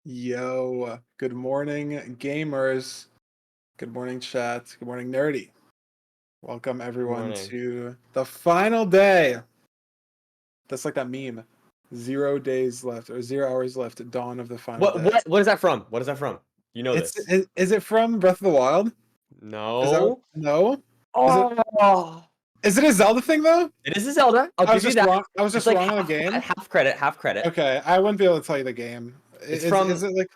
Yo, good morning, gamers. Good morning, chat. Good morning, nerdy. Welcome, Good everyone, morning. to the final day. That's like that meme. 0 days left, or 0 hours left at dawn of the final What day. what what is that from? What is that from? You know It's this. is it from Breath of the Wild? Is that No. no? Is it Oh, is it a Zelda thing though? it is a Zelda. I'll I was give you just that. wrong. I was It's just like wrong on the half game. half credit, half credit. Okay, I wouldn't be able to tell you the game. It's Is from it like?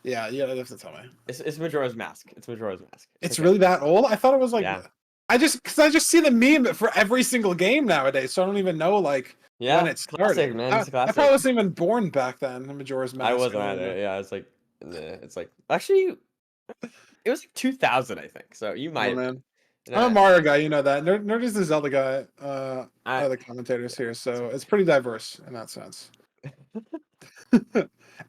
Yeah, you have to tell me. it's Majora's Mask. It's Majora's Mask. It's It's okay. really that old? I thought it was like Yeah. because I just see the meme for every single game nowadays, so I don't even know like when Yeah. it Classic, started. man. I, It's a I probably classic. wasn't even born back then. Majora's I Mask. I wasn't don't even know. either. Yeah, it's like it's like actually it was like 2000, I think. So you Oh might man, I'm a nah. Mario guy. You know that. Nerd is the Zelda guy. I Are the commentators here, so it's pretty diverse in that sense.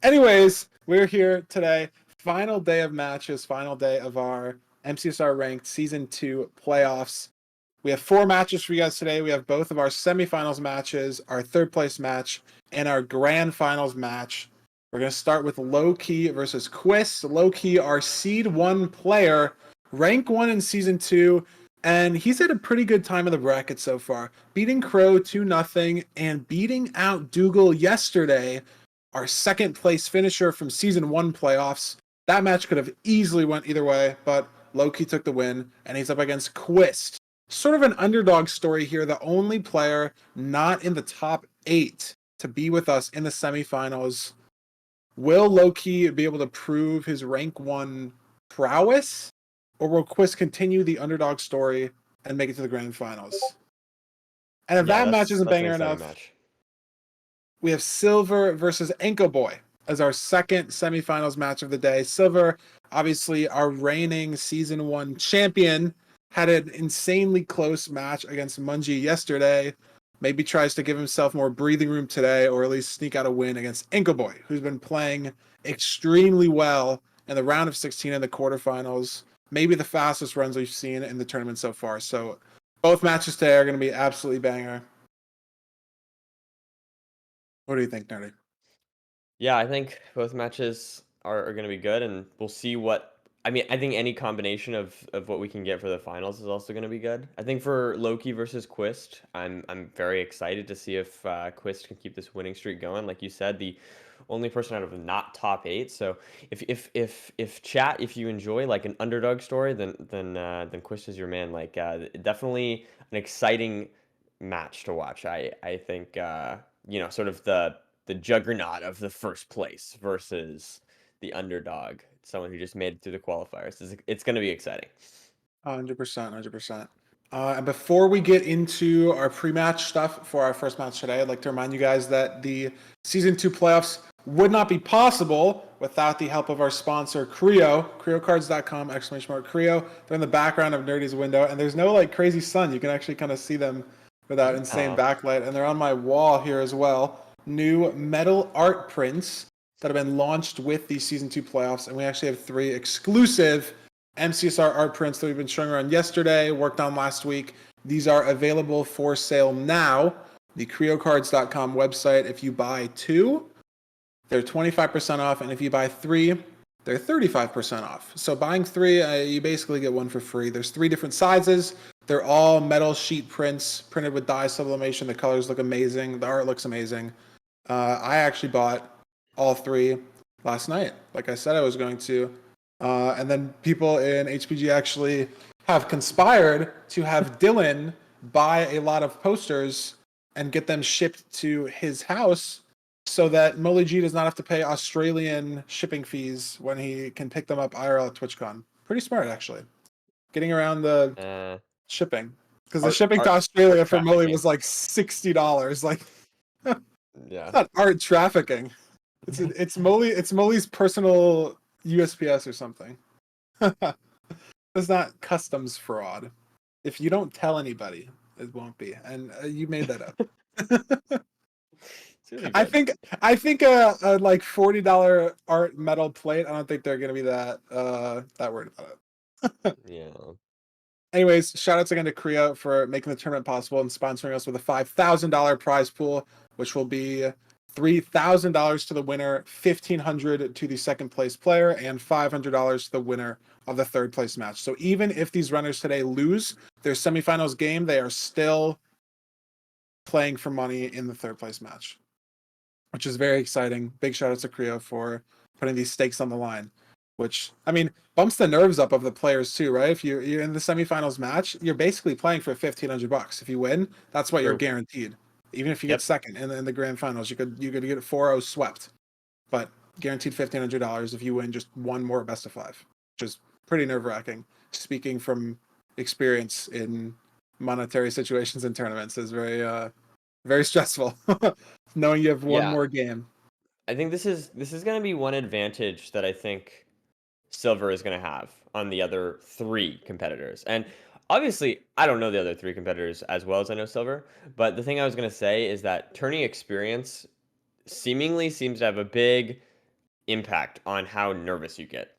Anyways, we're here today. Final day of matches. Final day of our MCSR ranked season 2 playoffs. We have 4 matches for you guys today. We have both of our semifinals matches, our third place match, and our grand finals match. We're going to start with Low-Key versus Quist. Low-Key, our seed 1 player, rank 1 in season 2, and he's had a pretty good time in the bracket so far, beating Crow 2-0 and beating out Dougal yesterday, our second place finisher from season 1 playoffs. That match could have easily went either way, but Low-Key took the win, and he's up against Quist. Sort of an underdog story here, the only player not in the top 8 to be with us in the semifinals. Will Low-Key be able to prove his rank 1 prowess, or will Quist continue the underdog story and make it to the grand finals? And if Yeah, that match that's isn't that's an banger exciting enough, match. we have Silver versus Ankle Boy as our second semifinals match of the day. Silver, obviously our reigning season 1 champion, had an insanely close match against Mungie yesterday. Maybe tries to give himself more breathing room today, or at least sneak out a win against Ankle Boy, who's been playing extremely well in the round of 16 and the quarterfinals. Maybe the fastest runs we've seen in the tournament so far. So both matches today are going to be absolutely banger. What do you think, Nerdy? Yeah, I think both matches are going to be good, and we'll see what. I mean, I think any combination of what we can get for the finals is also going to be good. I think for Loki versus Quist, I'm very excited to see if Quist can keep this winning streak going. Like you said, the only person out of not top 8. So if chat, if you enjoy like an underdog story, then Quist is your man. Like definitely an exciting match to watch. I think sort of the juggernaut of the first place versus the underdog, someone who just made it through the qualifiers. It's going to be exciting. 100%, 100%. And before we get into our pre-match stuff for our first match today, I'd like to remind you guys that the Season 2 playoffs would not be possible without the help of our sponsor, Creo, creocards.com, exclamation mark Creo. They're in the background of Nerdy's window, and there's no like crazy sun. You can actually kind of see them without insane Yeah. backlight, and they're on my wall here as well. New metal art prints that have been launched with the Season 2 playoffs, and we actually have 3 exclusive MCSR art prints that we've been showing around yesterday, worked on last week. These are available for sale now. The creocards.com website. If you buy 2, they're 25% off, and if you buy 3, they're 35% off. So buying 3, you basically get 1 for free. There's 3 different sizes. They're all metal sheet prints printed with dye sublimation. The colors look amazing. The art looks amazing. I actually bought all 3 last night, like I said I was going to. And then people in HPG actually have conspired to have Dylan buy a lot of posters and get them shipped to his house so that Molly G does not have to pay Australian shipping fees when he can pick them up IRL at TwitchCon. Pretty smart, actually. Getting around the Uh, shipping. Because the art shipping to art Australia art for Molly trafficking. was like $60. Like, it's Yeah. not art trafficking. It's Molly's personal USPS or something. It's not customs fraud. If you don't tell anybody, it won't be. And you made that up. It's gonna be I good. think I think a like $40 art metal plate. I don't think they're gonna be that worried about it. Yeah. Anyways, shout outs again to Creo for making the tournament possible and sponsoring us with a $5,000 prize pool, which will be $3,000 to the winner, $1,500 to the second place player, and $500 to the winner of the third place match. So even if these runners today lose their semifinals game, they are still playing for money in the third place match, which is very exciting. Big shout out to Creo for putting these stakes on the line, which, I mean, bumps the nerves up of the players too, right? If you're in the semifinals match, you're basically playing for $1,500. If you win, that's what you're True. guaranteed. Even if you Yep. get second in the grand finals, you could get 4-0 swept, but guaranteed $1,500 if you win just one more best of 5, which is pretty nerve wracking. Speaking from experience in monetary situations and tournaments, is very stressful. Knowing you have one Yeah. more game. I think this is going to be one advantage that I think Silver is going to have on the other 3 competitors. And obviously, I don't know the other 3 competitors as well as I know Silver, but the thing I was going to say is that tourney experience seemingly seems to have a big impact on how nervous you get.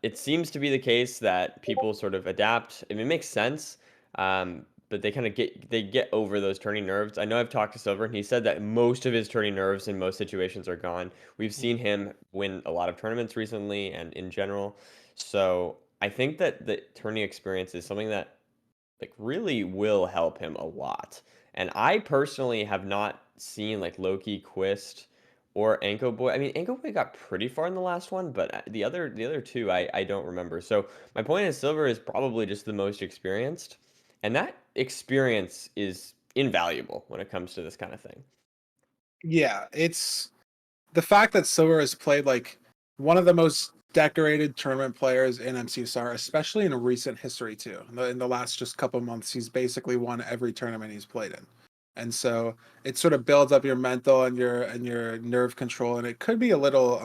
It seems to be the case that people sort of adapt. I mean, it makes sense, but they kind of get over those turning nerves. I know I've talked to Silver, and he said that most of his turning nerves in most situations are gone. We've seen him win a lot of tournaments recently, and in general. So I think that the tourney experience is something that like really will help him a lot. And I personally have not seen like Loki, Quist, or Anko Boy. I mean, Anko Boy got pretty far in the last one, but the other 2 I don't remember. So my point is Silver is probably just the most experienced, and that experience is invaluable when it comes to this kind of thing. Yeah, it's the fact that Silver has played like one of the most decorated tournament players in MCSR, especially in recent history too. In the last just couple months, he's basically won every tournament he's played in, and so it sort of builds up your mental and your nerve control. And it could be a little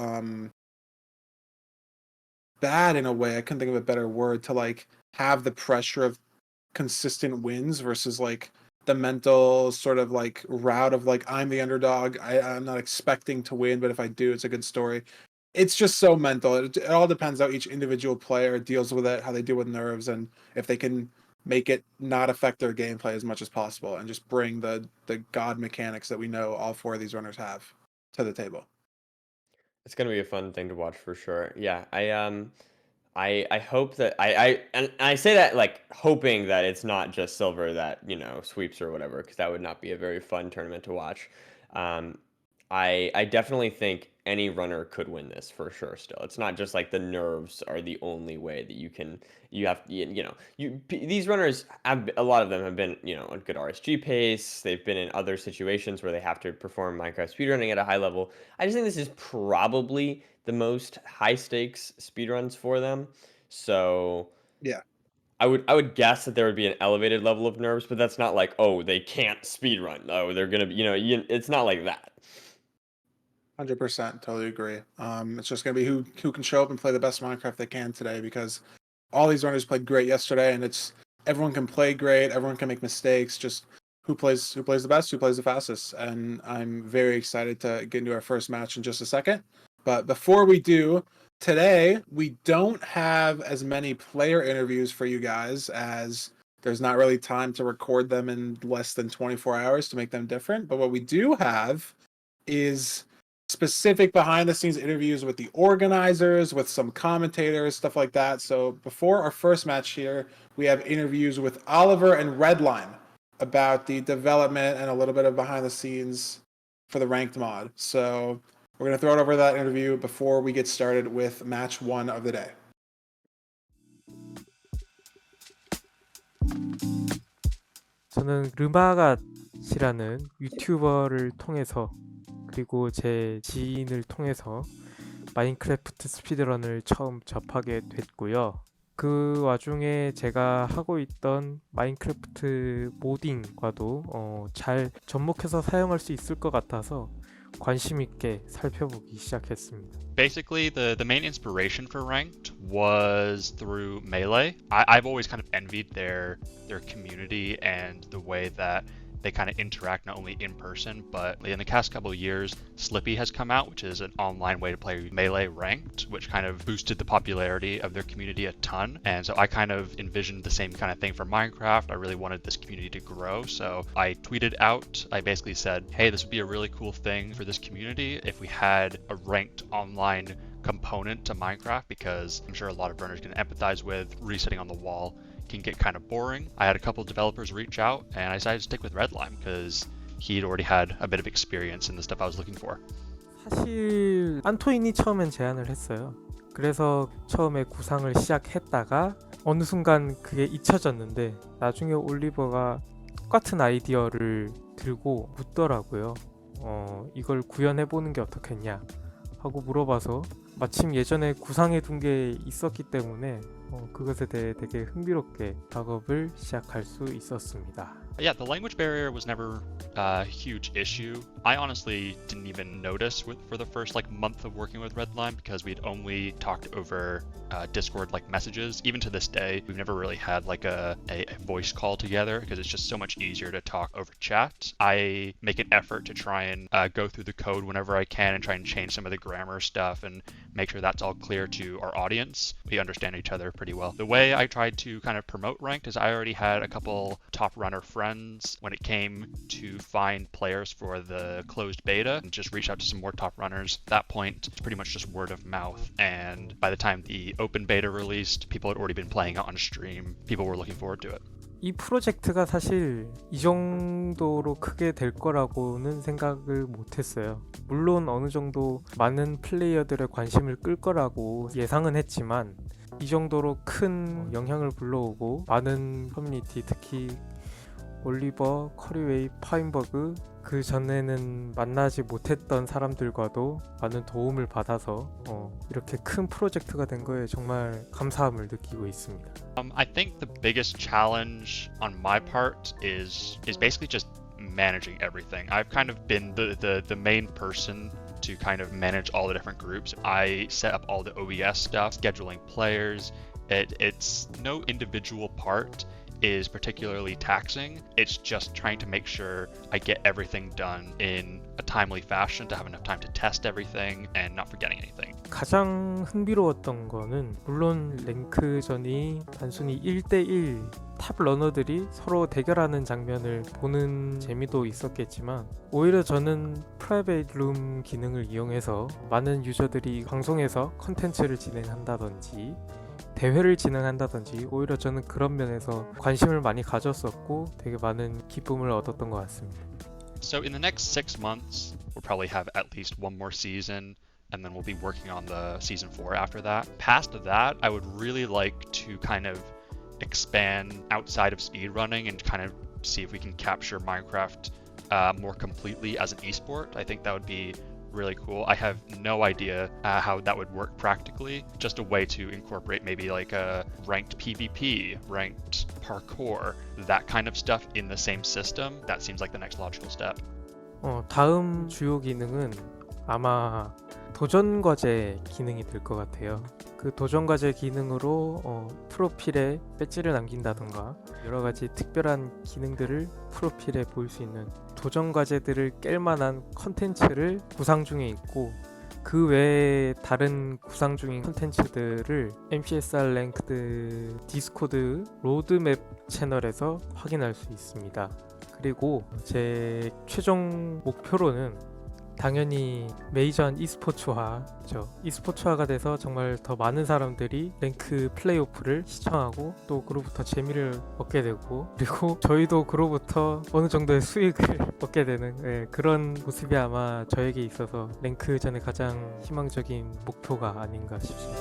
bad in a way. I couldn't think of a better word to like have the pressure of consistent wins versus like the mental sort of like route of like I'm the underdog. I'm not expecting to win, but if I do, it's a good story. It's just so mental. It all depends how each individual player deals with it, how they deal with nerves, and if they can make it not affect their gameplay as much as possible, and just bring the god mechanics that we know all 4 of these runners have to the table. It's gonna be a fun thing to watch for sure. Yeah, I hope that and I say that like hoping that it's not just Silver that sweeps or whatever, because that would not be a very fun tournament to watch. Um, I definitely think any runner could win this for sure. Still, it's not just like the nerves are the only way that you have these runners have, a lot of them have been on good RSG pace. They've been in other situations where they have to perform Minecraft speedrunning at a high level. I just think this is probably the most high stakes speedruns for them. So Yeah. I would guess that there would be an elevated level of nerves, but that's not like, oh, they can't speedrun. Oh, they're gonna be, it's not like that. 100%, totally agree. It's just gonna be who can show up and play the best Minecraft they can today, because all these runners played great yesterday, and it's everyone can play great, everyone can make mistakes. Just who plays the best, who plays the fastest, and I'm very excited to get into our first match in just a second. But before we do, today we don't have as many player interviews for you guys, as there's not really time to record them in less than 24 hours to make them different. But what we do have is specific behind the scenes interviews with the organizers, with some commentators, stuff like that. So before our first match here, we have interviews with Oliver and Redline about the development and a little bit of behind the scenes for the ranked mod. So we're going to throw it over that interview before we get started with match 1 of the day. 저는 르마갓이라는 유튜버를 통해서, 그리고 제 지인을 통해서 마인크래프트 스피드런을 처음 접하게 됐고요. 그 와중에 제가 하고 있던 마인크래프트 모딩과도 잘 접목해서 사용할 수 있을 것 같아서 관심 있게 살펴보기 시작했습니다. Basically, the main inspiration for ranked was through Melee. I've always kind of envied their community and the way that they kind of interact not only in person, but in the past couple of years, Slippy has come out, which is an online way to play Melee ranked, which kind of boosted the popularity of their community a ton. And so I kind of envisioned the same kind of thing for Minecraft. I really wanted this community to grow. So I tweeted out, I basically said, hey, this would be a really cool thing for this community if we had a ranked online component to Minecraft, because I'm sure a lot of runners can empathize with resetting on the wall can get kind of boring. I had a couple developers reach out and I decided to stick with Redlime because he'd already had a bit of experience in the stuff I was looking for. 사실 안토인이 처음엔 제안을 했어요. 그래서 처음에 구상을 시작했다가 어느 순간 그게 잊혀졌는데 나중에 올리버가 똑같은 아이디어를 들고 묻더라고요. 이걸 구현해보는 게 어떻겠냐 하고 물어봐서 마침 예전에 구상해둔 게 있었기 때문에 그것에 대해 되게 흥미롭게 작업을 시작할 수 있었습니다. Yeah, the language barrier was never a huge issue. I honestly didn't even notice for the first month of working with Redline because we'd only talked over Discord messages. Even to this day, we've never really had a voice call together because it's just so much easier to talk over chat. I make an effort to try and go through the code whenever I can and try and change some of the grammar stuff and make sure that's all clear to our audience. We understand each other pretty well. The way I tried to kind of promote Ranked is I already had a couple top runner friends when it came to find players for the closed beta and just reach out to some more top runners. At that point, it's pretty much just word of mouth. And by the time the open beta released, people had already been playing it on stream. People were looking forward to it. 이 프로젝트가 사실 이 정도로 크게 될 거라고는 생각을 못했어요. 물론 어느 정도 많은 플레이어들의 관심을 끌 거라고 예상은 했지만 이 정도로 큰 영향을 불러오고 많은 커뮤니티, 특히 올리버, 커리웨이, 파인버그 그 전에는 만나지 못했던 사람들과도 많은 도움을 받아서 이렇게 큰 프로젝트가 된 거에 정말 감사함을 느끼고 있습니다. I think the biggest challenge on my part is basically just managing everything. I've kind of been the main person to kind of manage all the different groups. I set up all the OBS stuff, scheduling players. It's no individual part is particularly taxing. It's just trying to make sure I get everything done in a timely fashion to have enough time to test everything and not forgetting anything. 가장 흥미로웠던 거는 물론 랭크전이 단순히 1대1 탑 러너들이 서로 대결하는 장면을 보는 재미도 있었겠지만 오히려 저는 프라이빗 룸 기능을 이용해서 많은 유저들이 방송에서 컨텐츠를 진행한다든지 대회를 진행한다든지 오히려 저는 그런 면에서 관심을 많이 가졌었고 되게 많은 기쁨을 얻었던 것 같습니다. So in the next 6 months, we'll probably have at least one more season, and then we'll be working on the season 4 after that. Past that, I would really like to kind of expand outside of speedrunning and kind of see if we can capture Minecraft more completely as an esport. I think that would be really cool. I have no idea how that would work practically. Just a way to incorporate maybe a ranked PvP, ranked parkour, that kind of stuff in the same system. That seems like the next logical step. 다음 주요 기능은 아마 도전 과제 기능이 될 것 같아요. 그 도전 과제 기능으로 프로필에 배지를 남긴다던가 여러 가지 특별한 기능들을 프로필에 보일 수 있는 도전 과제들을 깰 만한 컨텐츠를 구상 중에 있고 그 외에 다른 구상 중인 컨텐츠들을 MCSR 랭크드 디스코드 로드맵 채널에서 확인할 수 있습니다. 그리고 제 최종 목표로는 당연히 메이저한 e스포츠화죠. e스포츠화가 돼서 정말 더 많은 사람들이 랭크 플레이오프를 시청하고 또 그로부터 재미를 얻게 되고 그리고 저희도 그로부터 어느 정도의 수익을 얻게 되는 그런 모습이 아마 저에게 있어서 랭크전의 가장 희망적인 목표가 아닌가 싶습니다.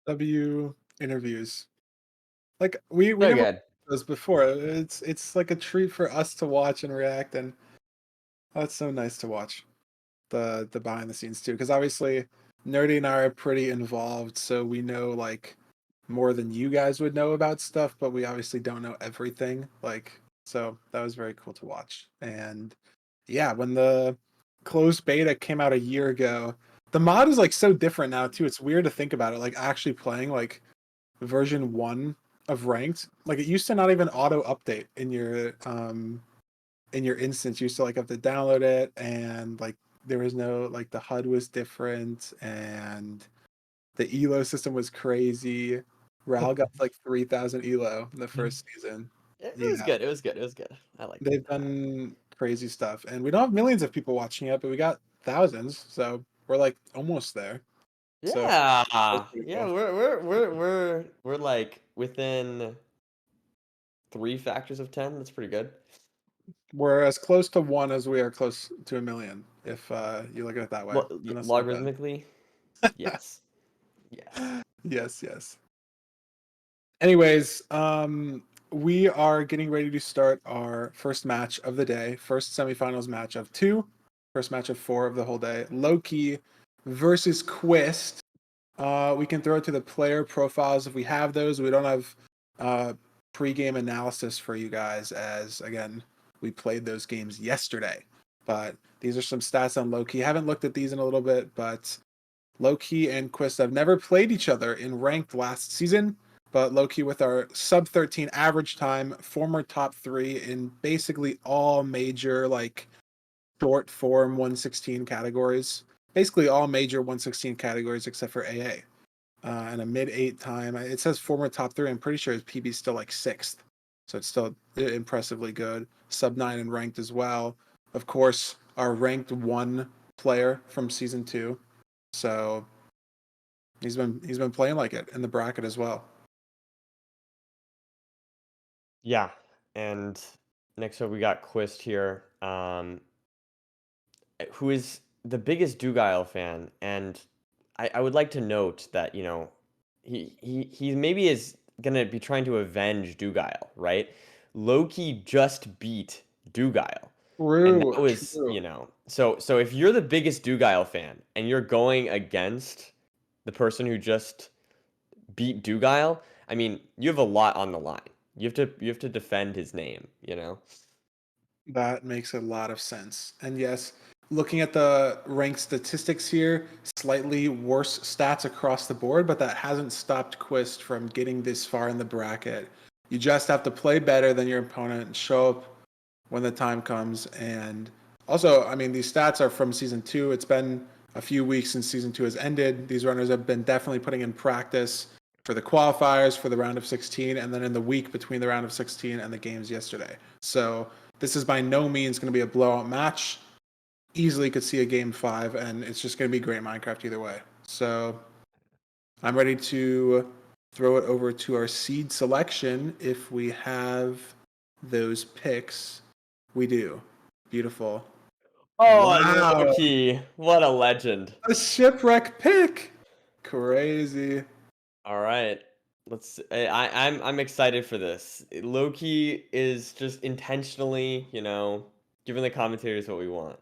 W interviews. We So never good. watched those before. It's like a treat for us to watch and react, and it's so nice to watch the behind the scenes too. Because obviously, Nerdy and I are pretty involved, so we know more than you guys would know about stuff, but we obviously don't know everything. So that was very cool to watch. And yeah, when the closed beta came out a year ago, The mod is like so different now too. It's weird to think about it. Like actually playing like version 1 of ranked. Like it used to not even auto update in your instance. You used to like have to download it, and like there was no like the HUD was different, and the elo system was crazy. Ral got like 3,000 elo in the first season. It Yeah, was good. It was good. It was good. I liked they've it. done crazy stuff, and we don't have millions of people watching it, but we got thousands, so we're like almost there. So Yeah, that's pretty yeah, cool. we're like within 3 factors of 10. That's pretty good. We're as close to 1 as we are close to a million, if you look at it that way. And that's not bad. Logarithmically, yes, yes. Yes, yes. Anyways, we are getting ready to start our first match of the day, first semifinals match of 2, first match of 4 of the whole day. Loki versus Quist. We can throw it to the player profiles if we have those. We don't have pre-game analysis for you guys, as again we played those games yesterday. But these are some stats on Loki. Haven't looked at these in a little bit, but Loki and Quist have never played each other in ranked last season. But Loki with our sub 13 average time, former top 3 in basically all major like short form 116 categories. Basically all major 116 categories except for AA. And a mid 8 time. It says former top 3. I'm pretty sure his PB is still like 6th. So it's still impressively good. Sub 9 and ranked as well. Of course, our ranked 1 player from season 2. So he's been playing like it in the bracket as well. Yeah, and next up we got Quist here, who is the biggest Dugile fan, and I would like to note that he maybe is gonna be trying to avenge Dugile, right? Loki just beat Dugile, and True, that was true. so if you're the biggest Dugile fan and you're going against the person who just beat Dugile, I mean, you have a lot on the line. You have to defend his name, you know? That makes a lot of sense. And yes, looking at the ranked statistics here, slightly worse stats across the board, but that hasn't stopped Quist from getting this far in the bracket. You just have to play better than your opponent and show up when the time comes. And also, I mean, these stats are from season 2. It's been a few weeks since season 2 has ended. These runners have been definitely putting in practice for the qualifiers, for the round of 16, and then in the week between the round of 16 and the games yesterday. So this is by no means going to be a blowout match. Easily could see a game 5, and it's just going to be great Minecraft either way. So I'm ready to throw it over to our seed selection if we have those picks. We do. Beautiful. Oh, Wow. Loki, what a legend. A shipwreck pick. Crazy. All right. I'm excited for this. Loki is just intentionally, giving the commentators what we want.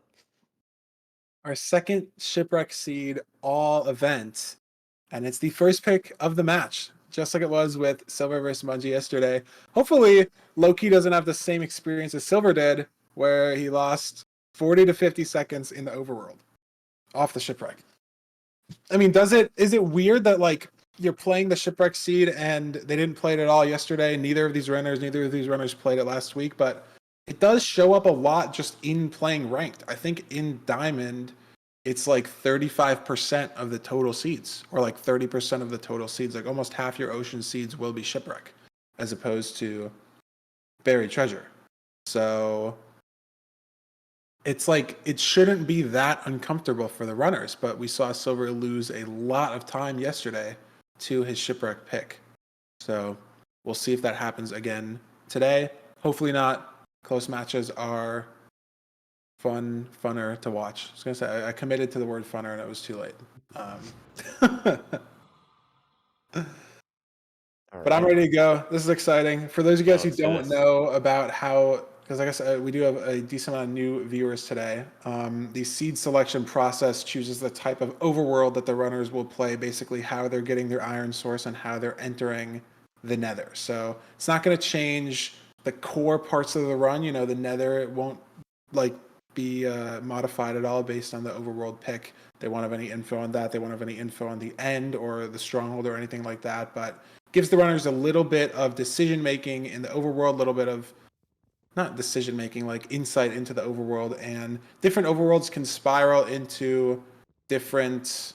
Our second shipwreck seed all event. And it's the first pick of the match, just like it was with Silver versus Bungie yesterday. Hopefully, Loki doesn't have the same experience as Silver did, where he lost 40 to 50 seconds in the overworld off the shipwreck. I mean, is it weird that like you're playing the shipwreck seed and they didn't play it at all yesterday? Neither of these runners played it last week, but it does show up a lot just in playing ranked. I think in Diamond, it's like 35% of the total seeds, or like 30% of the total seeds. Like almost half your ocean seeds will be shipwreck, as opposed to buried treasure. So it's like it shouldn't be that uncomfortable for the runners, but we saw Silver lose a lot of time yesterday to his shipwreck pick. So we'll see if that happens again today. Hopefully not. Close matches are funner to watch. I was gonna say I committed to the word funner and it was too late. All But I'm right. ready to go. This is exciting. For those of you guys Oh, who let's do don't this. know about how, because like I said, we do have a decent amount of new viewers today. The seed selection process chooses the type of overworld that the runners will play, basically how they're getting their iron source and how they're entering the nether. So it's not going to change the core parts of the run. The nether, it won't like be modified at all based on the overworld pick. They won't have any info on that. They won't have any info on the end or the stronghold or anything like that. But gives the runners a little bit of decision making in the overworld, a little bit of not decision making, like insight into the overworld. And different overworlds can spiral into different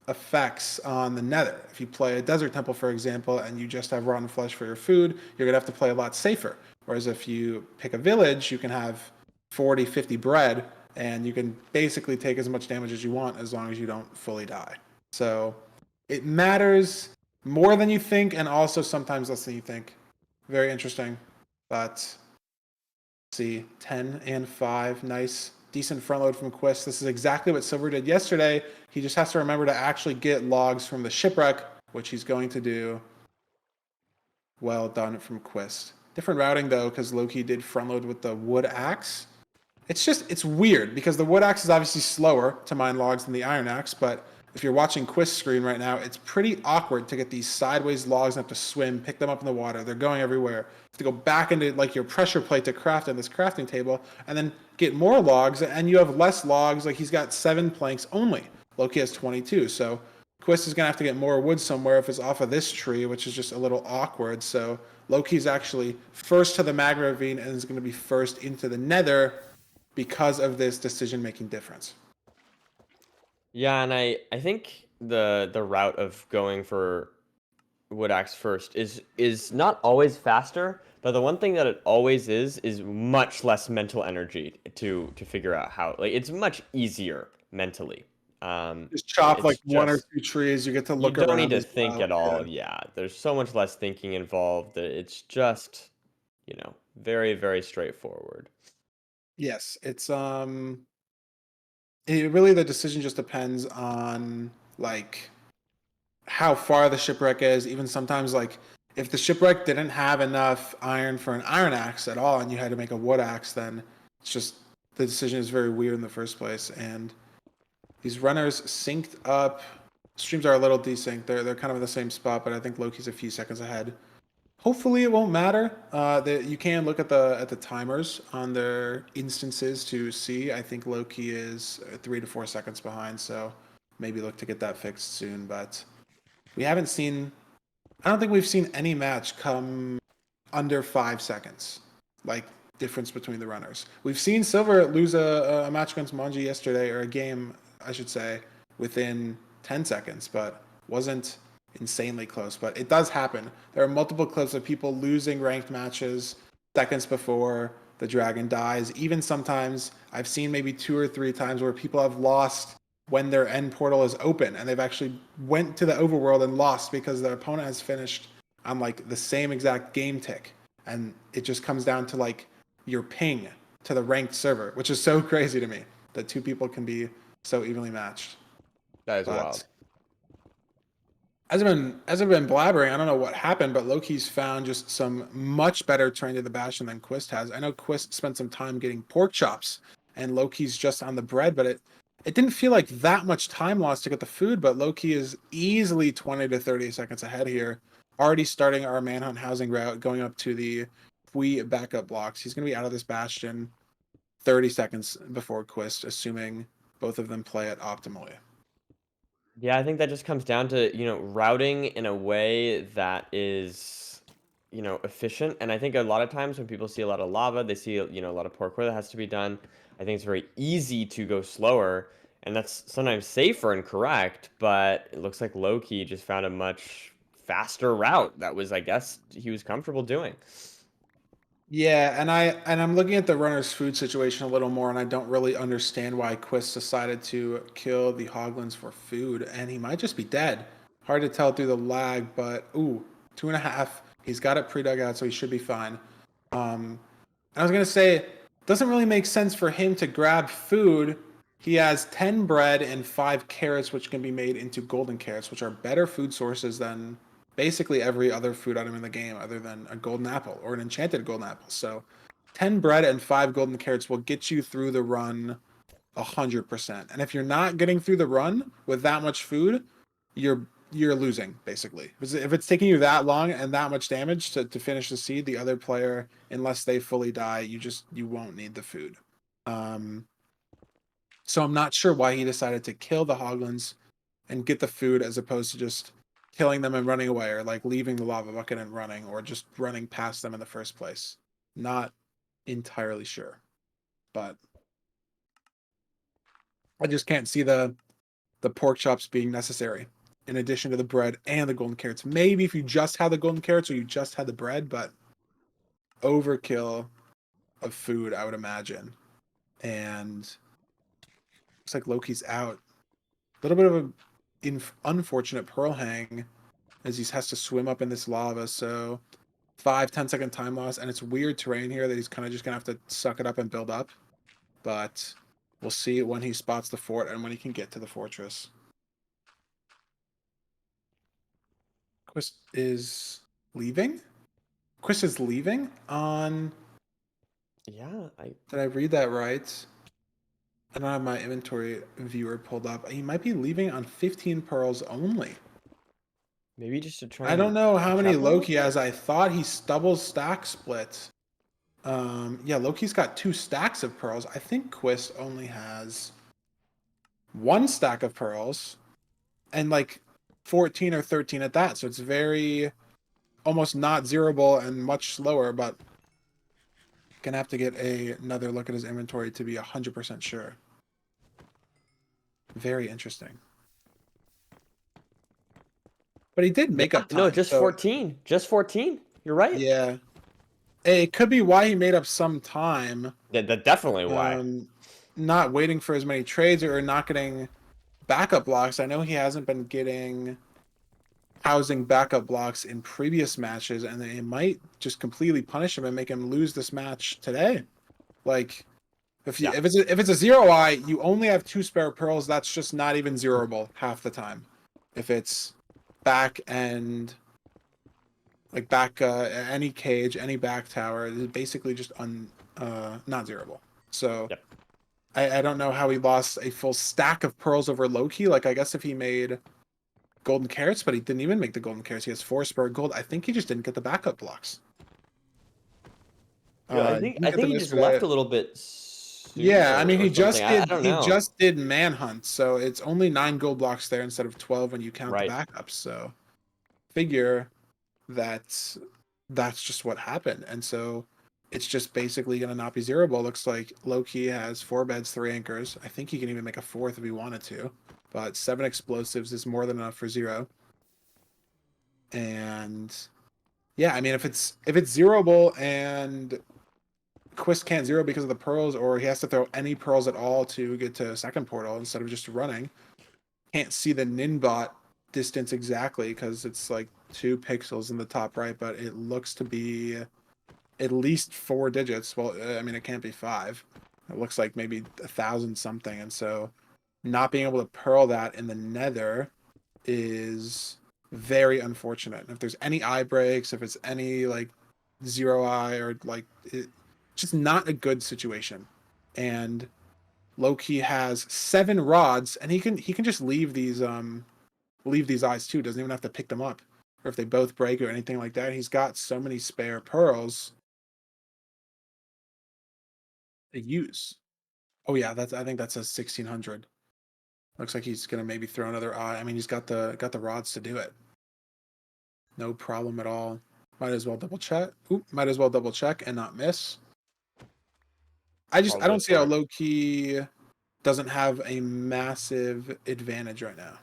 effects on the nether. If you play a desert temple, for example, and you just have rotten flesh for your food, you're going to have to play a lot safer. Whereas if you pick a village, you can have 40, 50 bread, and you can basically take as much damage as you want as long as you don't fully die. So it matters more than you think, and also sometimes less than you think. Very interesting. But see, 10 and 5, nice, decent front load from Quist. This is exactly what Silver did yesterday. He just has to remember to actually get logs from the shipwreck, which he's going to do. Well done from Quist. Different routing though, because Loki did front load with the wood axe. It's weird because the wood axe is obviously slower to mine logs than the iron axe, but if you're watching Quist's screen right now, it's pretty awkward to get these sideways logs and have to swim, pick them up in the water. They're going everywhere. You have to go back into like your pressure plate to craft on this crafting table, and then get more logs, and you have less logs. Like he's got 7 planks only. Loki has 22, so Quist is gonna have to get more wood somewhere if it's off of this tree, which is just a little awkward. So Loki's actually first to the magma ravine and is gonna be first into the nether because of this decision-making difference. Yeah, and I think the route of going for wood axe first is not always faster, but the one thing that it always is much less mental energy to figure out how. Like it's much easier mentally. Just chop It's like one or just two trees. You get to you look don't around need to as think well. at all. Yeah. Yeah, there's so much less thinking involved. It's just, very, very straightforward. Yes, it really, the decision just depends on like how far the shipwreck is. Even sometimes like if the shipwreck didn't have enough iron for an iron axe at all and you had to make a wood axe, then it's just the decision is very weird in the first place. And these runners synced up. Streams are a little desynced. They're kind of in the same spot, but I think Loki's a few seconds ahead. Hopefully, it won't matter. You can look at the timers on their instances to see. I think Loki is 3 to 4 seconds behind, so maybe look to get that fixed soon. But we haven't seen. I don't think we've seen any match come under 5 seconds, like difference between the runners. We've seen Silver lose a match against Manji yesterday, or a game, I should say, within 10 seconds, but wasn't insanely close. But it does happen. There are multiple clips of people losing ranked matches seconds before the dragon dies. Even sometimes I've seen maybe 2 or 3 times where people have lost when their end portal is open and they've actually went to the overworld and lost because their opponent has finished on like the same exact game tick, and it just comes down to like your ping to the ranked server, which is so crazy to me that 2 people can be so evenly matched. That is But wild. as I've been blabbering, I don't know what happened, but Loki's found just some much better terrain to the Bastion than Quist has. I know Quist spent some time getting pork chops, and Loki's just on the bread, but it didn't feel like that much time lost to get the food. But Loki is easily 20 to 30 seconds ahead here, already starting our manhunt housing route, going up to the Fui backup blocks. He's going to be out of this Bastion 30 seconds before Quist, assuming both of them play it optimally. Yeah, I think that just comes down to, routing in a way that is, efficient. And I think a lot of times when people see a lot of lava, they see, a lot of parkour that has to be done. I think it's very easy to go slower, and that's sometimes safer and correct, but it looks like Loki just found a much faster route that was, I guess, he was comfortable doing. Yeah, and I'm looking at the runner's food situation a little more, and I don't really understand why Quist decided to kill the Hoglins for food, and he might just be dead. Hard to tell through the lag, but ooh, 2.5. He's got it pre-dug out, so he should be fine. I was gonna say, it doesn't really make sense for him to grab food. He has 10 bread and 5 carrots, which can be made into golden carrots, which are better food sources than basically every other food item in the game, other than a golden apple or an enchanted golden apple. So, 10 bread and 5 golden carrots will get you through the run 100%. And if you're not getting through the run with that much food, you're losing basically. If it's taking you that long and that much damage to finish the seed, the other player, unless they fully die, you won't need the food. So I'm not sure why he decided to kill the hoglins and get the food as opposed to just killing them and running away, or like leaving the lava bucket and running, or just running past them in the first place. Not entirely sure, but I just can't see the pork chops being necessary in addition to the bread and the golden carrots. Maybe if you just had the golden carrots or you just had the bread, but overkill of food, I would imagine. And looks like Loki's out. A little bit of an unfortunate pearl hang as he has to swim up in this lava. So 5-10 second time loss, and it's weird terrain here that he's kind of just gonna have to suck it up and build up. But we'll see when he spots the fort and when he can get to the fortress. Quist is leaving? Quist is leaving on... Yeah, Did I read that right? I don't have my inventory viewer pulled up. He might be leaving on 15 pearls only. maybe just to try. I don't know how catch many up a little Loki bit? has. I thought he double stack split. Yeah, Loki's got 2 stacks of pearls. I think Quist only has 1 stack of pearls and like 14 or 13 at that. So it's very almost not zeroable and much slower, but gonna have to get another look at his inventory to be 100% sure. Very interesting. But he did make up time. No, just so 14. Just 14. You're right. yeah, it could be why he made up some time. That definitely why. Not waiting for as many trades or not getting backup blocks. I know he hasn't been getting housing backup blocks in previous matches, and it might just completely punish him and make him lose this match today. Like, if it's a 0i, you only have 2 spare pearls. That's just not even zeroable half the time. If it's back and like back any cage, any back tower, is basically just not zeroable. So Yep. I don't know how he lost a full stack of pearls over Loki. Like, I guess if he made golden carrots, but he didn't even make the golden carrots. He has 4 spare gold. I think he just didn't get the backup blocks. Yeah, I Didn't think get them he just yesterday. left a little bit soon. Yeah, I mean, or he just something. I did. don't He know. just did manhunt, so it's only 9 gold blocks there instead of 12 when you count Right. the backups. So figure that that's just what happened, and so it's just basically gonna not be zeroable. Looks like Loki has 4 beds, 3 anchors. I think he can even make a 4th if he wanted to, but 7 explosives is more than enough for 0. And yeah, I mean, if it's zeroable and Quist can't zero because of the pearls, or he has to throw any pearls at all to get to second portal instead of just running. Can't see the Ninbot distance exactly because it's like 2 pixels in the top right, but it looks to be at least 4 digits. Well, I mean, it can't be 5. It looks like maybe 1,000 something, and so not being able to pearl that in the Nether is very unfortunate. And if there's any eye breaks, if it's any like 0i or like just not a good situation. And Loki has 7 rods, and he can just leave these eyes too. Doesn't even have to pick them up, or if they both break or anything like that. He's got so many spare pearls to use. Oh yeah, I think that's a 1600. Looks like he's gonna maybe throw another eye. I mean, he's got the rods to do it. No problem at all. Might as well double check. Might as well double check and not miss. I Probably don't see how smart. Loki doesn't have a massive advantage right now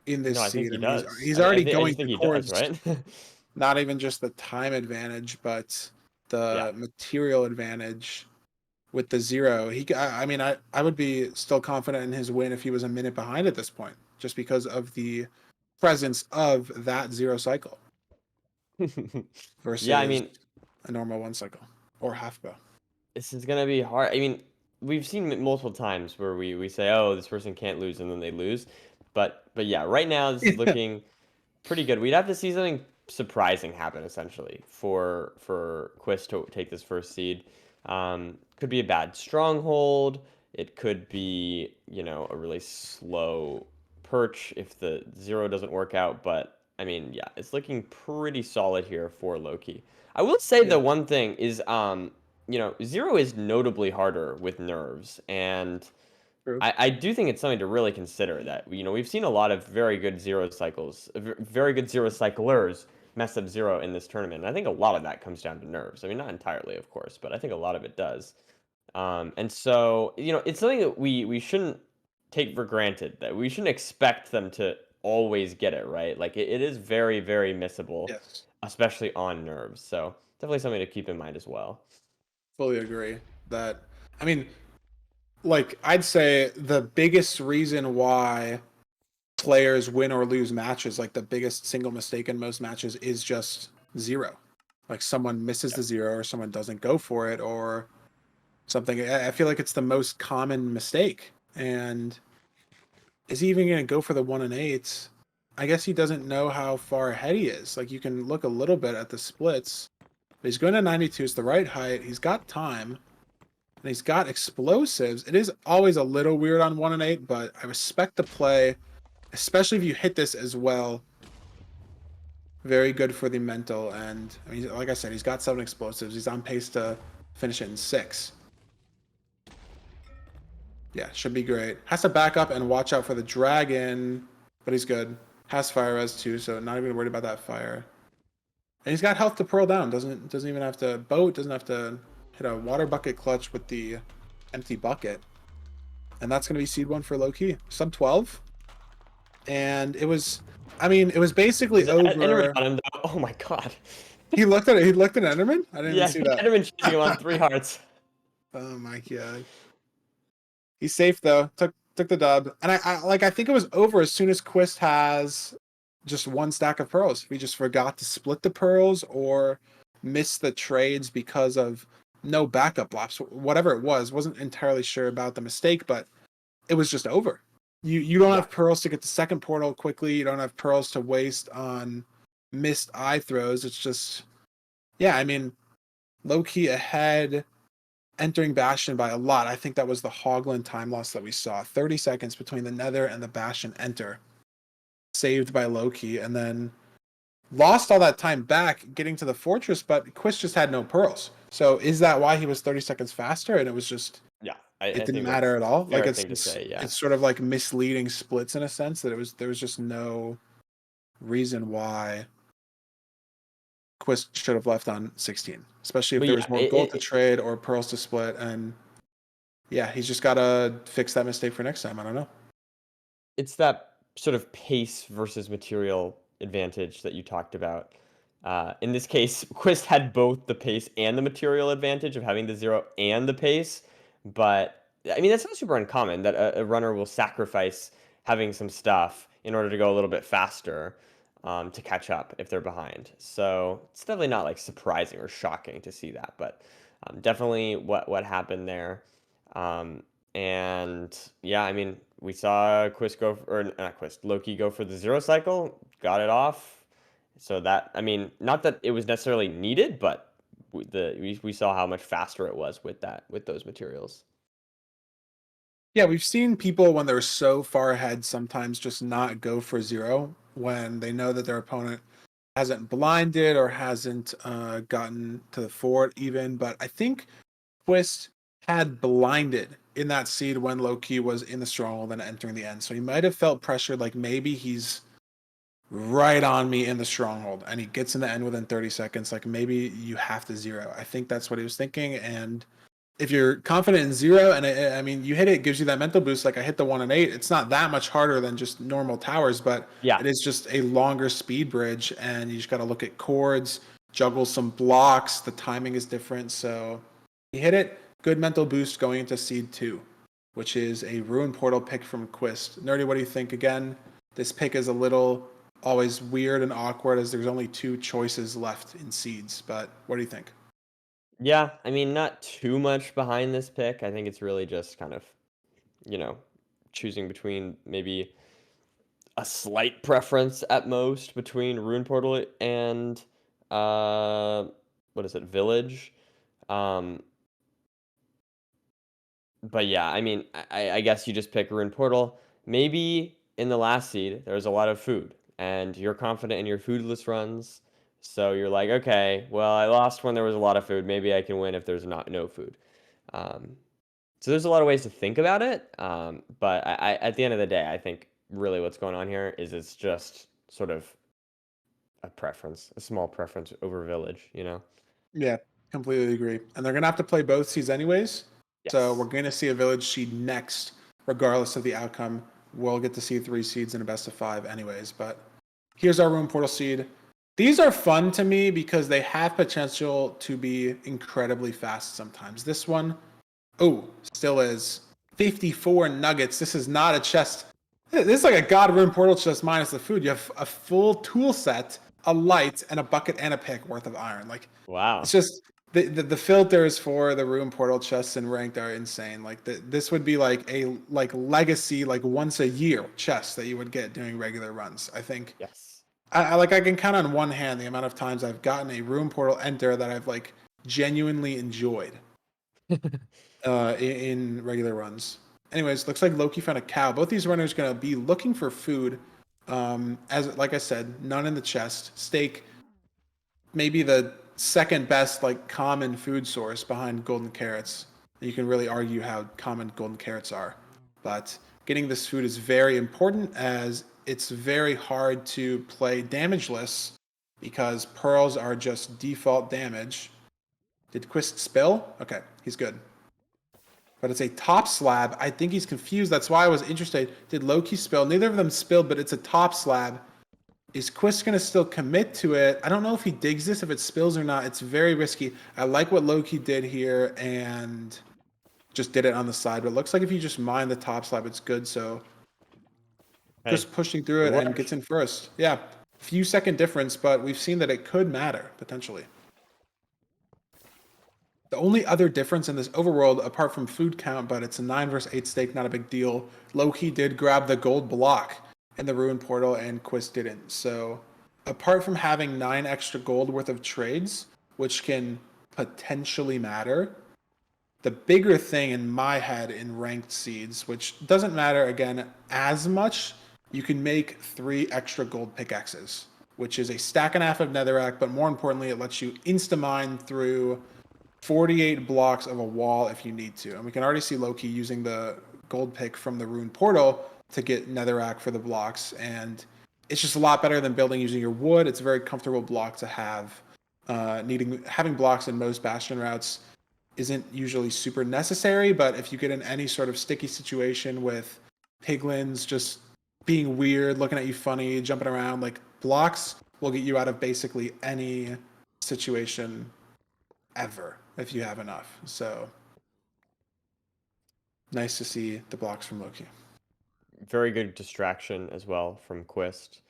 in this No, I think seed. he I mean, does. he's already I going just think he does, towards right? not even just the time advantage, but the Yeah. material advantage with the 0. I mean, I would be still confident in his win if he was a minute behind at this point, just because of the presence of that 0 cycle versus Yeah, I mean, a normal 1 cycle or half bow. this is gonna be hard. I mean, we've seen it multiple times where we say, "Oh, this person can't lose," and then they lose. But yeah, right now this is looking pretty good. We'd have to see something surprising happen essentially for Quist to take this first seed. Could be a bad stronghold. It could be, a really slow perch if the 0 doesn't work out. But I mean, yeah, it's looking pretty solid here for Loki. I will say Yeah. the one thing is zero is notably harder with nerves, and True. I do think it's something to really consider that, we've seen a lot of very good zero cycles, very good zero cyclers mess up zero in this tournament. And I think a lot of that comes down to nerves. I mean, not entirely, of course, but I think a lot of it does. And so, it's something that we shouldn't take for granted, that we shouldn't expect them to always get it right. Like it is very, very missable, Yes. especially on nerves. So definitely something to keep in mind as well. Fully agree that. I mean, like I'd say the biggest reason why players win or lose matches, like the biggest single mistake in most matches, is just zero. Like someone misses the zero, or someone doesn't go for it, or something. I feel like it's the most common mistake. And is he even going to go for the 1 and 8? I guess he doesn't know how far ahead he is. Like you can look a little bit at the splits. But he's going to 92. It's the right height. He's got time. And he's got explosives. It is always a little weird on 1 and 8, but I respect the play, especially if you hit this as well. Very good for the mental. And I mean, like I said, he's got 7 explosives. He's on pace to finish it in 6. Yeah, should be great. Has to back up and watch out for the dragon, but he's good. Has fire res too, so not even worried about that fire. And he's got health to pearl down. Doesn't even have to boat. Doesn't have to hit a water bucket clutch with the empty bucket. And that's gonna be seed 1 for Loki. Sub 12. And it was, I mean, it was basically Enderman over. on him, though. Oh my god. He looked at it. He looked at Enderman. I didn't Yeah, even see that. Enderman chasing him on 3 hearts. Oh my god. He's safe though. Took the dub, and I think it was over as soon as Quist has just 1 stack of pearls. We just forgot to split the pearls or missed the trades because of no backup laps. Whatever it was, wasn't entirely sure about the mistake, but it was just over. You don't have pearls to get the second portal quickly. You don't have pearls to waste on missed eye throws. It's just, yeah. I mean, low key ahead, entering Bastion by a lot. I think that was the Hoglin time loss that we saw. 30 seconds between the Nether and the Bastion enter. Saved by Loki, and then lost all that time back getting to the fortress, but Quist just had no pearls. So is that why he was 30 seconds faster? And it was just, Yeah, it didn't matter at all. Like fair thing to say, yeah. it's sort of like misleading splits in a sense that there was just no reason why Quist should have left on 16, especially if But there yeah, was more gold to trade or pearls to split. And yeah, he's just got to fix that mistake for next time. I don't know. It's that sort of pace versus material advantage that you talked about. In this case, Quist had both the pace and the material advantage of having the zero and the pace. But I mean, that's not super uncommon that a runner will sacrifice having some stuff in order to go a little bit faster to catch up if they're behind. So it's definitely not like surprising or shocking to see that, but definitely what happened there. And yeah, I mean, we saw Quist go, or not Quist, Loki go for the zero cycle, got it off. So that, I mean, not that it was necessarily needed, but we saw how much faster it was with those materials. Yeah, we've seen people when they're so far ahead sometimes just not go for zero when they know that their opponent hasn't blinded or hasn't gotten to the fort even. But I think Quist had blinded in that seed when Loki was in the stronghold and entering the end. So he might have felt pressured, like maybe he's right on me in the stronghold and he gets in the end within 30 seconds. Like maybe you have to zero. I think that's what he was thinking. And if you're confident in zero, and I mean, you hit it, it gives you that mental boost. Like I hit the 1 and 8. It's not that much harder than just normal towers, but Yeah, it is just a longer speed bridge, and you just got to look at chords, juggle some blocks. The timing is different, so you hit it. Good mental boost going into seed 2, which is a Ruin Portal pick from Quist. Nerdy, what do you think? Again, this pick is a little always weird and awkward as there's only 2 choices left in seeds. But what do you think? yeah. I mean, not too much behind this pick. I think it's really just kind of, you know, choosing between maybe a slight preference at most between Rune Portal and what is it, Village. Um, but yeah, I mean, I guess you just pick Rune Portal. Maybe in the last seed, there's a lot of food, and you're confident in your foodless runs, So you're like, okay, well, I lost when there was a lot of food. Maybe I can win if there's not no food. Um, so there's a lot of ways to think about it. But at the end of the day, I think really what's going on here is it's just sort of a preference, a small preference over village, you know? Yeah, completely agree. And they're gonna have to play both seeds anyways. So we're Yes. gonna see a village seed next, regardless of the outcome. We'll get to see 3 seeds in a best of 5 anyways. But here's our Rune Portal seed. These are fun to me because they have potential to be incredibly fast sometimes. This one, oh, still is 54 nuggets. This is not a chest. This is like a God Rune Portal chest minus the food. You have a full tool set, a light, and a bucket and a pick worth of iron. Like, it's Wow. just the filters for the Rune Portal chests and ranked are insane. Like, this would be like a legacy, like once a year chest that you would get doing regular runs. I think Yes. I can count on one hand the amount of times I've gotten a Rune Portal enter that I've like genuinely enjoyed in regular runs. Anyways, looks like Loki found a cow. Both these runners gonna be looking for food. As like I said, none in the chest. Steak, maybe the second best like common food source behind golden carrots. You can really argue how common golden carrots are, but getting this food is very important as it's very hard to play damageless because pearls are just default damage. Did Quist spill? Okay, he's good. But it's a top slab. I think he's confused. That's why I was interested. Did Loki spill? Neither of them spilled, but it's a top slab. Is Quist going to still commit to it? I don't know if he digs this, if it spills or not. It's very risky. I like what Loki did here and just did it on the side. But it looks like if you just mine the top slab, it's good. So Hey, just pushing through good it and work. gets in first. Yeah, few second difference, but we've seen that it could matter potentially. The only other difference in this overworld, apart from food count, but it's a 9 versus 8 stake, not a big deal. Loki did grab the gold block in the Ruin Portal, and Quist didn't. So, apart from having 9 extra gold worth of trades, which can potentially matter, the bigger thing in my head in ranked seeds, which doesn't matter again as much, you can make 3 extra gold pickaxes, which is a stack and a half of netherrack, but more importantly, it lets you insta mine through 48 blocks of a wall if you need to. And we can already see Loki using the gold pick from the Rune Portal to get netherrack for the blocks. And it's just a lot better than building using your wood. It's a very comfortable block to have. Having blocks in most bastion routes isn't usually super necessary, but if you get in any sort of sticky situation with piglins just being weird, looking at you funny, jumping around, like blocks will get you out of basically any situation ever if you have enough. So nice to see the blocks from Loki. Very good distraction as well from Quist.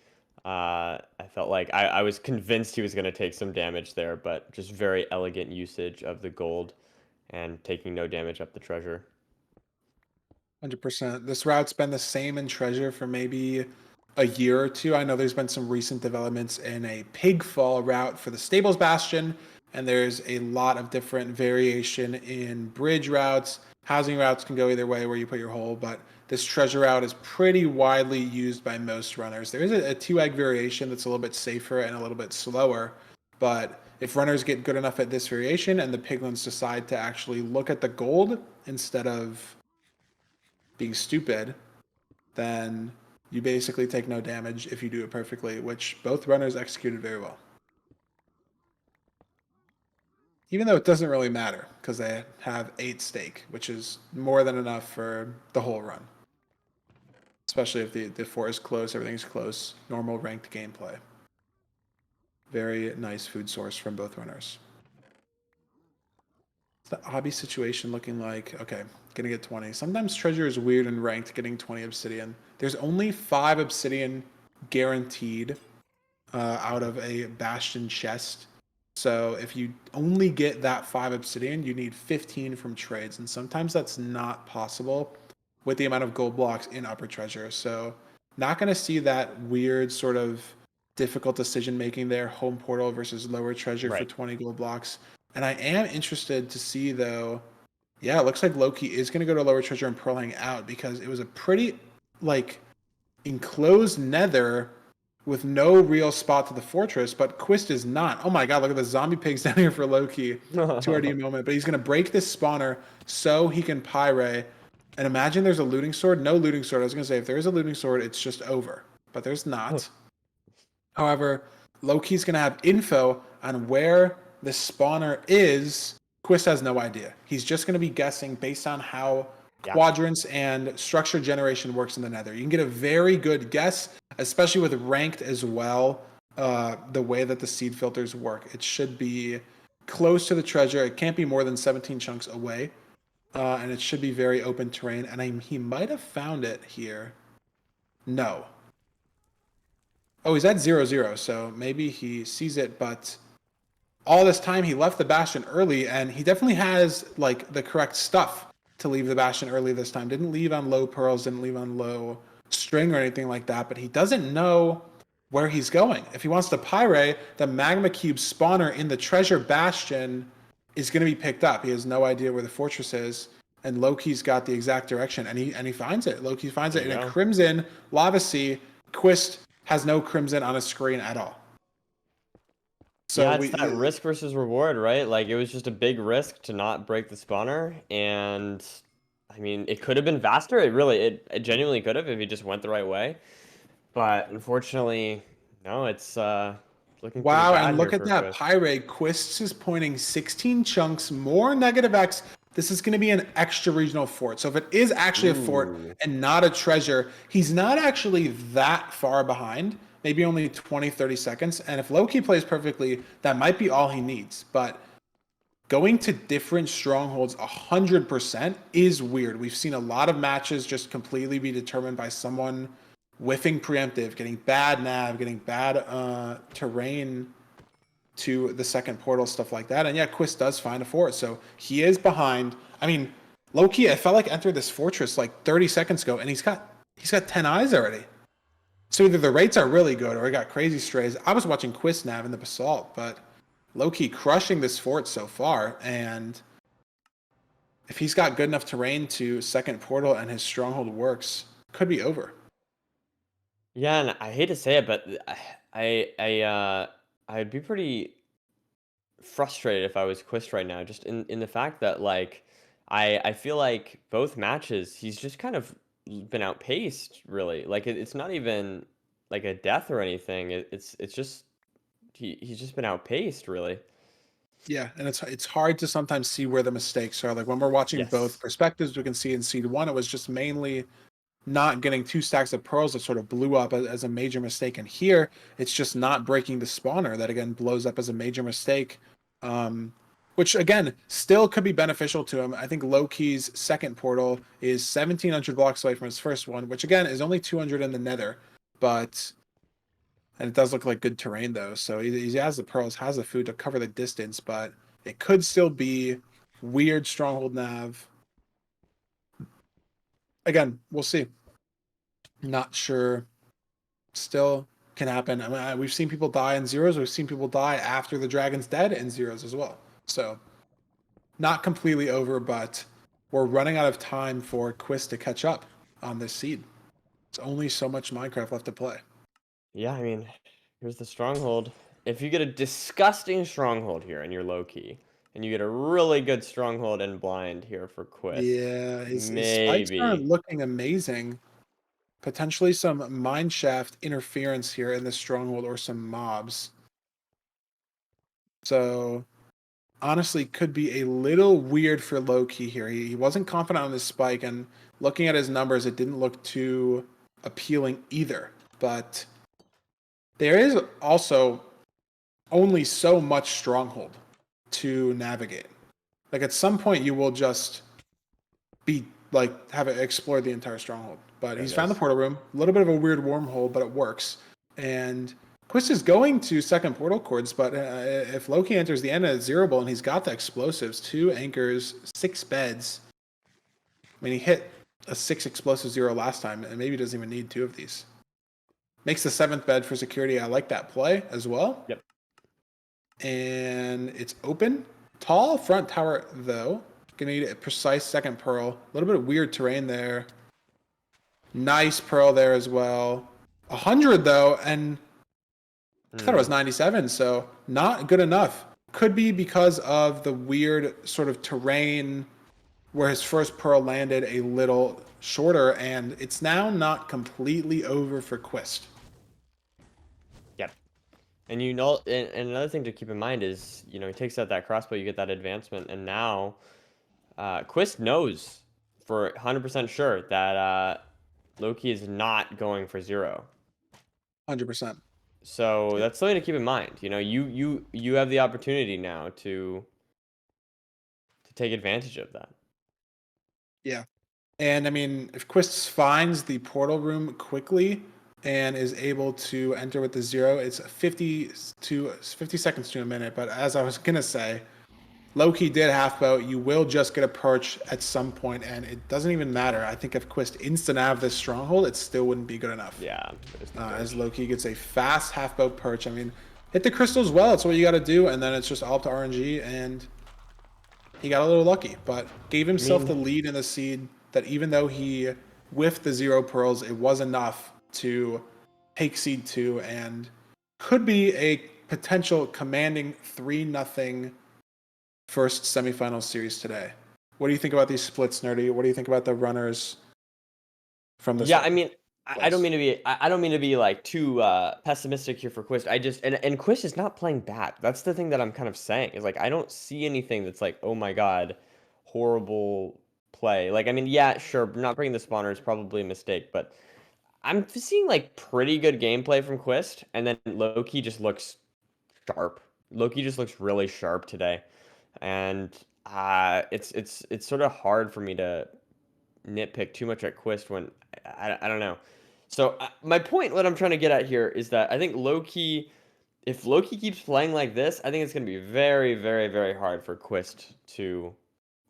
I felt like I was convinced he was going to take some damage there, but just very elegant usage of the gold and taking no damage up the treasure. 100%. This route's been the same in Treasure for maybe a year or two. I know there's been some recent developments in a Pigfall route for the Stables Bastion, and there's a lot of different variation in bridge routes. Housing routes can go either way where you put your hole, but this treasure route is pretty widely used by most runners. There is a 2-egg variation that's a little bit safer and a little bit slower, but if runners get good enough at this variation and the piglins decide to actually look at the gold instead of being stupid, then you basically take no damage if you do it perfectly, which both runners executed very well. Even though it doesn't really matter because they have 8 stake, which is more than enough for the whole run. Especially if the 4 is close, everything's close, normal ranked gameplay. Very nice food source from both runners. The obby situation looking like, okay, gonna get 20. Sometimes treasure is weird and ranked getting 20 obsidian. There's only 5 obsidian guaranteed out of a bastion chest. So if you only get that 5 obsidian, you need 15 from trades. And sometimes that's not possible with the amount of gold blocks in upper treasure. So not gonna see that weird sort of difficult decision making there, home portal versus lower treasure for Right. 20 gold blocks. And I am interested to see though, yeah, it looks like Loki is going to go to lower treasure and pearling out because it was a pretty like enclosed nether with no real spot to the fortress, but Quist is not. Oh my god, look at the zombie pigs down here for Loki. 2RD moment, but he's going to break this spawner so he can Pyre. And imagine there's a looting sword. No looting sword. I was going to say, if there is a looting sword, it's just over. But there's not. However, Loki's going to have info on where the spawner is. Quist has no idea. He's just going to be guessing based on how quadrants and structure generation works in the Nether. You can get a very good guess, especially with ranked as well. The way that the seed filters work, it should be close to the treasure. It can't be more than 17 chunks away, and it should be very open terrain. And he might have found it here. No. Oh, he's at 0-0, so maybe he sees it, but all this time he left the Bastion early, and he definitely has like the correct stuff to leave the Bastion early this time. Didn't leave on low pearls, didn't leave on low string or anything like that, but he doesn't know where he's going. If he wants to Pyre, the Magma Cube spawner in the Treasure Bastion is going to be picked up. He has no idea where the fortress is, and Loki's got the exact direction, and he finds it. Loki finds it in a Crimson Lava Sea. Quist has no Crimson on his screen at all. So yeah, it's that risk versus reward, right? Like, it was just a big risk to not break the spawner, and I mean, it could have been faster. It genuinely could have if he just went the right way. But unfortunately, no, it's looking wow, pretty bad and look here at that Quist. Pyre. Quist is pointing 16 chunks, more negative X. This is going to be an extra regional fort. So if it is actually a fort and not a treasure, he's not actually that far behind. Maybe only 20, 30 seconds. And if Loki plays perfectly, that might be all he needs. But going to different strongholds 100% is weird. We've seen a lot of matches just completely be determined by someone whiffing preemptive, getting bad nav, getting bad terrain to the second portal, stuff like that. And yeah, Quist does find a fort. So he is behind. I mean, Loki, I felt like entered this fortress like 30 seconds ago, and he's got 10 eyes already. So either the rates are really good or he got crazy strays. I was watching Quist nav in the Basalt, but Loki crushing this fort so far. And if he's got good enough terrain to second portal and his stronghold works, could be over. Yeah, and I hate to say it, but I'd be pretty frustrated if I was Quist right now, just in the fact that like I feel like both matches he's just kind of been outpaced, really. Like it's not even like a death or anything. It's just he's just been outpaced, really. Yeah, and it's hard to sometimes see where the mistakes are. Like when we're watching both perspectives, we can see in Seed 1 it was just mainly not getting 2 stacks of pearls that sort of blew up as a major mistake. And here, it's just not breaking the spawner that, again, blows up as a major mistake. Which, again, still could be beneficial to him. I think Loki's second portal is 1,700 blocks away from his first one, which, again, is only 200 in the nether. But... and it does look like good terrain, though. So he has the pearls, has the food to cover the distance, but it could still be weird stronghold nav. Again, we'll see. Not sure. Still can happen. I mean, we've seen people die in zeros. We've seen people die after the dragon's dead in zeros as well. So not completely over, but we're running out of time for Quist to catch up on this seed. It's only so much Minecraft left to play. Yeah, I mean, here's the stronghold. If you get a disgusting stronghold here and you're low key, and you get a really good stronghold and blind here for Quist. Yeah, his spikes aren't looking amazing. Potentially some mineshaft interference here in the stronghold or some mobs. So honestly, could be a little weird for Loki here. He wasn't confident on his spike, and looking at his numbers, it didn't look too appealing either. But there is also only so much stronghold to navigate. Like at some point, you will just be like have it explore the entire stronghold. But he's found the portal room. A little bit of a weird wormhole, but it works. And Quist is going to second portal cords, but if Loki enters the end at 0 ball and he's got the explosives, 2 anchors, 6 beds. I mean, he hit a 6 explosive 0 last time, and maybe doesn't even need 2 of these. Makes the 7th bed for security. I like that play as well. Yep. And it's open. Tall front tower, though. Gonna need a precise second pearl. A little bit of weird terrain there. Nice pearl there as well. 100, though, and I thought it was 97, so not good enough. Could be because of the weird sort of terrain where his first pearl landed a little shorter, and it's now not completely over for Quist. Yep. And you know, and another thing to keep in mind is, you know, he takes out that crossbow, you get that advancement, and now Quist knows for 100% sure that Loki is not going for 0. 100%. So that's something to keep in mind. You know, you have the opportunity now to take advantage of that. Yeah. And I mean, if Quist finds the portal room quickly and is able to enter with the 0, it's 50 seconds to a minute. But as I was gonna say, Loki did half boat. You will just get a perch at some point, and it doesn't even matter. I think if Quist instant have this stronghold, it still wouldn't be good enough. Yeah. As Loki gets a fast half boat perch. I mean, hit the crystals well. It's what you got to do, and then it's just all up to RNG. And he got a little lucky, but gave himself the lead in the seed. That even though he whiffed the 0 pearls, it was enough to take seed 2 and could be a potential commanding 3-0 first semifinal series today. What do you think about these splits, Nerdy? What do you think about the runners from this? Yeah, I mean, I don't mean to be I don't mean to be like too pessimistic here for Quist. I just and Quist is not playing bad. That's the thing that I'm kind of saying. Is like I don't see anything that's like, oh my god, horrible play. Like I mean, yeah, sure, not bringing the spawner is probably a mistake, but I'm seeing like pretty good gameplay from Quist, and then Loki just looks sharp. Loki just looks really sharp today, and it's sort of hard for me to nitpick too much at Quist when I don't know. So my point, what I'm trying to get at here is that I think Loki, if Loki keeps playing like this, I think it's going to be very, very, very hard for Quist to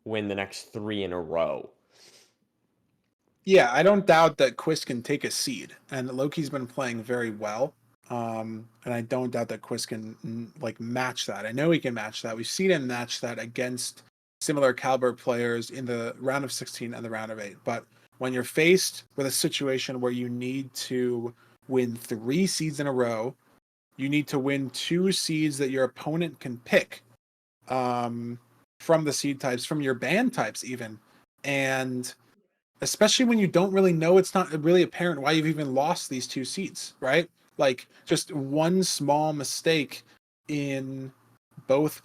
win the next 3 in a row. Yeah, I don't doubt that Quist can take a seed, and Loki's been playing very well. And I don't doubt that Quist can like match that. I know he can match that. We've seen him match that against similar caliber players in the round of 16 and the round of 8. But when you're faced with a situation where you need to win 3 seeds in a row, you need to win 2 seeds that your opponent can pick from the seed types, from your band types even. And especially when you don't really know, it's not really apparent why you've even lost these 2 seeds, right? Like just one small mistake in both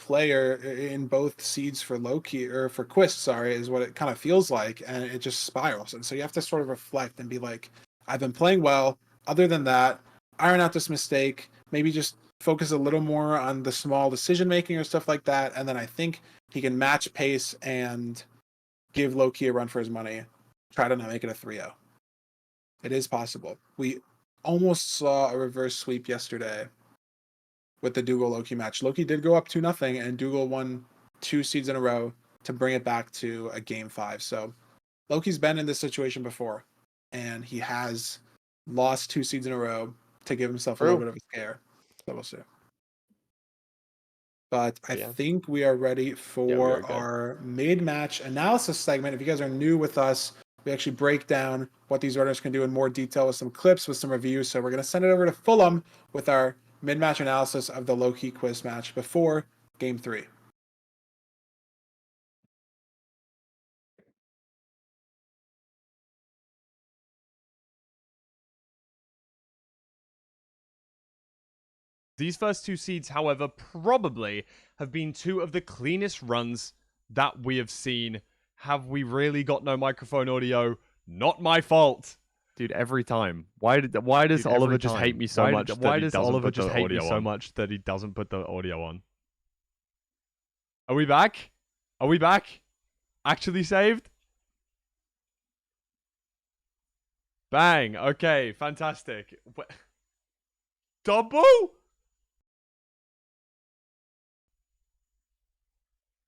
seeds for Loki or for Quist, sorry, is what it kind of feels like, and it just spirals. And so you have to sort of reflect and be like, I've been playing well. Other than that, iron out this mistake, maybe just focus a little more on the small decision making or stuff like that, and then I think he can match pace and give Loki a run for his money. Try to not make it a 3-0. It is possible. We almost saw a reverse sweep yesterday with the Dougal Loki match. Loki did go up 2-0, and Dougal won 2 seeds in a row to bring it back to a game 5. So Loki's been in this situation before, and he has lost 2 seeds in a row to give himself a little bit of a scare. So we'll see. But I think we are ready for our mid-match analysis segment. If you guys are new with us, we actually break down what these runners can do in more detail with some clips, with some reviews. So we're going to send it over to Fulham with our mid-match analysis of the Loki quiz match before Game 3. These first 2 seeds, however, probably have been 2 of the cleanest runs that we have seen. Have we really got no microphone audio? Not my fault. Dude, every time. Why does Oliver just hate me so much that he doesn't put the audio on? Are we back? Are we back? Actually saved? Bang. Okay, fantastic. Double?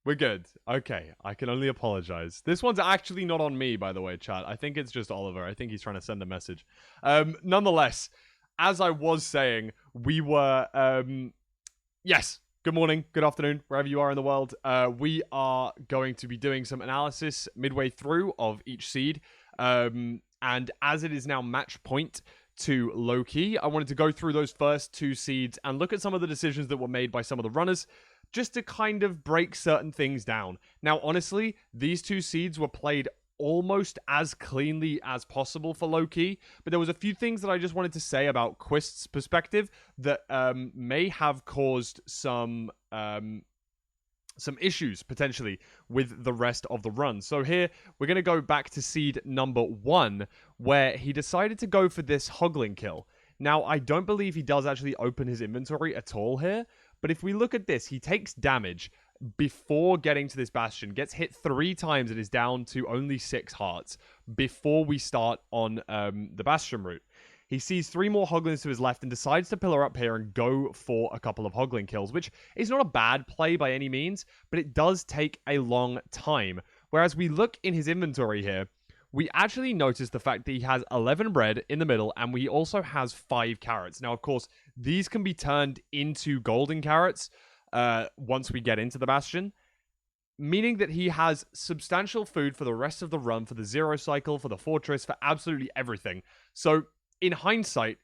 We're good. Okay, I can only apologize. This one's actually not on me, by the way, chat. I think it's just Oliver. I think he's trying to send a message. Nonetheless, as I was saying, we were... yes, good morning, good afternoon, wherever you are in the world. We are going to be doing some analysis midway through of each seed. And as it is now match point to Loki, I wanted to go through those first 2 seeds and look at some of the decisions that were made by some of the runners, just to kind of break certain things down. Now, honestly, these 2 seeds were played almost as cleanly as possible for Loki, but there was a few things that I just wanted to say about Quist's perspective that may have caused some issues potentially with the rest of the run. So here we're going to go back to seed number 1, where he decided to go for this Hogling kill. Now, I don't believe he does actually open his inventory at all here, but if we look at this, he takes damage before getting to this bastion, gets hit 3 times and is down to only 6 hearts before we start on the bastion route. He sees 3 more Hoglins to his left and decides to pillar up here and go for a couple of Hoglin kills, which is not a bad play by any means, but it does take a long time. Whereas we look in his inventory here, we actually notice the fact that he has 11 bread in the middle, and he also has 5 carrots. Now, of course, these can be turned into golden carrots once we get into the bastion, meaning that he has substantial food for the rest of the run, for the 0 cycle, for the fortress, for absolutely everything. So, in hindsight,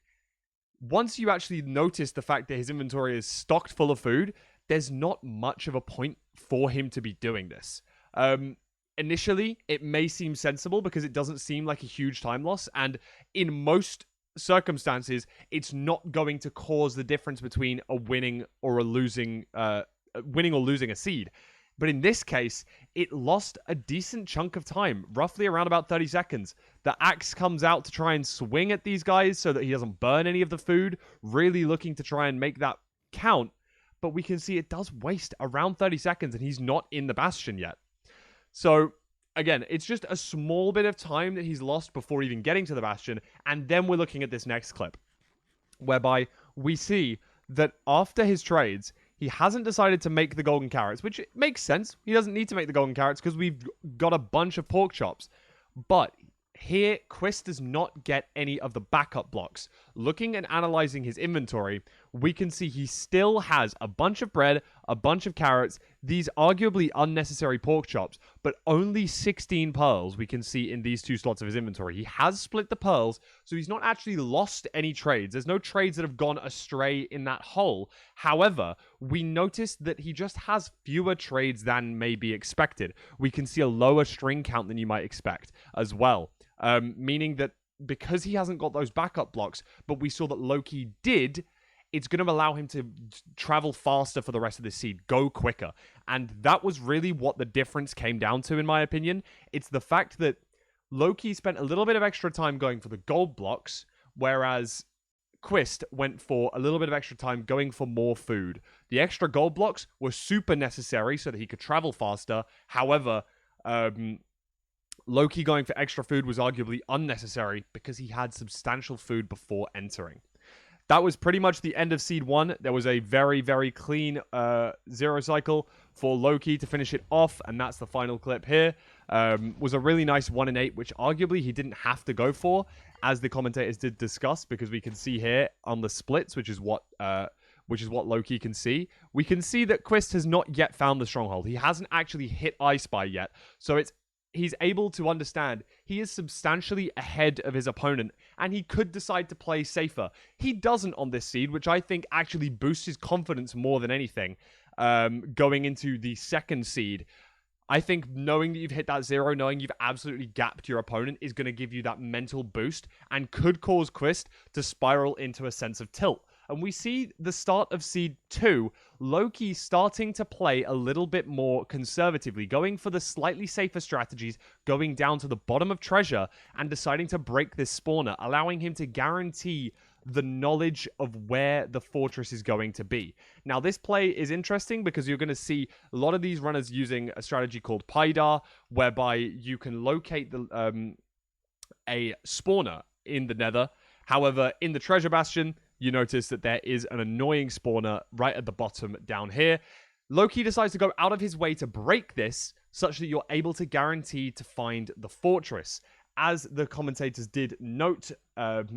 once you actually notice the fact that his inventory is stocked full of food, there's not much of a point for him to be doing this. Initially, it may seem sensible because it doesn't seem like a huge time loss, and in most circumstances, it's not going to cause the difference between a winning or losing a seed. But in this case, it lost a decent chunk of time, roughly around about 30 seconds. The axe comes out to try and swing at these guys so that he doesn't burn any of the food, really looking to try and make that count. But we can see it does waste around 30 seconds, and he's not in the bastion yet. So, again, it's just a small bit of time that he's lost before even getting to the bastion, and then we're looking at this next clip, whereby we see that after his trades, he hasn't decided to make the golden carrots, which makes sense. He doesn't need to make the golden carrots because we've got a bunch of pork chops. But here, Quist does not get any of the backup blocks. Looking and analyzing his inventory, we can see he still has a bunch of bread, a bunch of carrots, these arguably unnecessary pork chops, but only 16 pearls we can see in these 2 slots of his inventory. He has split the pearls, so he's not actually lost any trades. There's no trades that have gone astray in that hole. However, we notice that he just has fewer trades than may be expected. We can see a lower string count than you might expect as well. Meaning that because he hasn't got those backup blocks, but we saw that Loki did, it's going to allow him to travel faster for the rest of this seed, go quicker. And that was really what the difference came down to, in my opinion. It's the fact that Loki spent a little bit of extra time going for the gold blocks, whereas Quist went for a little bit of extra time going for more food. The extra gold blocks were super necessary so that he could travel faster. However, Loki going for extra food was arguably unnecessary because he had substantial food before entering. That was pretty much the end of Seed 1. There was a very, very clean 0 cycle for Loki to finish it off, and that's the final clip here. Was a really nice 1 in 8, which arguably he didn't have to go for, as the commentators did discuss, because we can see here on the splits, which is what Loki can see. We can see that Quist has not yet found the stronghold. He hasn't actually hit I Spy yet, so he's able to understand he is substantially ahead of his opponent, and he could decide to play safer. He doesn't on this seed, which I think actually boosts his confidence more than anything. Going into the second seed, I think knowing that you've hit that 0, knowing you've absolutely gapped your opponent is going to give you that mental boost and could cause Quist to spiral into a sense of tilt. And we see the start of Seed 2, Loki starting to play a little bit more conservatively, going for the slightly safer strategies, going down to the bottom of treasure and deciding to break this spawner, allowing him to guarantee the knowledge of where the fortress is going to be. Now, this play is interesting because you're going to see a lot of these runners using a strategy called Paidar, whereby you can locate a spawner in the nether. However, in the treasure bastion, you notice that there is an annoying spawner right at the bottom down here. Loki decides to go out of his way to break this, such that you're able to guarantee to find the fortress. As the commentators did note, but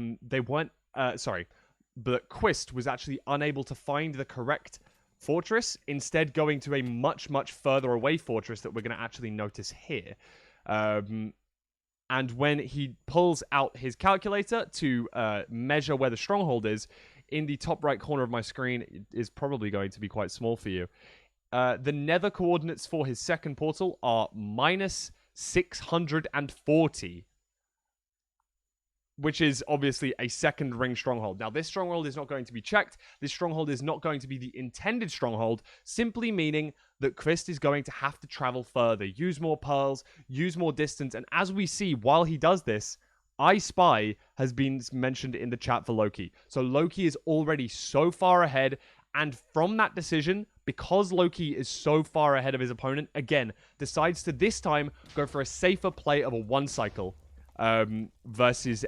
Quist was actually unable to find the correct fortress, instead going to a much, much further away fortress that we're going to actually notice here. And when he pulls out his calculator to measure where the stronghold is, in the top right corner of my screen, it is probably going to be quite small for you. The nether coordinates for his second portal are minus 640, which is obviously a second ring stronghold. Now, this stronghold is not going to be checked. This stronghold is not going to be the intended stronghold, simply meaning that Christ is going to have to travel further, use more pearls, use more distance. And as we see, while he does this, I Spy has been mentioned in the chat for Loki. So Loki is already so far ahead. And from that decision, because Loki is so far ahead of his opponent, again, decides to this time go for a safer play of a 1 cycle. Versus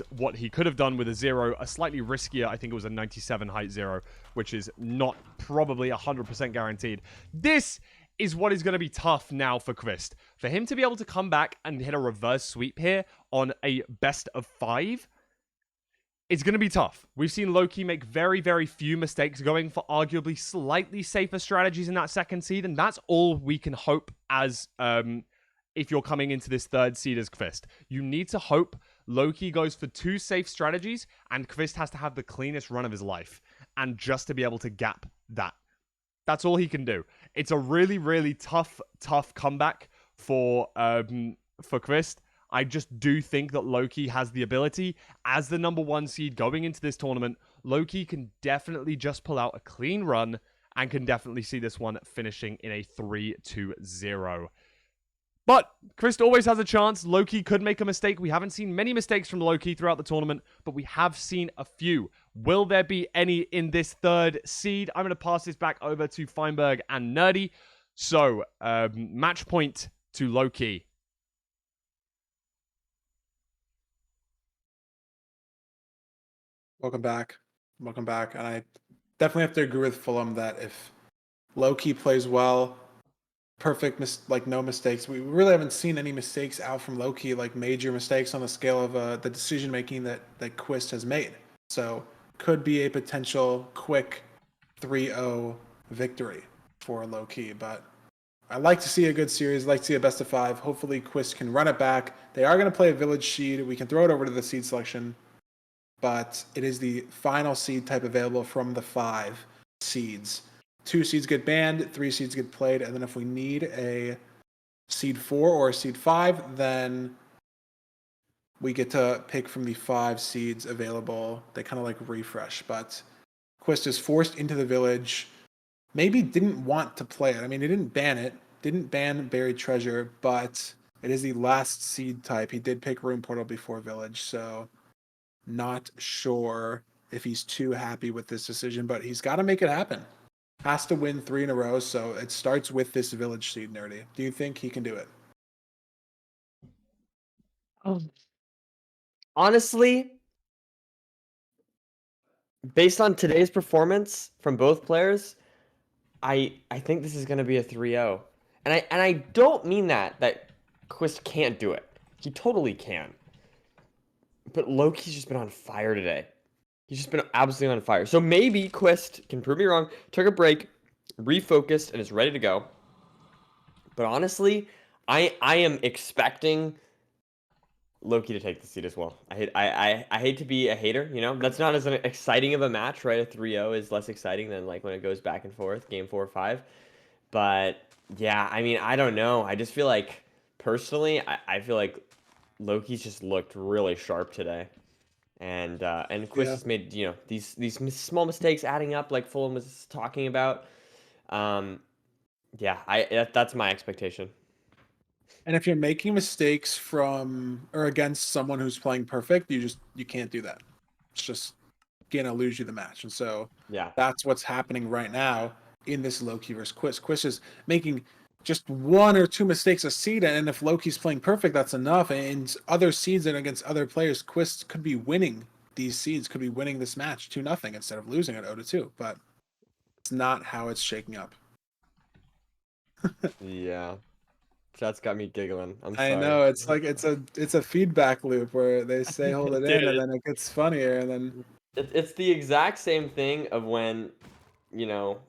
what he could have done with a 0, a slightly riskier, I think it was a 97 height 0, which is not probably 100% guaranteed. This is what is going to be tough now for Christ. For him to be able to come back and hit a reverse sweep here on a best of 5, it's going to be tough. We've seen Loki make very, very few mistakes, going for arguably slightly safer strategies in that second seed, and that's all we can hope as if you're coming into this third seed as Kvist. You need to hope Loki goes for 2 safe strategies and Kvist has to have the cleanest run of his life. And just to be able to gap that. That's all he can do. It's a really, really tough comeback for Kvist. I just do think that Loki has the ability, as the number 1 seed going into this tournament, Loki can definitely just pull out a clean run and can definitely see this one finishing in a 3-0. But Christ always has a chance. Loki could make a mistake. We haven't seen many mistakes from Loki throughout the tournament, but we have seen a few. Will there be any in this third seed? I'm going to pass this back over to Feinberg and Nerdy. So, match point to Loki. Welcome back. Welcome back. And I definitely have to agree with Fulham that if Loki plays well, no mistakes. We really haven't seen any mistakes out from Loki, like major mistakes on the scale of the decision making that Quist has made. So could be a potential quick 3-0 victory for Loki. But I like to see a good series. Like to see a best of 5. Hopefully Quist can run it back. They are going to play a village seed. We can throw it over to the seed selection, but it is the final seed type available from the 5 seeds. 2 seeds get banned, 3 seeds get played, and then if we need a seed 4 or a seed 5, then we get to pick from the 5 seeds available. They kind of like refresh, but Quist is forced into the village. Maybe didn't want to play it. I mean, he didn't ban it, didn't ban Buried Treasure, but it is the last seed type. He did pick Rune Portal before village, so not sure if he's too happy with this decision, but he's got to make it happen. Has to win 3 in a row, so it starts with this village seed, Nerdy. Do you think he can do it? Honestly, based on today's performance from both players, I think this is going to be a 3-0. And I don't mean that Quist can't do it. He totally can. But Loki's just been on fire today. He's just been absolutely on fire. So maybe Quist can prove me wrong, took a break, refocused, and is ready to go. But honestly, I am expecting Loki to take the seed as well. I hate to be a hater, you know? That's not as exciting of a match, right? A 3-0 is less exciting than like when it goes back and forth, game 4 or 5. But yeah, I mean, I don't know. I just feel like, personally, I feel like Loki's just looked really sharp today. And Quist has made, you know, these small mistakes adding up, like Fulham was talking about. Yeah, that's my expectation. And if you're making mistakes from or against someone who's playing perfect, you can't do that. It's just gonna lose you the match. And so Yeah, that's what's happening right now in this Loki versus Quist. Quist is making just 1 or 2 mistakes a seed, and if Loki's playing perfect, that's enough. And other seeds and against other players, Quist could be winning these seeds, could be winning this match 2-0 instead of losing it 0-2. But it's not how it's shaking up. yeah. That's got me giggling. I'm sorry. I know, it's like it's a feedback loop where they say hold it in, and then it gets funnier, and then It's the exact same thing of when, you know,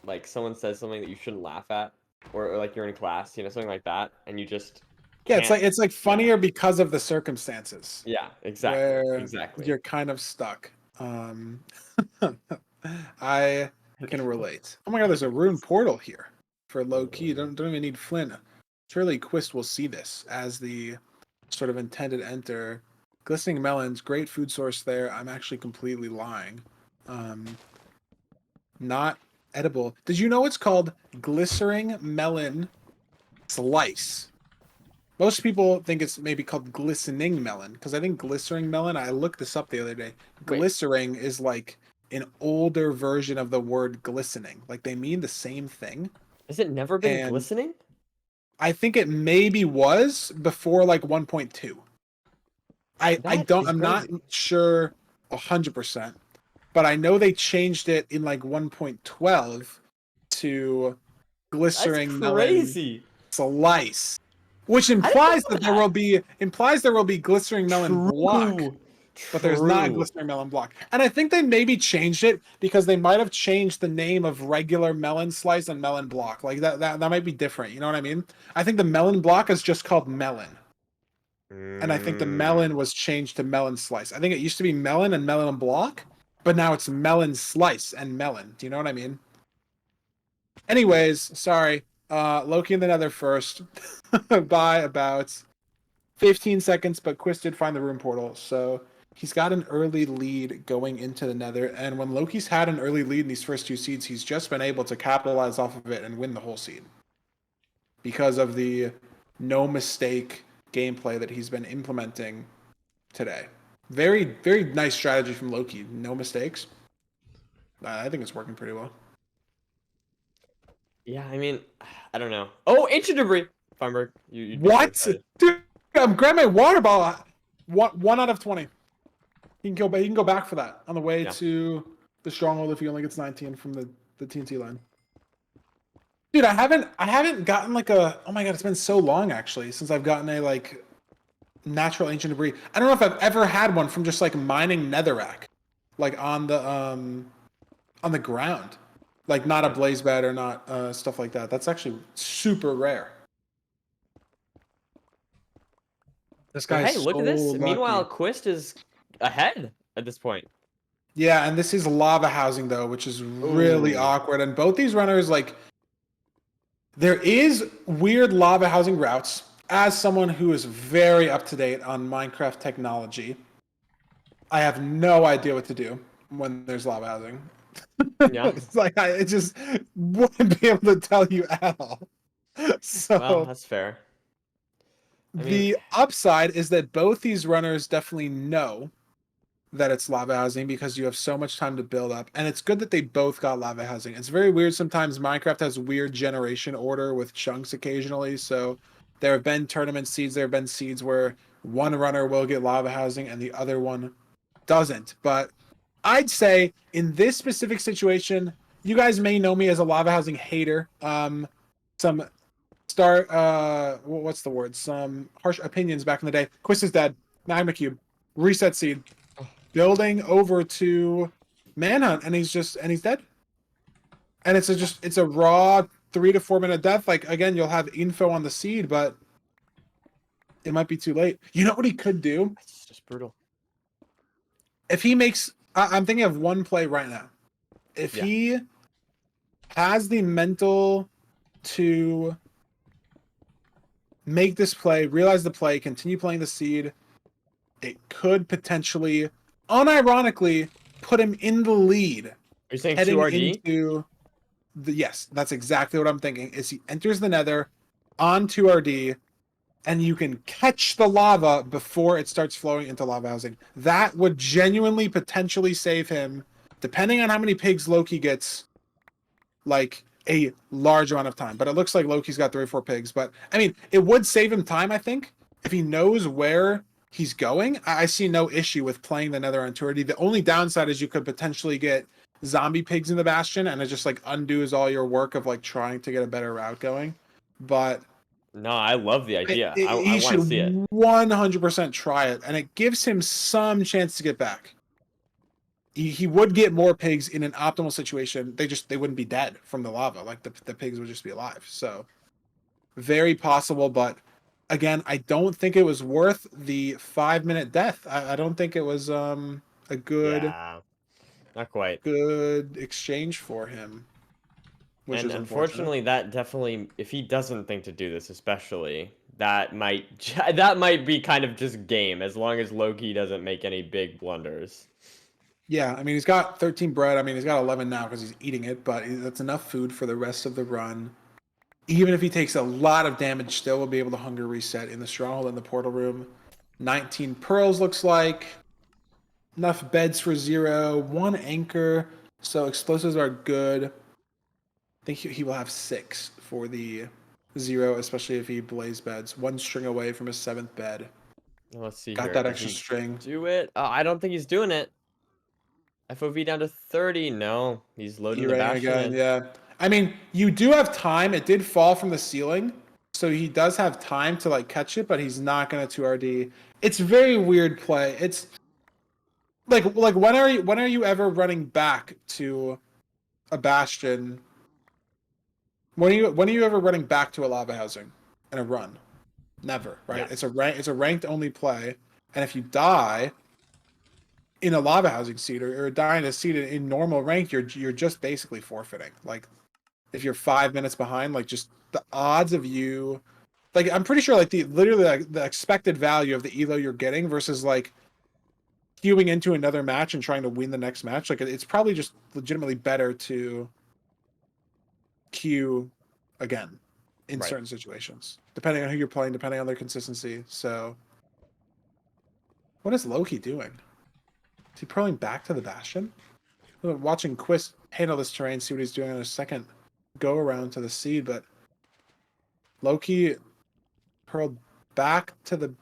like someone says something that you shouldn't laugh at, or like you're in class, you know, something like that, and you just Yeah, can't. it's like funnier because of the circumstances Yeah, exactly, where exactly. you're kind of stuck. I can relate. Oh my god, there's a rune portal here for low key. Don't even need Flynn. Surely Quist will see this as the sort of intended enter. Glistening melons, great food source there. I'm actually completely lying. Not edible. Did you know it's called glycering melon slice? Most people think it's maybe called glistening melon because I think glycering melon. I looked this up the other day. Wait. Glycering is like an older version of the word glistening. Like they mean the same thing. Has it never been And glistening? I think it maybe was before like 1.2. That is I'm not crazy. sure 100%, but I know they changed it in like 1.12 to That's glycering melon crazy. slice, which I didn't implies know that that. there will be glycering melon block, True. but there's not True. glycering melon block. And I think they maybe changed it because they might have changed the name of regular melon slice and melon block. Like that might be different. You know what I mean? I think the melon block is just called melon. And I think the melon was changed to melon slice. I think it used to be melon and melon block, but now it's melon slice and melon. Do you know what I mean? Anyways, sorry. Loki in the Nether first by about 15 seconds, but Quist did find the room portal, so he's got an early lead going into the Nether. And when Loki's had an early lead in these first two seeds, he's just been able to capitalize off of it and win the whole seed because of the no mistake gameplay that he's been implementing today. Very, very nice strategy from Loki. No mistakes. I think it's working pretty well. Yeah, I mean, I don't know. Oh, ancient debris. Feinberg, you'd be so What? excited. Dude, I'm grabbing my water bottle. 1 out of 20. He can go back for that on the way Yeah. to the stronghold if he only gets 19 from the TNT line. Dude, I haven't gotten like a, oh my god, it's been so long actually since I've gotten a like natural ancient debris. I don't know if I've ever had one from just like mining netherrack, like on the ground, like not a blaze bed or not stuff like that. That's actually super rare. This But guy's hey, look so at this. lucky. Meanwhile, Quist is ahead at this point. Yeah, and this is lava housing though, which is really Ooh. awkward. And both these runners, like, there is weird lava housing routes. As someone who is very up to date on Minecraft technology, I have no idea what to do when there's lava housing. Yeah. It's like I just wouldn't be able to tell you at all. So Well, that's fair. I mean, the upside is that both these runners definitely know that it's lava housing because you have so much time to build up, and it's good that they both got lava housing. It's very weird sometimes. Minecraft has weird generation order with chunks occasionally, so there have been tournament seeds, there have been seeds where one runner will get lava housing and the other one doesn't. But I'd say in this specific situation, you guys may know me as a lava housing hater. Some what's the word, some harsh opinions back in the day. Quist is dead. Magma cube, reset seed, building over to manhunt, and he's dead. And it's a raw 3 to 4 minute death. Like, again, you'll have info on the seed, but it might be too late. You know what he could do? it's just brutal. If he makes, I'm thinking of one play right now. If he has the mental to make this play, realize the play, continue playing the seed, it could potentially, unironically, put him in the lead. Are you saying Heading 2RD? into the, yes, that's exactly what I'm thinking. Is he enters the Nether on 2RD, and you can catch the lava before it starts flowing into lava housing. That would genuinely potentially save him, depending on how many pigs Loki gets, like a large amount of time. But it looks like Loki's got 3 or 4 pigs. But I mean, it would save him time, I think, if he knows where he's going. I see no issue with playing the Nether on 2RD. The only downside is you could potentially get zombie pigs in the bastion, and it just like undoes all your work of like trying to get a better route going. But No, I love the idea. I he want should to see it. 100% try it, and it gives him some chance to get back. He would get more pigs in an optimal situation. They wouldn't be dead from the lava. Like the pigs would just be alive. So very possible, but again, I don't think it was worth the 5-minute death. I don't think it was a good Yeah, not quite. good exchange for him, which And is unfortunate. unfortunately, that definitely, if he doesn't think to do this, especially, that might be kind of just game, as long as Loki doesn't make any big blunders. Yeah, I mean, he's got 13 bread. I mean, he's got 11 now because he's eating it, but that's enough food for the rest of the run. Even if he takes a lot of damage, still will be able to hunger reset in the stronghold in the portal room. 19 pearls looks like. Enough beds for 0. 1 anchor. So explosives are good. I think he will have 6 for the 0, especially if he blaze beds. 1 string away from his 7th bed. Let's see Got here. that Does extra he string. do it? I don't think he's doing it. FOV down to 30. No, he's loading the E-ray Bastion again, in. yeah. I mean, you do have time. It did fall from the ceiling, so he does have time to like catch it, but he's not gonna 2RD. It's very weird play. It's like when are you ever running back to a Bastion? When are you ever running back to a lava housing in a run? Never, right? Yeah. It's a ranked only play, and if you die in a lava housing seed or die in a seed in normal rank, you're just basically forfeiting. Like if you're 5 minutes behind, like just the odds of you, like I'm pretty sure like the expected value of the elo you're getting versus like queuing into another match and trying to win the next match, like it's probably just legitimately better to queue again in Right. certain situations, depending on who you're playing, depending on their consistency. So what is Loki doing? Is he pulling back to the Bastion? Watching Quist handle this terrain, see what he's doing on his second go around to the seed, but Loki hurled back to the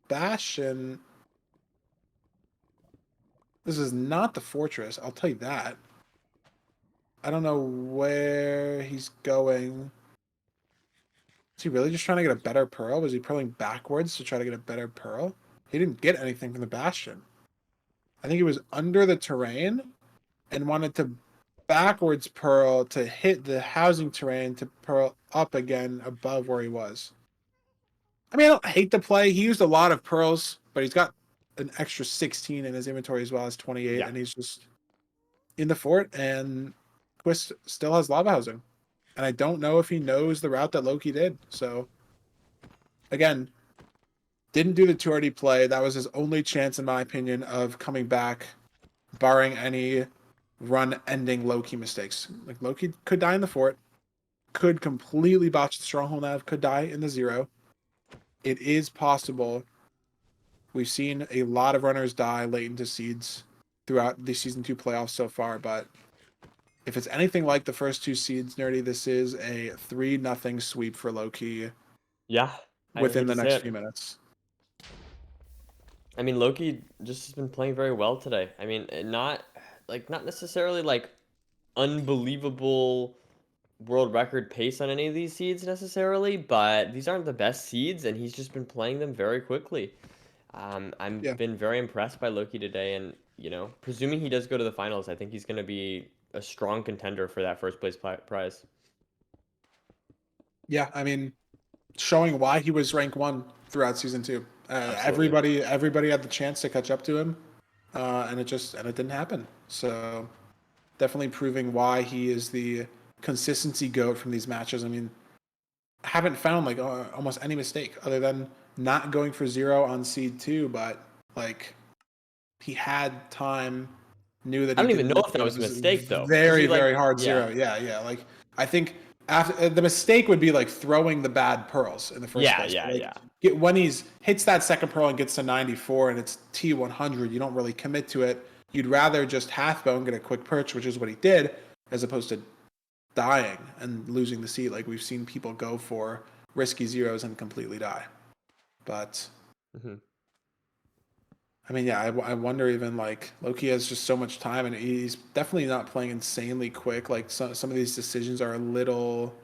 Bastion. This is not the fortress, I'll tell you that. I don't know where he's going. Is he really just trying to get a better pearl? Was he purling backwards to try to get a better pearl? He didn't get anything from the Bastion. I think he was under the terrain and wanted to backwards pearl to hit the housing terrain to pearl up again above where he was. I mean, I don't hate the play. He used a lot of pearls, but he's got an extra 16 in his inventory as well as 28, Yeah. and he's just in the fort, and Quist still has lava housing. And I don't know if he knows the route that Loki did. So, again, didn't do the 2RD play. That was his only chance, in my opinion, of coming back, barring any run-ending Loki mistakes. Like, Loki could die in the fort, could completely botch the stronghold nav, could die in the 0. It is possible. We've seen a lot of runners die late into seeds throughout the season 2 playoffs so far, but if it's anything like the first 2 seeds, Nerdy, this is a 3-0 sweep for Loki Yeah. I within hate the to say next it. few minutes. I mean, Loki just has been playing very well today. I mean, not necessarily like unbelievable world record pace on any of these seeds necessarily, but these aren't the best seeds, and he's just been playing them very quickly. I'm Yeah. been very impressed by Loki today, and presuming he does go to the finals, I think he's going to be a strong contender for that first place prize. Yeah, I mean, showing why he was rank 1 throughout season 2. Absolutely. Everybody had the chance to catch up to him, and it didn't happen. So definitely proving why he is the consistency goat from these matches. I mean, I haven't found like almost any mistake other than not going for 0 on seed 2, but like he had time, knew that I he don't even could know if that it was a was mistake though. 'Cause very he, very like, hard yeah. 0. Yeah. Like I think after the mistake would be like throwing the bad pearls in the first Yeah, place. yeah, But, like, yeah. when he's hits that second pearl and gets to 94 and it's T100, you don't really commit to it. You'd rather just half bow and get a quick perch, which is what he did, as opposed to dying and losing the seat. Like we've seen people go for risky 0s and completely die. But Mhm. I mean, yeah, I wonder even like Loki has just so much time and he's definitely not playing insanely quick. Like some of these decisions are a little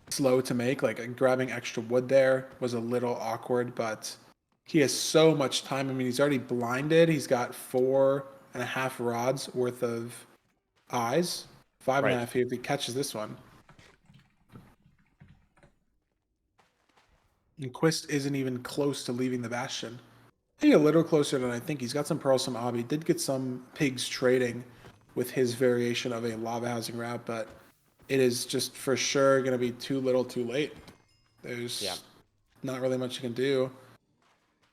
slow to make. Like grabbing extra wood there was a little awkward, but he has so much time. I mean, he's already blinded. He's got 4.5 rods worth of eyes. 5.5 Right. here if he catches this one. And Quist isn't even close to leaving the Bastion. Maybe a little closer than I think. He's got some Pearls, some Obby. Did get some pigs trading with his variation of a lava housing route, but it is just for sure going to be too little too late. There's not really much you can do.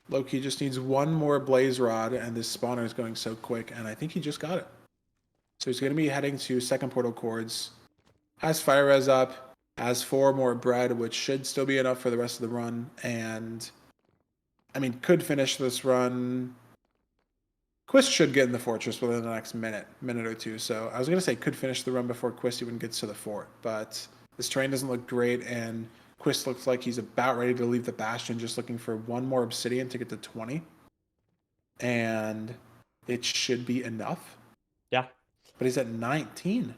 Loki just needs one more Blaze Rod, and this spawner is going so quick, and I think he just got it. So he's going to be heading to second portal chords. Has Fire Res up, has 4 more bread, which should still be enough for the rest of the run, and I mean, could finish this run. Quist should get in the fortress within the next minute or two. So I was going to say could finish the run before Quist even gets to the fort, but this terrain doesn't look great, and Quist looks like he's about ready to leave the Bastion, just looking for one more Obsidian to get to 20. And it should be enough. Yeah. But he's at 19.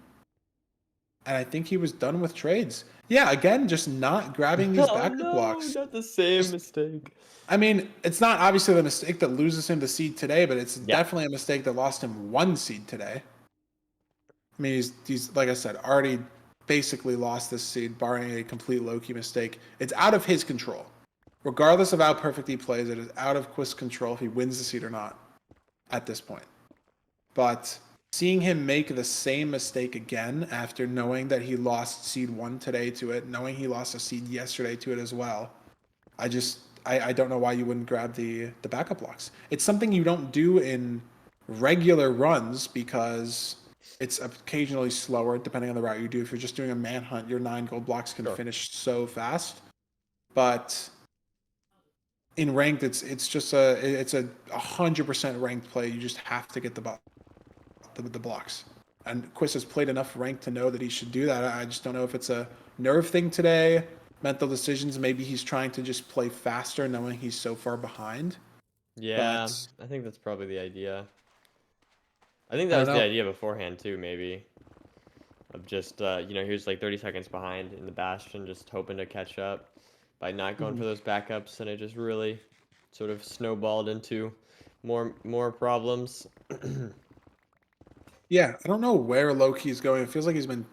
And I think he was done with trades. Yeah, again, just not grabbing these backup blocks. Not the same mistake. I mean, it's not obviously the mistake that loses him the seed today, but it's definitely a mistake that lost him 1 seed today. I mean, he's like I said, already basically lost this seed, barring a complete Loki mistake. It's out of his control. Regardless of how perfect he plays, it is out of Quist's control if he wins the seed or not at this point. But seeing him make the same mistake again after knowing that he lost seed 1 today to it, knowing he lost a seed yesterday to it as well, I don't know why you wouldn't grab the backup blocks. It's something you don't do in regular runs because it's occasionally slower depending on the route you do. If you're just doing a manhunt, your 9 gold blocks can finish so fast. But in ranked, it's a 100% ranked play. You just have to get the blocks. And Quist has played enough ranked to know that he should do that. I just don't know if it's a nerve thing today, mental decisions. Maybe he's trying to just play faster, knowing he's so far behind. Yeah, I think that's probably the idea. I think that was the idea beforehand too, maybe. Of just, here's like 30 seconds behind in the Bastion, just hoping to catch up by not going for those backups, and it just really sort of snowballed into more problems. Yeah, I don't know where Loki's going. It feels like he's been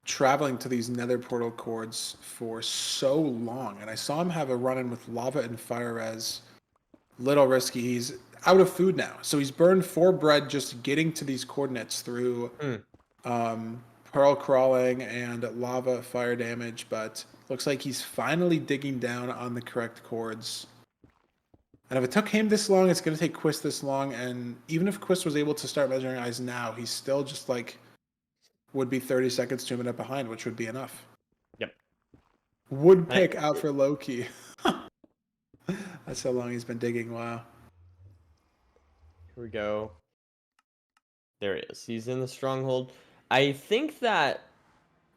traveling to these nether portal chords for so long, and I saw him have a run-in with Lava and Fire Res. Little risky. He's out of food now, so he's burned 4 bread just getting to these coordinates through pearl crawling and lava fire damage, but looks like he's finally digging down on the correct chords. And if it took him this long, it's going to take Quist this long, and even if Quist was able to start measuring eyes now, he's still just like would be 30 seconds to a minute behind, which would be enough. Yep. Would pick out for Loki. That's how long he's been digging. Wow. Here we go. There he is. He's in the stronghold. I think that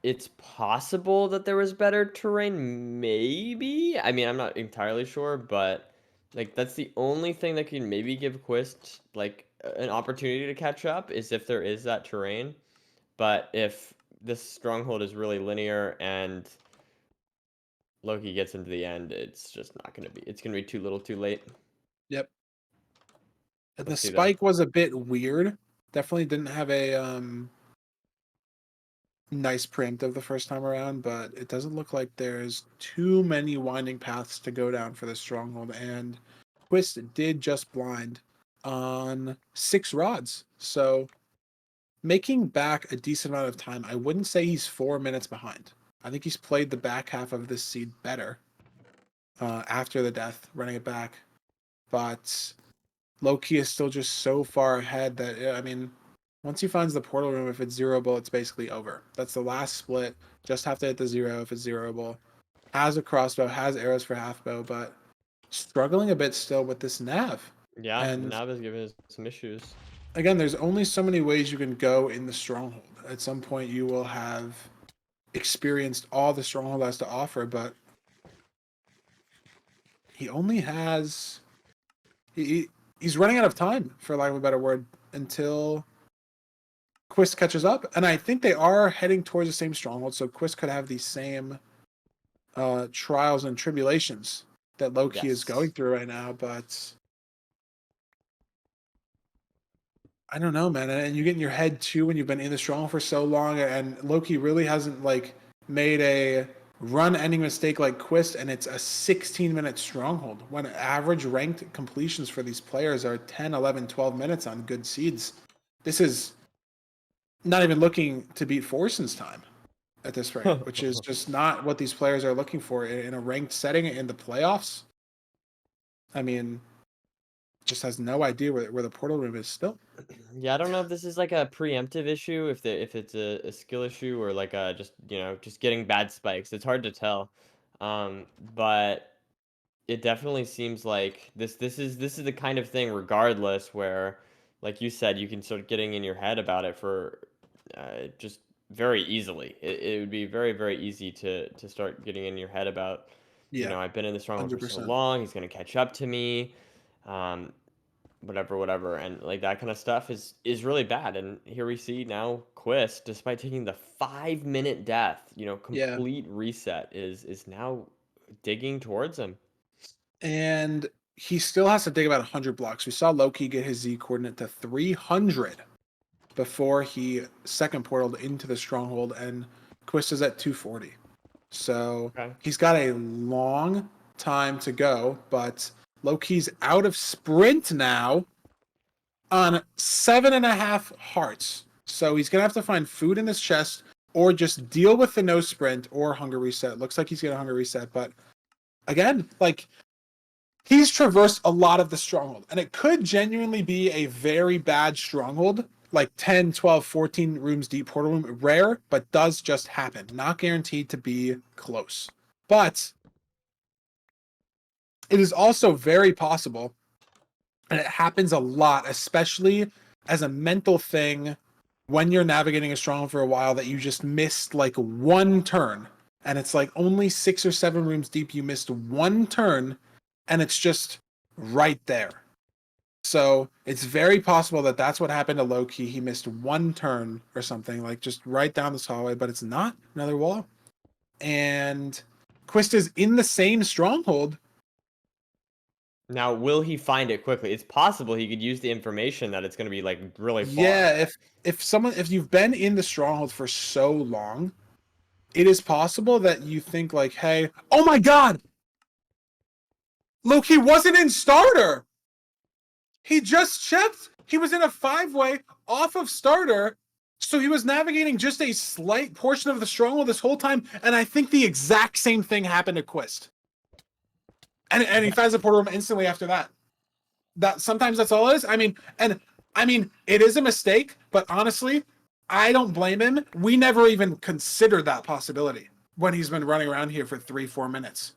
it's possible that there was better terrain, maybe. I mean, I'm not entirely sure, but like that's the only thing that can maybe give Quist like an opportunity to catch up is if there is that terrain. But if this stronghold is really linear and Loki gets into the end, it's just not going to be. It's going to be too little, too late. Yep. And the spike was a bit weird. Definitely didn't have a nice preemptive the first time around, but it doesn't look like there's too many winding paths to go down for the stronghold. And Quist did just blind on 6 rods. So making back a decent amount of time. I wouldn't say he's 4 minutes behind. I think he's played the back half of this seed better after the death, running it back. But Loki is still just so far ahead that, I mean, once he finds the portal room, if it's zeroable, it's basically over. That's the last split. Just have to hit the 0 if it's zeroable. Has a crossbow, has arrows for half bow, but struggling a bit still with this nav. Yeah, and nav is giving us some issues. Again, there's only so many ways you can go in the stronghold. At some point, you will have experienced all the stronghold has to offer, but he only has... He's running out of time, for lack of a better word, until Quist catches up. And I think they are heading towards the same stronghold, so Quist could have the same trials and tribulations that Loki is going through right now, but I don't know, man. And you get in your head too when you've been in the stronghold for so long, and Loki really hasn't like made a run-ending mistake like Quist, and it's a 16-minute stronghold when average ranked completions for these players are 10, 11, 12 minutes on good seeds. This is not even looking to beat Forson's time at this rate, which is just not what these players are looking for in a ranked setting in the playoffs. I mean, just has no idea where the portal room is still. Yeah, I don't know if this is like a preemptive issue, if it's a skill issue, or like a just just getting bad spikes. It's hard to tell, but it definitely seems like this is the kind of thing, regardless, where, like you said, you can start getting in your head about it for just very easily. It would be very, very easy to start getting in your head about, Yeah, I've been in the stronghold for so 100%. long. He's gonna catch up to me. Whatever, and like that kind of stuff is really bad. And here we see now Quist, despite taking the 5-minute death, Yeah. complete reset, is now digging towards him. And he still has to dig about 100 blocks. We saw Loki get his Z coordinate to 300 before he second portaled into the stronghold, and Quist is at 240. So Okay. he's got a long time to go, but Loki's out of sprint now on 7.5 hearts. So he's going to have to find food in this chest or just deal with the no sprint or hunger reset. Looks like he's going to hunger reset, but again, like, he's traversed a lot of the stronghold, and it could genuinely be a very bad stronghold, like 10, 12, 14 rooms deep portal room. Rare, but does just happen. Not guaranteed to be close. But it is also very possible, and it happens a lot, especially as a mental thing when you're navigating a stronghold for a while, that you just missed like one turn, and it's like only 6 or 7 rooms deep. You missed one turn, and it's just right there. So it's very possible that that's what happened to Loki. He missed one turn or something, like just right down this hallway, but it's not another wall. And Quist is in the same stronghold. Now, will he find it quickly? It's possible he could use the information that it's going to be like really far. Yeah, if you've been in the stronghold for so long, it is possible that you think like, hey, oh my god, Loki wasn't in starter. He just checked. He was in a 5-way off of starter. So he was navigating just a slight portion of the stronghold this whole time. And I think the exact same thing happened to Quist. And he finds the portal room instantly after that. That sometimes that's all it is. I mean, it is a mistake, but honestly, I don't blame him. We never even considered that possibility when he's been running around here for 3-4 minutes.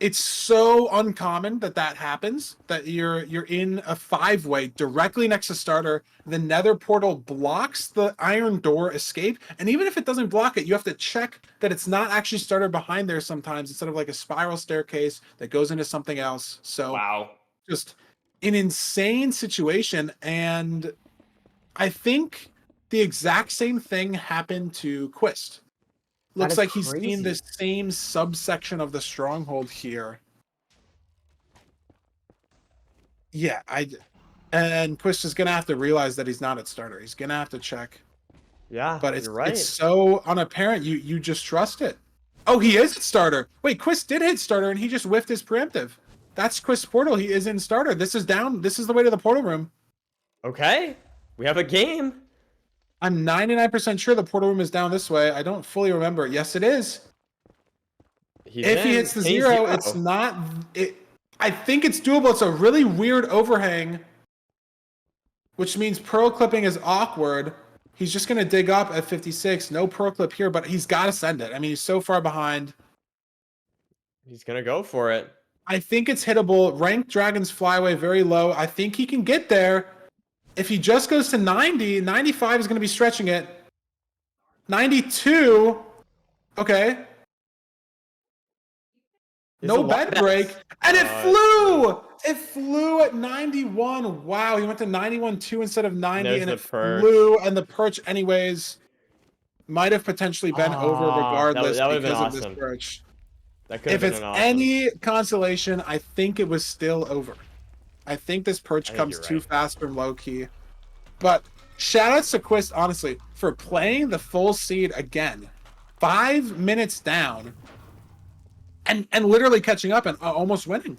It's so uncommon that happens, that you're in a 5-way directly next to starter. The nether portal blocks the iron door escape, and even if it doesn't block it, you have to check that it's not actually starter behind there sometimes, instead of like a spiral staircase that goes into something else. So Wow. just an insane situation. And I think the exact same thing happened to Quist. Looks like he's in the same subsection of the stronghold here. Yeah, and Quist is gonna have to realize that he's not at starter. He's gonna have to check. Yeah, But you're right. it's so unapparent. You just trust it. Oh, he is at starter. Wait, Quist did hit starter, and he just whiffed his preemptive. That's Quist's portal. He is in starter. This is down. This is the way to the portal room. Okay, we have a game. I'm 99% sure the portal room is down this way. I don't fully remember. Yes, it is. If he hits the 0, it's not. I think it's doable. It's a really weird overhang, which means pearl clipping is awkward. He's just going to dig up at 56. No pearl clip here, but he's got to send it. I mean, he's so far behind. He's going to go for it. I think it's hittable. Ranked Dragons flyway very low. I think he can get there. If he just goes to 90, 95 is going to be stretching it. 92. Okay. No bed break. And it flew! It flew at 91. Wow, he went to 91.2 instead of 90, and it flew. And the perch, anyways, might have potentially been over regardless because of this perch. If it's any consolation, I think it was still over. I think this perch comes too fast from Loki. But shoutouts to Quist, honestly, for playing the full seed again. 5 minutes down and literally catching up and almost winning.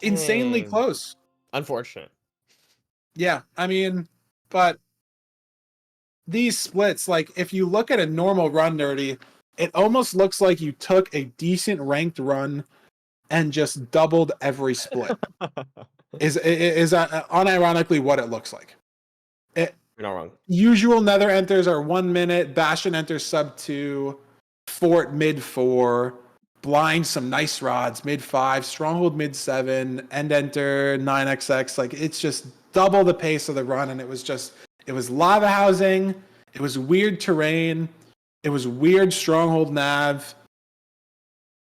Insanely close. Unfortunate. Yeah, I mean, but these splits, like if you look at a normal run, Nerdy, it almost looks like you took a decent ranked run and just doubled every split. is unironically what it looks like. You're not wrong. Usual Nether enters are 1 minute, Bastion enters sub 2, Fort mid 4, Blind some nice rods mid 5, Stronghold mid 7, End enter 9xx. Like it's just double the pace of the run, and it was lava housing, it was weird terrain, it was weird Stronghold nav.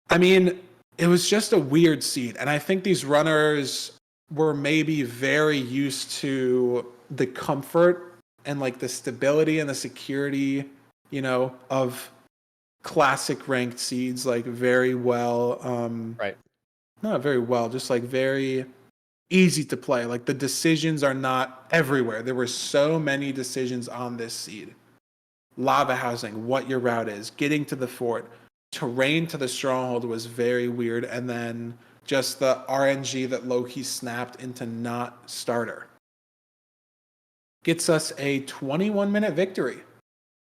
I mean, it was just a weird seed, and I think these runners were maybe very used to the comfort and like the stability and the security, of classic ranked seeds, like very well, Right. not very well, just like very easy to play. Like the decisions are not everywhere. There were so many decisions on this seed. Lava housing, what your route is, getting to the fort, terrain to the stronghold was very weird, and then just the RNG that Loki snapped into not starter gets us a 21-minute victory.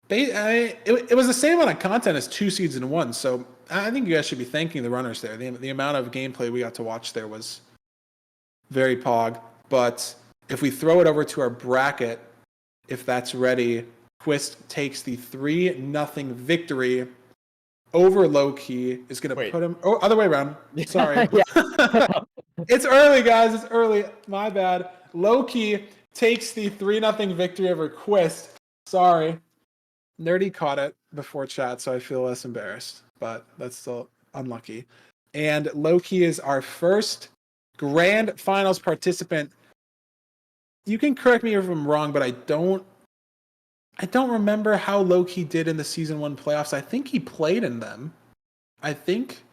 It was the same amount of content as 2 seeds in 1, so I think you guys should be thanking the runners there. The amount of gameplay we got to watch there was very pog. But if we throw it over to our bracket, if that's ready, Quist takes the 3-0 victory over Loki. Is going to put him... Oh, other way around. Sorry. It's early, guys. It's early. My bad. Loki takes the 3-0 victory over Quist. Sorry. Nerdy caught it before chat, so I feel less embarrassed, but that's still unlucky. And Loki is our first grand finals participant. You can correct me if I'm wrong, but I don't remember how Loki did in the season 1 playoffs. I think he played in them. I think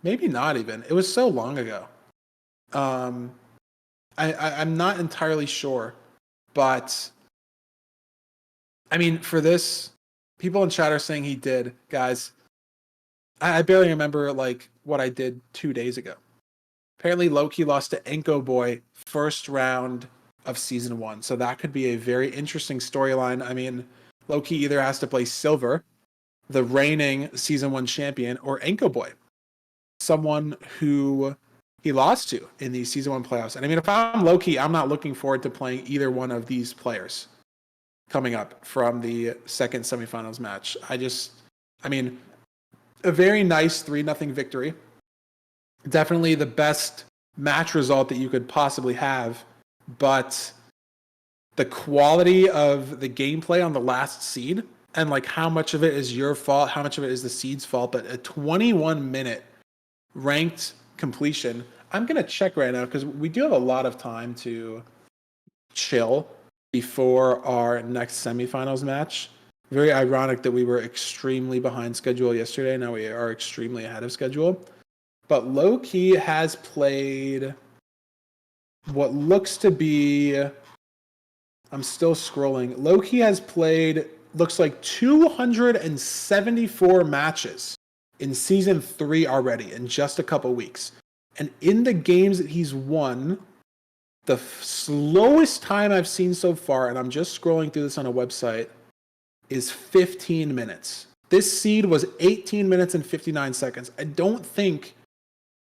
maybe not even. It was so long ago. I'm not entirely sure, but I mean, for this, people in chat are saying he did, guys. I barely remember like what I did 2 days ago. Apparently, Loki lost to Enko Boy first round of season 1, so that could be a very interesting storyline. I mean, Loki either has to play Silver, the reigning season 1 champion, or Enko Boy, someone who he lost to in the season 1 playoffs. And I mean, if I'm Loki, I'm not looking forward to playing either one of these players coming up from the second semifinals match. I mean, a very nice 3-0 victory. Definitely the best match result that you could possibly have, but the quality of the gameplay on the last seed and like how much of it is your fault, how much of it is the seed's fault, but a 21-minute ranked completion. I'm going to check right now because we do have a lot of time to chill before our next semifinals match. Very ironic that we were extremely behind schedule yesterday. Now we are extremely ahead of schedule. But Loki has played what looks to be... I'm still scrolling. Loki has played, looks like 274 matches in season 3 already in just a couple weeks. And in the games that he's won, the slowest time I've seen so far, and I'm just scrolling through this on a website, is 15 minutes. This seed was 18 minutes and 59 seconds. I don't think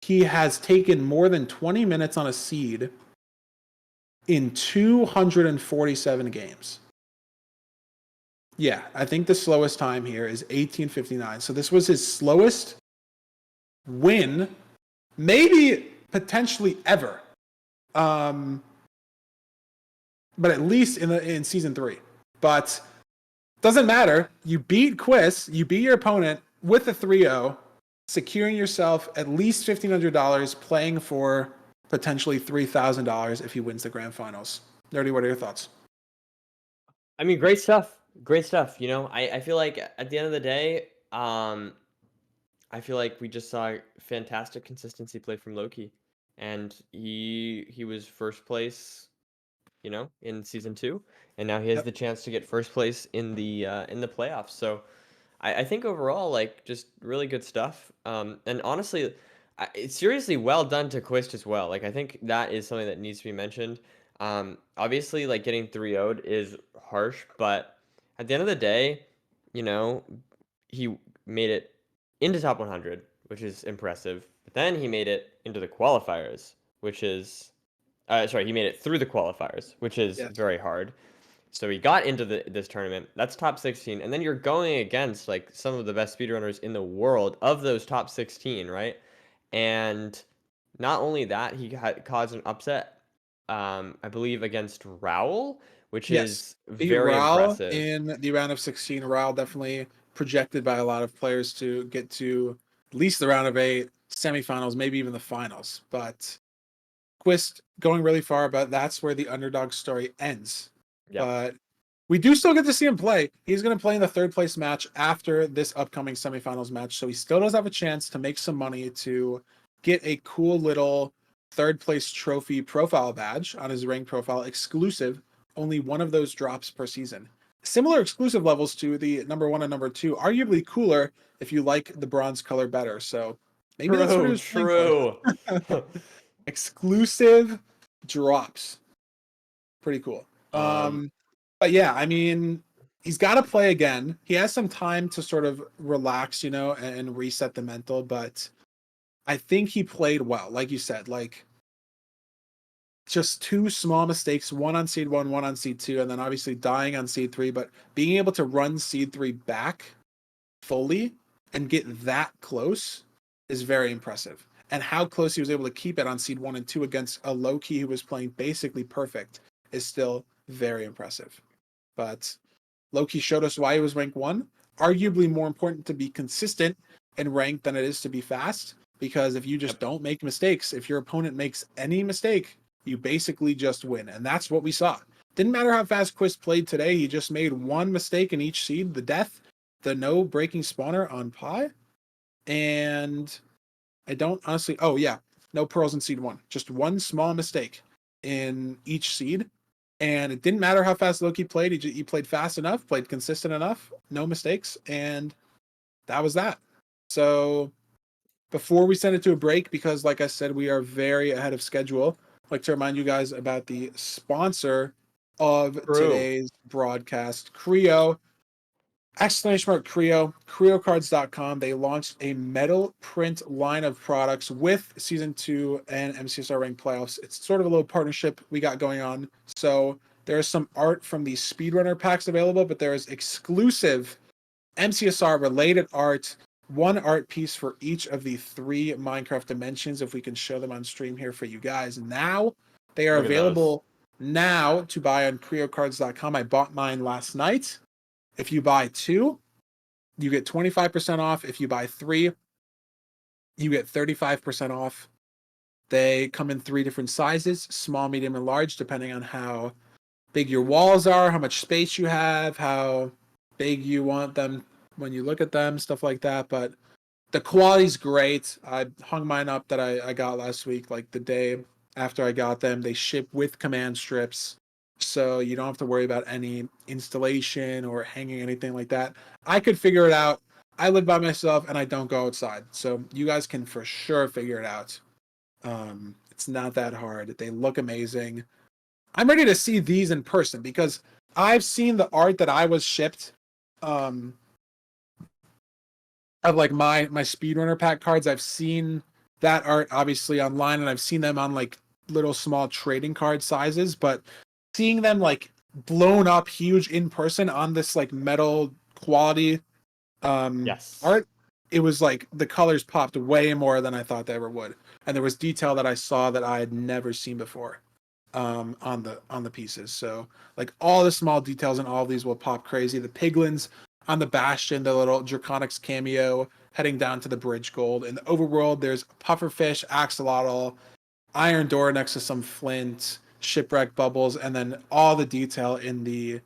he has taken more than 20 minutes on a seed in 247 games. Yeah, I think the slowest time here is 18:59. So this was his slowest win, maybe potentially ever. But at least in season 3. But doesn't matter. You beat Quiz, you beat your opponent with a 3-0, securing yourself at least $1,500, playing for potentially $3,000 if he wins the grand finals. Nerdy, what are your thoughts? I mean, great stuff. Great stuff. I feel like at the end of the day, I feel like we just saw fantastic consistency play from Loki, and he was first place in season 2, and now he has the chance to get first place in the playoffs. So I think overall, like, just really good stuff. And honestly, it's seriously well done to Quist as well. Like, I think that is something that needs to be mentioned. Obviously, like, getting 3-0'd is harsh, but at the end of the day, you know, he made it into top 100, which is impressive. But then he made it into the qualifiers, which is, sorry, he made it through the qualifiers, which is Yes. very hard. So he got into this tournament. That's top 16, and then you're going against like some of the best speedrunners in the world of those top 16, right? And not only that, he caused an upset, I believe, against Raoul, which Yes. is Beat very Raul impressive. in the round of 16. Raul definitely projected by a lot of players to get to at least the round of 8, semifinals, maybe even the finals. But Quist going really far, but that's where the underdog story ends. Yeah. But we do still get to see him play. He's going to play in the third place match after this upcoming semifinals match. So he still does have a chance to make some money to get a cool little third place trophy profile badge on his rank profile, exclusive. Only one of those drops per season. Similar exclusive levels to the number 1 and number 2, arguably cooler if you like the bronze color better. So maybe that's what he was playing for. True. Exclusive drops. Pretty cool. Um, But yeah, I mean, he's got to play again. He has some time to sort of relax, and reset the mental, but I think he played well. Like you said, like just 2 small mistakes, one on seed 1, one on seed 2, and then obviously dying on seed 3, but being able to run seed 3 back fully and get that close is very impressive. And how close he was able to keep it on seed 1 and 2 against a Loki who was playing basically perfect is still very impressive. But Loki showed us why he was rank 1. Arguably more important to be consistent in rank than it is to be fast, because if you just don't make mistakes, if your opponent makes any mistake, you basically just win. And that's what we saw. Didn't matter how fast Quist played today, he just made one mistake in each seed, the death, the no breaking spawner on Pi, and I don't honestly, oh yeah, no pearls in seed 1. Just one small mistake in each seed. And it didn't matter how fast Loki played. He played fast enough, played consistent enough, no mistakes, and that was that. So before we send it to a break, because like I said, we are very ahead of schedule, I'd like to remind you guys about the sponsor of today's broadcast, Creo. Exclamation mark Creo, CreoCards.com. They launched a metal print line of products with Season 2 and MCSR ranked playoffs. It's sort of a little partnership we got going on. So there's some art from the speedrunner packs available, but there's exclusive MCSR related art, one art piece for each of the 3 Minecraft dimensions, if we can show them on stream here for you guys. Now they are available now to buy on CreoCards.com. I bought mine last night. If you buy 2, you get 25% off. If you buy 3, you get 35% off. They come in 3 different sizes, small, medium, and large, depending on how big your walls are, how much space you have, how big you want them when you look at them, stuff like that. But the quality's great. I hung mine up that I got last week, like the day after I got them. They ship with command strips, so you don't have to worry about any installation or hanging anything like that. I could figure it out. I live by myself and I don't go outside, so you guys can for sure figure it out. It's not that hard. They look amazing. I'm ready to see these in person because I've seen the art that I was shipped of like my speedrunner pack cards. I've seen that art obviously online, and I've seen them on like little small trading card sizes, but seeing them like blown up huge in person on this like metal quality art, it was like the colors popped way more than I thought they ever would, and there was detail that I saw that I had never seen before on the pieces. So like all the small details in all of these will pop crazy. The piglins on the bastion, the little Draconics cameo heading down to the bridge gold. In the overworld, there's pufferfish, axolotl, iron door next to some flint, shipwreck bubbles, and then all the detail in the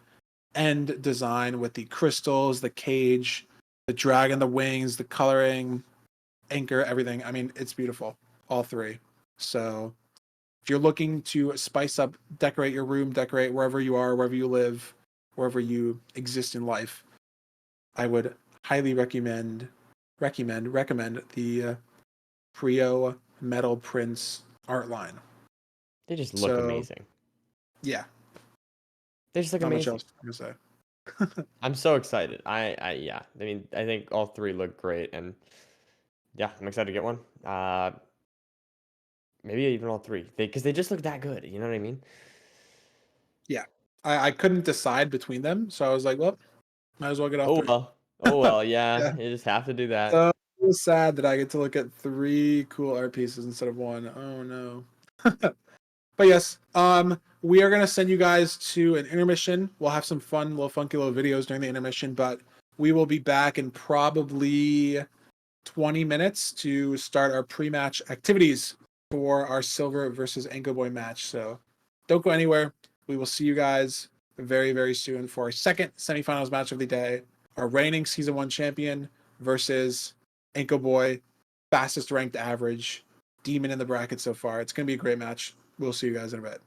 end design with the crystals, the cage, the dragon, the wings, the coloring, anchor, everything. I mean, it's beautiful, all 3. So if you're looking to spice up, decorate your room, decorate wherever you are, wherever you live, wherever you exist in life, I would highly recommend the Prio Metal Prince art line. They just look amazing. Yeah, They just look not much amazing. else I'm gonna say. I'm so excited. Yeah. I mean, I think all three look great, and yeah, I'm excited to get one. Maybe even all three, because they just look that good. You know what I mean? Yeah, I couldn't decide between them, so I was like, well, might as well get all three. Oh well, yeah. Yeah. You just have to do that. So sad that I get to look at 3 cool art pieces instead of 1. Oh no. But yes, we are gonna send you guys to an intermission. We'll have some fun, little funky little videos during the intermission, but we will be back in probably 20 minutes to start our pre-match activities for our Silver versus Anko Boy match. So don't go anywhere. We will see you guys very, very soon for our second semifinals match of the day. Our reigning season 1 champion versus Anko Boy, fastest ranked average demon in the bracket so far. It's gonna be a great match. We'll see you guys in a bit.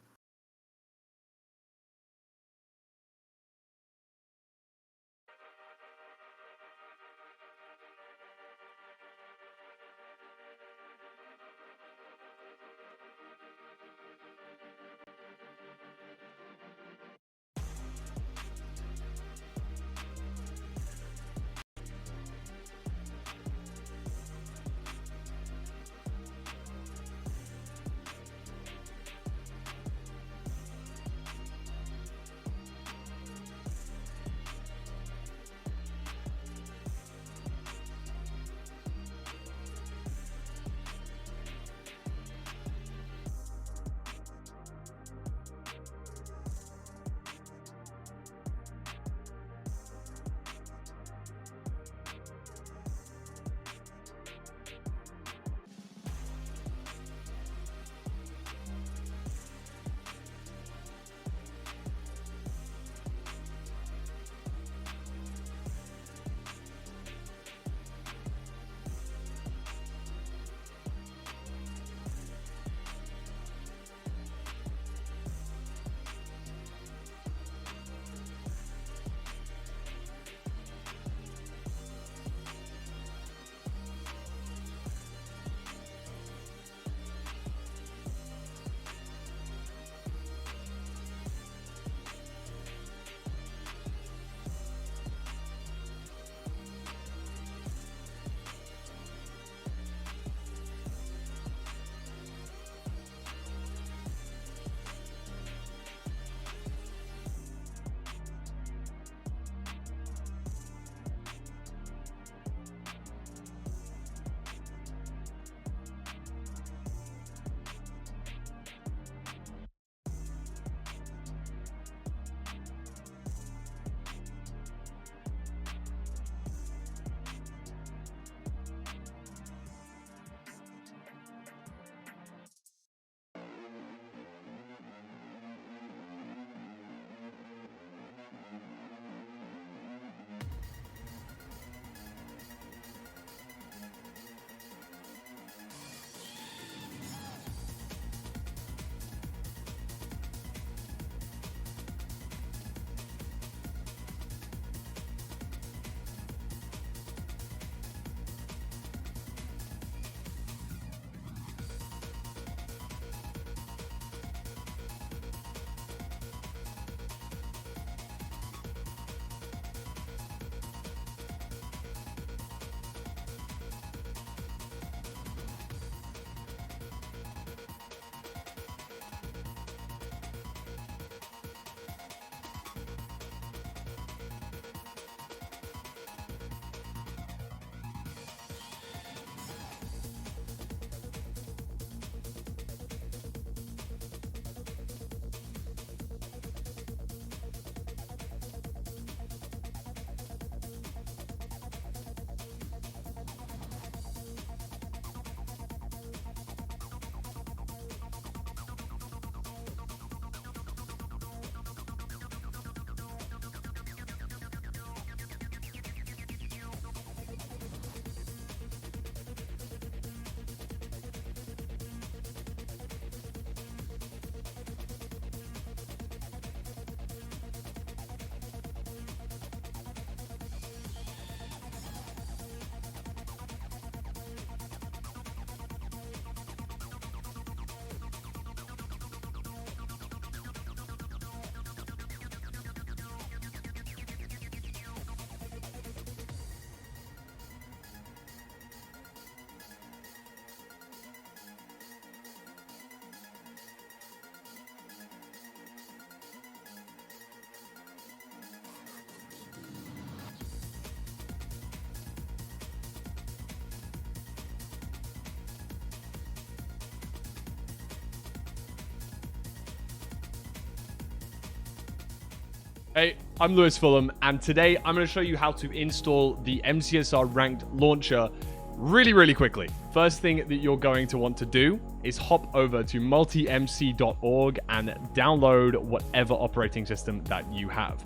Hey, I'm Lewis Fulham, and today I'm going to show you how to install the MCSR ranked launcher really quickly. First thing that you're going to want to do is hop over to multimc.org and download whatever operating system that you have.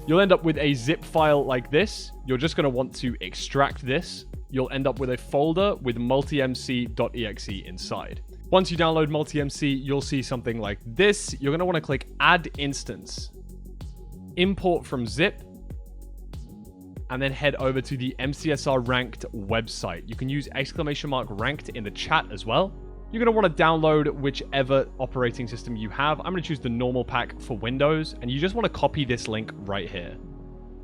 You'll end up with a zip file like this. You're just going to want to extract this. You'll end up with a folder with multimc.exe inside. Once you download multimc, you'll see something like this. You're going to want to click Add Instance, import from zip, and then head over to the MCSR ranked website. You can use !ranked in the chat as well. You're going to want to download whichever operating system you have. I'm going to choose the normal pack for Windows, and you just want to copy this link right here.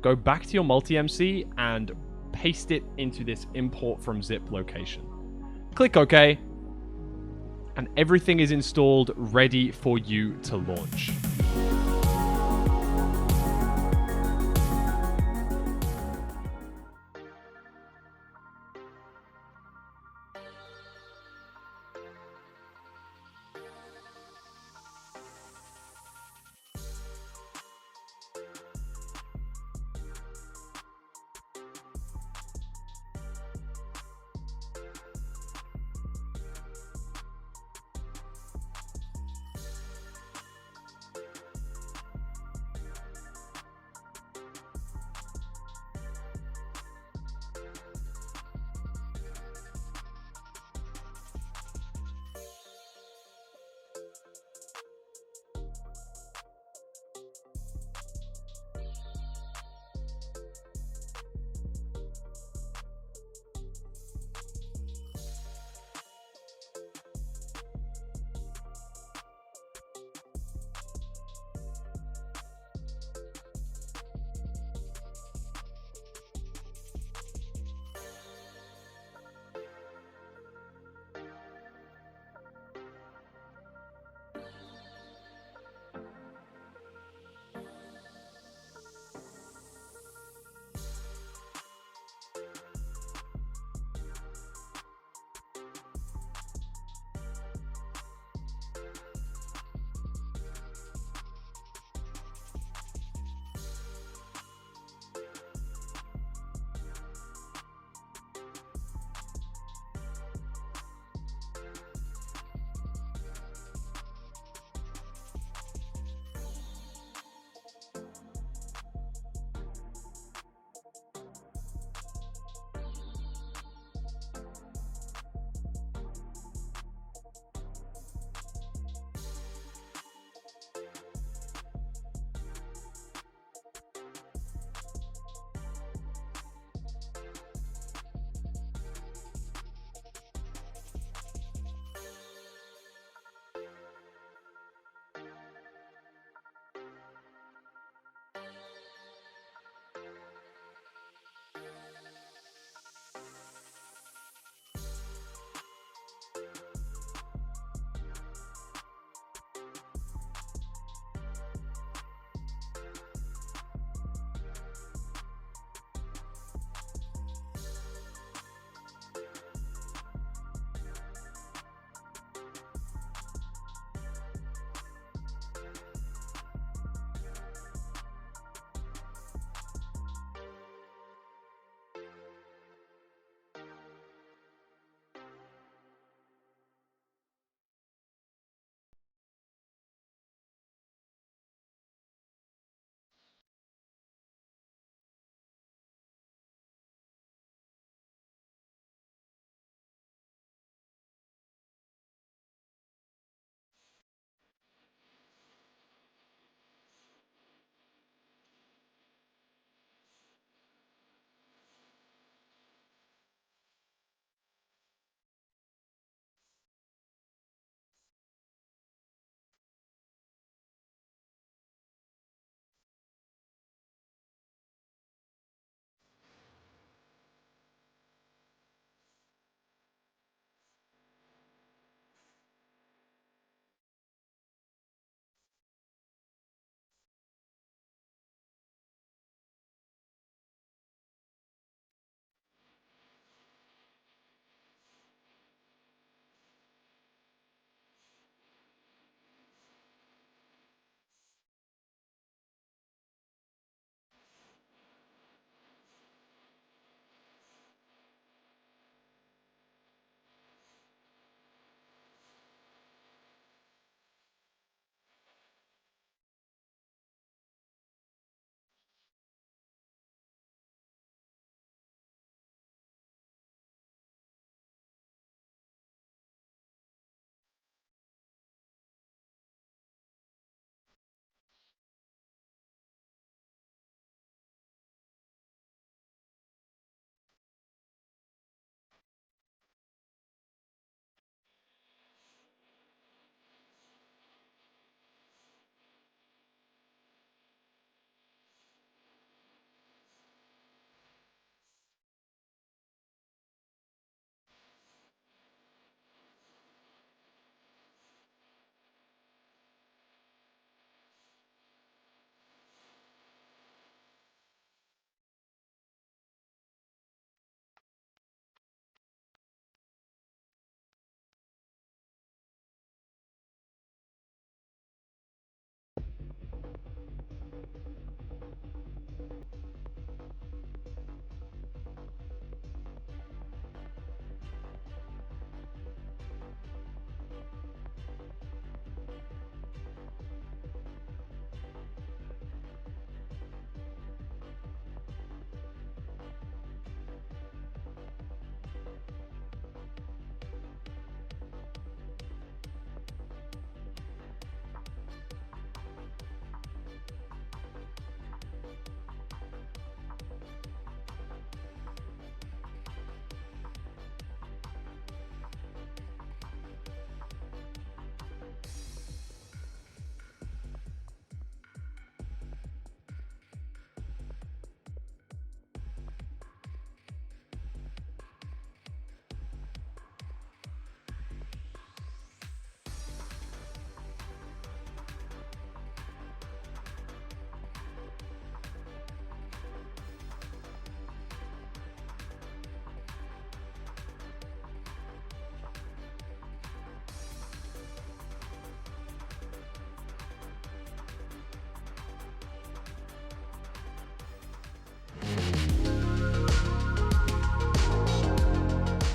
Go back to your multimc and paste it into this import from zip location. Click OK, and everything is installed, ready for you to launch.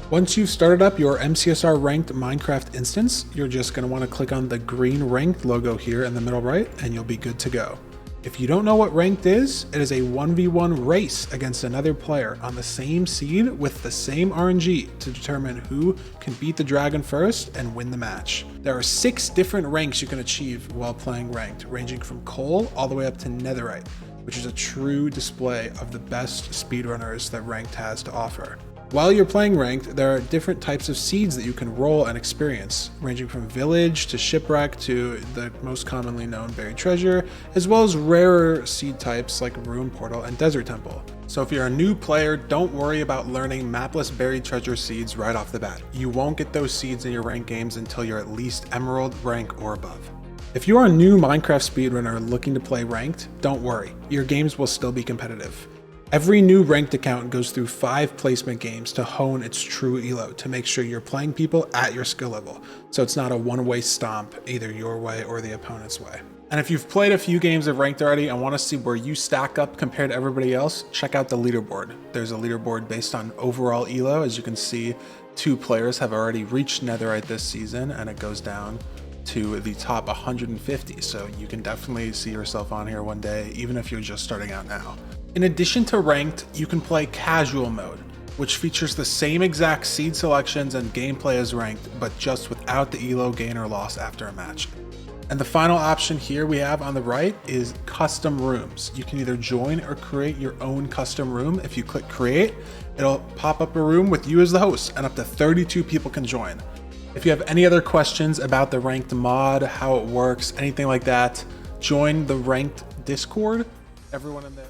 Once you've started up your MCSR ranked Minecraft instance, you're just going to want to click on the green ranked logo here in the middle right, and you'll be good to go. If you don't know what ranked is, it is a 1v1 race against another player on the same seed with the same RNG to determine who can beat the dragon first and win the match. There are 6 different ranks you can achieve while playing ranked, ranging from coal all the way up to netherite, which is a true display of the best speedrunners that ranked has to offer. While you're playing ranked, there are different types of seeds that you can roll and experience, ranging from village to shipwreck to the most commonly known buried treasure, as well as rarer seed types like ruin portal and desert temple. So if you're a new player, don't worry about learning mapless buried treasure seeds right off the bat. You won't get those seeds in your ranked games until you're at least emerald rank or above. If you are a new Minecraft speedrunner looking to play ranked, don't worry, your games will still be competitive. Every new ranked account goes through 5 placement games to hone its true elo to make sure you're playing people at your skill level, so it's not a one-way stomp either your way or the opponent's way. And if you've played a few games of ranked already and want to see where you stack up compared to everybody else, check out the leaderboard. There's a leaderboard based on overall elo. As you can see, 2 players have already reached netherite this season, and it goes down to the top 150, so you can definitely see yourself on here one day, even if you're just starting out now. In addition to ranked, you can play casual mode, which features the same exact seed selections and gameplay as ranked, but just without the elo gain or loss after a match. And the final option here we have on the right is custom rooms. You can either join or create your own custom room. If you click create, it'll pop up a room with you as the host, and up to 32 people can join. If you have any other questions about the ranked mod, how it works, anything like that, join the ranked Discord. Everyone in there.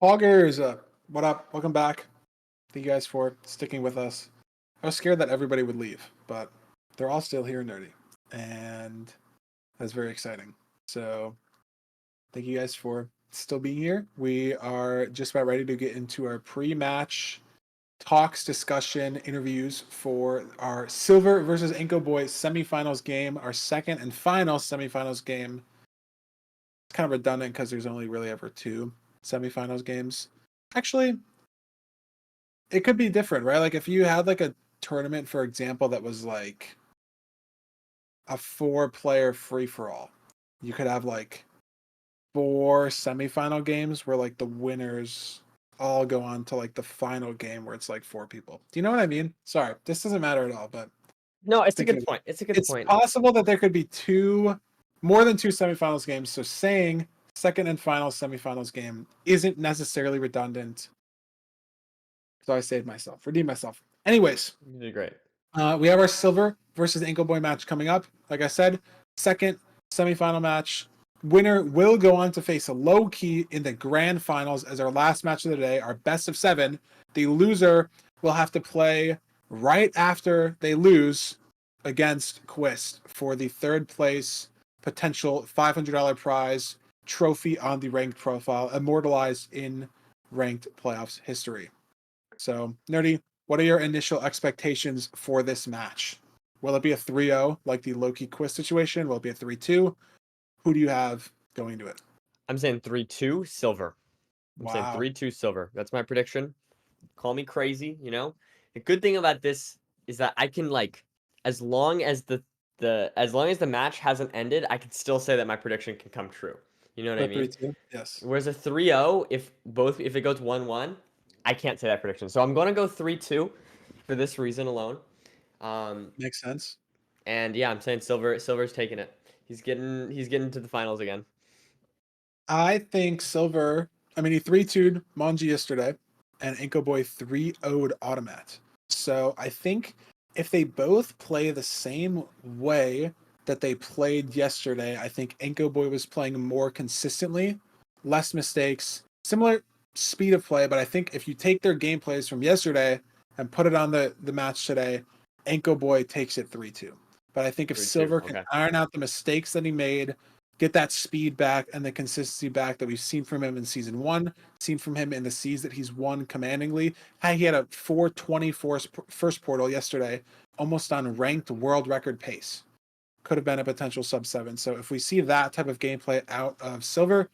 Hoggers, what up? Welcome back. Thank you guys for sticking with us. I was scared that everybody would leave, but they're all still here, nerdy, and that's very exciting. So, thank you guys for still being here. We are just about ready to get into our pre-match talks, discussion, interviews for our Silver versus Inko Boys semifinals game, our second and final semifinals game. It's kind of redundant because there's only really ever 2 semifinals games. Actually, it could be different, right? Like if you had like a tournament, for example, that was like a 4-player free-for-all, you could have like 4 semifinal games where like the winners all go on to like the final game where it's like 4 people. Do you know what I mean? Sorry, this doesn't matter at all, but No, it's a thinking good point. It's a good it's point. possible that there could be more than 2 semifinals games. So saying second and final semifinals game isn't necessarily redundant. So I saved myself, redeemed myself. Anyways, You did great. we have our Silver versus Ankle Boy match coming up. Like I said, second semifinal match. Winner will go on to face a Low Key in the grand finals as our last match of the day, our best of 7. The loser will have to play right after they lose against Quist for the 3rd place potential $500 prize trophy on the ranked profile, immortalized in ranked playoffs history. So, Nerdy, what are your initial expectations for this match? Will it be a 3-0 like the Loki Quist situation? Will it be a 3-2? Who do you have going into it? I'm saying 3-2 Silver. I'm saying Wow. 3-2 Silver. That's my prediction. Call me crazy, you know? The good thing about this is that I can like as long as the match hasn't ended, I can still say that my prediction can come true. You know what I mean? 3-2? Yes. Whereas a 3-0, if it goes 1-1, I can't say that prediction. So I'm gonna go 3-2 for this reason alone. Makes sense. And yeah, I'm saying Silver's taking it. He's getting to the finals again. I think Silver, he 3-2'd Monji yesterday, and Inko Boy 3-0'd Automat. So I think if they both play the same way that they played yesterday, I think Inko Boy was playing more consistently, less mistakes, similar speed of play, but I think if you take their gameplays from yesterday and put it on the match today, Inko Boy takes it 3-2. But I think if 3-2, Silver can okay. iron out the mistakes that he made, get that speed back and the consistency back that we've seen from him in season 1, seen from him in the seas that he's won commandingly. He had a 4:24 first portal yesterday, almost on ranked world record pace. Could have been a potential sub 7. So if we see that type of gameplay out of Silver,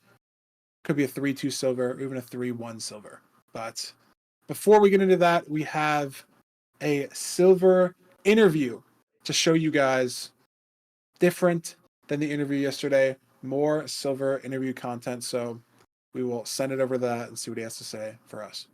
could be a 3-2 Silver or even a 3-1 Silver. But before we get into that, we have a Silver interview to show you guys different than the interview yesterday, more Silver interview content. So we will send it over to that and see what he has to say for us.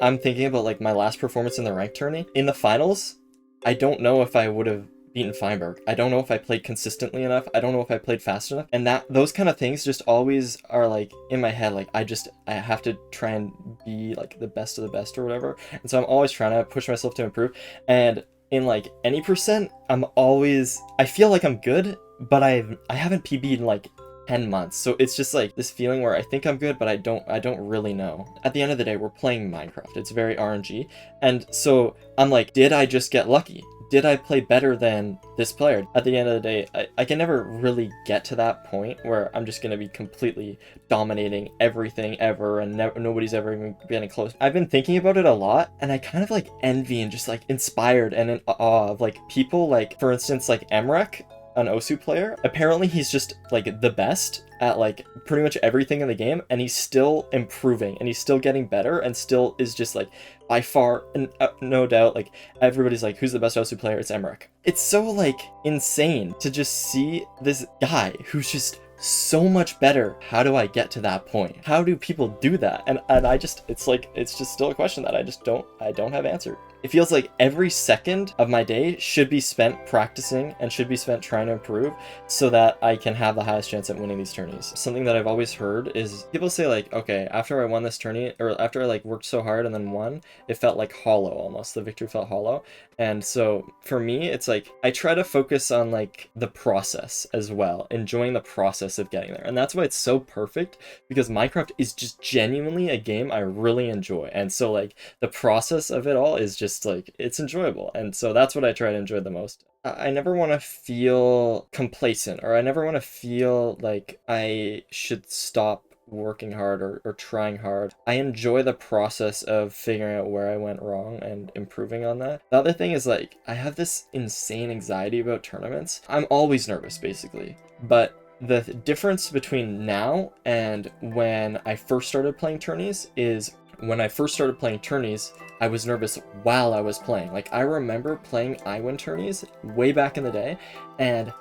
I'm thinking about like my last performance in the ranked tourney. In the finals, I don't know if I would have beaten Feinberg. I don't know if I played consistently enough. I don't know if I played fast enough. And those kind of things just always are like in my head. Like I have to try and be like the best of the best or whatever. And so I'm always trying to push myself to improve. And in like any percent, I feel like I'm good, but I haven't PB'd in like 10 months. So it's just like this feeling where I think I'm good, but I don't really know. At the end of the day, we're playing Minecraft. It's very RNG. And so I'm like, did I just get lucky? Did I play better than this player? At the end of the day, I can never really get to that point where I'm just going to be completely dominating everything ever and nobody's ever even getting close. I've been thinking about it a lot and I kind of like envy and just like inspired and in awe of like people like, for instance, like Emrek, an Osu player. Apparently he's just like the best at like pretty much everything in the game and he's still improving and he's still getting better and still is just like by far and no doubt like everybody's like, who's the best Osu player? It's Emrek. It's so like insane to just see this guy who's just so much better. How do I get to that point? How do people do that? And I just, it's just still a question that I don't have answered. It feels like every second of my day should be spent practicing and should be spent trying to improve so that I can have the highest chance at winning these tourneys. Something that I've always heard is people say like, okay, after I won this tourney or after I like worked so hard and then won, it felt like hollow almost. The victory felt hollow. And so for me, it's like I try to focus on like the process as well, enjoying the process of getting there. And that's why it's so perfect, because Minecraft is just genuinely a game I really enjoy. And so like the process of it all is just like, it's enjoyable. And so that's what I try to enjoy the most. I never want to feel complacent, or I never want to feel like I should stop working hard or trying hard. I enjoy the process of figuring out where I went wrong and improving on that. The other thing is like, I have this insane anxiety about tournaments. I'm always nervous basically, but the difference between now and when I first started playing tourneys is when I first started playing tourneys, I was nervous while I was playing. Like I remember playing iWin tourneys way back in the day, and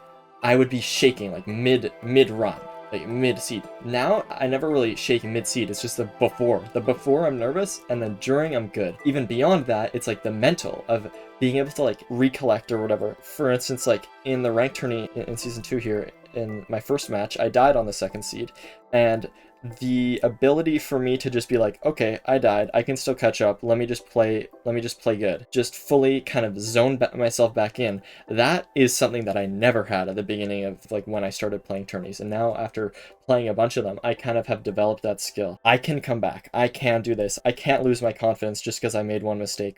I would be shaking like mid-run. Like mid-seed. Now, I never really shake mid-seed. It's just the before. The before, I'm nervous, and then during, I'm good. Even beyond that, it's like the mental of being able to like recollect or whatever. For instance, like in the ranked tourney in Season 2 here, in my first match, I died on the 2nd seed, and the ability for me to just be like, okay, I died, I can still catch up, let me just play good, just fully kind of zone myself back in, that is something that I never had at the beginning of like when I started playing tourneys. And now after playing a bunch of them, I kind of have developed that skill. I can come back, I can do this, I can't lose my confidence just because I made one mistake.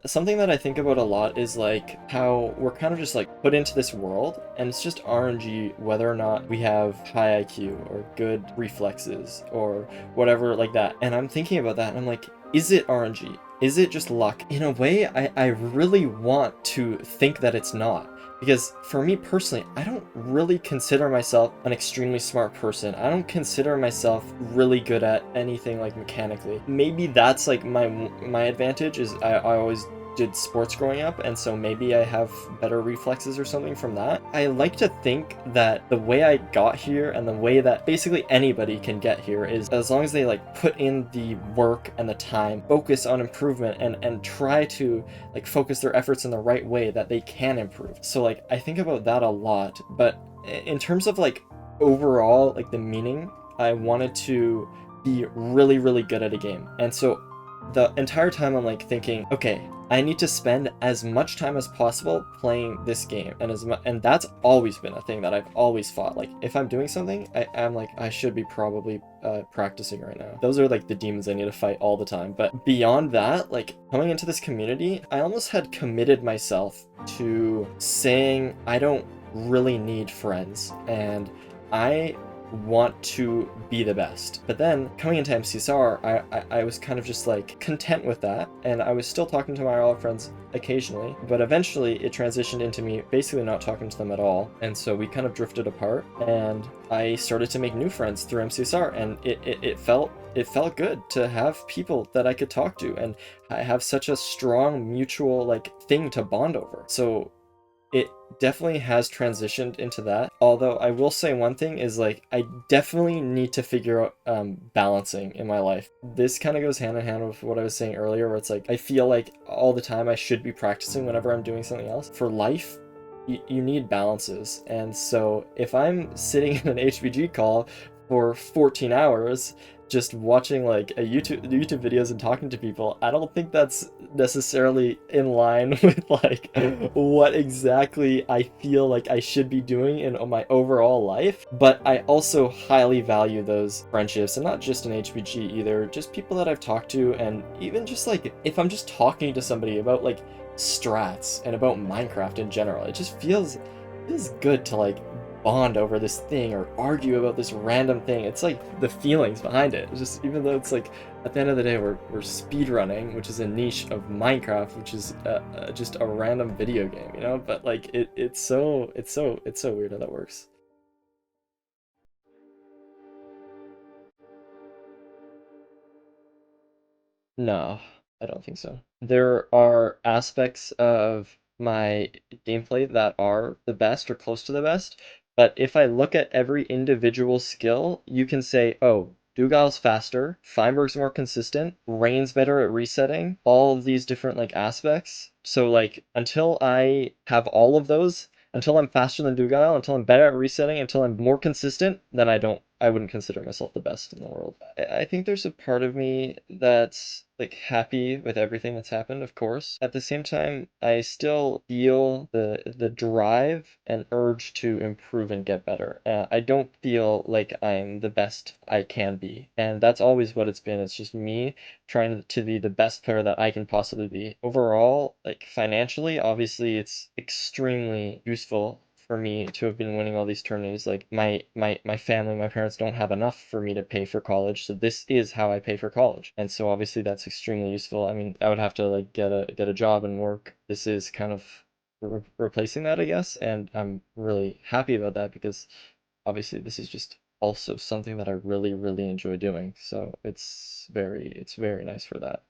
Something that I think about a lot is like how we're kind of just like put into this world, and it's just RNG whether or not we have high IQ or good reflexes or whatever like that. And I'm thinking about that and I'm like, is it RNG? Is it just luck? In a way, I really want to think that it's not. Because for me personally, I don't really consider myself an extremely smart person. I don't consider myself really good at anything like mechanically. Maybe that's like my advantage is I always did sports growing up, and so maybe I have better reflexes or something from that. I like to think that the way I got here and the way that basically anybody can get here is as long as they like put in the work and the time, focus on improvement, and try to like focus their efforts in the right way, that they can improve. So like I think about that a lot. But in terms of like overall like the meaning, I wanted to be really, really good at a game. And so the entire time I'm like thinking, okay, I need to spend as much time as possible playing this game, and that's always been a thing that I've always fought. Like if I'm doing something, I'm like, I should be probably practicing right now. Those are like the demons I need to fight all the time. But beyond that, like coming into this community, I almost had committed myself to saying I don't really need friends, and I want to be the best. But then coming into MCSR, I was kind of just like content with that, and I was still talking to my IRL friends occasionally, but eventually it transitioned into me basically not talking to them at all. And so we kind of drifted apart, and I started to make new friends through MCSR, and it felt good to have people that I could talk to, and I have such a strong mutual like thing to bond over. So it definitely has transitioned into that. Although I will say one thing is like I definitely need to figure out balancing in my life. This kind of goes hand in hand with what I was saying earlier, where it's like I feel like all the time I should be practicing whenever I'm doing something else. For life, you need balances. And so if I'm sitting in an HBG call for 14 hours just watching like YouTube videos and talking to people, I don't think that's necessarily in line with like what exactly I feel like I should be doing in my overall life. But I also highly value those friendships, and not just in HBG either, just people that I've talked to, and even just like if I'm just talking to somebody about like strats and about Minecraft in general, it just feels good to like bond over this thing or argue about this random thing. It's like the feelings behind it. It's just, even though it's like at the end of the day we're speedrunning, which is a niche of Minecraft, which is just a random video game, you know. But like it's so weird how that works. No, I don't think so. There are aspects of my gameplay that are the best or close to the best, but if I look at every individual skill, you can say, oh, Dugal's faster, Feinberg's more consistent, Rain's better at resetting, all of these different like aspects. So like until I have all of those, until I'm faster than Dugal, until I'm better at resetting, until I'm more consistent, then I don't I wouldn't consider myself the best in the world. I think there's a part of me that's like happy with everything that's happened, of course. At the same time, I still feel the drive and urge to improve and get better. I don't feel like I'm the best I can be, and that's always what it's been. It's just me trying to be the best player that I can possibly be. Overall, like financially, obviously it's extremely useful for me to have been winning all these tournaments. Like my family, my parents don't have enough for me to pay for college, so this is how I pay for college. And so obviously that's extremely useful. I mean, I would have to like get a job and work. This is kind of replacing that, I guess, and I'm really happy about that because obviously this is just also something that I really enjoy doing. So it's very nice for that.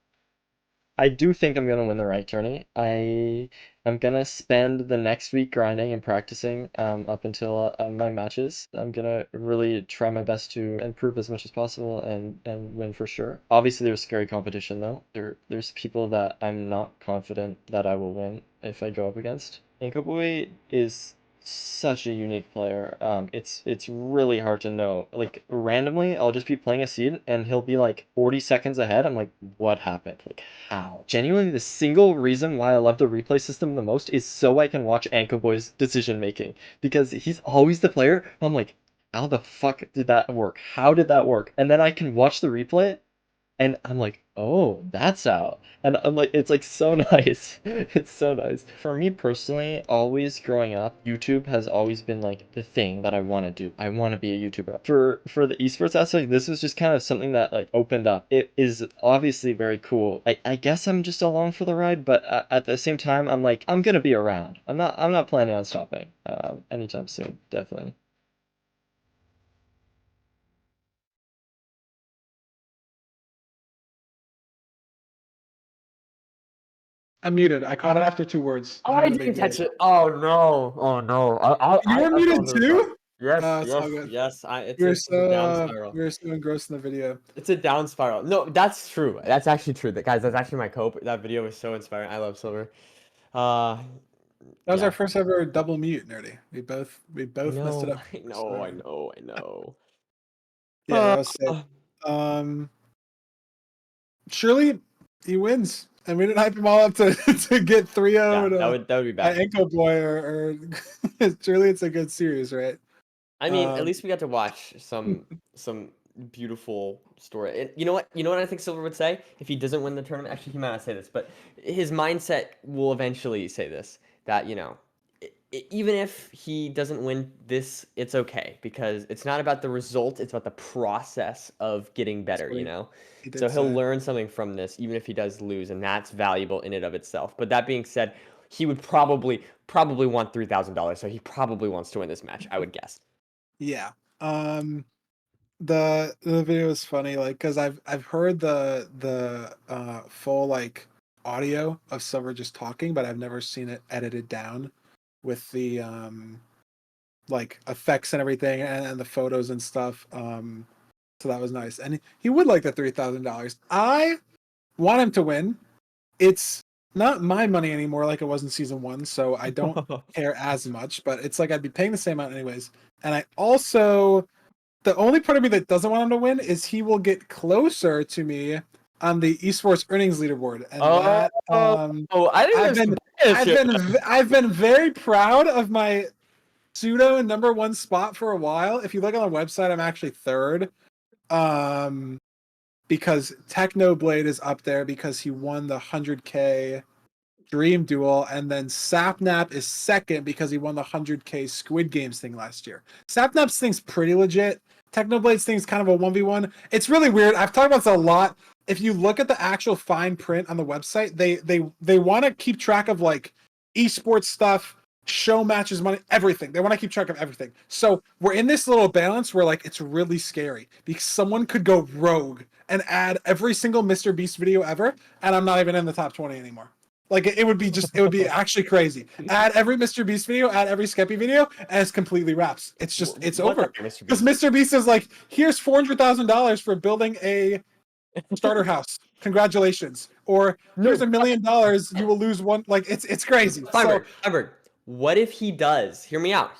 I do think I'm gonna win the rank tourney. I'm gonna spend the next week grinding and practicing up until my matches. I'm gonna really try my best to improve as much as possible and win for sure. Obviously, there's scary competition though. There's people that I'm not confident that I will win if I go up against. Inkoboy is such a unique player. It's really hard to know. Like randomly, I'll just be playing a seed and he'll be like 40 seconds ahead. I'm like, what happened? Like how? Genuinely, the single reason why I love the replay system the most is so I can watch Ankoboy's decision making because he's always the player. I'm like, how the fuck did that work? How did that work? And then I can watch the replay and I'm like, oh, that's out. And I'm like, it's like so nice. It's so nice. For me personally, always growing up, YouTube has always been like the thing that I want to do. I want to be a YouTuber. For the esports aspect, this was just kind of something that like opened up. It is obviously very cool. I guess I'm just along for the ride, but at the same time, I'm like, I'm gonna be around. I'm not planning on stopping anytime soon. Definitely. I'm muted. I caught it after 2 words. Oh, I'm I not a big didn't catch deal. it. Oh no. Oh no. You were I'll go muted into the top. too? Yes, It's all good. yes. It's a down spiral. We were so engrossed in the video. It's a down spiral. No, that's true. That's actually true. Guys, that's actually my cope. That video was so inspiring. I love Silver. Uh, That was yeah. our first ever double mute, nerdy. We both messed it up. I know. I know. Yeah, that was sick. Surely he wins. And we didn't hype him all up to, to get 3-0 Yeah, that would be bad. Enko Boy or surely it's a good series, right? I mean, at least we got to watch some beautiful story. And you know what? You know what I think Silver would say if he doesn't win the tournament. Actually, he might not say this, but his mindset will eventually say this. That even if he doesn't win this, it's okay because it's not about the result; it's about the process of getting better. So he'll learn something from this, even if he does lose, and that's valuable in and of itself. But that being said, he would probably want $3,000, so he probably wants to win this match. I would guess. Yeah. The video is funny, like because I've heard the full like audio of Silver just talking, but I've never seen it edited down with the like effects and everything and the photos and stuff. So that was nice, and he would like the $3,000. I want him to win. It's not my money anymore, like it was in season 1, so I don't care as much. But it's like I'd be paying the same amount anyways, and I also. The only part of me that doesn't want him to win is he will get closer to me on the esports earnings leaderboard, and that I've been very proud of my pseudo #1 spot for a while. If you look on the website, I'm actually 3rd, because Technoblade is up there because he won the 100K Dream Duel, and then Sapnap is 2nd because he won the 100K Squid Games thing last year. Sapnap's thing's pretty legit. Technoblade's thing's kind of a 1v1. It's really weird. I've talked about this a lot. If you look at the actual fine print on the website, they want to keep track of like esports stuff, show matches, money, everything. They want to keep track of everything. So we're in this little balance where like it's really scary because someone could go rogue and add every single Mr. Beast video ever, and I'm not even in the top 20 anymore. Like it would be actually crazy. Add every Mr. Beast video, add every Skeppy video, and it's completely wraps. It's over. Because Mr. Beast is like, here's $400,000 for building a starter house. Congratulations. Or here's $1 million. You will lose one. Like it's crazy. Feinberg, what if he does? Hear me out.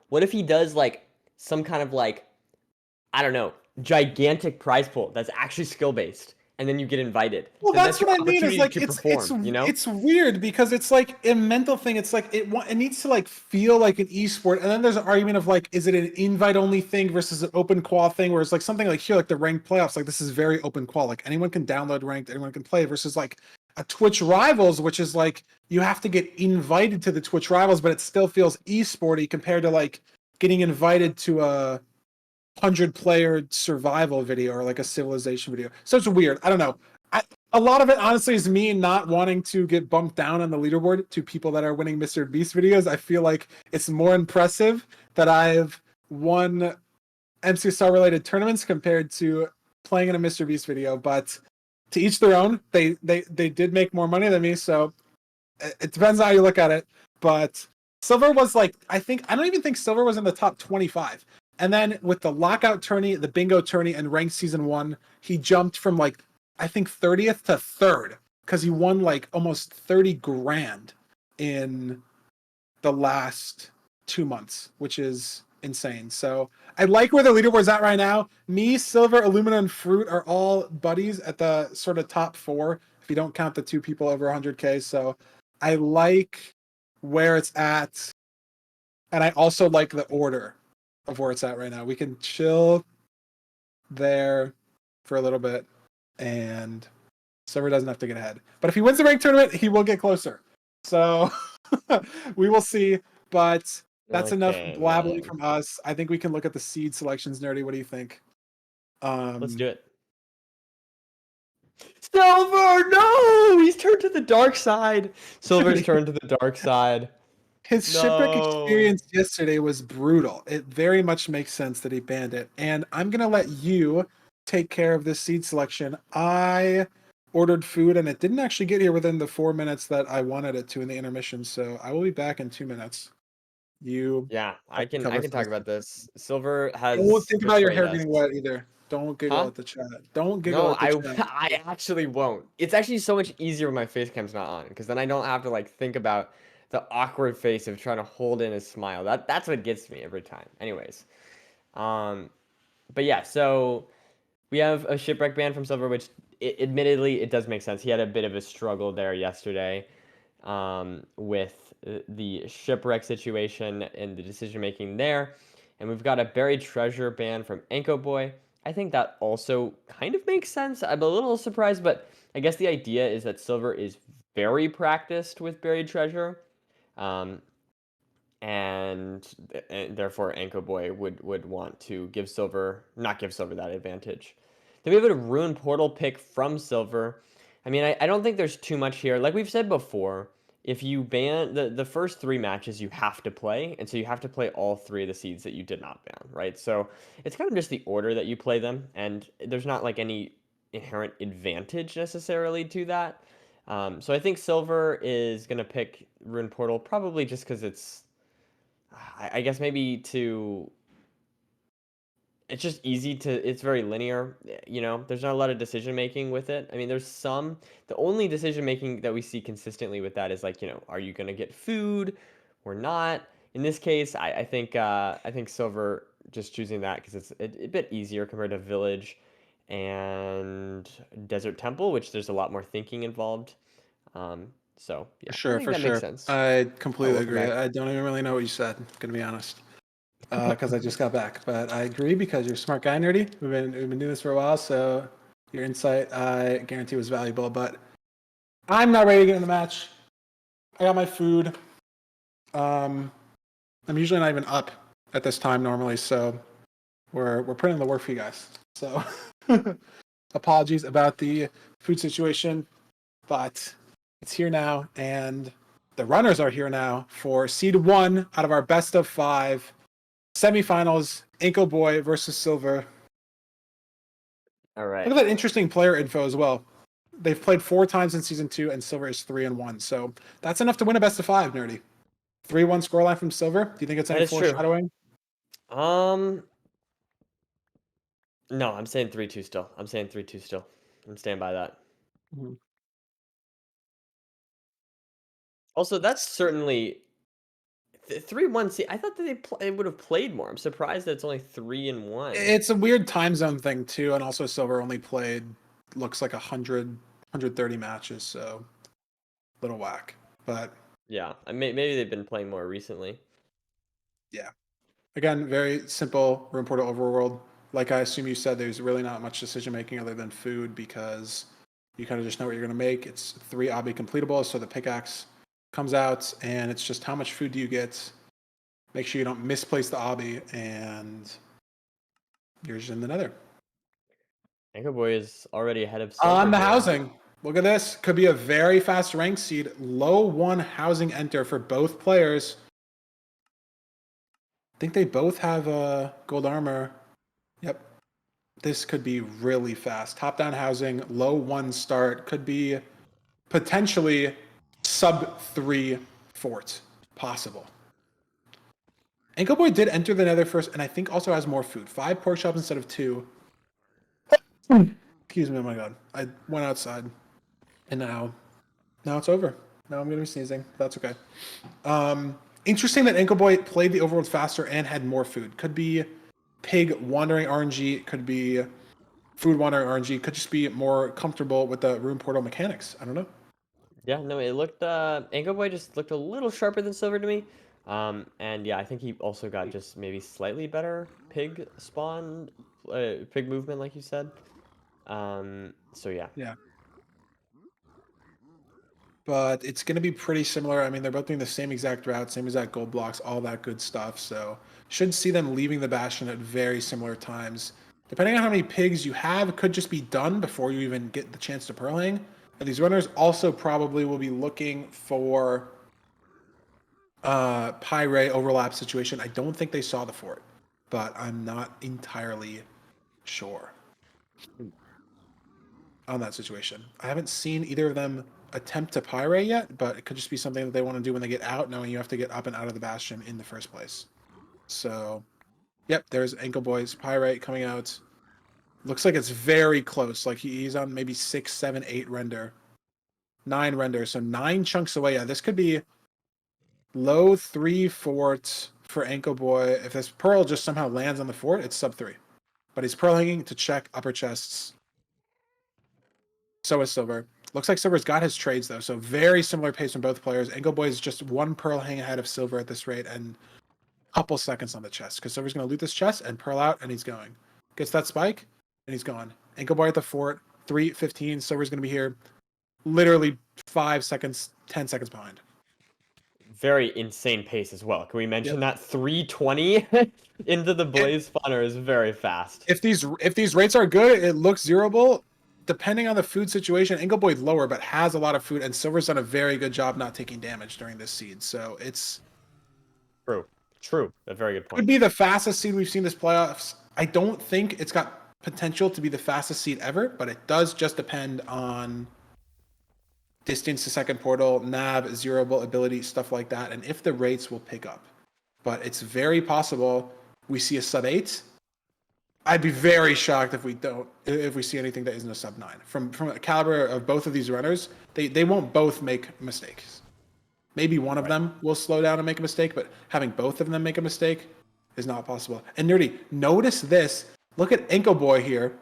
What if he does like some kind of like I don't know, gigantic prize pool that's actually skill based, and then you get invited. Well, Then that's your what I mean. Is opportunity like to it's perform. You know, it's weird because it's like a mental thing. It's like it needs to like feel like an esport, and then there's an argument of like, is it an invite only thing versus an open qual thing? Where it's like something like here, like the ranked playoffs, like this is very open qual. Like anyone can download ranked, anyone can play. Versus like a Twitch Rivals, which is like you have to get invited to the Twitch Rivals, but it still feels esporty compared to like getting invited to a 100-player survival video or like a civilization video. So it's weird. I don't know. A lot of it honestly is me not wanting to get bumped down on the leaderboard to people that are winning Mr. Beast videos. I feel like it's more impressive that I've won MCSR related tournaments compared to playing in a Mr. Beast video. But to each their own. They did make more money than me, so it depends how you look at it. But Silver was like, I don't even think Silver was in the top 25. And then with the lockout tourney, the bingo tourney, and ranked season 1, he jumped from like, I think 30th to 3rd because he won like almost 30 grand in the last 2 months, which is insane. So I like where the leaderboard's at right now. Me, Silver, Illumina, and Fruit are all buddies at the sort of top 4, if you don't count the 2 people over 100K. So I like where it's at. And I also like the order of where it's at right now. We can chill there for a little bit, and Silver doesn't have to get ahead. But if he wins the ranked tournament, he will get closer. So we will see. But that's enough blabbering from us. I think we can look at the seed selections, Nerdy. What do you think? Let's do it. Silver, no! He's turned to the dark side. Silver's turned to the dark side. His shipwreck experience yesterday was brutal. It very much makes sense that he banned it. And I'm going to let you take care of this seed selection. I ordered food and it didn't actually get here within the 4 minutes that I wanted it to in the intermission. So I will be back in 2 minutes. I can talk about this. Silver has Don't think about your hair betrayed getting us. wet either. Don't giggle Huh? at the chat. Don't giggle at the chat. I actually won't. It's actually so much easier when my face cam's not on, because then I don't have to like think about the awkward face of trying to hold in a smile. That's what gets me every time. Anyways, but yeah, so we have a shipwreck ban from Silver, which admittedly it does make sense. He had a bit of a struggle there yesterday, with the shipwreck situation and the decision making there. And we've got a buried treasure ban from Anko Boy. I think that also kind of makes sense. I'm a little surprised, but I guess the idea is that Silver is very practiced with buried treasure, and therefore Anko Boy would want to not give Silver that advantage. Then we have a Rune Portal pick from Silver. I mean, I don't think there's too much here. Like we've said before, if you ban the first 3 matches, you have to play, and so you have to play all 3 of the seeds that you did not ban, right? So it's kind of just the order that you play them, and there's not like any inherent advantage necessarily to that. So I think Silver is gonna pick Rune Portal probably just because I guess maybe it's just it's very linear, there's not a lot of decision making with it. I mean, the only decision making that we see consistently with that is like, are you going to get food or not? In this case, I think Silver just choosing that because it's a bit easier compared to Village and Desert Temple, which there's a lot more thinking involved. So yeah, For I think that sure. makes sense. I completely agree. back. I don't even really know what you said, gonna be honest. Because I just got back. But I agree because you're a smart guy, Nerdy. We've been doing this for a while, so your insight, I guarantee, was valuable. But I'm not ready to get in the match. I got my food. I'm usually not even up at this time normally, so we're putting in the work for you guys. So apologies about the food situation, but it's here now, and the runners are here now for seed 1 out of our best of 5 semifinals. Anko Boy versus Silver. All right. Look at that interesting player info as well. They've played 4 times in season 2, and Silver is 3-1. So that's enough to win a best of 5, Nerdy. 3-1 scoreline from Silver. Do you think it's any foreshadowing? No, I'm saying 3-2 still. I'm staying by that. Mm-hmm. Also, that's certainly 3-1. See, I thought that they would have played more. I'm surprised that it's only 3-1. It's a weird time zone thing too, and also Silver only played looks like 130 matches, so little whack. But Yeah, maybe they've been playing more recently. yeah, again, very simple room portal overworld. Like I assume you said, there's really not much decision making other than food because you kind of just know what you're going to make. It's 3 obby completable, so the pickaxe comes out, and it's just how much food do you get. Make sure you don't misplace the obby, and you're just in the nether. Anchor Boy is already ahead of Silver On the here. housing. Look at this. Could be a very fast rank seed. Low 1 housing enter for both players. I think they both have gold armor. Yep. This could be really fast. Top down housing, low 1 start. Could be potentially sub 3 fort. Possible. Ankle Boy did enter the nether first, and I think also has more food. 5 pork chops instead of 2. Excuse me, oh my god. I went outside. And now it's over. Now I'm gonna be sneezing. That's okay. Interesting that Ankle Boy played the overworld faster and had more food. Could be pig wandering RNG. Could be food wandering RNG. Could just be more comfortable with the room portal mechanics. I don't know. Yeah, no, it looked Anchor Boy just looked a little sharper than Silver to me. And yeah, I think he also got just maybe slightly better pig spawn, pig movement, like you said. So yeah. Yeah. But it's going to be pretty similar. I mean, they're both doing the same exact route, same exact gold blocks, all that good stuff. So should see them leaving the Bastion at very similar times. Depending on how many pigs you have, it could just be done before you even get the chance to pearl hang. And these runners also probably will be looking for Pyre overlap situation. I don't think they saw the fort, but I'm not entirely sure on that situation. I haven't seen either of them attempt to Pyre yet, but it could just be something that they want to do when they get out, knowing you have to get up and out of the Bastion in the first place. So, yep, there's Ankle Boy's Pyre coming out. Looks like it's very close. Like he's on maybe 6, 7, 8 render. 9 render, so 9 chunks away. Yeah, this could be low 3 fort for Ankle Boy. If this pearl just somehow lands on the fort, it's sub 3. But he's pearl hanging to check upper chests. So is Silver. Looks like Silver's got his trades though, so very similar pace from both players. Angle Boy is just 1 pearl hang ahead of Silver at this rate, and a couple seconds on the chest because Silver's going to loot this chest and pearl out, and he's going. Gets that spike, and he's gone. Ankle Boy at the fort, 3:15. Silver's going to be here, literally 5 seconds, 10 seconds behind. Very insane pace as well. Can we mention that 320 into the blaze spawner is very fast. If these rates are good, it looks zeroable. Depending on the food situation, Angle Boy's lower, but has a lot of food, and Silver's done a very good job not taking damage during this seed. So it's true. A very good point. Could be the fastest seed we've seen this playoffs. I don't think it's got potential to be the fastest seed ever, but it does just depend on distance to second portal, nav, zeroable ability, stuff like that, and if the rates will pick up. But it's very possible we see a sub 8. I'd be very shocked if we see anything that isn't a sub 9. From a caliber of both of these runners, they won't both make mistakes. Maybe one of them will slow down and make a mistake, but having both of them make a mistake is not possible. And Nerdy, notice this. Look at Ankle Boy here.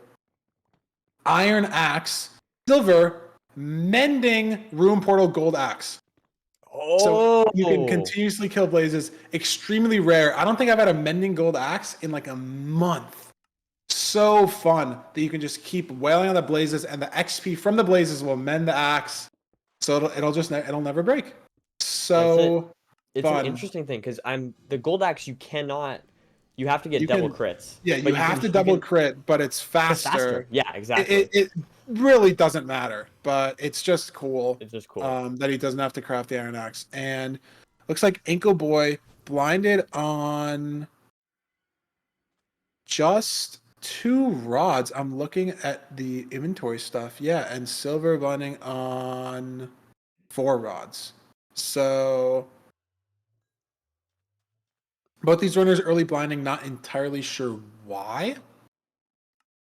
Iron Axe, Silver, mending Room Portal Gold Axe. Oh, so you can continuously kill blazes. Extremely rare. I don't think I've had a mending gold axe in like a month. So fun that you can just keep wailing on the blazes, and the XP from the blazes will mend the axe, so it'll never break. So it's fun. An interesting thing because the gold axe you have to get double crits. Yeah, you have to double crit, but it's faster. Yeah, exactly. It really doesn't matter, but it's just cool. It's just cool that he doesn't have to craft the iron axe. And looks like Ankle Boy blinded on just 2 rods. I'm looking at the inventory stuff. Yeah, and Silver blinding on 4 rods. So both these runners early blinding, not entirely sure why.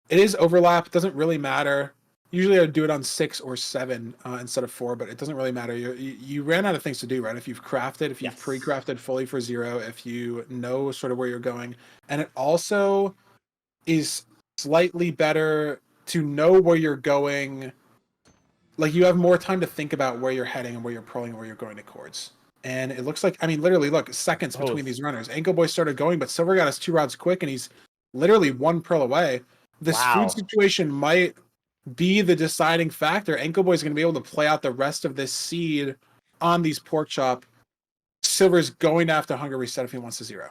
It is overlap, doesn't really matter. Usually I'd do it on 6 or 7 instead of 4, but it doesn't really matter. You ran out of things to do, right? If you've crafted, if you've Yes. pre-crafted fully for 0, if you know sort of where you're going. And it also is slightly better to know where you're going. Like, you have more time to think about where you're heading and where you're pulling and where you're going to chords. And it looks like, I mean, literally, look, seconds between these runners. Ankle Boy started going, but Silver got his 2 rods quick, and he's literally 1 pearl away. This food situation might be the deciding factor. Ankle Boy is going to be able to play out the rest of this seed on these pork chop. Silver's going to have to hunger reset if he wants to 0.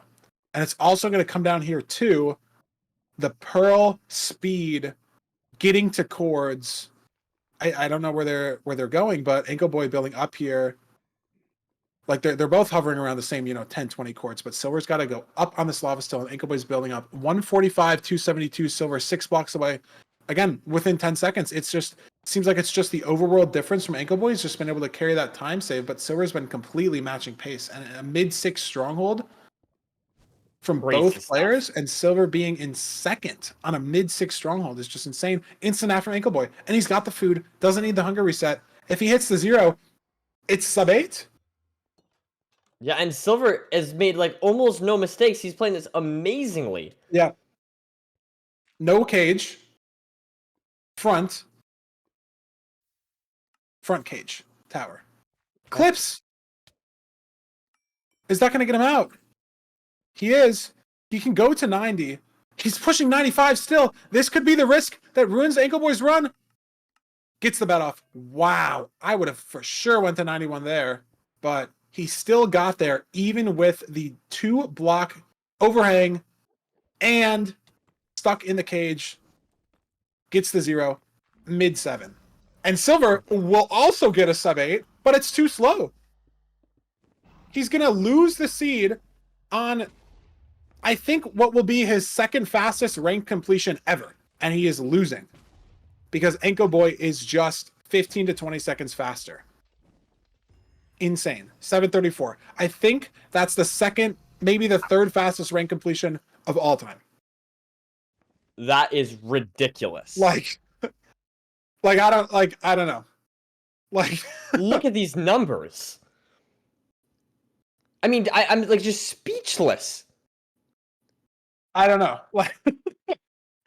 And it's also going to come down here to the pearl speed, getting to chords. I don't know where they're going, but Ankle Boy building up here. Like, they're both hovering around the same, 10, 20 chords, but Silver's got to go up on this lava still, and Ankle Boy's building up. 145, 272, Silver 6 blocks away. Again, within 10 seconds. It seems like it's just the overworld difference from Ankle Boy. He's just been able to carry that time save, but Silver's been completely matching pace. And a mid-6 stronghold from both players, and Silver being in second on a mid-6 stronghold is just insane. Instant after Ankle Boy. And he's got the food, doesn't need the hunger reset. If he hits the 0, it's sub 8. Yeah, and Silver has made like almost no mistakes. He's playing this amazingly. Yeah. No cage. Front cage. Tower. Clips. Is that going to get him out? He is. He can go to 90. He's pushing 95 still. This could be the risk that ruins Ankle Boy's run. Gets the bet off. Wow. I would have for sure went to 91 there, but he still got there even with the 2 block overhang and stuck in the cage. Gets the 0, mid-7. And Silver will also get a sub 8, but it's too slow. He's going to lose the seed on, I think, what will be his second fastest rank completion ever. And he is losing because Ankle Boy is just 15 to 20 seconds faster. Insane. 734. I think that's the second, maybe the third fastest rank completion of all time. That is ridiculous. Like I don't know. Like, look at these numbers. I mean, I'm like just speechless. I don't know. Like,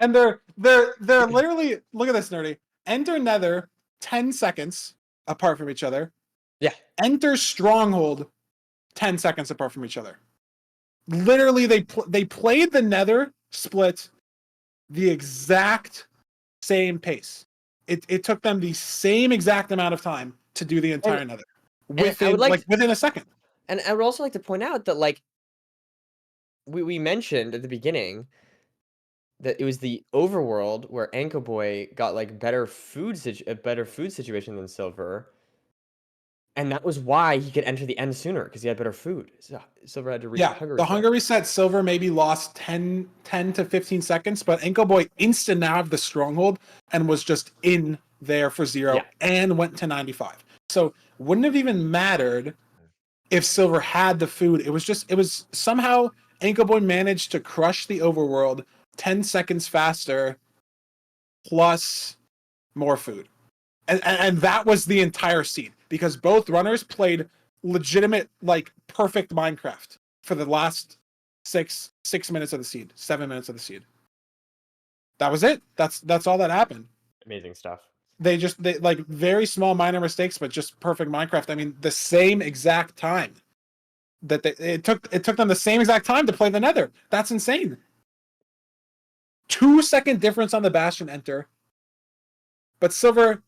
and they're literally, look at this, Nerdy. Enter Nether 10 seconds apart from each other. Yeah. Enter Stronghold 10 seconds apart from each other. Literally, they played the Nether split the exact same pace. It took them the same exact amount of time to do the entire Nether within within a second. And I would also like to point out that, like, we mentioned at the beginning that it was the overworld where Ankle Boy got like a better food situation than Silver, and that was why he could enter the end sooner, because he had better food. So Silver had to hunger reset. Silver maybe lost 10 to 15 seconds, but Ankle Boy instant nav'd the stronghold and was just in there for 0 and went to 95. So wouldn't have even mattered if Silver had the food. It was somehow Ankle Boy managed to crush the overworld 10 seconds faster plus more food. And that was the entire seed, because both runners played legitimate, like, perfect Minecraft for the last 6 minutes of the seed, 7 minutes of the seed. That was it. That's all that happened. Amazing stuff. They like very small minor mistakes, but just perfect Minecraft. I mean, the same exact time that it took them the same exact time to play the Nether. That's insane. 2-second difference on the Bastion enter, but Silver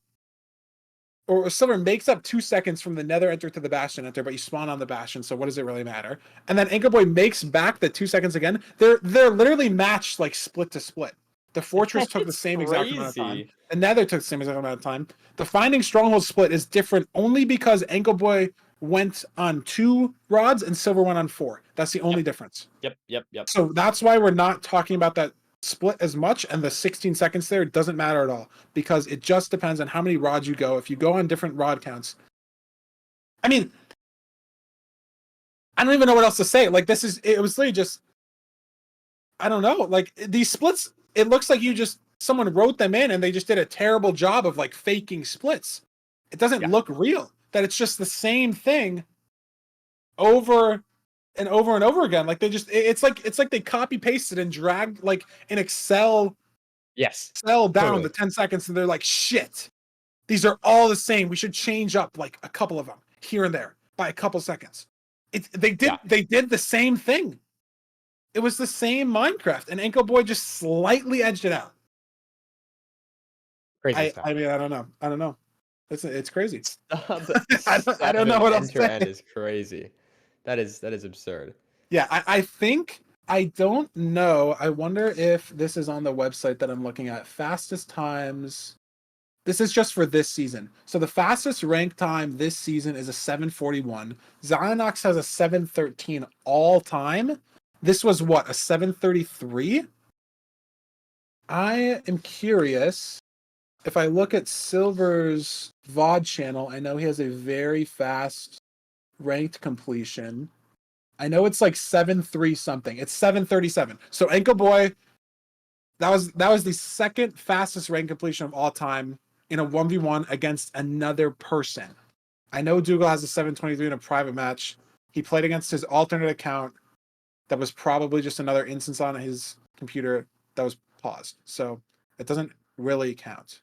makes up 2 seconds from the Nether enter to the Bastion enter, but you spawn on the Bastion, so what does it really matter? And then Ankle Boy makes back the 2 seconds again. They're literally matched, like, split to split. The Fortress took the same exact amount of time. The Nether took the same exact amount of time. The Finding Stronghold split is different only because Ankle Boy went on 2 rods and Silver went on 4. That's the only difference. Yep. So that's why we're not talking about that split as much, and the 16 seconds there doesn't matter at all, because it just depends on how many rods you go. If you go on different rod counts, I mean, I don't even know what else to say. Like, it was literally just, I don't know, like, these splits, it looks like you just someone wrote them in and they just did a terrible job of like faking splits. It doesn't look real. That it's just the same thing over and over and over again. Like they just, it's like they copy pasted and dragged like an Excel down totally. the 10 seconds, and they're like, shit, these are all the same. We should change up like a couple of them here and there by a couple seconds. They did the same thing. It was the same Minecraft, and Anko Boy just slightly edged it out. Crazy stuff. I mean, I don't know. It's crazy. I don't know what else to say. End is crazy. That is absurd. Yeah, I think, I don't know. I wonder if this is on the website that I'm looking at. Fastest times. This is just for this season. So the fastest rank time this season is a 7:41. Zionox has a 7:13 all time. This was what, a 7:33? I am curious. If I look at Silver's VOD channel, I know he has a very fast ranked completion. I know it's like 7:3 something. It's 7:37. So Anko Boy, that was the second fastest ranked completion of all time in a 1v1 against another person. I know Dougal has a 7:23 in a private match. He played against his alternate account. That was probably just another instance on his computer that was paused. So it doesn't really count.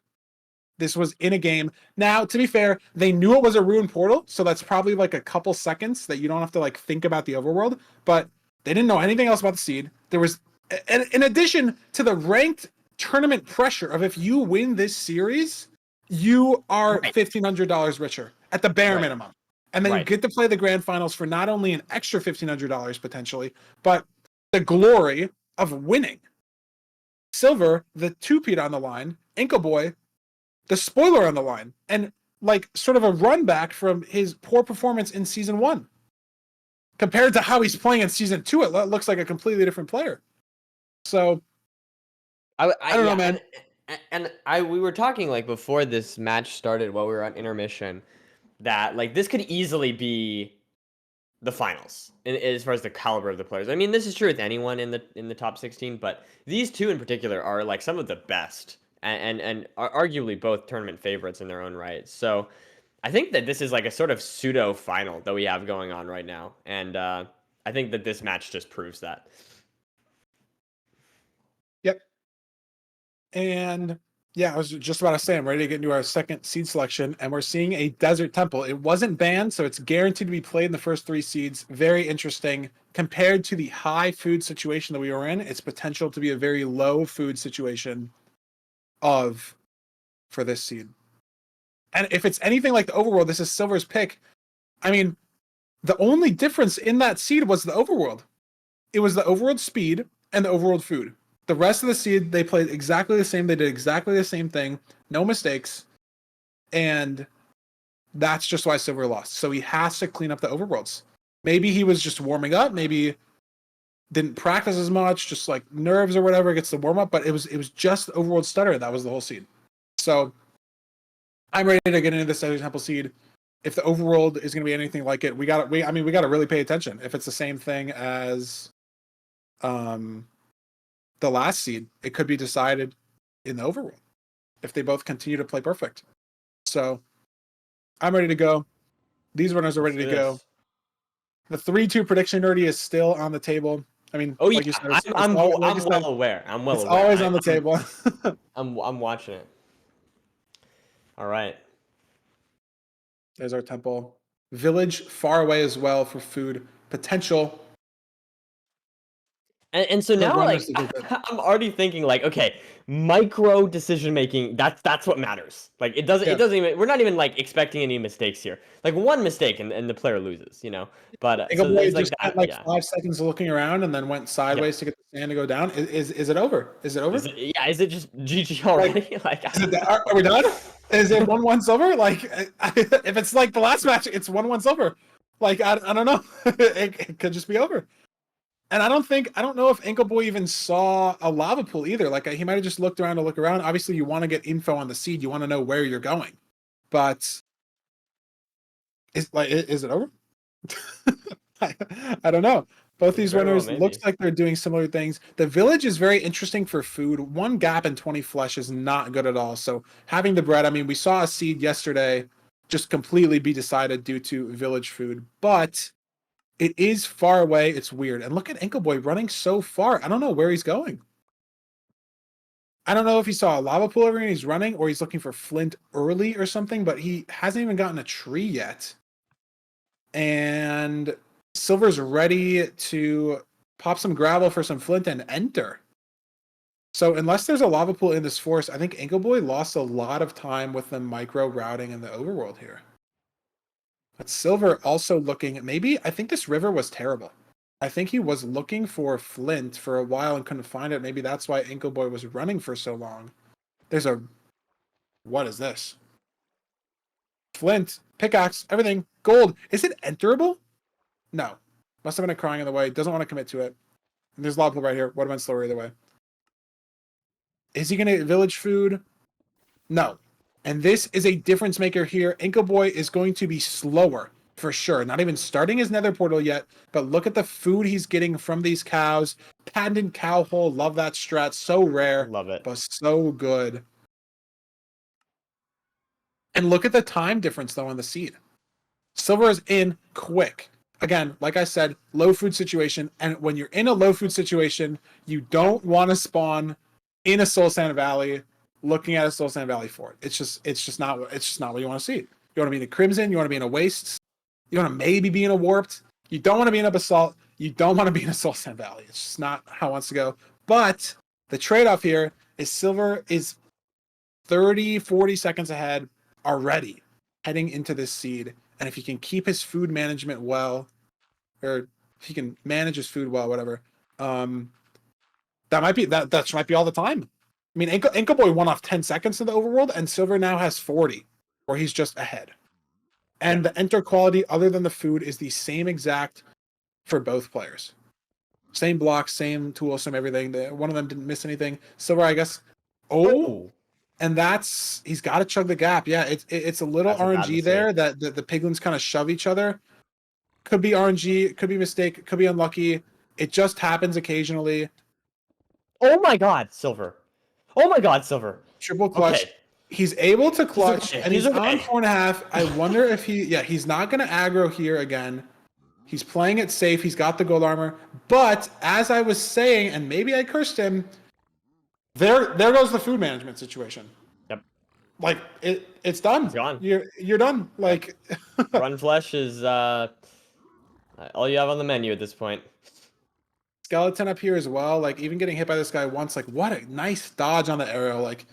This was in a game. Now, to be fair, they knew it was a ruined portal, so that's probably like a couple seconds that you don't have to like think about the overworld, but they didn't know anything else about the seed. There was, in addition to the ranked tournament pressure of if you win this series, you are $1,500 richer at the bare minimum. And then you get to play the grand finals for not only an extra $1,500 potentially, but the glory of winning. Silver, the two-peat on the line, Anko Boy, the spoiler on the line, and like sort of a run back from his poor performance in season 1 compared to how he's playing in season 2. It looks like a completely different player. So I don't know, man. And we were talking like before this match started, while we were on intermission, that like this could easily be the finals as far as the caliber of the players. I mean, this is true with anyone in the top 16, but these two in particular are like some of the best. And are arguably both tournament favorites in their own right. So I think that this is like a sort of pseudo final that we have going on right now. And I think that this match just proves that. Yep. And yeah, I was just about to say, I'm ready to get into our second seed selection, and we're seeing a Desert Temple. It wasn't banned, so it's guaranteed to be played in the first 3 seeds. Very interesting. Compared to the high food situation that we were in, its potential to be a very low food situation for this seed. And if it's anything like the overworld, this is Silver's pick. I mean, the only difference in that seed was the overworld. It was the overworld speed and the overworld food. The rest of the seed, they played exactly the same. They did exactly the same thing. No mistakes. And that's just why Silver lost. So he has to clean up the overworlds. Maybe he was just warming up. Maybe didn't practice as much, just like nerves or whatever, gets the warm up, but it was just the overworld stutter. That was the whole seed. So I'm ready to get into this Desert Temple seed. If the overworld is going to be anything like it, we got to really pay attention. If it's the same thing as the last seed, it could be decided in the overworld if they both continue to play perfect. So I'm ready to go. These runners are ready to go. The 3-2 prediction nerdy is still on the table. I mean, like you said, I'm well aware. It's always on the table. I'm watching it. All right. There's our temple. Village far away as well for food potential. And so now, like, I'm already thinking, like, okay, micro decision making. That's what matters. Like, it doesn't even. We're not even like expecting any mistakes here. Like one mistake and the player loses, you know. But so there's just like 5 seconds looking around and then went sideways to get the sand to go down. Is it over? Is it over? Is it just GG already? Are we done? Is it 1-1 Silver? Like, if it's like the last match, it's 1-1 Silver. Like, I don't know. It could just be over. And I don't know if Anko Boy even saw a lava pool either. Like, he might have just looked around to look around. Obviously, you want to get info on the seed. You want to know where you're going. But is it over? I don't know. Both these Very well, winners maybe. looks like they're doing similar things. The village is very interesting for food. 1 gap and 20 flesh is not good at all. So having the bread, I mean, we saw a seed yesterday just completely be decided due to village food, but it is far away. It's weird. And look at Inkleboy running so far. I don't know where he's going. I don't know if he saw a lava pool over here and he's running, or he's looking for flint early or something, but he hasn't even gotten a tree yet. And Silver's ready to pop some gravel for some flint and enter. So unless there's a lava pool in this forest, I think Inkleboy lost a lot of time with the micro routing in the overworld here. But Silver also looking, maybe, I think this river was terrible. I think he was looking for flint for a while and couldn't find it. Maybe that's why Inkleboy was running for so long. There's a... What is this? Flint, pickaxe, everything, gold. Is it enterable? No. Must have been a crying in the way. Doesn't want to commit to it. And there's a lot of people right here. Would have been slower either way. Is he going to get village food? No. And this is a difference maker here. Inkleboy is going to be slower for sure. Not even starting his nether portal yet, but look at the food he's getting from these cows. Patented cow hole. Love that strat. So rare. Love it. But so good. And look at the time difference though on the seed. Silver is in quick. Again, like I said, low food situation. And when you're in a low food situation, you don't want to spawn in a Soul Sand Valley looking at a Soul Sand Valley fort. It's just not what you want to see. You want to be in a Crimson, you want to be in a Wastes, you want to maybe be in a Warped. You don't want to be in a Basalt. You don't want to be in a Soul Sand Valley. It's just not how it wants to go. But the trade-off here is Silver is 30, 40 seconds ahead already heading into this seed. And if he can keep his food management well, or if he can manage his food well, whatever, that might be all the time. I mean, Inkleboy won off 10 seconds in the overworld, and Silver now has 40, or he's just ahead. And the enter quality, other than the food, is the same exact for both players. Same blocks, same tools, same everything. One of them didn't miss anything. Silver, I guess. Oh. And he's got to chug the gap. Yeah, it's a little RNG there that the piglins kind of shove each other. Could be RNG, could be mistake, could be unlucky. It just happens occasionally. Oh my god, Silver. Oh my god, Silver. Triple clutch. Okay. He's able to clutch, okay. and he's on 4.5. I wonder if he's not going to aggro here again. He's playing it safe. He's got the gold armor. But as I was saying, and maybe I cursed him, there goes the food management situation. Yep. Like it's done. It's gone. You're done. Like Run flesh is all you have on the menu at this point. Skeleton up here as well. Like even getting hit by this guy once, like what a nice dodge on the arrow. Like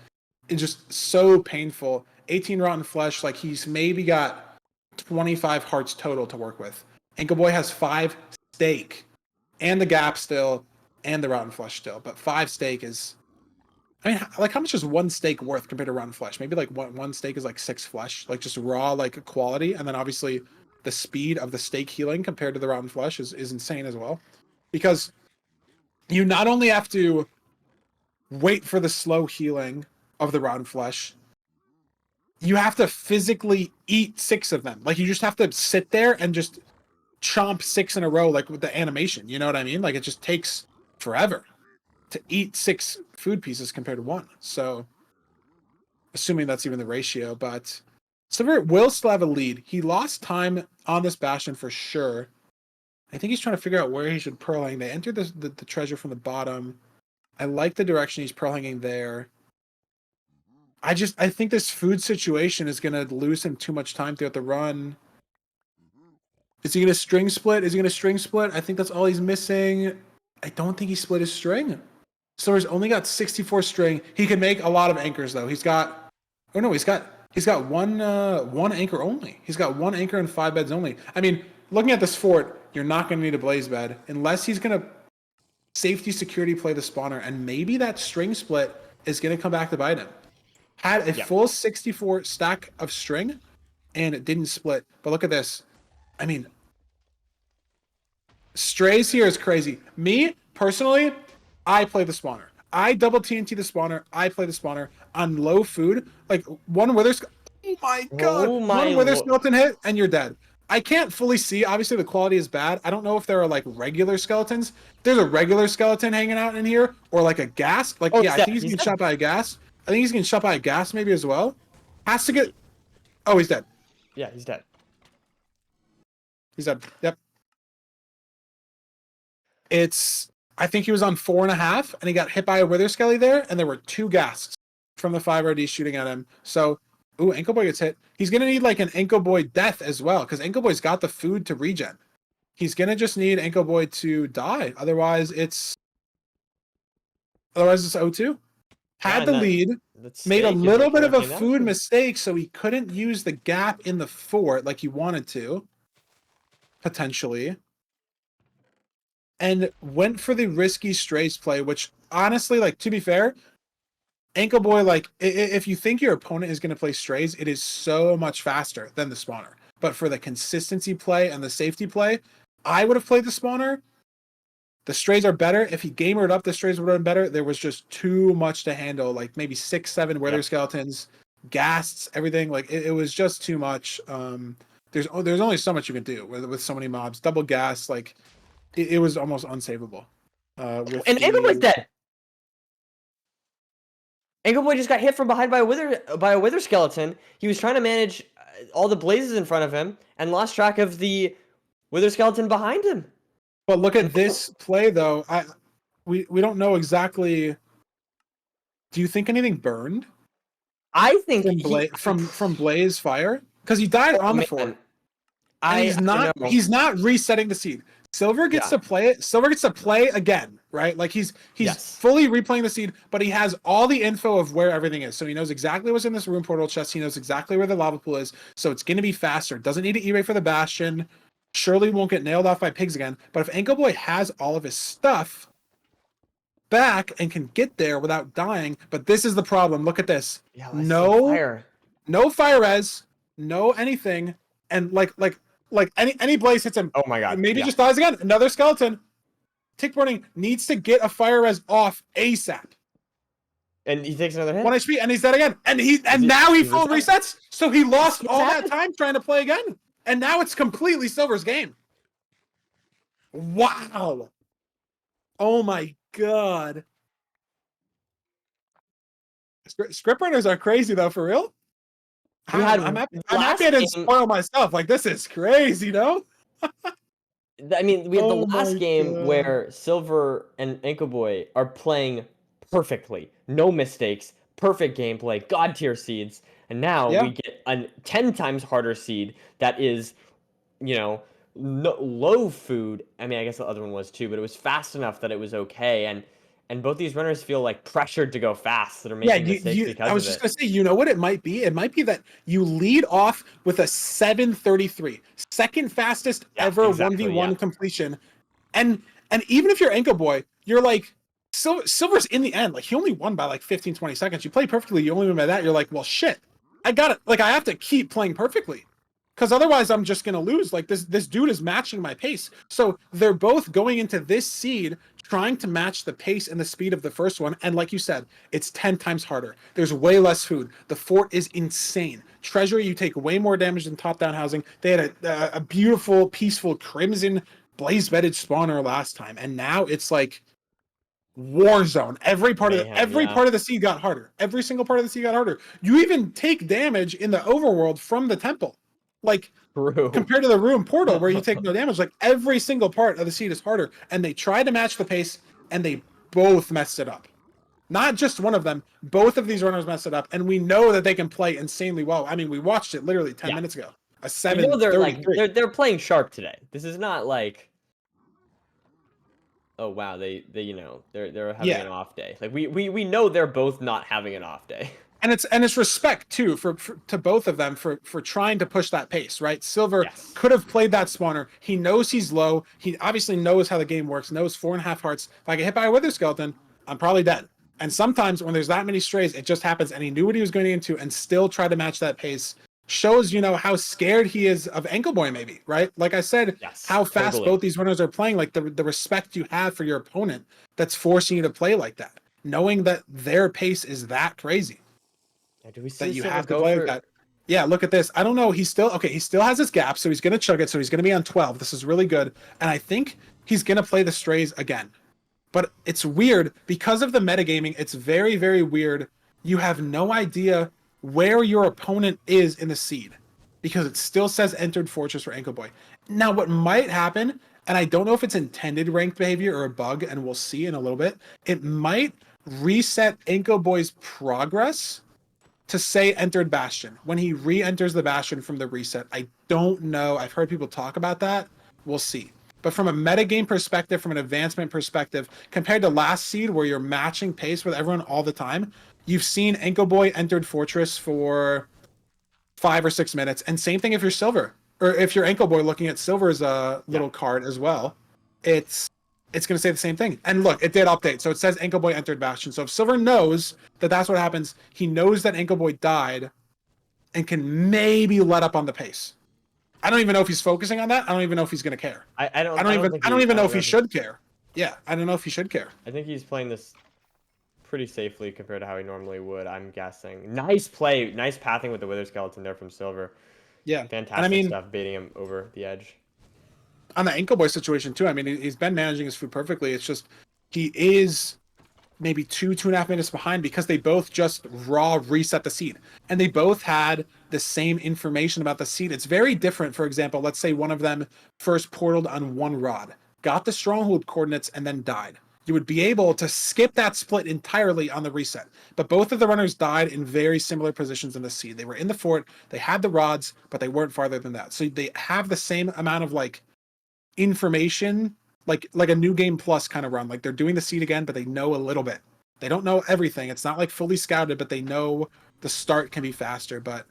it's just so painful. 18 rotten flesh. Like he's maybe got 25 hearts total to work with. Inkleboy has 5 steak and the gap still and the rotten flesh still. But 5 steak is, I mean, like how much is 1 steak worth compared to rotten flesh? Maybe like one steak is like 6 flesh, like just raw like quality. And then obviously the speed of the steak healing compared to the rotten flesh is insane as well. Because you not only have to wait for the slow healing of the rotten flesh, you have to physically eat 6 of them. Like you just have to sit there and just chomp 6 in a row, like with the animation. You know what I mean? Like it just takes forever to eat 6 food pieces compared to 1. So assuming that's even the ratio, but Silver will still have a lead. He lost time on this bastion for sure. I think he's trying to figure out where he should pearl hang. They entered the treasure from the bottom. I like the direction he's pearl hanging there. I think this food situation is going to lose him too much time throughout the run. Is he going to string split? I think that's all he's missing. I don't think he split his string. Silver's only got 64 string. He can make a lot of anchors though. He's got one anchor only. He's got 1 anchor and 5 beds only. I mean, looking at this fort, you're not going to need a blaze bed unless he's going to safety security play the spawner, and maybe that string split is going to come back to bite him. Had a full 64 stack of string and it didn't split. But look at this. I mean, strays here is crazy. Me, personally, I play the spawner. I double TNT the spawner. I play the spawner on low food. Like one wither, oh my god! One wither skeleton hit and you're dead. I can't fully see. Obviously, the quality is bad. I don't know if there are like regular skeletons. There's a regular skeleton hanging out in here, or like a ghast. Like, Oh, yeah, he's I dead. think he's He's getting dead. shot by a ghast. I think he's getting shot by a ghast maybe as well. Has to get. Oh, he's dead. Yeah, he's dead. He's dead. Yep. It's. I think he was on 4.5, and he got hit by a wither skelly there, and there were 2 ghasts from the 5 RD shooting at him. So, ooh, Ankle Boy gets hit. He's gonna need like an Ankle Boy death as well, because Ankle Boy's got the food to regen. He's gonna just need Ankle Boy to die. Otherwise, it's 0-2. Had the lead, made a little bit of a food mistake, so he couldn't use the gap in the fort like he wanted to, potentially. And went for the risky strays play, which honestly, like, to be fair, Ankle Boy, like, if you think your opponent is going to play strays, it is so much faster than the spawner. But for the consistency play and the safety play, I would have played the spawner. The strays are better. If he gamered up, the strays would have been better. There was just too much to handle, like maybe 6, 7 wither skeletons, ghasts, everything. Like, it was just too much. There's only so much you can do with so many mobs. Double gas, like, it was almost unsavable. And Ankle Boy's dead. Ankle Boy just got hit from behind by a wither skeleton. He was trying to manage all the blazes in front of him and lost track of the wither skeleton behind him. But look at this play, though. We don't know exactly. Do you think anything burned? I think from Blaze Fire, because he died on the fort. And he's not resetting the seed. Silver gets to play it. Silver gets to play again, right? Like he's fully replaying the seed, but he has all the info of where everything is. So he knows exactly what's in this room portal chest. He knows exactly where the lava pool is. So it's going to be faster. Doesn't need to E-ray for the bastion. Surely won't get nailed off by pigs again. But if Ankle Boy has all of his stuff back and can get there without dying, but this is the problem. Look at this. Yeah, no fire res, no anything, and like any blaze hits him. Oh my god. Maybe just dies again. Another skeleton. Tick burning needs to get a fire res off ASAP. And he takes another hit. 1 HP and he's dead again. And now he full resets. So he lost all that time trying to play again. And now it's completely Silver's game. Wow. Oh my god. Script runners are crazy though, for real. I'm happy I didn't spoil myself. Like, this is crazy, no? I mean, we had the last game where Silver and Ankle Boy are playing perfectly. No mistakes, perfect gameplay, god tier seeds. And now we get a 10 times harder seed that is, low food. I mean, I guess the other one was too, but it was fast enough that it was okay. And both these runners feel like pressured to go fast that are making mistakes because of it. I was just going to say, you know what it might be? It might be that you lead off with a 7:33, second fastest ever 1v1 completion. And even if you're Ankle Boy, you're like, Silver's in the end. Like, he only won by like 15, 20 seconds. You play perfectly, you only win by that. You're like, well, shit, I got it. Like, I have to keep playing perfectly, because otherwise I'm just going to lose. Like, this dude is matching my pace. So they're both going into this seed trying to match the pace and the speed of the first one. And like you said, it's 10 times harder. There's way less food. The fort is insane. Treasury, you take way more damage than top-down housing. They had a beautiful, peaceful, crimson, blaze-bedded spawner last time. And now it's like war zone. Every part of the seed got harder. Every single part of the seed got harder. You even take damage in the overworld from the temple. Like, compared to the room portal where you take no damage, like, every single part of the seed is harder. And they tried to match the pace, and they both messed it up. Not just one of them. Both of these runners messed it up, and we know that they can play insanely well. I mean, we watched it literally 10 minutes ago. A 7:33. They're playing sharp today. This is not like, oh wow, they're having an off day. Like, we know they're both not having an off day. And it's respect too to both of them for trying to push that pace, right? Silver could have played that spawner. He knows he's low. He obviously knows how the game works. Knows 4.5 hearts. If I get hit by a wither skeleton, I'm probably dead. And sometimes when there's that many strays, it just happens. And he knew what he was going into and still tried to match that pace. Shows how scared he is of Ankle Boy, maybe, right? Like I said, how fast both these runners are playing. Like the respect you have for your opponent that's forcing you to play like that, knowing that their pace is that crazy. Do we see that you have to play like that? Yeah, look at this. I don't know. He still has his gap, so he's gonna chug it. So he's gonna be on 12. This is really good, and I think he's gonna play the strays again. But it's weird because of the metagaming. It's very, very weird. You have no idea where your opponent is in the seed because it still says entered fortress for Ankle Boy. Now, what might happen, and I don't know if it's intended ranked behavior or a bug, and we'll see in a little bit. It might reset Ankle Boy's progress to say entered Bastion when he re-enters the Bastion from the reset. I don't know. I've heard people talk about that. We'll see. But from a metagame perspective, from an advancement perspective, compared to last seed where you're matching pace with everyone all the time, you've seen Ankle Boy entered Fortress for 5 or 6 minutes. And same thing if you're Silver. Or if you're Ankle Boy looking at Silver's little card as well. It's going to say the same thing. And look, it did update. So it says Ankle Boy entered Bastion. So if Silver knows that that's what happens, he knows that Ankle Boy died and can maybe let up on the pace. I don't even know if he's focusing on that. I don't even know if he's going to care. I don't even know if he should care. Yeah, I don't know if he should care. I think he's playing this pretty safely compared to how he normally would, I'm guessing. Nice play. Nice pathing with the Wither Skeleton there from Silver. Yeah. Fantastic stuff, baiting him over the edge. On the Ankle Boy situation, too, I mean, he's been managing his food perfectly. It's just he is maybe 2.5 minutes behind because they both just raw reset the seed. And they both had the same information about the seed. It's very different. For example, let's say one of them first portaled on 1 rod, got the stronghold coordinates, and then died. You would be able to skip that split entirely on the reset. But both of the runners died in very similar positions in the seed. They were in the fort, they had the rods, but they weren't farther than that. So they have the same amount of information, like a new game plus kind of run. Like they're doing the seed again, but they know a little bit. They don't know everything. It's not like fully scouted, but they know the start can be faster. But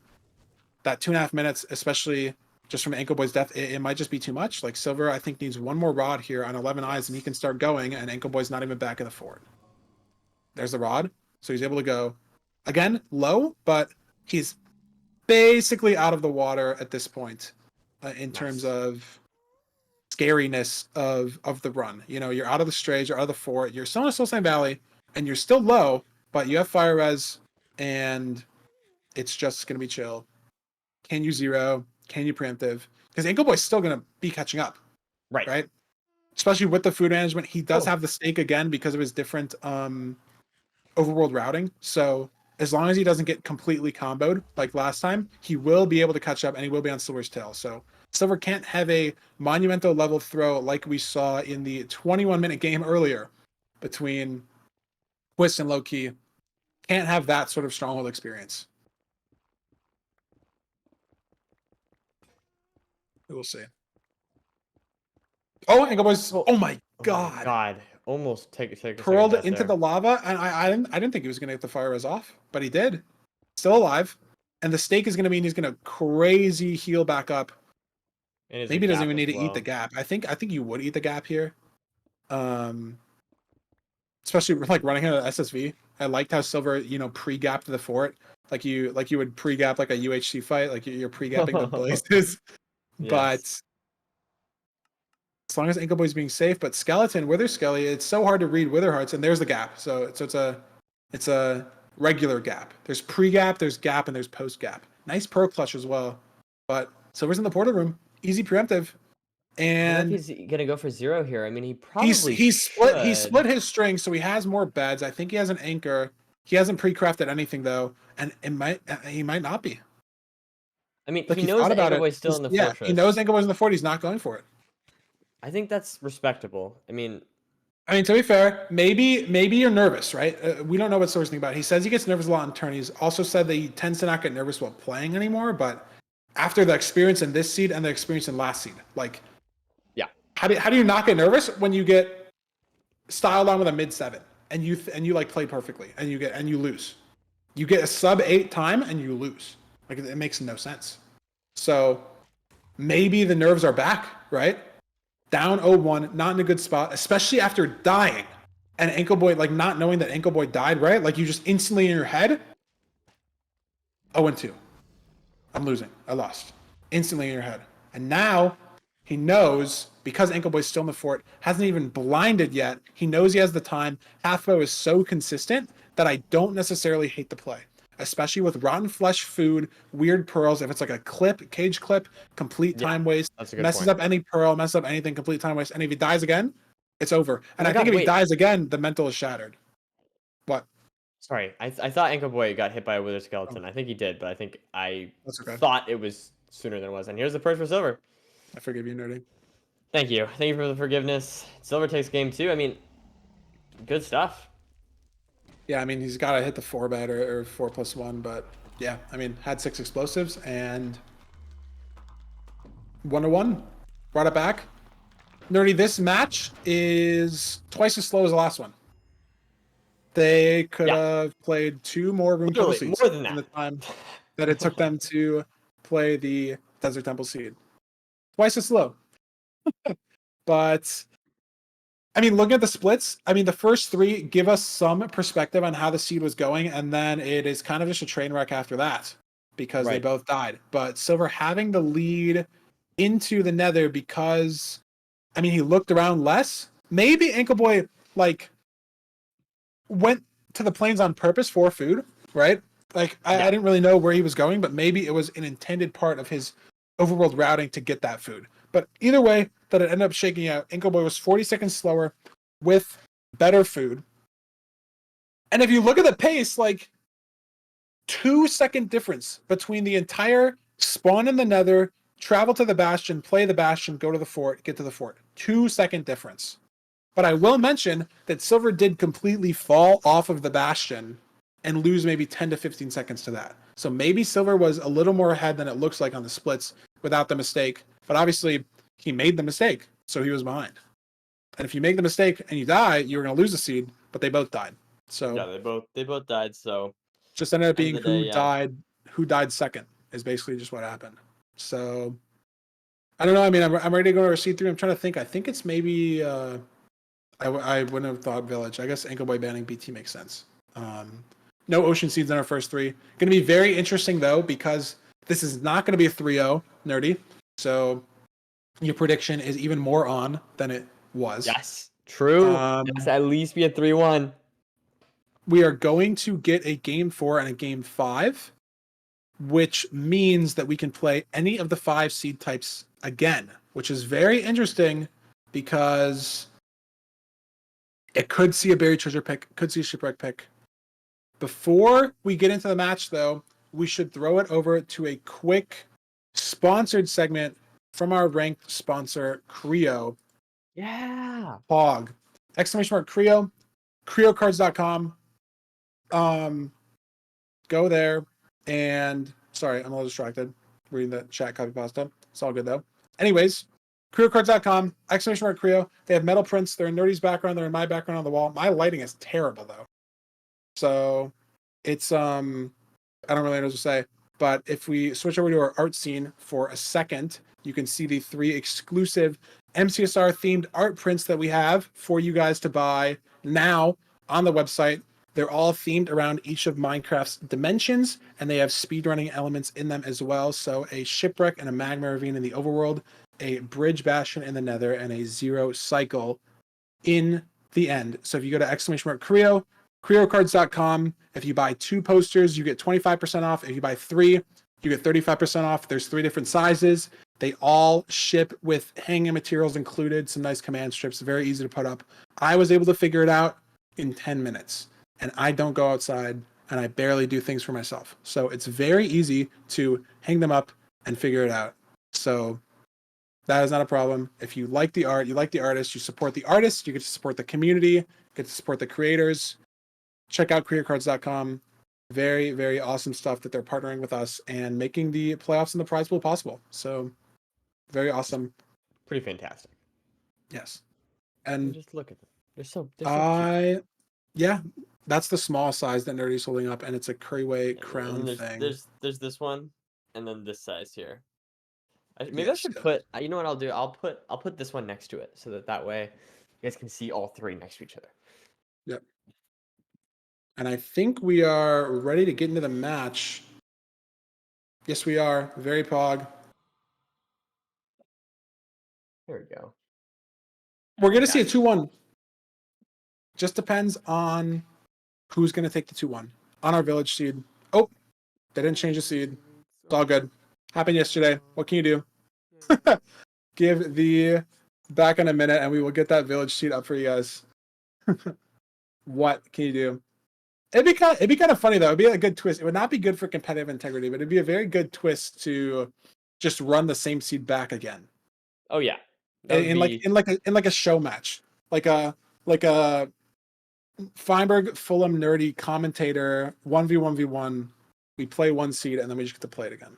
that 2.5 minutes, especially just from Ankle Boy's death, it might just be too much. Like Silver, I think, needs one more rod here on 11 eyes, and he can start going, and Ankle Boy's not even back in the fort. There's the rod. So he's able to go, again, low, but he's basically out of the water at this point in terms of scariness of the run. You know, you're out of the strays, you're out of the fort, you're still in Soul Sand Valley, and you're still low, but you have Fire Res, and it's just going to be chill. Can you zero? Can you preemptive? Because Ankle Boy's still going to be catching up. Right? Especially with the food management. He does have the stake again because of his different overworld routing. So as long as he doesn't get completely comboed like last time, he will be able to catch up, and he will be on Silver's tail. So Silver can't have a monumental level throw like we saw in the 21-minute game earlier between Twist and Low-Key. Can't have that sort of stronghold experience. We'll see. Oh, Ankle Boy's. Oh my god. God. Almost take Curled into the lava, and I didn't think he was gonna get the Fire Res off, but he did. Still alive. And the stake is gonna mean he's gonna crazy heal back up. Maybe he doesn't even need to eat the gap. I think you would eat the gap here. Especially like running out of SSV. I liked how Silver, pre-gapped the fort. Like you would pre-gap like a UHC fight, like you're pre-gapping the blazes. Yes. But as long as Ankle Boy's being safe, but Skeleton, Wither Skelly, it's so hard to read Wither Hearts, and there's the gap. So it's a regular gap. There's pre-gap, there's gap, and there's post-gap. Nice pro clutch as well. But Silver's in the portal room. Easy preemptive. And he's gonna go for 0 here. I mean, he probably he split his string, so he has more beds. I think he has an anchor. He hasn't pre-crafted anything though, and he might not be. I mean, he knows that Ankle Boy's still in the fortress. Yeah, he knows Ankle Boy's in the fort. He's not going for it. I think that's respectable. I mean, to be fair, maybe you're nervous, right? We don't know what Silver's thinking about. He says he gets nervous a lot in turn. He's also said that he tends to not get nervous while playing anymore, but after the experience in this seed and the experience in last seed, how do you not get nervous when you get styled on with a mid-7 and you play perfectly and you lose? You get a sub-8 time and you lose. Like, it makes no sense. So maybe the nerves are back, right? Down 0-1, not in a good spot, especially after dying. And Ankle Boy, not knowing that Ankle Boy died, right? Like, you just instantly in your head, 0-2. I'm losing. I lost. Instantly in your head. And now he knows, because Ankle Boy's still in the fort, hasn't even blinded yet. He knows he has the time. Half bow is so consistent that I don't necessarily hate the play. especially with rotten flesh food, weird pearls. If it's like a cage clip, complete time waste. That's a good Messes point. up any pearl, messes up anything, complete time waste. And if he dies again, it's over. And my I think God, if he wait. dies again, the mental is shattered. What? Sorry, I thought Ankle Boy got hit by a Wither Skeleton. I think he did, but I think I That's okay. thought it was sooner than it was. And here's the purge for Silver. I forgive you, Nerdy. Thank you. Thank you for the forgiveness. Silver takes game 2. I mean, good stuff. Yeah, I mean, he's got to hit the 4-bet or 4+1, but yeah, I mean, had 6 explosives and 1-1. Brought it back. Nerdy, this match is twice as slow as the last one. They could have played 2 more Rune Temple Literally, Seeds more than in the that. time that it took them to play the Desert Temple Seed. Twice as slow. But I mean, looking at the splits, I mean, the first 3 give us some perspective on how the seed was going, and then it is kind of just a train wreck after that because they both died. But Silver having the lead into the Nether because, I mean, he looked around less. Maybe Ankle Boy, like, went to the plains on purpose for food, right? Like, I didn't really know where he was going, but maybe it was an intended part of his overworld routing to get that food. But either way, that it ended up shaking out. Ankle Boy was 40 seconds slower with better food. And if you look at the pace, like 2-second difference between the entire spawn in the Nether, travel to the Bastion, play the Bastion, go to the fort, get to the fort. 2-second difference. But I will mention that Silver did completely fall off of the Bastion and lose maybe 10 to 15 seconds to that. So maybe Silver was a little more ahead than it looks like on the splits without the mistake. But obviously, he made the mistake, so he was behind. And if you make the mistake and you die, you're going to lose a seed, but they both died. So yeah, they both died. So just ended up being day, who died second is basically just what happened. So I don't know. I mean, I'm ready to go to seed 3. I'm trying to think. I think it's maybe I wouldn't have thought Village. I guess Ankle Boy banning BT makes sense. No Ocean Seeds in our first 3. Going to be very interesting though because this is not going to be a 3-0 Nerdy. So your prediction is even more on than it was. Yes, true. Yes, at least be a 3-1. We are going to get a game 4 and a game 5, which means that we can play any of the 5 seed types again, which is very interesting because it could see a buried treasure pick, could see a shipwreck pick. Before we get into the match, though, we should throw it over to a quick sponsored segment from our ranked sponsor, Creo. Yeah. Pog. Exclamation mark Creo. CreoCards.com. Go there and sorry, I'm a little distracted reading the chat copy pasta. It's all good though. Anyways, CreoCards.com, exclamation mark Creo. They have metal prints. They're in Nerdy's background. They're in my background on the wall. My lighting is terrible though. So it's I don't really know what to say. But if we switch over to our art scene for a second, you can see the 3 exclusive MCSR themed art prints that we have for you guys to buy now on the website. They're all themed around each of Minecraft's dimensions, and they have speedrunning elements in them as well. So a shipwreck and a magma ravine in the overworld, a bridge bastion in the nether, and a 0 cycle in the end. So if you go to exclamation mark Creo, CreoCards.com, if you buy 2 posters, you get 25% off. If you buy 3, you get 35% off. There's 3 different sizes. They all ship with hanging materials included, some nice command strips, very easy to put up. I was able to figure it out in 10 minutes. And I don't go outside and I barely do things for myself. So it's very easy to hang them up and figure it out. So that is not a problem. If you like the art, you like the artist, you support the artist, you get to support the community, you get to support the creators. Check out CreatorCards.com. Very, very awesome stuff that they're partnering with us and making the playoffs and the prize pool possible. So very awesome. Pretty fantastic. Yes. And just look at them. They're so cute. Yeah, that's the small size that Nerdy's holding up, and it's a Curryway crown thing. There's this one, and then this size here. Maybe I Yes, should yeah. put. You know what I'll do? I'll put this one next to it, so that way you guys can see all 3 next to each other. Yep. And I think we are ready to get into the match. Yes, we are. Very pog. There we go. We're going to see a 2-1. Just depends on who's going to take the 2-1 on our village seed. Oh, they didn't change the seed. It's all good. Happened yesterday. What can you do? Give the back in a minute, and we will get that village seed up for you guys. What can you do? It'd be kind of funny though. It'd be a good twist. It would not be good for competitive integrity, but it'd be a very good twist to just run the same seed back again. Oh yeah. That would In like a show match, like a Feinberg Fulham nerdy commentator 1v1v1. We play one seed and then we just get to play it again.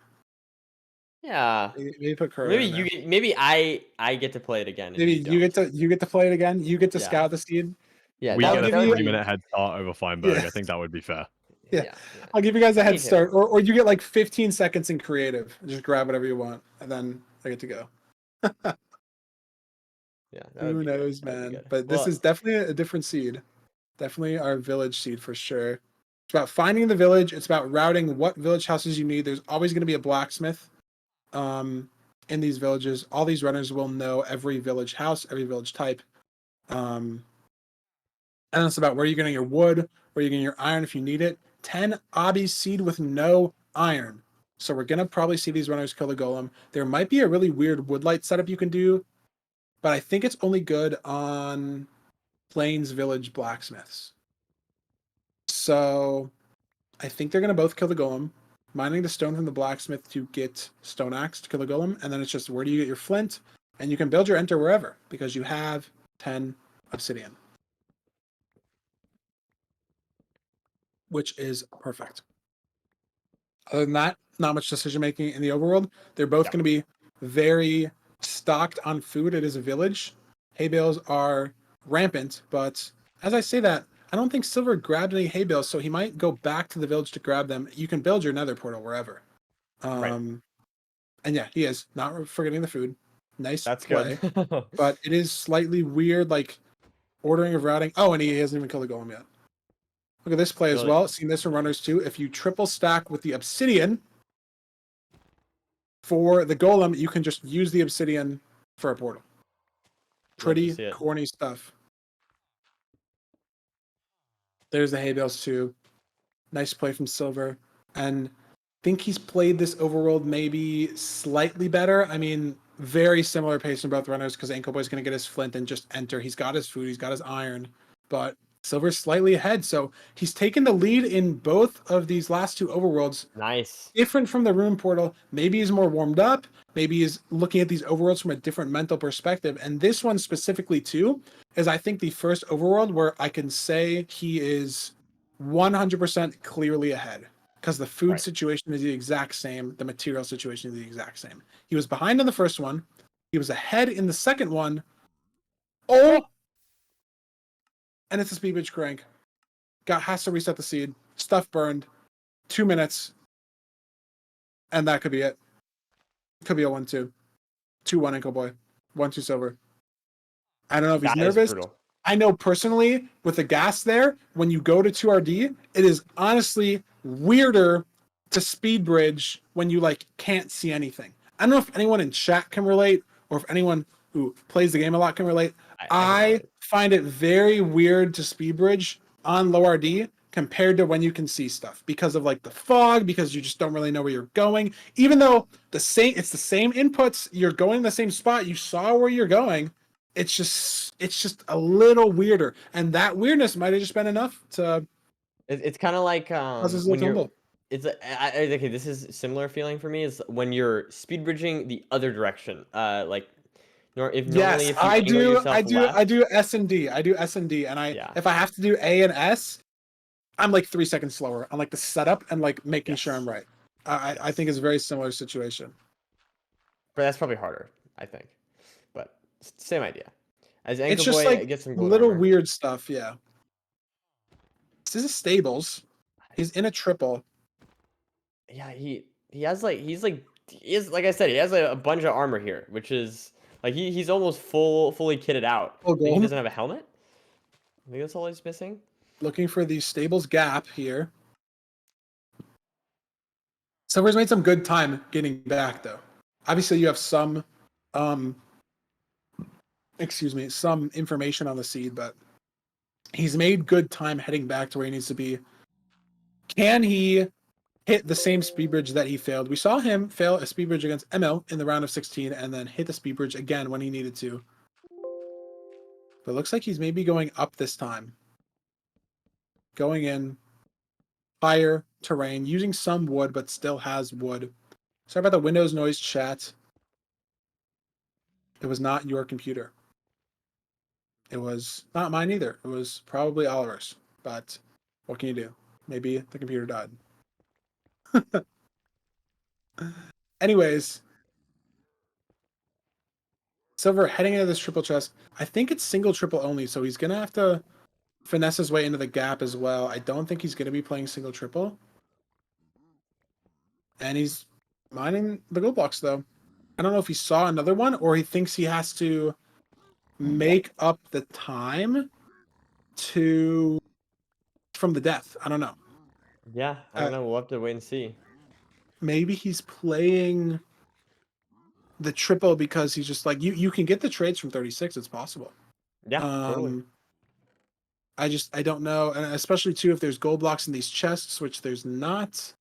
Yeah. Maybe put Curry Maybe in there. maybe I get to play it again. And Maybe you get to play it again. You get to Yeah. scout the seed. Yeah, we that get would- a that would 3-minute head start over Feinberg. Yeah. I think that would be fair. Yeah. I'll give you guys a head Anything. start, or you get like 15 seconds in creative. Just grab whatever you want, and then I get to go. Yeah. that would Who be good. knows, That would be man? good. But this Well, is definitely a different seed. Definitely our village seed for sure. It's about finding the village. It's about routing what village houses you need. There's always going to be a blacksmith in these villages. All these runners will know every village house, every village type. And it's about where you're getting your wood, where you're getting your iron if you need it. 10 obby seed with no iron. So we're going to probably see these runners kill the golem. There might be a really weird woodlight setup you can do, but I think it's only good on Plains Village blacksmiths. So I think they're going to both kill the golem, mining the stone from the blacksmith to get stone axe to kill the golem, and then it's just where do you get your flint, and you can build your enter wherever because you have 10 obsidian, which is perfect. Other than that, not much decision making in the overworld. They're both going to be very stocked on food. It is a village. Hay bales are rampant, but as I say that, I don't think Silver grabbed any hay bales, so he might go back to the village to grab them. You can build your nether portal wherever. Right. And yeah, he is not forgetting the food. Nice that's play. good. But it is slightly weird, like ordering of routing. Oh, and he hasn't even killed the golem yet. Look at this play as Really? well. Seen this from runners too. If you triple stack with the obsidian for the golem, you can just use the obsidian for a portal. Pretty see it. corny stuff. There's the hay bales too. Nice play from Silver. And I think he's played this overworld maybe slightly better. I mean, very similar pace from both runners because Ankle Boy's going to get his flint and just enter. He's got his food. He's got his iron. But Silver's slightly ahead. So he's taken the lead in both of these last two overworlds. Nice. Different from the rune portal. Maybe he's more warmed up. Maybe he's looking at these overworlds from a different mental perspective. And this one specifically too is I think the first overworld where I can say he is 100% clearly ahead because the food Right. situation is the exact same. The material situation is the exact same. He was behind in the first one. He was ahead in the second one. Oh! And it's a speed bridge crank. Has to reset the seed. Stuff burned. 2 minutes. And that could be it. Could be a 1-2. 2-1 Ankle Boy. 1-2 Silver. I don't know if he's That is nervous. brutal. I know personally with the gas there, when you go to 2RD, it is honestly weirder to speed bridge when you like can't see anything. I don't know if anyone in chat can relate or if anyone who plays the game a lot can relate. I find it very weird to speed bridge on low RD compared to when you can see stuff because of like the fog, because you just don't really know where you're going. Even though it's the same inputs, you're going the same spot, you saw where you're going. It's just a little weirder, and that weirdness might have just been enough to. It's kind of like when you're. It's okay. This is similar feeling for me is when you're speed bridging the other direction. Like, if normally if you I angle do. yourself I do. left, I do S and D. I do S and D, and if I have to do A and S, I'm like 3 seconds slower on like the setup and like making sure I'm right. I think it's a very similar situation. But that's probably harder, I think. But same idea. As Ankle It's just Boy like gets some gold little armor. weird stuff. Yeah. This is stables. He's in a triple. Yeah, he has like like I said, he has like a bunch of armor here, which is like he's almost fully kitted out. Oh, I think he gold. doesn't have a helmet. I think that's all he's missing. Looking for the stables gap here. Silver's made some good time getting back though. Obviously you have some some information on the seed, but he's made good time heading back to where he needs to be. Can he hit the same speed bridge that he failed. We saw him fail a speed bridge against ML in the round of 16 and then hit the speed bridge again when he needed to. But it looks like he's maybe going up this time. Going in higher terrain, using some wood, but still has wood. Sorry about the Windows noise, chat. It was not your computer. It was not mine either. It was probably Oliver's. But what can you do? Maybe the computer died. Anyways, Silver heading into this triple chest. I think it's single triple only, so he's gonna have to finesse his way into the gap as well. I don't think he's gonna be playing single triple. And he's mining the gold blocks though. I don't know if he saw another one or he thinks he has to make up the time to from the death. I don't know. Yeah, I don't know. We'll have to wait and see. Maybe he's playing the triple because he's just like you can get the trades from 36. It's possible. Yeah, totally. I don't know, and especially too if there's gold blocks in these chests, which there's not.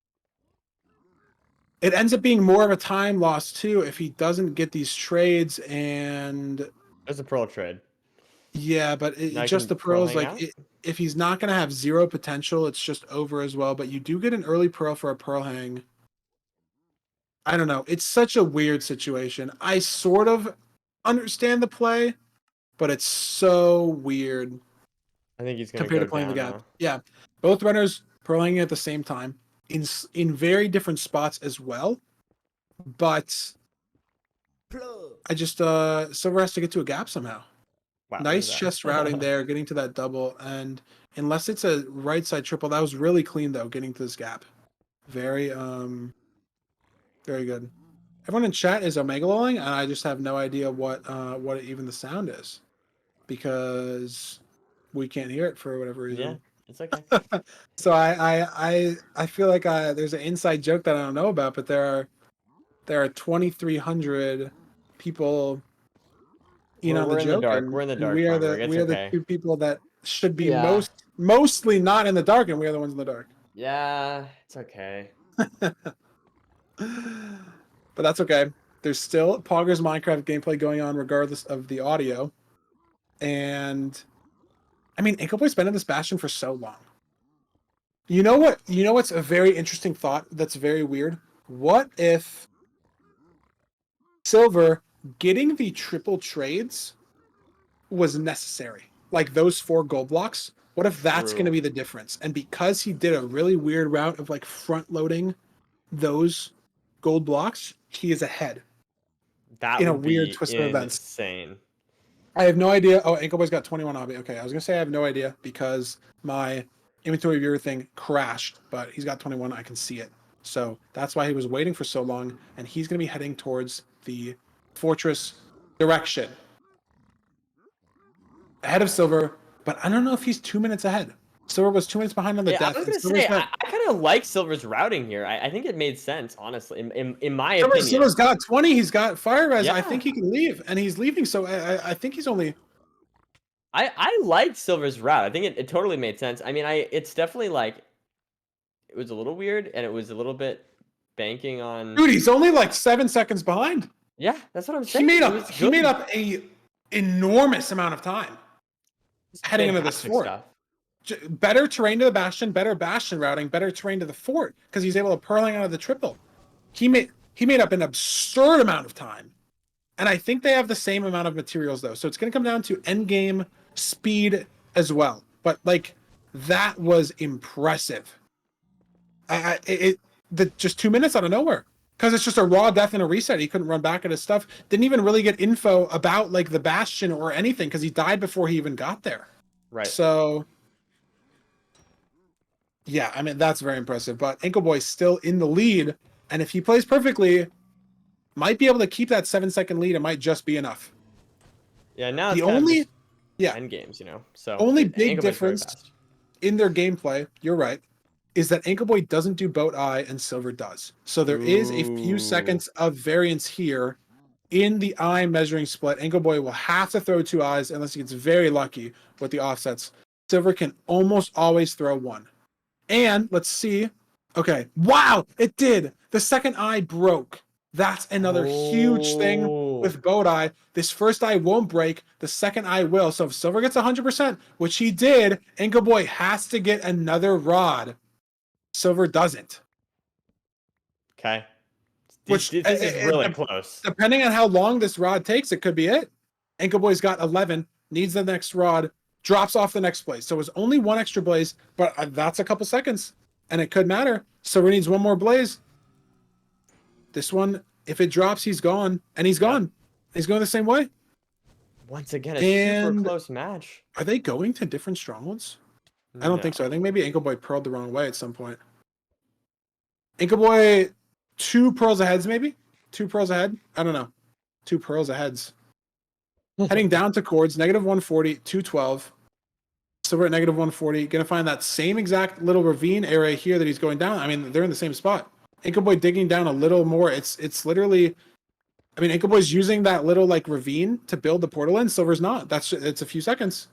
It ends up being more of a time loss too if he doesn't get these trades, and there's a pearl trade. Yeah, but just the pearls, like if he's not going to have zero potential, it's just over as well. But you do get an early pearl for a pearl hang. I don't know. It's such a weird situation. I sort of understand the play, but it's so weird. I think he's going compared to playing the gap. Yeah, both runners pearl hanging at the same time in very different spots as well. But I just Silver has to get to a gap somehow. Wow, nice chest routing there, getting to that double, and unless it's a right side triple, that was really clean though, getting to this gap. Very very good. Everyone in chat is omega-lolling, and I just have no idea what even the sound is, because we can't hear it for whatever reason. Yeah, it's okay. So I feel like there's an inside joke that I don't know about, but there are 2,300 people. We're in the dark. We're in the dark. We are the two people that should be mostly not in the dark, and we are the ones in the dark. Yeah, it's okay. But that's okay. There's still Pogger's Minecraft gameplay going on regardless of the audio. And I mean, Inkleboy's been in this bastion for so long. You know what's a very interesting thought that's very weird? What if Silver getting the triple trades was necessary? Like those 4 gold blocks? What if that's going to be the difference? And because he did a really weird route of like front loading those gold blocks, he is ahead. That in would a weird be twist of events. Insane. I have no idea. Oh, Ankleboy's got 21 obby. Okay, I was gonna say I have no idea because my inventory viewer thing crashed, but he's got 21. I can see it. So that's why he was waiting for so long, and he's gonna be heading towards the fortress direction. Ahead of Silver, but I don't know if he's 2 minutes ahead. Silver was 2 minutes behind on the death. I was gonna say, I kind of like Silver's routing here. I think it made sense, honestly, in my opinion. Silver's got 20. He's got fire res. Yeah. I think he can leave, and he's leaving. So I think he's only. I liked Silver's route. I think it totally made sense. I mean, it's definitely like it was a little weird, and it was a little bit banking on. Dude, he's only like 7 seconds behind. Yeah, that's what I'm saying. He made up a enormous amount of time heading into this fort. Stuff. Better terrain to the bastion, better bastion routing, better terrain to the fort because he's able to pearling out of the triple. He made up an absurd amount of time, and I think they have the same amount of materials though. So it's going to come down to end game speed as well. But like that was impressive. Just 2 minutes out of nowhere because it's just a raw death and a reset. He couldn't run back at his stuff. Didn't even really get info about like the bastion or anything because he died before he even got there. Right. So. Yeah, I mean, that's very impressive. But Ankleboy's still in the lead. And if he plays perfectly, might be able to keep that 7-second lead. It might just be enough. Yeah, now the only end games, So only big difference in their gameplay, you're right, is that Ankleboy doesn't do boat eye and Silver does. So there is a few seconds of variance here in the eye measuring split. Ankleboy will have to throw 2 eyes unless he gets very lucky with the offsets. Silver can almost always throw 1. And let's see. Okay. Wow, it did. The second eye broke. That's another huge thing with both eye. This first eye won't break. The second eye will. So if Silver gets 100%, which he did, Inkaboy has to get another rod. Silver doesn't. Okay. Which This is really close. Depending on how long this rod takes, it could be it. Inkaboy's got 11, needs the next rod, drops off the next blaze. So it's only one extra blaze, but that's a couple seconds, and it could matter. Silver needs one more blaze. This one, if it drops, he's gone, and he's gone. He's going the same way. Once again, a super close match. Are they going to different strongholds? I don't think so. I think maybe Inkaboy pearled the wrong way at some point. Inkaboy, 2 pearls ahead, maybe? 2 pearls ahead? I don't know. 2 pearls aheads. Heading down to chords, -140, 212. Silver at -140. Going to find that same exact little ravine area here that he's going down. I mean, they're in the same spot. Inkaboy digging down a little more. It's literally, I mean, Inkaboy's using that little like ravine to build the portal in. Silver's not. It's a few seconds.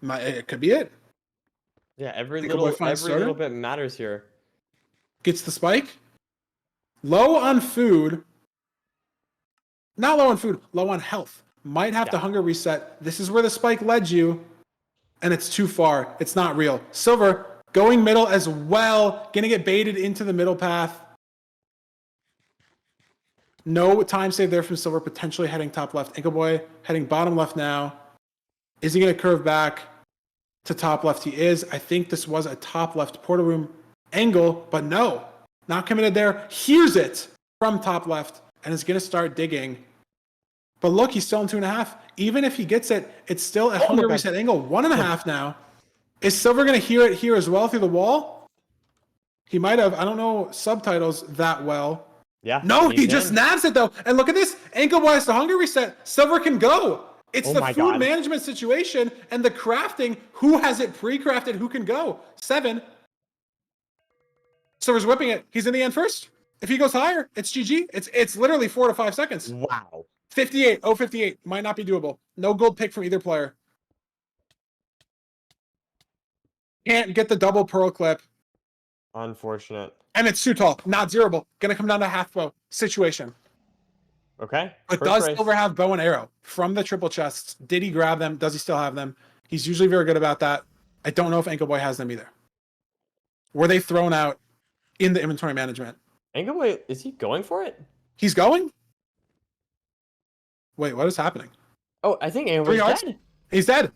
It could be it. Yeah, every little bit matters here. Gets the spike. Low on food. Not low on food, low on health. Might have to hunger reset. This is where the spike led you, and it's too far. It's not real. Silver going middle as well. Gonna get baited into the middle path. No time save there from Silver, potentially heading top left. Inkaboy heading bottom left now. Is he going to curve back to top left? He is. I think this was a top left portal room angle, but no. Not committed there. Hears it from top left and is going to start digging. But look, he's still in 2.5. Even if he gets it, it's still a hunger reset angle. 1.5 now. Is Silver going to hear it here as well through the wall? He might have. I don't know subtitles that well. Yeah. No, he just nabs it though. And look at this. Inkaboy has the hunger reset. Silver can go. It's the food management situation and the crafting. Who has it pre-crafted? Who can go? 7. Silver's whipping it. He's in the end first. If he goes higher, it's GG. It's literally 4 to 5 seconds. Wow. 58. 058. Might not be doable. No gold pick from either player. Can't get the double pearl clip. Unfortunate. And it's too tall. Not zeroable. Gonna come down to half bow situation. Okay. But does Silver have bow and arrow from the triple chests? Did he grab them? Does he still have them? He's usually very good about that. I don't know if Inkaboy has them either. Were they thrown out in the inventory management? Inkaboy, is he going for it? He's going? Wait, what is happening? Oh, I think Inkaboy's dead. He's dead.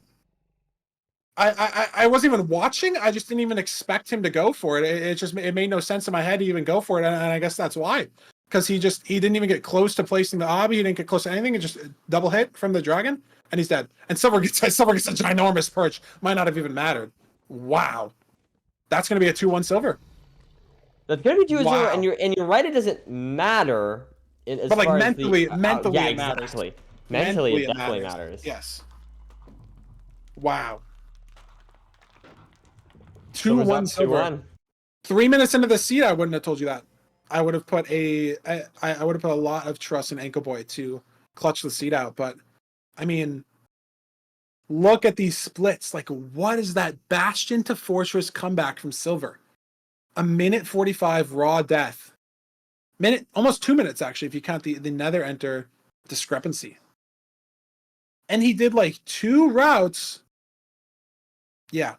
I wasn't even watching. I just didn't even expect him to go for it. It made no sense in my head to even go for it, and I guess that's why. Because he didn't even get close to placing the obby. He didn't get close to anything. It just double hit from the dragon, and he's dead. And Silver gets a ginormous perch. Might not have even mattered. Wow, that's gonna be a 2-1 Silver. That's gonna be 2-0, and you're right. It doesn't matter. But like mentally, yeah, it matters. exactly. Mentally, it definitely matters. Yes. Wow. 2-1 Silver. 3 minutes into the seed, I wouldn't have told you that. I would have put a lot of trust in Inkaboy to clutch the seed out. But I mean, look at these splits. Like, what is that Bastion to Fortress comeback from Silver? 1:45 raw death. Almost 2 minutes actually, if you count the Nether Enter discrepancy. And he did like 2 routes. Yeah.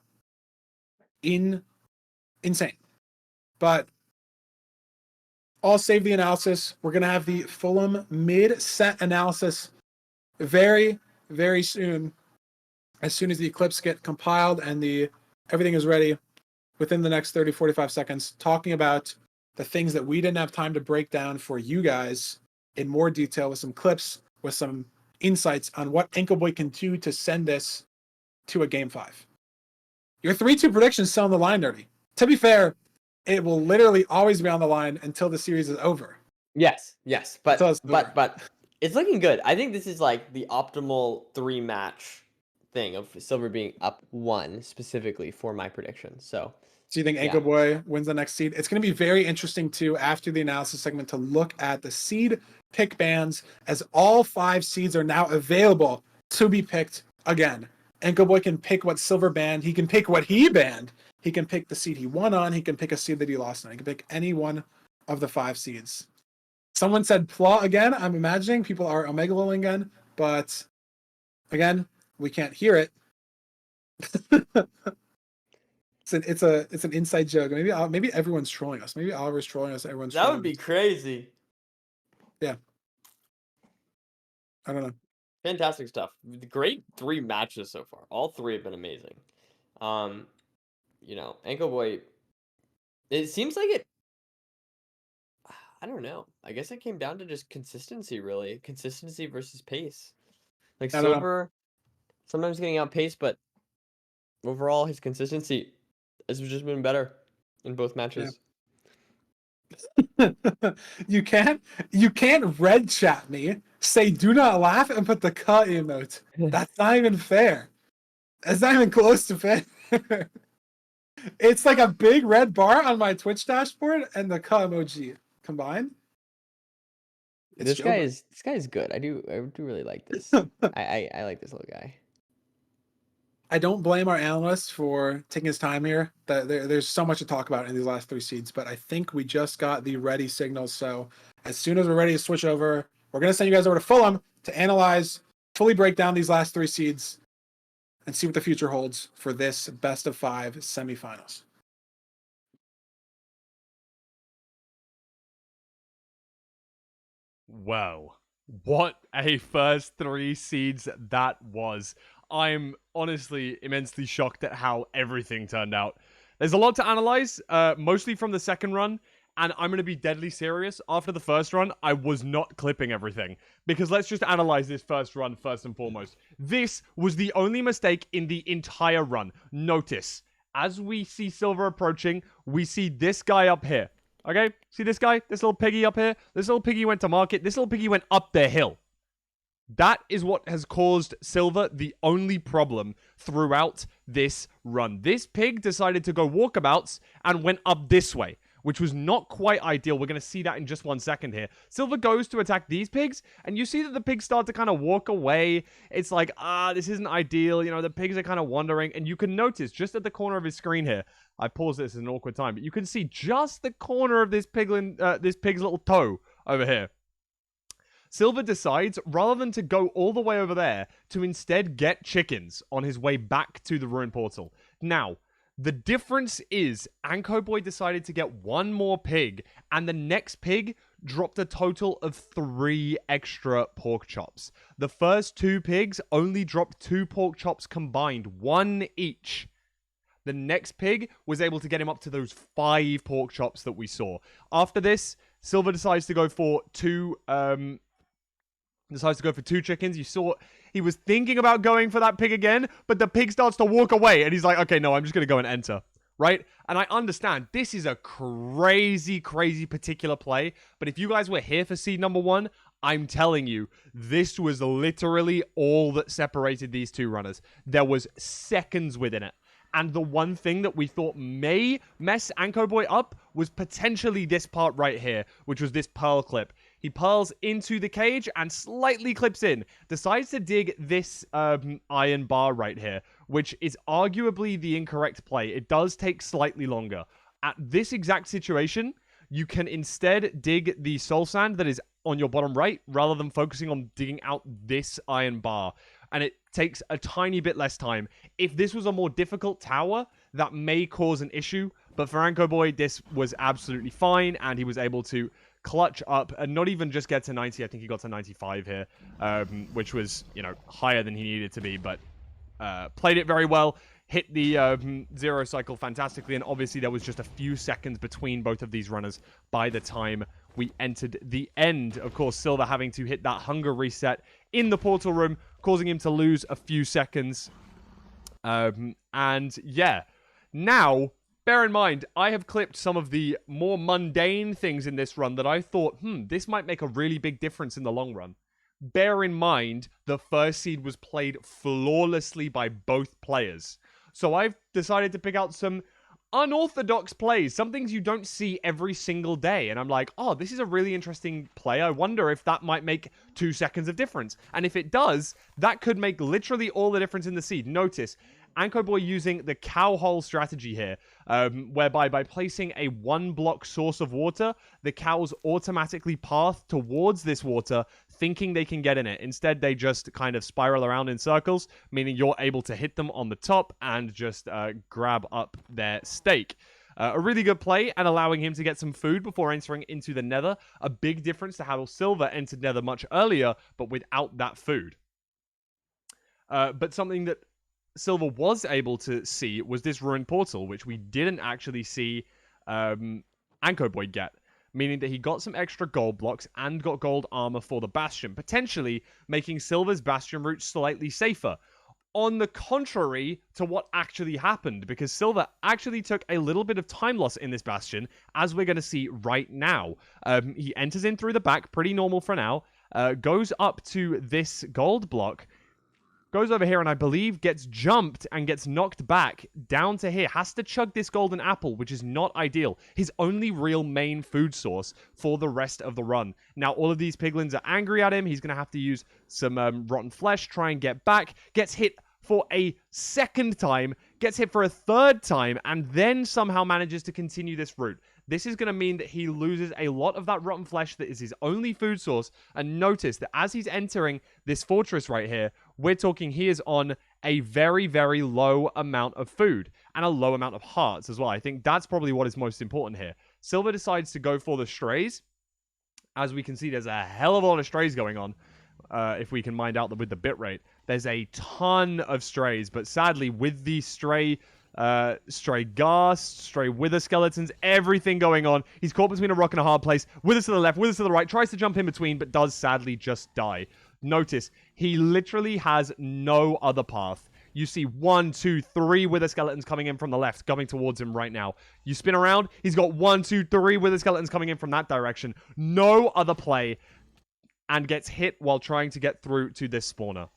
Insane. But I'll save the analysis. We're going to have the Fulham mid-set analysis very, very soon. As soon as the clips get compiled and everything is ready within the next 30, 45 seconds, talking about the things that we didn't have time to break down for you guys in more detail with some clips, with some insights on what Inkaboy can do to send this to a Game 5. Your 3-2 predictions still on the line, Nerdy. To be fair, it will literally always be on the line until the series is over. Yes, but it's looking good. I think this is like the optimal 3-match thing of Silver being up 1 specifically for my prediction. So you think Inkaboy wins the next seed? It's going to be very interesting too after the analysis segment to look at the seed pick bans, as all 5 seeds are now available to be picked again. Anko Boy can pick what Silver banned. He can pick what he banned. He can pick the seed he won on. He can pick a seed that he lost on. He can pick any one of the 5 seeds. Someone said Pla again. I'm imagining people are Omega Lilling again, but again, we can't hear it. It's an inside joke. Maybe everyone's trolling us. Maybe Oliver's trolling us. Everyone's That trolling would be us. crazy. Yeah. I don't know. Fantastic stuff. Great 3 matches so far. All 3 have been amazing. Anko Boy, it seems like it, I don't know. I guess it came down to just consistency, really. Consistency versus pace. Like I don't know. Silver, sometimes getting outpaced, but overall his consistency has just been better in both matches. You can't red chat me, say do not laugh, and put the cut emote. That's not even fair. That's not even close to fair. It's like a big red bar on my Twitch dashboard and the cut emoji combined. This guy is good. I do really like this. I like this little guy. I don't blame our analysts for taking his time here. There's so much to talk about in these last 3 seeds, but I think we just got the ready signals. So as soon as we're ready to switch over, we're going to send you guys over to Fulham to analyze, fully break down these last 3 seeds and see what the future holds for this best of 5 semifinals. Wow. What a first 3 seeds that was. I'm honestly immensely shocked at how everything turned out. There's a lot to analyze, mostly from the second run, and I'm going to be deadly serious. After the first run, I was not clipping everything, because let's just analyze this first run first and foremost. This was the only mistake in the entire run. Notice, as we see Silver approaching, we see this guy up here. Okay? See this guy? This little piggy up here? This little piggy went to market. This little piggy went up the hill. That is what has caused Silver the only problem throughout this run. This pig decided to go walkabouts and went up this way, which was not quite ideal. We're going to see that in just 1 second here. Silver goes to attack these pigs, and you see that the pigs start to kind of walk away. It's like, this isn't ideal. You know, the pigs are kind of wandering, and you can notice just at the corner of his screen here, I paused this in an awkward time, but you can see just the corner of this pig's little toe over here. Silver decides, rather than to go all the way over there, to instead get chickens on his way back to the ruin portal. Now, the difference is Anko Boy decided to get 1 more pig, and the next pig dropped a total of 3 extra pork chops. The first 2 pigs only dropped 2 pork chops combined, 1 each. The next pig was able to get him up to those 5 pork chops that we saw. After this, Silver decides to go for 2 chickens. You saw he was thinking about going for that pig again, but the pig starts to walk away, and he's like, okay, no, I'm just going to go and enter, right? And I understand this is a crazy, crazy particular play, but if you guys were here for seed number 1, I'm telling you, this was literally all that separated these 2 runners. There was seconds within it. And the one thing that we thought may mess Anko Boy up was potentially this part right here, which was this pearl clip. He pearls into the cage and slightly clips in. Decides to dig this iron bar right here, which is arguably the incorrect play. It does take slightly longer. At this exact situation, you can instead dig the soul sand that is on your bottom right, rather than focusing on digging out this iron bar. And it takes a tiny bit less time. If this was a more difficult tower, that may cause an issue. But for Anko Boy, this was absolutely fine, and he was able to clutch up and not even just get to 90. I think he got to 95 here, which was, higher than he needed to be, but played it very well. Hit the 0 cycle fantastically, and obviously there was just a few seconds between both of these runners by the time we entered the end. Of course, Silver having to hit that hunger reset in the portal room, causing him to lose a few seconds. And yeah, now, bear in mind, I have clipped some of the more mundane things in this run that I thought, this might make a really big difference in the long run. Bear in mind, the first seed was played flawlessly by both players. So I've decided to pick out some unorthodox plays, some things you don't see every single day. And I'm like, oh, this is a really interesting play. I wonder if that might make 2 seconds of difference. And if it does, that could make literally all the difference in the seed. Notice, Ankoboy using the cow hole strategy here, whereby by placing a 1-block source of water, the cows automatically path towards this water, thinking they can get in it. Instead, they just kind of spiral around in circles, meaning you're able to hit them on the top and just grab up their steak. A really good play and allowing him to get some food before entering into the nether. A big difference to how Silver entered nether much earlier, but without that food. But something that Silver was able to see was this ruined portal, which we didn't actually see Ankoboy get. Meaning that he got some extra gold blocks and got gold armor for the Bastion, potentially making Silver's Bastion route slightly safer. On the contrary to what actually happened, because Silver actually took a little bit of time loss in this Bastion, as we're going to see right now. He enters in through the back, pretty normal for now, goes up to this gold block, goes over here and I believe gets jumped and gets knocked back down to here. Has to chug this golden apple, which is not ideal. His only real main food source for the rest of the run. Now, all of these piglins are angry at him. He's going to have to use some rotten flesh, try and get back. Gets hit for a second time, gets hit for a third time, and then somehow manages to continue this route. This is going to mean that he loses a lot of that rotten flesh that is his only food source. And notice that as he's entering this fortress right here, we're talking he is on a very, very low amount of food and a low amount of hearts as well. I think that's probably what is most important here. Silver decides to go for the strays. As we can see, there's a hell of a lot of strays going on. If we can mind out that with the bitrate, there's a ton of strays. But sadly, with the stray ghast, stray wither skeletons, everything going on, he's caught between a rock and a hard place. Withers to the left, withers to the right, tries to jump in between, but does sadly just die. Notice, he literally has no other path. You see 1, 2, 3 wither skeletons coming in from the left, coming towards him right now. You spin around, he's got 1, 2, 3 wither skeletons coming in from that direction. No other play. And gets hit while trying to get through to this spawner.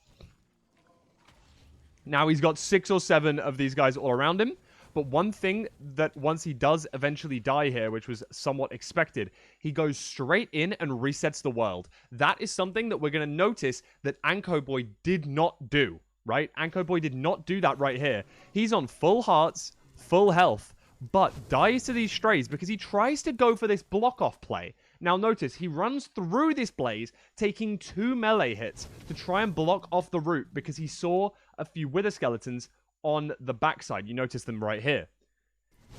Now he's got 6 or 7 of these guys all around him. But one thing that once he does eventually die here, which was somewhat expected, he goes straight in and resets the world. That is something that we're going to notice that Ankoboy did not do, right? Ankoboy did not do that right here. He's on full hearts, full health, but dies to these strays because he tries to go for this block-off play. Now notice, he runs through this blaze, taking 2 melee hits to try and block off the route because he saw a few wither skeletons on the backside. You notice them right here.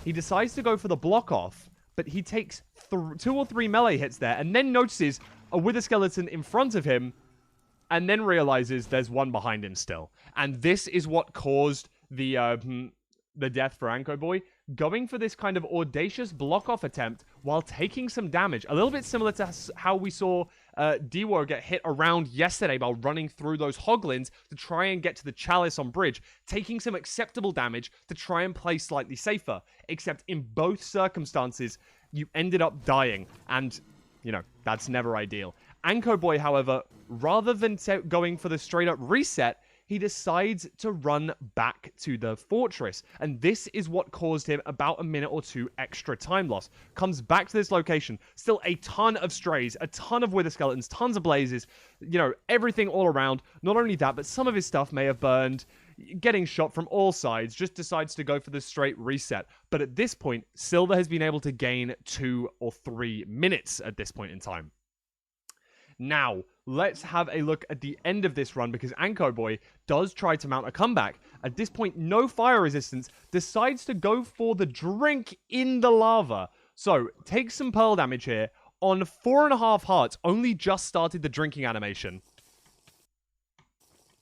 He decides to go for the block off, but he takes 2 or 3 melee hits there and then notices a wither skeleton in front of him and then realizes there's one behind him still. And this is what caused the death for Ankoboy, going for this kind of audacious block-off attempt while taking some damage. A little bit similar to how we saw Dewo get hit around yesterday while running through those hoglins to try and get to the chalice on bridge, taking some acceptable damage to try and play slightly safer. Except in both circumstances, you ended up dying, and, you know, that's never ideal. Ankoboy, however, rather than going for the straight-up reset, he decides to run back to the fortress. And this is what caused him about a minute or 2 extra time loss. Comes back to this location. Still a ton of strays, a ton of wither skeletons, tons of blazes. You know, everything all around. Not only that, but some of his stuff may have burned. Getting shot from all sides. Just decides to go for the straight reset. But at this point, Silver has been able to gain 2 or 3 minutes at this point in time. Now, let's have a look at the end of this run because Ankoboy does try to mount a comeback. At this point, no fire resistance, decides to go for the drink in the lava. So, takes some pearl damage here. On 4.5 hearts, only just started the drinking animation.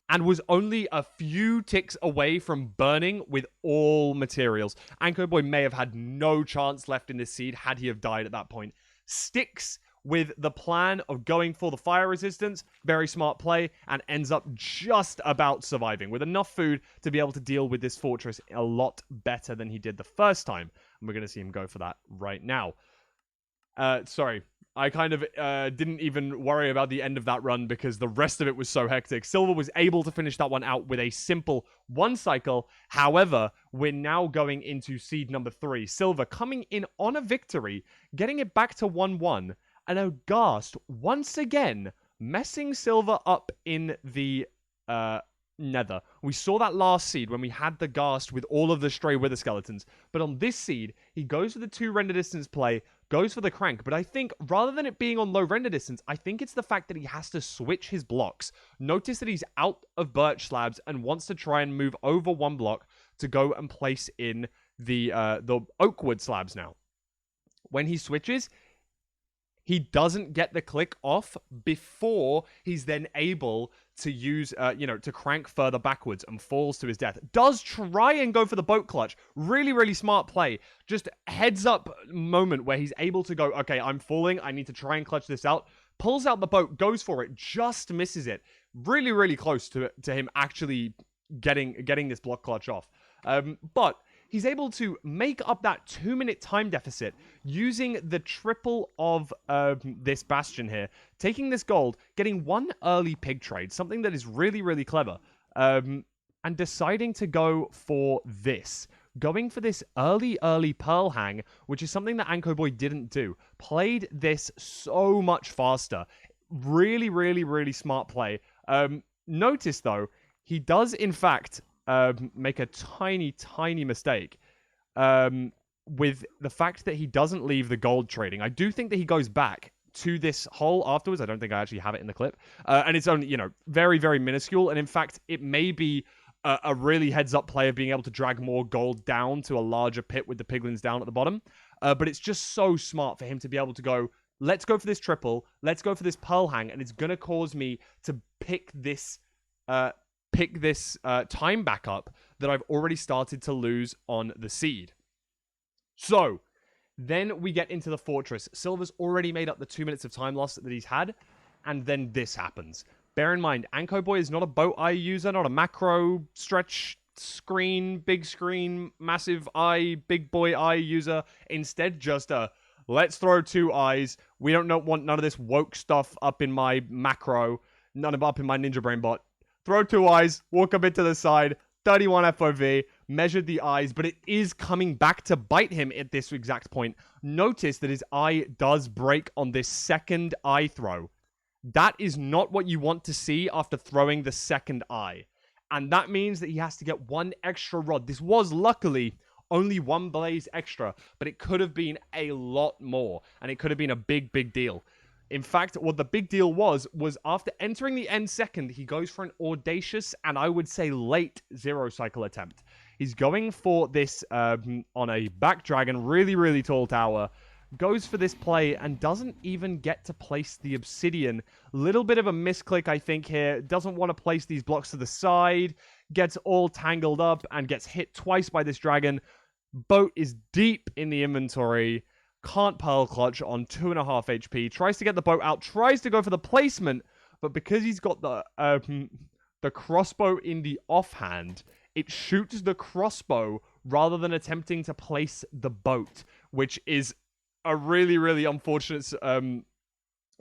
And was only a few ticks away from burning with all materials. Ankoboy may have had no chance left in this seed had he have died at that point. Sticks with the plan of going for the fire resistance, very smart play, and ends up just about surviving with enough food to be able to deal with this fortress a lot better than he did the first time. And we're going to see him go for that right now. I kind of didn't even worry about the end of that run because the rest of it was so hectic. Silver was able to finish that one out with a simple one cycle. However, we're now going into seed number 3. Silver coming in on a victory, getting it back to 1-1. And Aghast, once again, messing Silver up in the Nether. We saw that last seed when we had the Ghast with all of the Stray Wither Skeletons. But on this seed, he goes for the 2 render distance play, goes for the crank. But I think rather than it being on low render distance, I think it's the fact that he has to switch his blocks. Notice that he's out of birch slabs and wants to try and move over 1 block to go and place in the oak wood slabs now. When he switches, he doesn't get the click off before he's then able to use, to crank further backwards and falls to his death. Does try and go for the boat clutch. Really, really smart play. Just heads up moment where he's able to go, okay, I'm falling. I need to try and clutch this out. Pulls out the boat, goes for it, just misses it. Really, really close to him actually getting this block clutch off. But he's able to make up that 2-minute time deficit using the triple of this Bastion here, taking this gold, getting 1 early pig trade, something that is really, really clever, and deciding to go for this. Going for this early Pearl Hang, which is something that Ankoboy didn't do. Played this so much faster. Really, really, really smart play. Notice, though, he does, in fact, make a tiny mistake with the fact that he doesn't leave the gold trading. I do think that he goes back to this hole afterwards. I don't think I actually have it in the clip. And it's only, very, very minuscule. And in fact, it may be a really heads-up play of being able to drag more gold down to a larger pit with the piglins down at the bottom. But it's just so smart for him to be able to go, let's go for this triple, let's go for this Pearl Hang, and it's going to cause me to pick this time back up that I've already started to lose on the seed. So, then we get into the fortress. Silver's already made up the 2 minutes of time loss that he's had, and then this happens. Bear in mind, Ankoboy is not a boat eye user, not a macro, stretch, screen, big screen, massive eye, big boy eye user. Instead, just a, let's throw 2 eyes. We don't want none of this woke stuff up in my macro, none of up in my Ninja Brain bot. Throw 2 eyes, walk a bit to the side, 31 FOV, measured the eyes, but it is coming back to bite him at this exact point. Notice that his eye does break on this second eye throw. That is not what you want to see after throwing the second eye. And that means that he has to get 1 extra rod. This was luckily only 1 blaze extra, but it could have been a lot more, and it could have been a big deal. In fact, what the big deal was after entering the end second, he goes for an audacious and I would say late 0 cycle attempt. He's going for this on a back dragon, really tall tower. Goes for this play and doesn't even get to place the obsidian. Little bit of a misclick, I think, here. Doesn't want to place these blocks to the side. Gets all tangled up and gets hit twice by this dragon. Boat is deep in the inventory. Can't pearl clutch on 2.5 HP. Tries to get the boat out. Tries to go for the placement. But because he's got the crossbow in the offhand, it shoots the crossbow rather than attempting to place the boat, which is a really unfortunate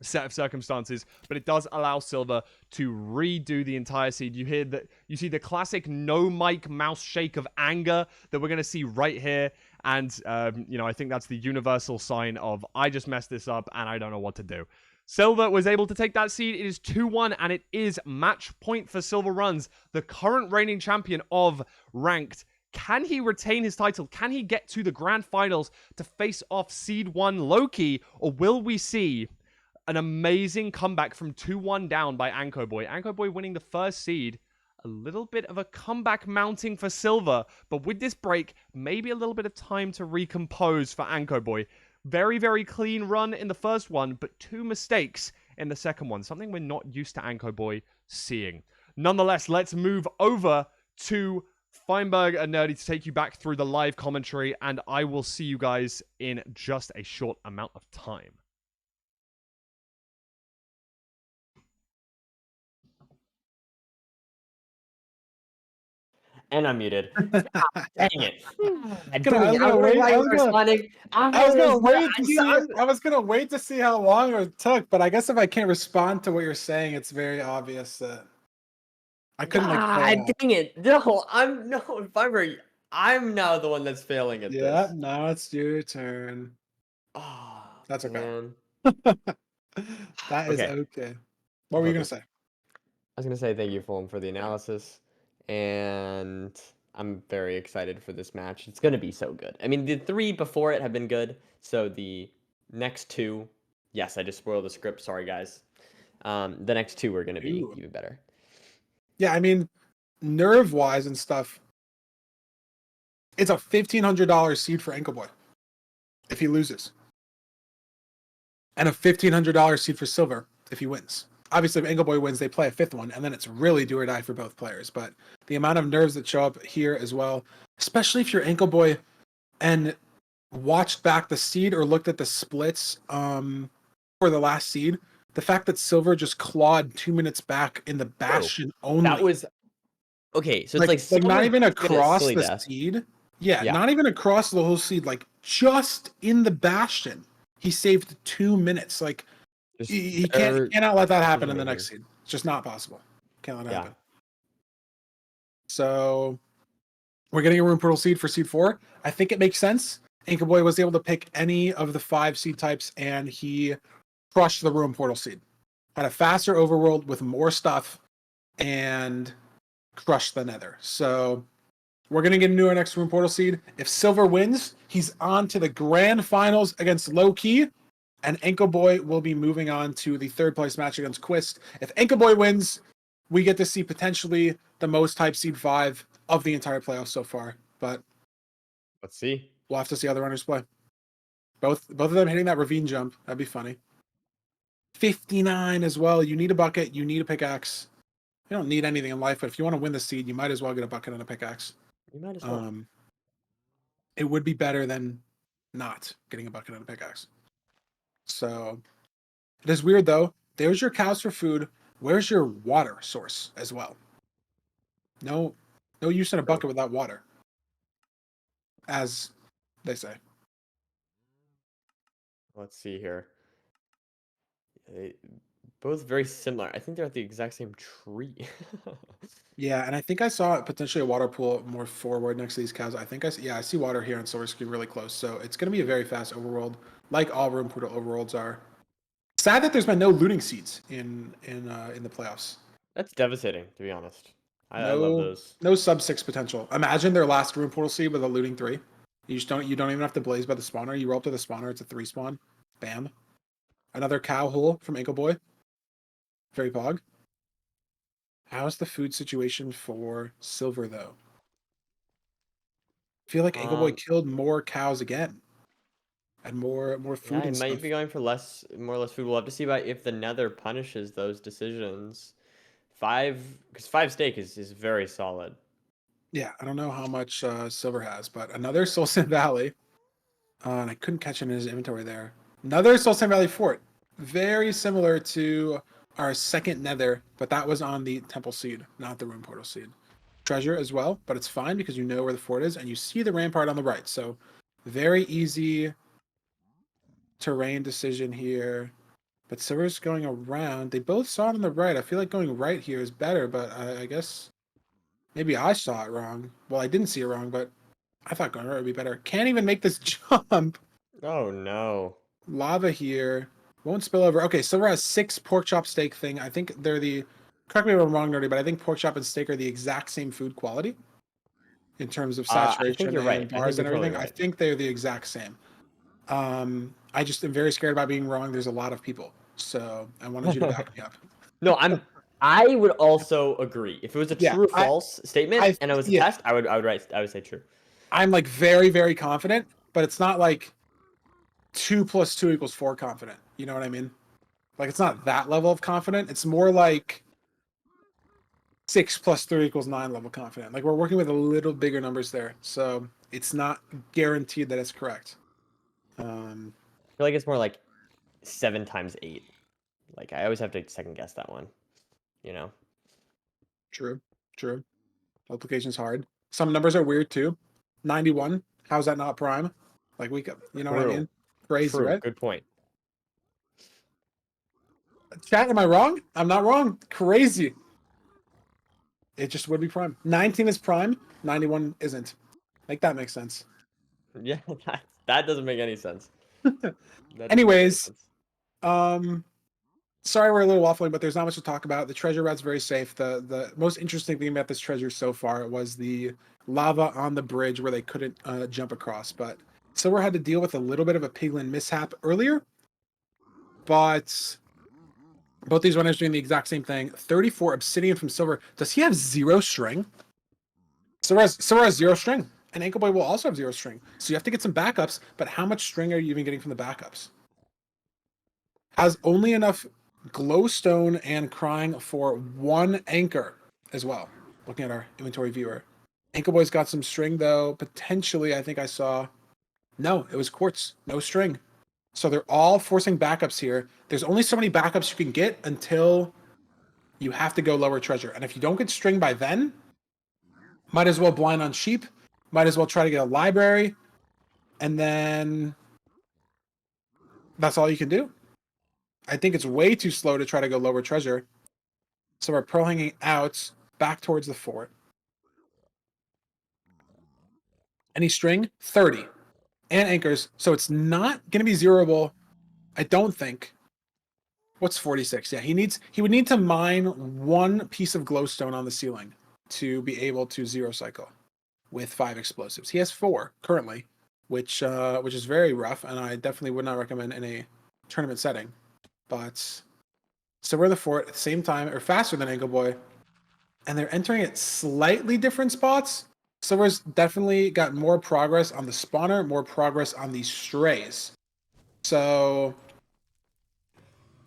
set of circumstances, but it does allow Silver to redo the entire seed. You see the classic no mic mouse shake of anger that we're going to see right here, and I think that's the universal sign of I just messed this up and I don't know what to do. Silver was able to take that seed. It is 2-1, and it is match point for Silver Runs, the current reigning champion of Ranked. Can he retain his title? Can he get to the grand finals to face off Seed 1 Loki? Or will we see an amazing comeback from 2-1 down by Ankoboy? Ankoboy winning the first seed. A little bit of a comeback mounting for Silver. But with this break, maybe a little bit of time to recompose for Ankoboy. Very clean run in the first one, but 2 mistakes in the second one. Something we're not used to Ankoboy seeing. Nonetheless, let's move over to Feinberg and Nerdy to take you back through the live commentary, and I will see you guys in just a short amount of time. And I'm muted. Dang it. I was gonna wait. Responding. I was gonna wait to see how long it took, but I guess if I can't respond to what you're saying, it's very obvious that I couldn't like play it out. Dang it. No, Feinberg, I'm now the one that's failing at Yeah, this. now it's your turn. Oh, That's okay. man. That is Okay. okay. What were you gonna Focus. say? I was gonna say thank you, Fulham, for the analysis, and I'm very excited for this match. It's gonna be so good. I mean, the 3 before it have been good, so the next 2, yes, I just spoiled the script. Sorry, guys. The next 2 are gonna be Ooh. even better. Yeah, I mean, nerve wise and stuff. It's a $1,500 seed for Ankle Boy if he loses, and a $1,500 seed for Silver if he wins. Obviously, if Ankle Boy wins, they play a 5th one, and then it's really do or die for both players. But the amount of nerves that show up here as well, especially if you're Ankle Boy and watched back the seed or looked at the splits for the last seed, the fact that Silver just clawed 2 minutes back in the Bastion only. That was okay. So it's like not even across silly the death. seed. Yeah, Yeah. not even across the whole seed. Like just in the Bastion, he saved 2 minutes. Like Just he better cannot let that happen in the decision-making. next seed. It's just not possible. Can't let it Yeah. happen. So we're getting a room portal seed for seed 4. I think it makes sense. Ankle Boy was able to pick any of the 5 seed types, and he crushed the room portal seed. Had a faster overworld with more stuff, and crushed the Nether. So we're gonna get into our next room portal seed. If Silver wins, he's on to the grand finals against Low Key, and Ankle Boy will be moving on to the 3rd place match against Quist. If Ankle Boy wins, we get to see potentially the most hype seed 5 of the entire playoffs so far. But Let's see. we'll have to see how the runners play. Both of them hitting that ravine jump. That'd be funny. 59 as well. You need a bucket. You need a pickaxe. You don't need anything in life, but if you want to win the seed, you might as well get a bucket and a pickaxe. You might as well. It would be better than not getting a bucket and a pickaxe. So it is weird though. There's your cows for food. Where's your water source as well? No use in a bucket without water, as they say. Let's see here. Both very similar. I think they're at the exact same tree. Yeah, and I think I saw potentially a water pool more forward next to these cows. I see water here on Silver Screen really close. So it's going to be a very fast overworld, like all room portal overworlds are. Sad that there's been no looting seeds in the playoffs. That's devastating, to be honest. I love those. No sub 6 potential. Imagine their last room portal seed with a looting 3. You don't even have to blaze by the spawner. You roll up to the spawner, it's a 3 spawn. Bam. Another cow hole from Ankle Boy. Very pog. How's the food situation for Silver though? I feel like Ankle Boy killed more cows again. And more food Yeah, and it might stuff. be going for more or less food. We'll have to see about if the Nether punishes those decisions. 5, because 5 steak is very solid. Yeah, I don't know how much Silver has, but another Soul Sand Valley. And I couldn't catch it in his inventory there. Another Soul Sand Valley fort. Very similar to our second Nether, but that was on the Temple Seed, not the Room Portal Seed. Treasure as well, but it's fine because you know where the fort is and you see the rampart on the right. So very easy terrain decision here. But Silver's going around. They both saw it on the right. I feel like going right here is better, but I guess maybe I saw it wrong. Well, I didn't see it wrong, but I thought going right would be better. Can't even make this jump. Oh no. Lava here. Won't spill over. Okay, Silver has 6 pork chop steak thing. I think they're correct me if I'm wrong, Nerdy, but I think pork chop and steak are the exact same food quality in terms of saturation I think you're right. and bars and everything. Totally right. I think they're the exact same. I just am very scared about being wrong. There's a lot of people, so I wanted you to back me up. No, I would also agree. If it was a true or false statement and it was a test, I would say true. I'm like very, very confident, but it's not like 2 + 2 = 4 confident. You know what I mean? Like it's not that level of confident. It's more like 6 + 3 = 9 level confident. Like we're working with a little bigger numbers there, so it's not guaranteed that it's correct. I feel like it's more like 7 times 8. Like I always have to second guess that one. You know. True. Multiplication's hard. Some numbers are weird too. 91. How's that not prime? Like we could, you know what I True. mean? Crazy, True. right? Good point. Chat, am I wrong? I'm not wrong. Crazy. It just would be prime. 19 is prime. 91 isn't. Make that make sense. Yeah, that doesn't make any sense. That doesn't make any Anyways, sense. Sorry we're a little waffling, but there's not much to talk about. The treasure rout's very safe. The most interesting thing about this treasure so far was the lava on the bridge where they couldn't jump across. But Silver had to deal with a little bit of a piglin mishap earlier. But both these runners doing the exact same thing. 34 obsidian from Silver. Does he have 0 string? Silver has 0 string. And Ankle Boy will also have 0 string. So you have to get some backups, but how much string are you even getting from the backups? Has only enough glowstone and crying for 1 anchor as well. Looking at our inventory viewer. Ankle Boy's got some string though. Potentially, I think I saw... No, it was quartz. No string. So they're all forcing backups here. There's only so many backups you can get until you have to go lower treasure. And if you don't get string by then, might as well blind on sheep. Might as well try to get a library. And then that's all you can do. I think it's way too slow to try to go lower treasure. So we're pearl hanging out back towards the fort. Any string? 30. And anchors. So it's not going to be zeroable, I don't think. What's 46? Yeah, he would need to mine 1 piece of glowstone on the ceiling to be able to zero cycle with 5 explosives. He has 4 currently, which is very rough, and I definitely would not recommend in a tournament setting. But so we're in the fort at the same time, or faster than Ankle Boy, and they're entering at slightly different spots. Silver's definitely got more progress on the spawner, more progress on these strays. So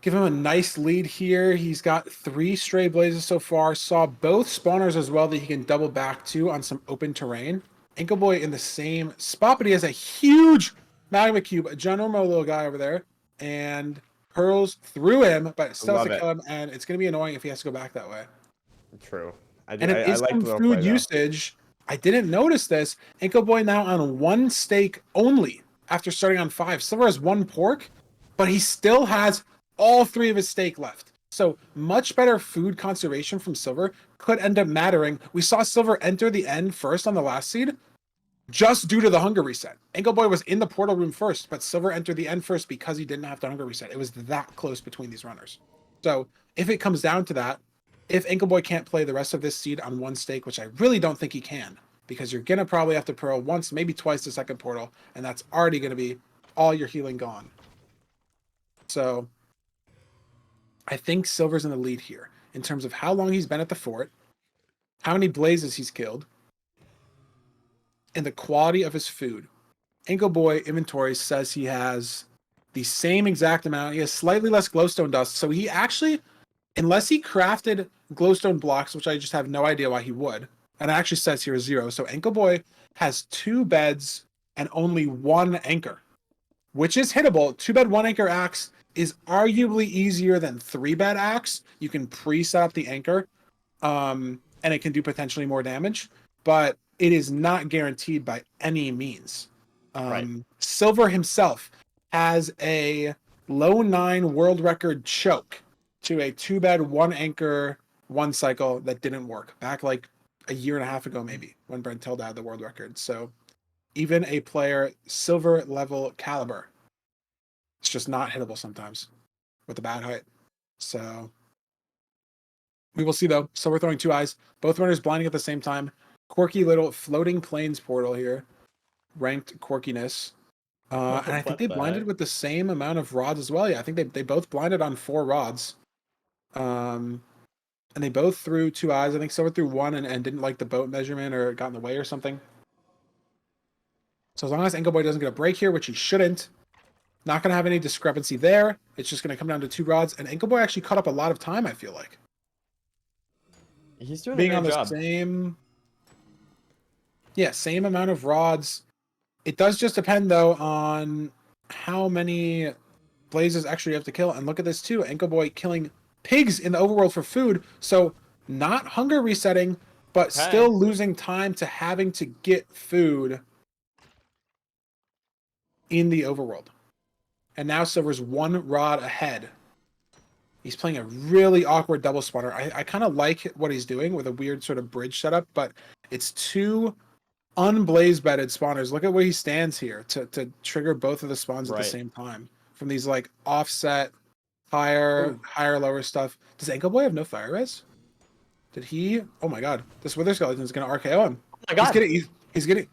give him a nice lead here. He's got 3 stray blazes so far. Saw both spawners as well that he can double back to on some open terrain. Ankle Boy in the same spot, but he has a huge magma cube, a ginormous little guy over there, and hurls through him, but still has to kill him, and it's going to be annoying if he has to go back that way. True. And it is some food usage. I didn't notice this. Ankle Boy now on 1 steak only after starting on 5. Silver has 1 pork, but he still has all 3 of his steak left. So much better food conservation from Silver could end up mattering. We saw Silver enter the end first on the last seed just due to the hunger reset. Ankle Boy was in the portal room first, but Silver entered the end first because he didn't have the hunger reset. It was that close between these runners. So if it comes down to that, if Ankle Boy can't play the rest of this seed on 1 stake, which I really don't think he can, because you're going to probably have to pearl once, maybe twice the second portal, and that's already going to be all your healing gone. So I think Silver's in the lead here in terms of how long he's been at the fort, how many blazes he's killed, and the quality of his food. Ankle Boy inventory says he has the same exact amount. He has slightly less glowstone dust, so he actually, unless he crafted glowstone blocks, which I just have no idea why he would, and it actually says here 0. So Ankle Boy has 2 beds and only 1 anchor, which is hittable. 2-bed, 1 anchor axe is arguably easier than 3-bed axe. You can pre-set up the anchor, and it can do potentially more damage, but it is not guaranteed by any means. Right. Silver himself has a low 9 world record choke to a 2-bed, 1 anchor, 1 cycle that didn't work back like a year and a half ago, maybe, when Brentilda had the world record. So even a player Silver level caliber, it's just not hittable sometimes with a bad height. So we will see though. Silver throwing 2 eyes, both runners blinding at the same time. Quirky little floating plains portal here, ranked quirkiness. And I think they blinded with the same amount of rods as well. Yeah, I think they both blinded on 4 rods. And they both threw 2 eyes. I think Silver threw 1 and didn't like the boat measurement or got in the way or something. So as long as Ankle Boy doesn't get a break here, which he shouldn't, not going to have any discrepancy there. It's just going to come down to 2 rods. And Ankle Boy actually caught up a lot of time, I feel like. He's doing Being a on good the job. same amount of rods. It does just depend, though, on how many blazes actually you have to kill. And look at this, too. Ankle Boy killing pigs in the overworld for food. So not hunger resetting, but still losing time to having to get food in the overworld. And now Silver's 1 rod ahead. He's playing a really awkward double spawner. I kind of like what he's doing with a weird sort of bridge setup, but it's 2 unblaze bedded spawners. Look at where he stands here to trigger both of the spawns at the same time from these like offset higher, lower stuff. Does Ankle Boy have no fire res? Did he? Oh my god! This Wither Skeleton is going to RKO him. Oh my god! He's getting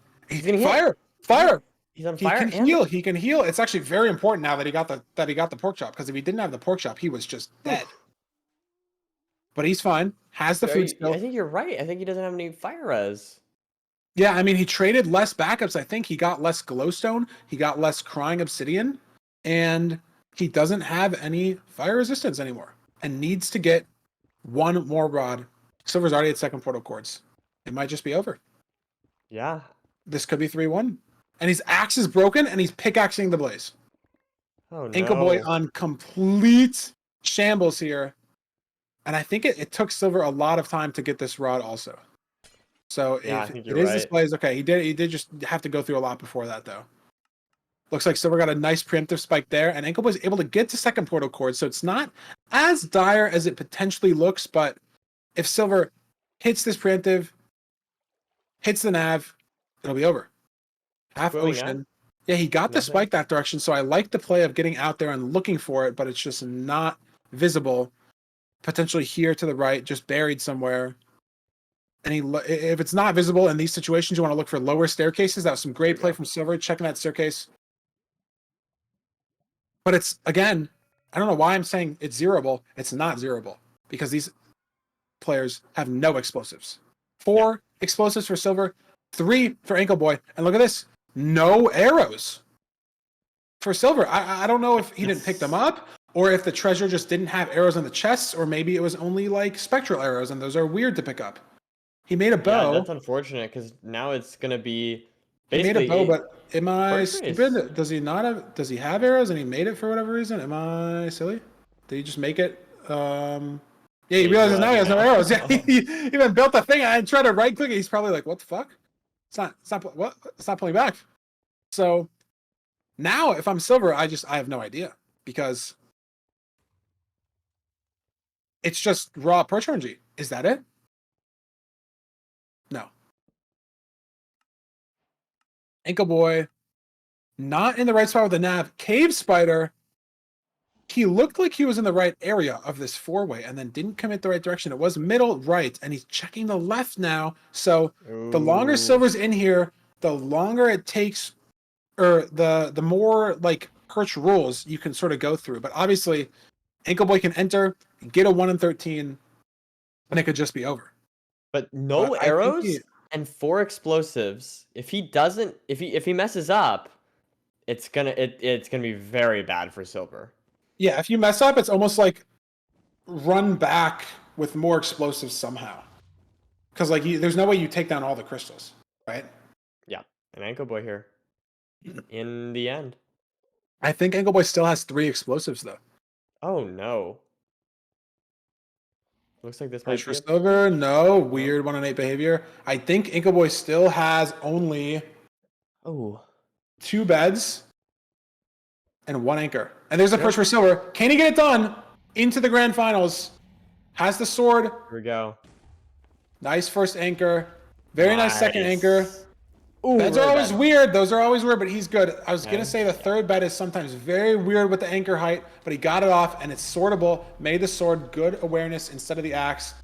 fire! Fire! He's on fire. He can heal. He can heal. It's actually very important now that he got the pork chop, because if he didn't have the pork chop, he was just dead. But he's fine. Has the food still. I think you're right. I think he doesn't have any fire res. Yeah, I mean, he traded less backups. I think he got less glowstone. He got less crying obsidian, and he doesn't have any fire resistance anymore, and needs to get 1 more rod. Silver's already at 2nd portal cords. It might just be over. Yeah. This could be 3-1. And his axe is broken, and he's pickaxing the blaze. Oh, no. Ankle Boy on complete shambles here. And I think it took Silver a lot of time to get this rod also. So yeah, if it is this blaze, okay, he did just have to go through a lot before that, though. Looks like Silver got a nice preemptive spike there, and Ankle Boy's able to get to 2nd portal cord, so it's not as dire as it potentially looks, but if Silver hits this preemptive, hits the nav, it'll be over. Half ocean. Yeah, he got the spike that direction, so I like the play of getting out there and looking for it, but it's just not visible. Potentially here to the right, just buried somewhere. And if it's not visible in these situations, you want to look for lower staircases. That was some great play from Silver, checking that staircase. But it's, again, I don't know why I'm saying it's zeroable. It's not zeroable, because these players have no explosives. 4 explosives for Silver, 3 for Ankle Boy, and look at this, no arrows for Silver. I don't know if he didn't pick them up, or if the treasure just didn't have arrows on the chests, or maybe it was only like spectral arrows, and those are weird to pick up. He made a bow. Yeah, that's unfortunate, because now it's gonna be. He made a bow, but am I stupid? Does he not have? Does he have arrows and he made it for whatever reason? Am I silly? Did he just make it? Yeah, he realizes now he has no arrows. Yeah, he even built the thing and tried to right click it. He's probably like, "What the fuck? It's not pulling back." So now, if I'm Silver, I have no idea, because it's just raw perch RNG. Is that it? No. Ankle Boy, not in the right spot with the nav. Cave Spider, he looked like he was in the right area of this 4-way and then didn't commit the right direction. It was middle right, and he's checking the left now. So the longer Silver's in here, the longer it takes, or the more like perch rules you can sort of go through. But obviously, Ankle Boy can enter, get a 1 in 13, and it could just be over. But no arrows and 4 explosives. If he messes up, it's gonna be very bad for Silver. Yeah, if you mess up, it's almost like run back with more explosives somehow. Because like there's no way you take down all the crystals, right? Yeah, an Ankle Boy here. In the end, I think Ankle Boy still has 3 explosives though. Oh no. Looks like this might be Silver. No, weird 1 in 8 behavior. I think Ankle Boy still has only 2 beds and 1 anchor. And there's a push for Silver. Can he get it done into the grand finals? Has the sword. Here we go. Nice first anchor. Very nice second anchor. Ooh, beds are always weird. Those are always weird, but he's good. I was going to say the 3rd bed is sometimes very weird with the anchor height, but he got it off, and it's sortable. Made the sword good awareness instead of the axe.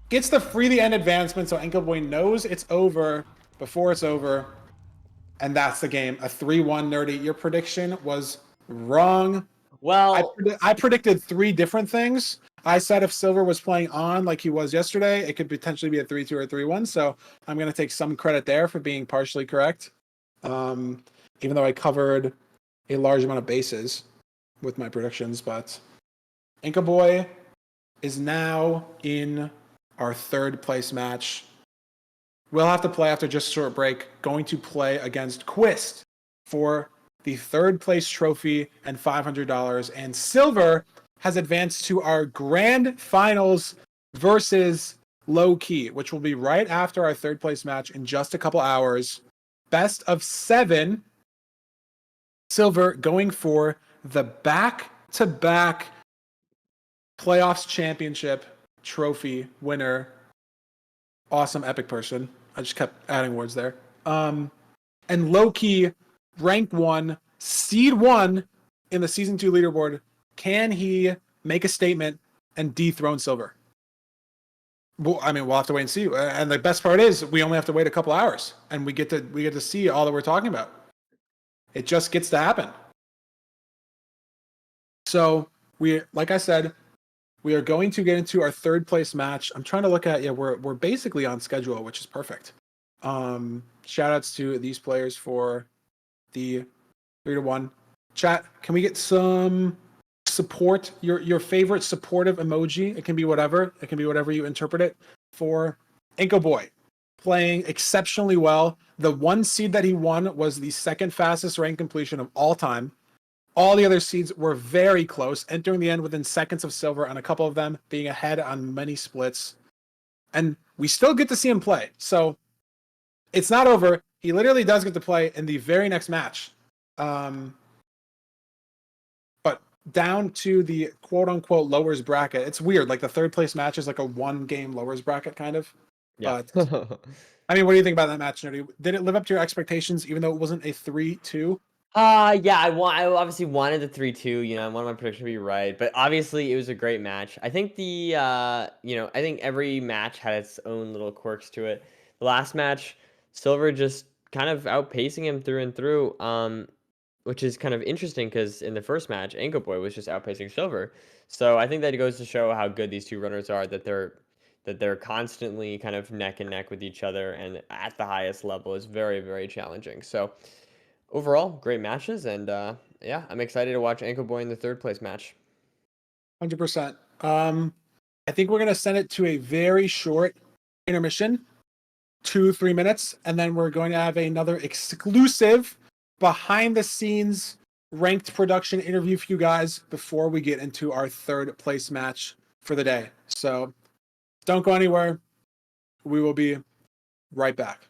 Gets the free the end advancement, so Ankle Boy knows it's over before it's over. And that's the game. A 3-1 Nerdy. Your prediction was wrong. Well, I predicted 3 different things. I said if Silver was playing on like he was yesterday, it could potentially be a 3-2 or 3-1. So I'm going to take some credit there for being partially correct. Even though I covered a large amount of bases with my predictions. But Ankle Boy is now in our 3rd place match. We'll have to play after just a short break. Going to play against Quist for the 3rd place trophy and $500. And Silver has advanced to our grand finals versus low key, which will be right after our third place match in just a couple hours. Best of 7. Silver going for the back-to-back playoffs championship trophy winner. Awesome epic person. I just kept adding words there. And low-key, rank 1, seed 1 in the season 2 leaderboard. Can he make a statement and dethrone Silver? Well, I mean, we'll have to wait and see. And the best part is we only have to wait a couple hours, and we get to see all that we're talking about. It just gets to happen. So like I said, we are going to get into our third place match. I'm trying to look at we're basically on schedule, which is perfect. Shout outs to these players for the 3-1. Chat, can we get some support? Your favorite supportive emoji. It can be whatever. It can be whatever you interpret it for Inko Boy. Playing exceptionally well. The 1 seed that he won was the second fastest rank completion of all time. All the other seeds were very close, entering the end within seconds of Silver on a couple of them, being ahead on many splits. And we still get to see him play. So it's not over. He literally does get to play in the very next match. But down to the quote-unquote lowers bracket. It's weird. Like the third place match is like a 1-game lowers bracket kind of. Yeah. But I mean, what do you think about that match, Nerdy? Did it live up to your expectations, even though it wasn't a 3-2? Yeah, I obviously wanted the 3-2, I wanted my prediction to be right, but obviously it was a great match. I think I think every match had its own little quirks to it. The last match, Silver just kind of outpacing him through and through, which is kind of interesting because in the first match, Anko Boy was just outpacing Silver. So I think that it goes to show how good these two runners are, that they're constantly kind of neck and neck with each other, and at the highest level is very, very challenging. So overall, great matches, and yeah, I'm excited to watch Anko Boy in the third place match. 100%. I think we're going to send it to a very short intermission, 2-3 minutes, and then we're going to have another exclusive behind-the-scenes ranked production interview for you guys before we get into our third place match for the day. So don't go anywhere. We will be right back.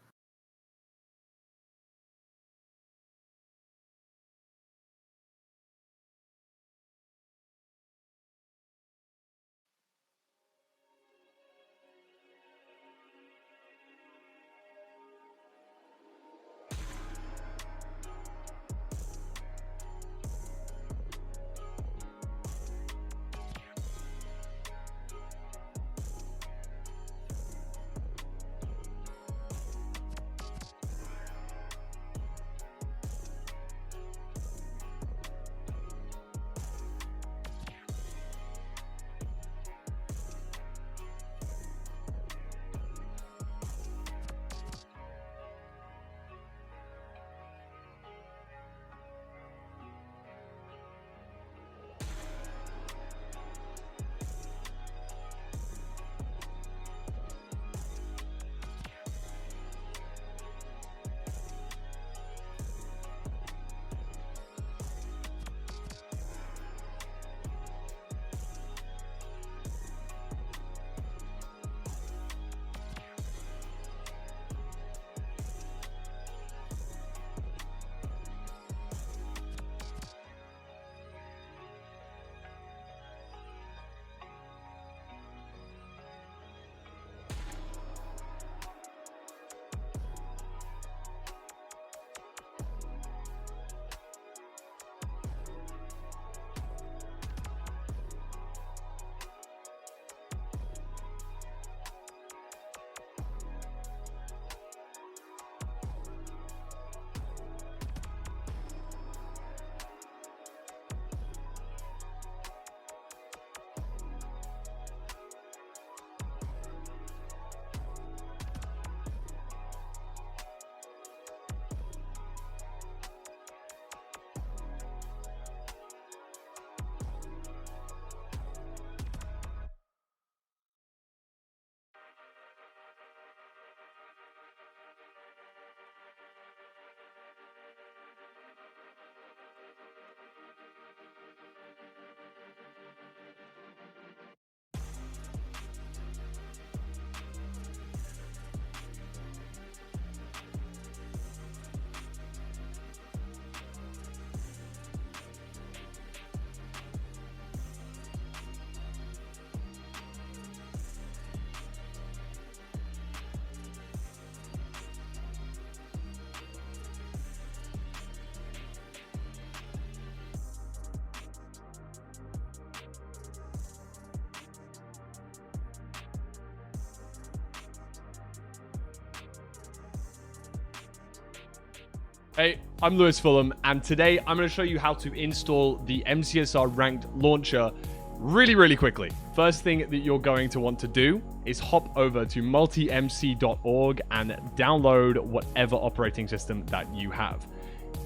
Hey, I'm Lewis Fulham, and today I'm going to show you how to install the MCSR ranked launcher really quickly. First thing that you're going to want to do is hop over to multimc.org and download whatever operating system that you have.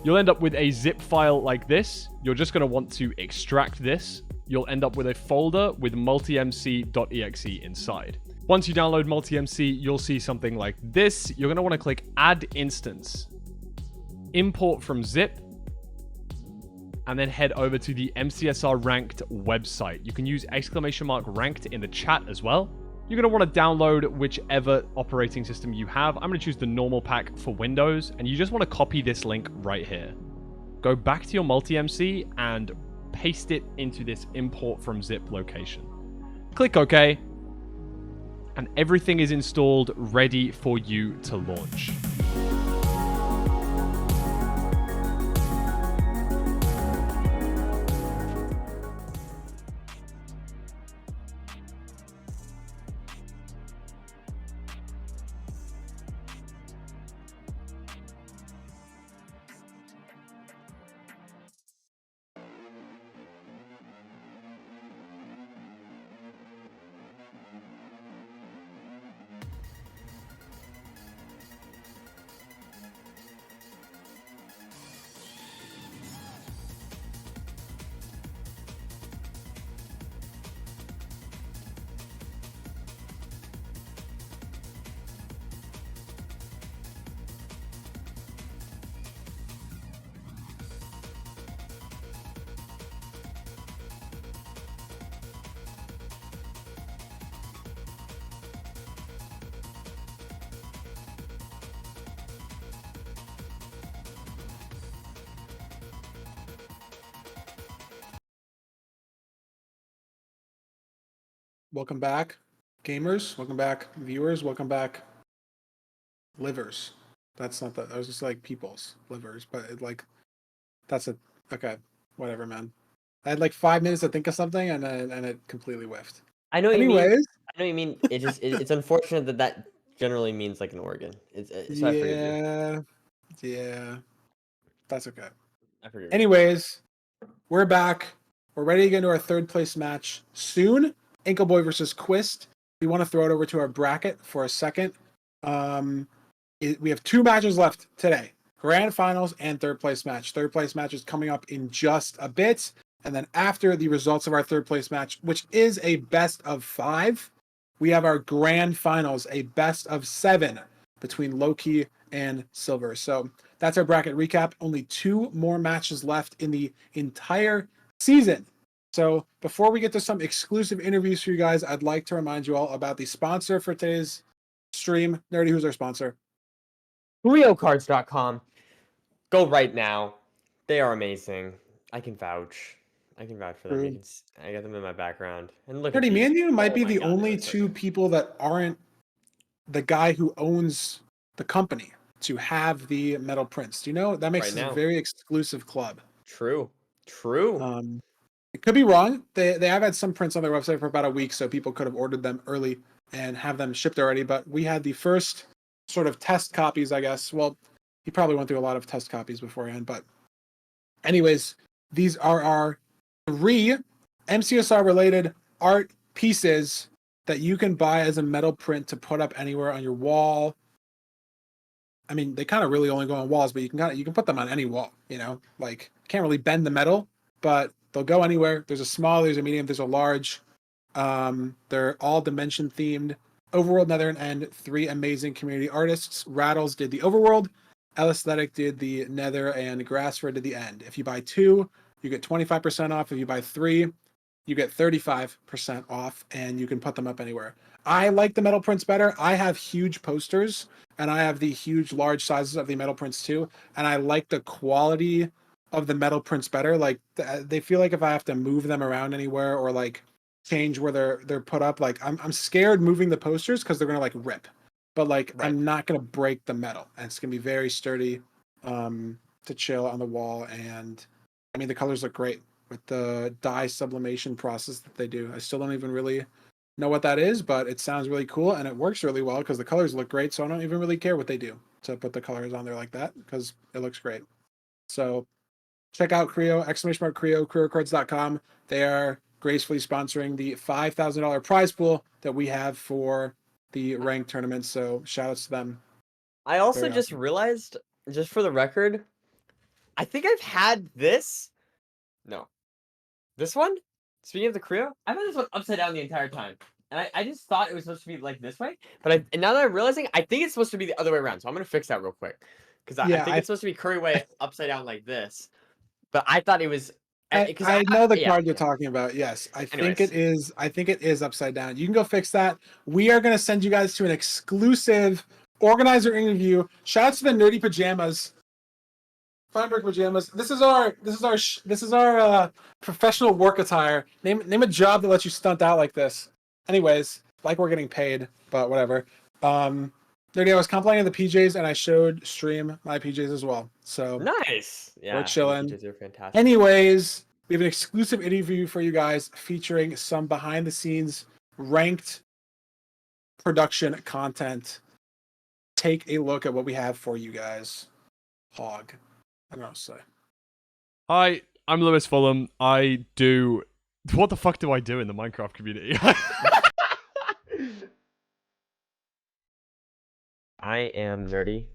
You'll end up with a zip file like this. You're just going to want to extract this. You'll end up with a folder with multimc.exe inside. Once you download multimc, you'll see something like this. You're going to want to click Add Instance, import from zip, and then head over to the MCSR ranked website. You can use !ranked in the chat as well. You're going to want to download whichever operating system you have. I'm going to choose the normal pack for Windows, and you just want to copy this link right here. Go back to your multimc and paste it into this import from zip location. Click OK, and everything is installed, ready for you to launch. Welcome back, gamers. Welcome back, viewers. Welcome back, livers. That's not that. I was just like people's livers, but that's okay. Whatever, man. I had like 5 minutes to think of something, and it completely whiffed. I know what you mean. Anyways, I know what you mean. It's unfortunate that generally means like an organ. So I forgive you. yeah, that's okay. I forgive you. Anyways, we're back. We're ready to get into our third place match soon. Ankle Boy versus Quist. We want to throw it over to our bracket for a second. We have 2 matches left today. Grand finals and third place match. Third place match is coming up in just a bit. And then after the results of our third place match, which is a best of 5, we have our grand finals, a best of 7 between Loki and Silver. So that's our bracket recap. Only 2 more matches left in the entire season. So before we get to some exclusive interviews for you guys, I'd like to remind you all about the sponsor for today's stream. Nerdy, who's our sponsor? RioCards.com. Go right now. They are amazing. I can vouch. I can vouch for them. True. I got them in my background. And look Nerdy, at me these. and you might Oh be my the God, they only look so 2 good. people that aren't the guy who owns the company to have the metal prints. Do you know? That makes Right us a now. very exclusive club. True. It could be wrong. They have had some prints on their website for about a week, so people could have ordered them early and have them shipped already. But we had the first sort of test copies, I guess. Well, he probably went through a lot of test copies beforehand. But anyways, these are our 3 MCSR related art pieces that you can buy as a metal print to put up anywhere on your wall. I mean, they kind of really only go on walls, but you can put them on any wall, you know? Like, can't really bend the metal, but they'll go anywhere. There's a small, there's a medium, there's a large. They're all dimension themed. Overworld, Nether, and 3 amazing community artists. Rattles did the Overworld, Aesthetic did the Nether, and Grassford did the End. If you buy 2, you get 25% off. If you buy 3, you get 35% off, and you can put them up anywhere. I like the metal prints better. I have huge posters, and I have the huge, large sizes of the metal prints too, and I like the quality of the metal prints better. Like, they feel like if I have to move them around anywhere or like change where they're put up, like I'm scared moving the posters because they're gonna like rip. But like Right. I'm not gonna break the metal, and it's gonna be very sturdy to chill on the wall. And I mean, the colors look great with the dye sublimation process that they do. I still don't even really know what that is, but it sounds really cool and it works really well because the colors look great. So I don't even really care what they do. to put the colors on there like that because it looks great. So check out Creo, !Creo, CreoCards.com. They are gracefully sponsoring the $5,000 prize pool that we have for the ranked tournament. So shout outs to them. I also Very just awesome. realized, just for the record, I think I've had this. No. This one? Speaking of the Creo, I've had this one upside down the entire time. And I just thought it was supposed to be like this way. But and now that I'm realizing, I think it's supposed to be the other way around. So I'm going to fix that real quick. Because I think it's supposed to be Curry way upside down like this. But I thought it was... I know the card you're talking about. Yes, I think it is. I think it is upside down. You can go fix that. We are going to send you guys to an exclusive organizer interview. Shout out to the nerdy pajamas, Feinberg pajamas. This is our professional work attire. Name a job that lets you stunt out like this. Anyways, like we're getting paid, but whatever. Nerdy, I was complaining the PJs, and I showed stream my PJs as well. So nice. Yeah, we're chilling. PJs are fantastic. Anyways, we have an exclusive interview for you guys featuring some behind the scenes ranked production content. Take a look at what we have for you guys. Hog. I don't know what to say. Hi, I'm Lewis Fulham. I do... What the fuck do I do in the Minecraft community? I am Nerdy.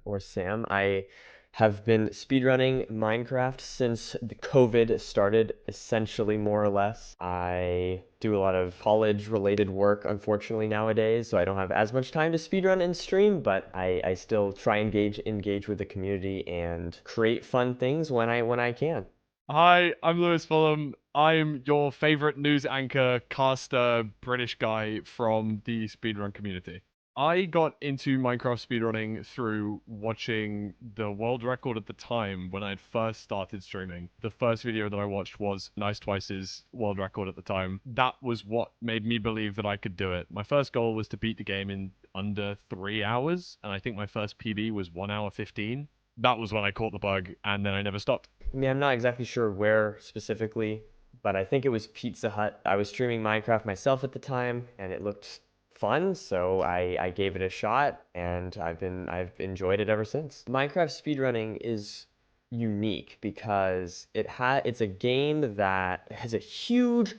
or Sam. I have been speedrunning Minecraft since the COVID started, essentially, more or less. I do a lot of college-related work, unfortunately, nowadays, so I don't have as much time to speedrun and stream, but I still try and engage with the community and create fun things when I can. Hi, I'm Lewis Fulham. I'm your favorite news anchor, caster, British guy from the speedrun community. I got into Minecraft speedrunning through watching the world record at the time when I had first started streaming. The first video that I watched was Nice Twice's world record at the time. That was what made me believe that I could do it. My first goal was to beat the game in under 3 hours, and I think my first PB was 1 hour 15. That was when I caught the bug, and then I never stopped. I mean, I'm not exactly sure where specifically, but I think it was Pizza Hut. I was streaming Minecraft myself at the time, and it looked fun, so I gave it a shot, and I've enjoyed it ever since. Minecraft speedrunning is unique because it's a game that has a huge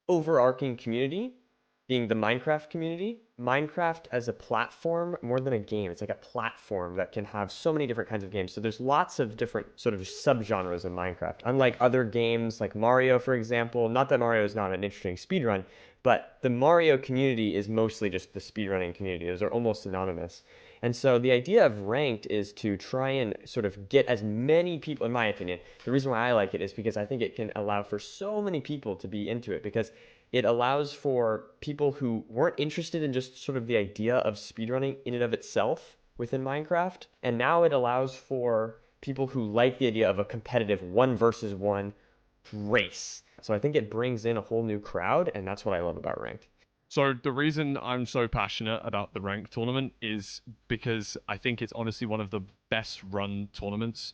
overarching community, being the Minecraft community. Minecraft as a platform, more than a game, it's like a platform that can have so many different kinds of games. So there's lots of different sort of subgenres in Minecraft. Unlike other games like Mario, for example, not that Mario is not an interesting speedrun, but the Mario community is mostly just the speedrunning community. Those are almost synonymous. And so the idea of ranked is to try and sort of get as many people, in my opinion, the reason why I like it is because I think it can allow for so many people to be into it, because it allows for people who weren't interested in just sort of the idea of speedrunning in and of itself within Minecraft. And now it allows for people who like the idea of a competitive 1 versus 1 race. So I think it brings in a whole new crowd, and that's what I love about ranked. So the reason I'm so passionate about the ranked tournament is because I think it's honestly one of the best run tournaments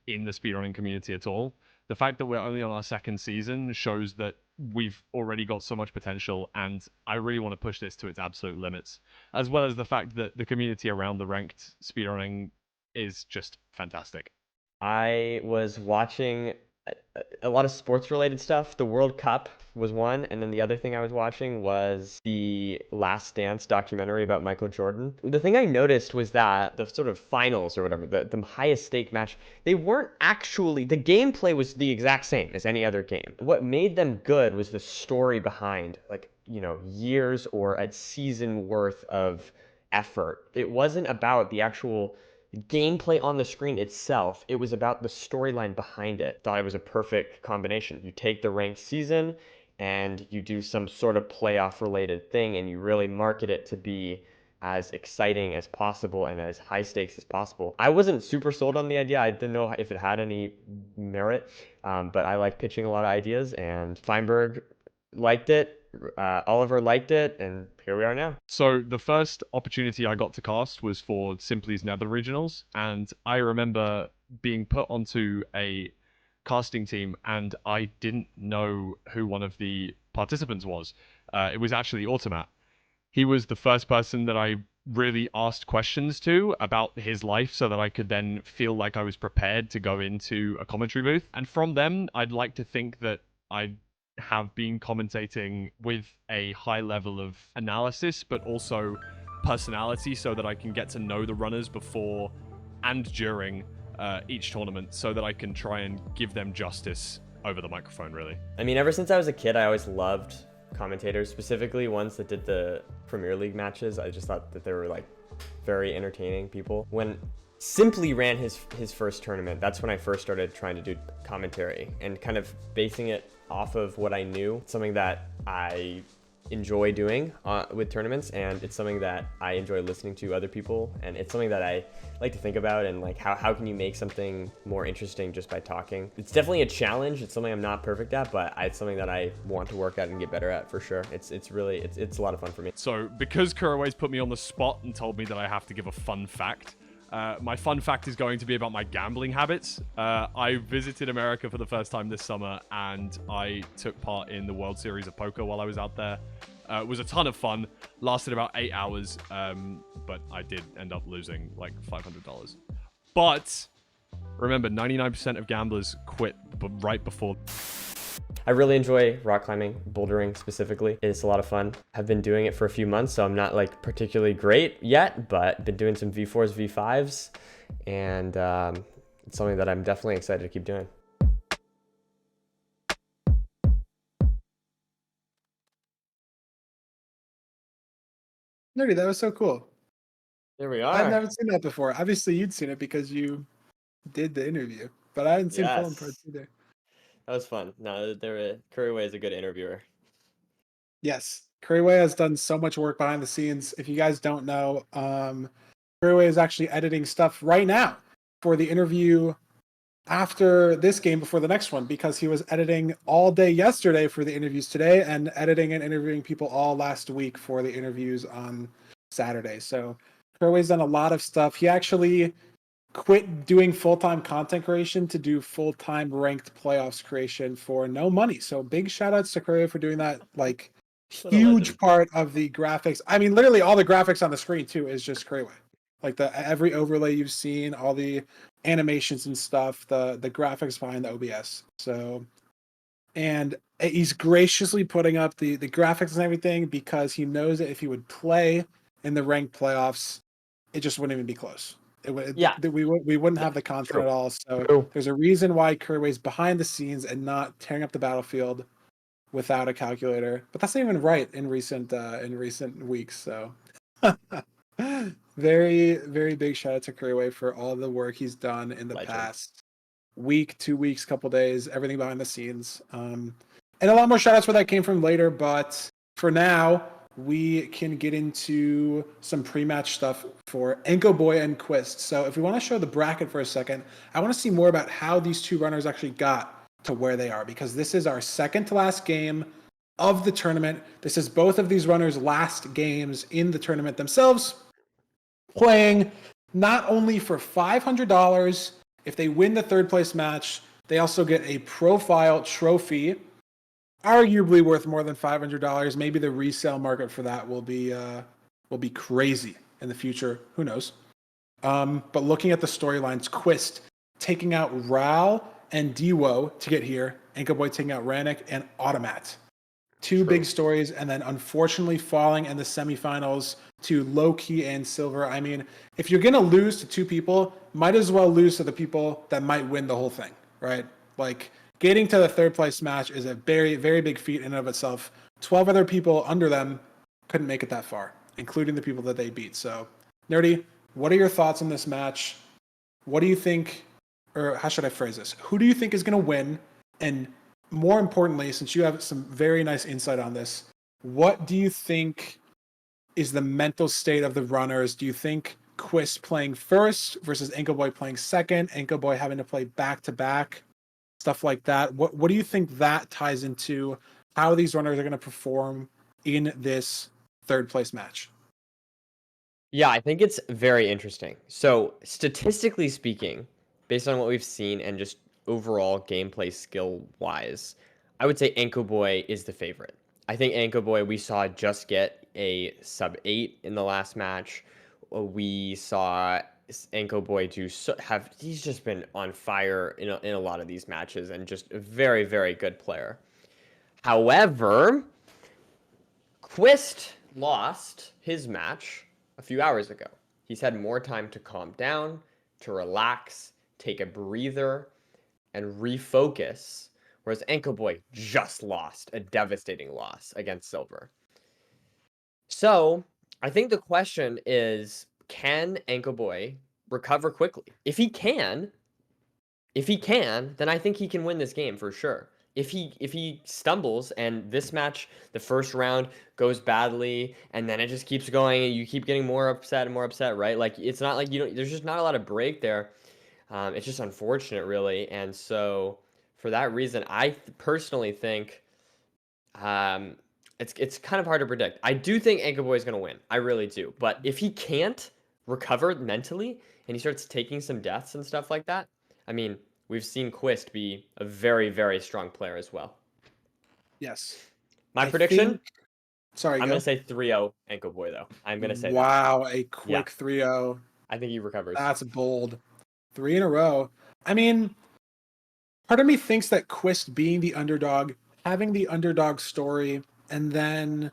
in the speedrunning community at all. The fact that we're only on our second season shows that we've already got so much potential, and I really want to push this to its absolute limits, as well as the fact that the community around the ranked speedrunning is just fantastic. I was watching a lot of sports related stuff. The World Cup was one, and then the other thing I was watching was the Last Dance documentary about Michael Jordan. The thing I noticed was that the sort of finals or whatever, the highest stake match, they weren't actually, the gameplay was the exact same as any other game. What made them good was the story behind, like, you know, years or a season worth of effort. It wasn't about the actual gameplay on the screen itself. It was about the storyline behind it. Thought it was a perfect combination. You take the ranked season and you do some sort of playoff related thing, and you really market it to be as exciting as possible and as high stakes as possible. I wasn't super sold on the idea. I didn't know if it had any merit, but I like pitching a lot of ideas, and Feinberg liked it. Oliver liked it, and here we are now. So the first opportunity I got to cast was for Simply's Nether Regionals, and I remember being put onto a casting team, and I didn't know who one of the participants was. It was actually Automat. He was the first person that I really asked questions to about his life so that I could then feel like I was prepared to go into a commentary booth. And from them, I'd like to think that I have been commentating with a high level of analysis, but also personality so that I can get to know the runners before and during each tournament so that I can try and give them justice over the microphone, really. I mean, ever since I was a kid, I always loved commentators, specifically ones that did the Premier League matches. I just thought that they were like very entertaining people. When Simply ran his first tournament, that's when I first started trying to do commentary and kind of basing it off of what I knew. It's something that I enjoy doing with tournaments, and it's something that I enjoy listening to other people, and it's something that I like to think about, and like how can you make something more interesting just by talking. It's definitely a challenge. It's something I'm not perfect at, but it's something that I want to work at and get better at for sure. It's a lot of fun for me. So because Kurowe's put me on the spot and told me that I have to give a fun fact, my fun fact is going to be about my gambling habits. I visited America for the first time this summer, and I took part in the World Series of Poker while I was out there. It was a ton of fun, lasted about 8 hours, but I did end up losing like $500. But remember, 99% of gamblers quit right before. I really enjoy rock climbing, bouldering specifically. It's a lot of fun. I've been doing it for a few months, so I'm not like particularly great yet, but been doing some V4s, V5s, and it's something that I'm definitely excited to keep doing. Nerdy, that was so cool. There we I've are. never seen that before. Obviously, you'd seen it because you did the interview, but I hadn't seen full Yes. parts either. That was fun. No, Curryway is a good interviewer. Yes, Curryway has done so much work behind the scenes. If you guys don't know, Curryway is actually editing stuff right now for the interview after this game before the next one, because he was editing all day yesterday for the interviews today and editing and interviewing people all last week for the interviews on Saturday. So Curryway's done a lot of stuff. He actually quit doing full-time content creation to do full-time ranked playoffs creation for no money. So big shout outs to Curryway for doing that. Like, What a huge legend. part of the graphics. I mean, literally all the graphics on the screen too is just Curryway. Like every overlay you've seen, all the animations and stuff, the graphics behind the OBS. So, and he's graciously putting up the graphics and everything because he knows that if he would play in the ranked playoffs, it just wouldn't even be close. We wouldn't have the content True. at all. So True. there's a reason why Curryway's behind the scenes and not tearing up the battlefield without a calculator. But that's not even right in recent weeks. So very, very big shout out to Curryway for all the work he's done in the Legend. past week, 2 weeks, couple days, everything behind the scenes. And a lot more shout outs where that came from later, but for now, we can get into some pre-match stuff for Enko Boy and Quist. So if we want to show the bracket for a second, I want to see more about how these two runners actually got to where they are, because this is our second to last game of the tournament. This is both of these runners' last games in the tournament themselves, playing not only for $500. If they win the third place match, they also get a profile trophy, arguably worth more than $500. Maybe the resale market for that will be crazy in the future. Who knows? But looking at the storylines, Quist taking out Ral and Dewo to get here, Enko Boy taking out Rannick and Automat. Two big stories, and then unfortunately falling in the semifinals to Loki and Silver. I mean, if you're gonna lose to two people, might as well lose to the people that might win the whole thing, right? Like, getting to the third place match is a very, very big feat in and of itself. 12 other people under them couldn't make it that far, including the people that they beat. So, Nerdy, what are your thoughts on this match? What do you think, or how should I phrase this? Who do you think is going to win? And more importantly, since you have some very nice insight on this, what do you think is the mental state of the runners? Do you think Quist playing first versus Enko Boy playing second, Enko Boy having to play back-to-back, stuff like that? What do you think that ties into how these runners are going to perform in this third place match? Yeah, I think it's very interesting. So, statistically speaking, based on what we've seen and just overall gameplay skill wise, I would say Enko Boy is the favorite. I think Anko Boy, we saw just get a sub 8 in the last match. We saw Anko Boy he's just been on fire in a lot of these matches and just a very, very good player. However, Quist lost his match a few hours ago. He's had more time to calm down, to relax, take a breather, and refocus. Whereas Anko Boy just lost a devastating loss against Silver. So I think the question is, can Anko Boy recover quickly? If he can, then I think he can win this game for sure. If he stumbles and this match, the first round goes badly, and then it just keeps going, and you keep getting more upset and more upset, right? Like it's not like there's just not a lot of break there. It's just unfortunate, really, and so for that reason, I personally think it's kind of hard to predict. I do think Anchor Boy is going to win. I really do. But if he can't recover mentally and he starts taking some deaths and stuff like that, I mean, we've seen Quist be a very, very strong player as well. Yes. My I prediction? think- Sorry, I'm go. going to say 3-0 Anchor Boy, though. I'm going to say that. Wow, a quick Yeah. 3-0. I think he recovers. That's bold. 3 in a row. I mean, part of me thinks that Quist being the underdog, having the underdog story, and then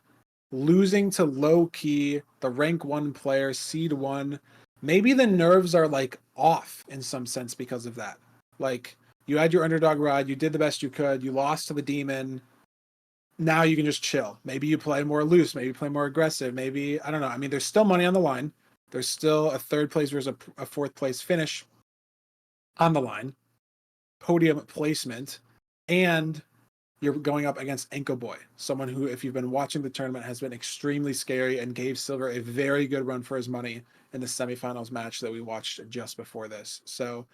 losing to low key, the rank 1 player, seed 1, maybe the nerves are like off in some sense because of that. Like, you had your underdog ride, you did the best you could, you lost to the demon. Now you can just chill. Maybe you play more loose, maybe you play more aggressive, maybe, I don't know. I mean, there's still money on the line. There's still a 3rd place versus a 4th place finish on the line, podium placement, and you're going up against Enko Boy, someone who, if you've been watching the tournament, has been extremely scary and gave Silver a very good run for his money in the semifinals match that we watched just before this. So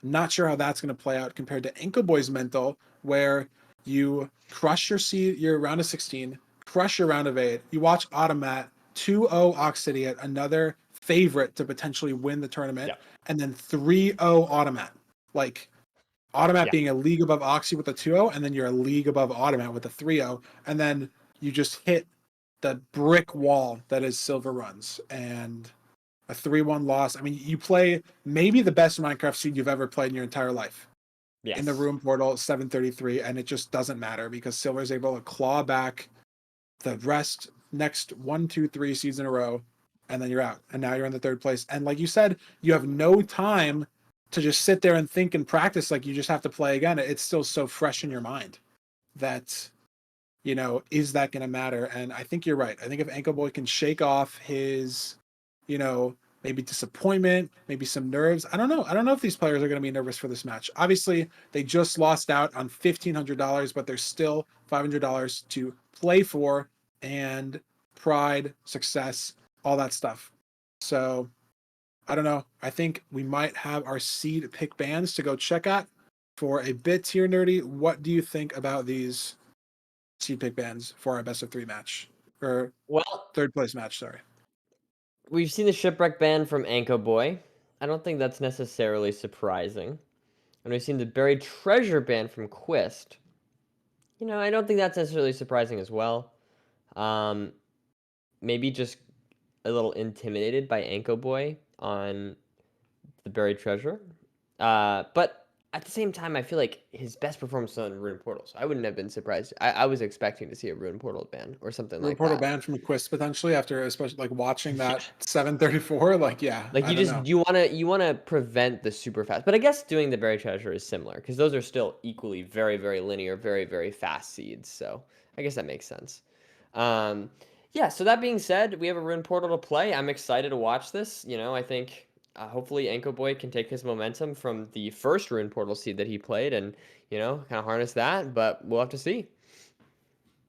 I'm not sure how that's going to play out compared to Enko Boy's mental, where you crush your round of 16, crush your round of 8, you watch Automat 2-0 Oxidiate, another favorite to potentially win the tournament, Yeah. and then 3-0 Automat. Like, Automat being a league above Oxy with a 2-0, and then you're a league above Automat with a 3-0, and then you just hit the brick wall that is Silver Runs, and a 3-1 loss. I mean, you play maybe the best Minecraft seed you've ever played in your entire life. Yes. In the Ruin Portal, 733, and it just doesn't matter because Silver's able to claw back the rest next 1, 2, 3 seeds in a row, and then you're out. And now you're in the 3rd place. And like you said, you have no time to just sit there and think and practice. Like, you just have to play again. It's still so fresh in your mind that, is that going to matter? And I think you're right. I think if Anko Boy can shake off his, maybe disappointment, maybe some nerves. I don't know. I don't know if these players are going to be nervous for this match. Obviously, they just lost out on $1,500, but there's still $500 to play for, and pride, success, all that stuff. So I don't know. I think we might have our seed pick bands to go check out for a bit here, Nerdy. What do you think about these seed pick bands for our best of 3 match? Or Well, 3rd place match, sorry. we've seen the Shipwreck ban from Anko Boy. I don't think that's necessarily surprising. And we've seen the Buried Treasure ban from Quist. I don't think that's necessarily surprising as well. Maybe just a little intimidated by Anko Boy on the Buried Treasure. But at the same time, I feel like his best performance was on Ruin Portal, so I wouldn't have been surprised. I was expecting to see a Ruin Portal ban or something Ruin like Portal that. ban from Quist potentially after, especially like watching that 734. Like, yeah, Like I don't know. you wanna prevent the super fast, but I guess doing the Buried Treasure is similar because those are still equally very, very linear, very, very fast seeds. So I guess that makes sense. Yeah. So that being said, we have a Ruin Portal to play. I'm excited to watch this. I think hopefully Anko Boy can take his momentum from the first Ruin Portal seed that he played and kind of harness that. But we'll have to see.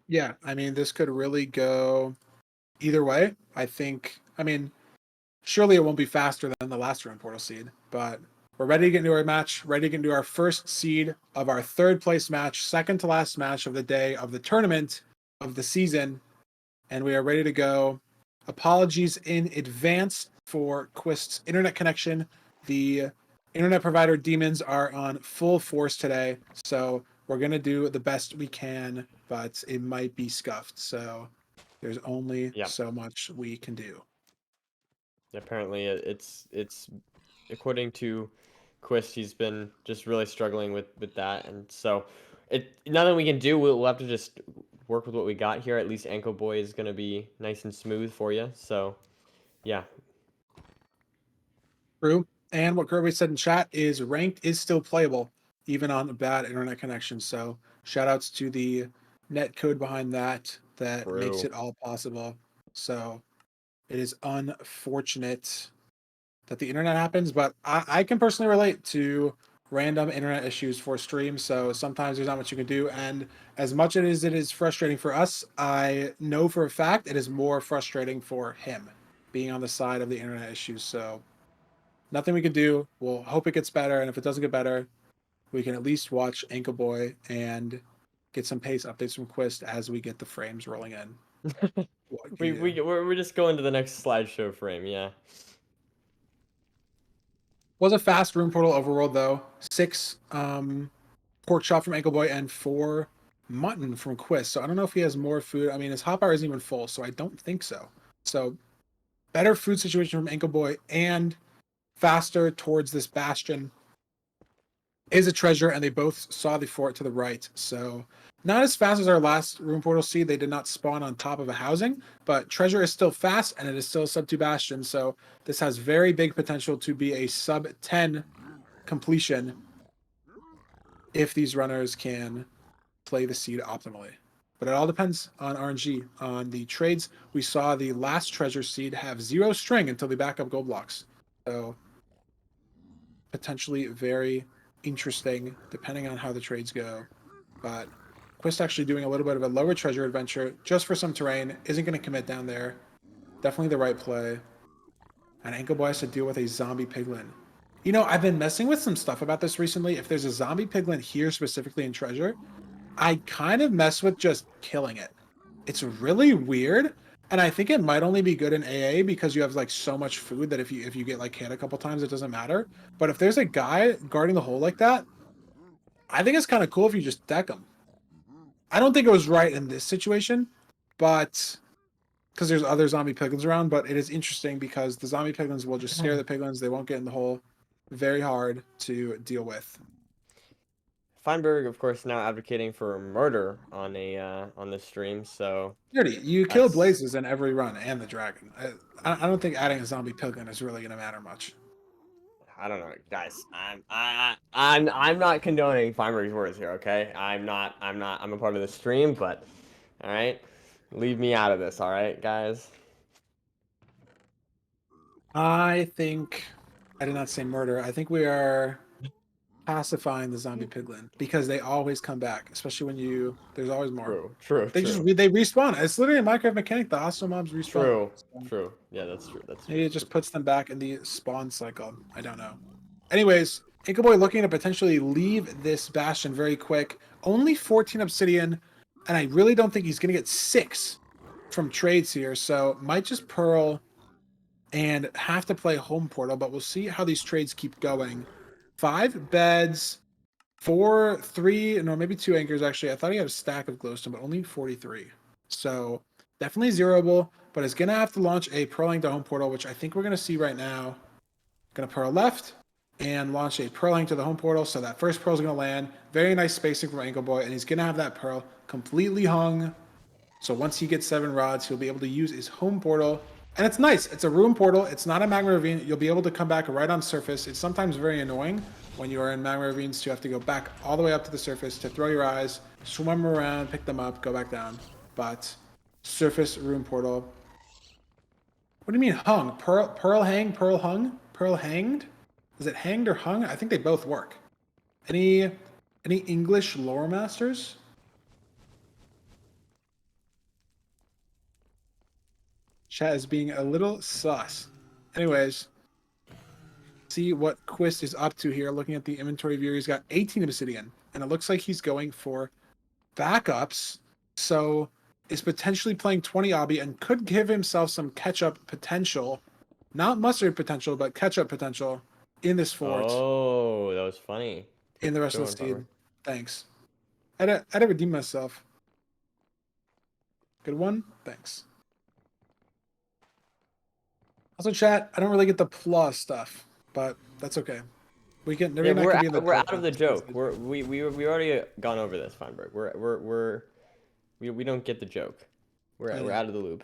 Yeah, I mean, this could really go either way. I mean, surely it won't be faster than the last Ruin Portal seed, but we're ready to get into our match, ready to get into our first seed of our 3rd place match, second to last match of the day of the tournament of the season, and we are ready to go. Apologies in advance for Quist's internet connection. The internet provider demons are on full force today, so we're gonna do the best we can, but it might be scuffed. So there's only Yeah. so much we can do. Apparently, it's according to Quist, he's been just really struggling with that, and so nothing we can do. We'll have to just work with what we got here. At least Ankle Boy is gonna be nice and smooth for you. So, yeah, True. And what Kirby said in chat is ranked is still playable, even on a bad internet connection. So shout outs to the net code behind that makes True. it all possible. So it is unfortunate that the internet happens, but I can personally relate to random internet issues for streams. So sometimes there's not much you can do. And as much as it is frustrating for us, I know for a fact it is more frustrating for him being on the side of the internet issues. So nothing we can do. We'll hope it gets better. And if it doesn't get better, we can at least watch Ankle Boy and get some pace updates from Quist as we get the frames rolling in. What can you do? we're just going to the next slideshow frame. Yeah. Was a fast room portal overworld though. 6 pork chop from Ankle Boy and 4 mutton from Quist. So I don't know if he has more food. I mean, his hotbar isn't even full, so I don't think so. So better food situation from Ankle Boy and faster towards this bastion is a treasure, and they both saw the fort to the right. So not as fast as our last room portal seed. They did not spawn on top of a housing, but treasure is still fast, and it is still a sub 2 bastion. So this has very big potential to be a sub 10 completion if these runners can play the seed optimally. But it all depends on RNG. On the trades, we saw the last treasure seed have 0 string until they back up gold blocks. So potentially very interesting depending on how the trades go. But Quist actually doing a little bit of a lower treasure adventure just for some terrain, isn't going to commit down there. Definitely the right play. And Ankle Boy has to deal with a zombie piglin. You know, I've been messing with some stuff about this recently. If there's a zombie piglin here specifically in treasure, I kind of mess with just killing it. It's really weird, and I think it might only be good in AA because you have like so much food that if you get like hit a couple times, it doesn't matter. But if there's a guy guarding the hole like that, I think it's kind of cool if you just deck him. I don't think it was right in this situation, but because there's other zombie piglins around, but it is interesting because the zombie piglins will just scare the piglins. They won't get in the hole. Very hard to deal with. Feinberg, of course, now advocating for murder on this stream. So Dirty, you kill that's blazes in every run and the dragon. I don't think adding a zombie piglin is really going to matter much. I don't know, guys. I'm not condoning Feinberg's words here. Okay, I'm a part of the stream, but all right, leave me out of this. All right, guys. I think I did not say murder. I think we are pacifying the zombie piglin because they always come back, especially when there's always more. True. They respawn. It's literally a Minecraft mechanic. The hostile mobs respawn. True. Yeah, that's true. Maybe it just puts them back in the spawn cycle. I don't know. Anyways, Ankle Boy looking to potentially leave this bastion very quick. Only 14 obsidian, and I really don't think he's going to get 6 from trades here. So might just pearl and have to play home portal, but we'll see how these trades keep going. 5 beds, 4, 3, no, maybe 2 anchors actually. I thought he had a stack of glowstone, but only 43. So definitely zeroable, but is going to have to launch a pearling to home portal, which I think we're going to see right now. Going to pearl left and launch a pearling to the home portal. So that first pearl is going to land. Very nice spacing from Ankle Boy, and he's going to have that pearl completely hung. So once he gets 7 rods, he'll be able to use his home portal. And it's nice. It's a room portal. It's not a magma ravine. You'll be able to come back right on surface. It's sometimes very annoying when you are in magma ravines to have to go back all the way up to the surface to throw your eyes, swim around, pick them up, go back down. But surface room portal. What do you mean hung? Pearl hang, pearl hung, pearl hanged? Is it hanged or hung? I think they both work. Any English lore masters? Chat is being a little sus. Anyways, see what Quist is up to here. Looking at the inventory view, he's got 18 obsidian, and it looks like he's going for backups. So is potentially playing 20 obby and could give himself some catch-up potential. Not mustard potential, but catch-up potential in this fort. Oh, that was funny. In the rest Good of the one, seed. Thanks. I had to redeem myself. Good one. Thanks. Also, chat, I don't really get the plus stuff, but that's okay. We can. Yeah, That could be in the we're joke, out of the but- joke. We already gone over this, Feinberg. We don't get the joke. We're I know. out of the loop.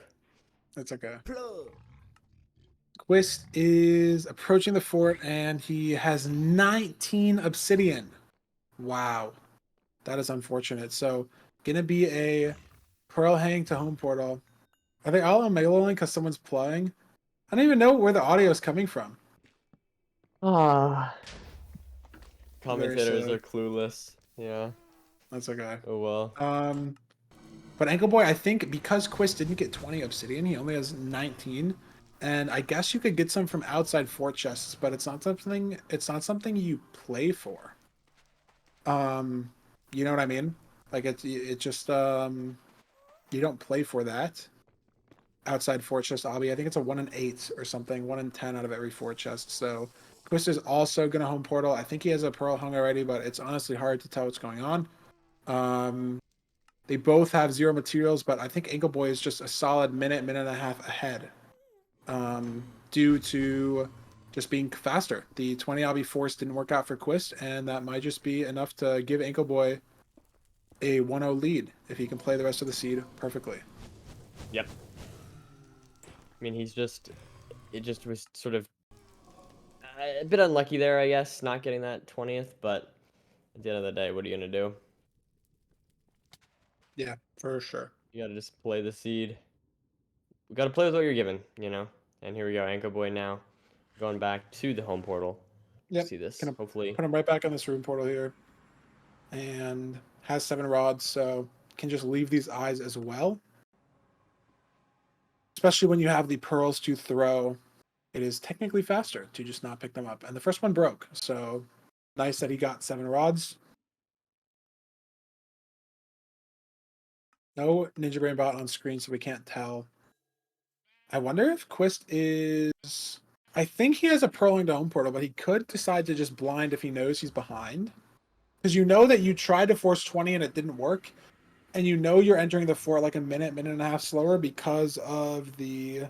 That's okay. Quist is approaching the fort, and he has 19 obsidian. Wow, that is unfortunate. So, gonna be a pearl hang to home portal. Are they all on Megaloling because someone's playing? I don't even know where the audio is coming from. Ah. Very Commentators sad. are clueless. Yeah. That's okay. Oh well. But Ankle Boy, I think because Quist didn't get 20 obsidian, he only has 19. And I guess you could get some from outside fort chests, but it's not something you play for. You know what I mean? Like it just you don't play for that. Outside fort chest obby. I think it's a 1 in 8 or something, 1 in 10 out of every fort chest. So Quist is also gonna home portal. I think he has a pearl hung already, but it's honestly hard to tell what's going on. They both have 0 materials, but I think Ankle Boy is just a solid minute and a half ahead, due to just being faster. The 20 obby force didn't work out for Quist, and that might just be enough to give Ankle Boy a 1-0 lead if he can play the rest of the seed perfectly. Yep. I mean, it just was sort of a bit unlucky there, I guess, not getting that 20th. But at the end of the day, what are you gonna do? Yeah, for sure. You gotta just play the seed. We gotta play with what you're given, you know. And here we go, Anchor Boy now, going back to the home portal. Yep. See this, Gonna hopefully. put him right back on this room portal here, and has 7 rods, so can just leave these eyes as well. Especially when you have the pearls to throw, it is technically faster to just not pick them up. And the first one broke, so nice that he got 7 rods. No Ninja Brain Bot on screen, so we can't tell. I wonder if Quist is... I think he has a pearl into home portal, but he could decide to just blind if he knows he's behind. Because you know that you tried to force 20 and it didn't work. And you know you're entering the fort like a minute and a half slower because of the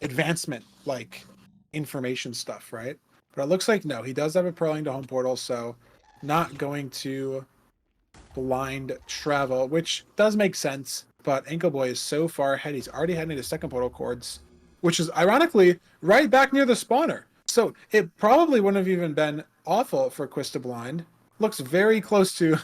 advancement, like information stuff, right? But it looks like no, he does have a pearling to home portal, so not going to blind travel, which does make sense. But Ankle Boy is so far ahead, he's already heading to second portal chords, which is ironically right back near the spawner. So it probably wouldn't have even been awful for Quist to blind. Looks very close to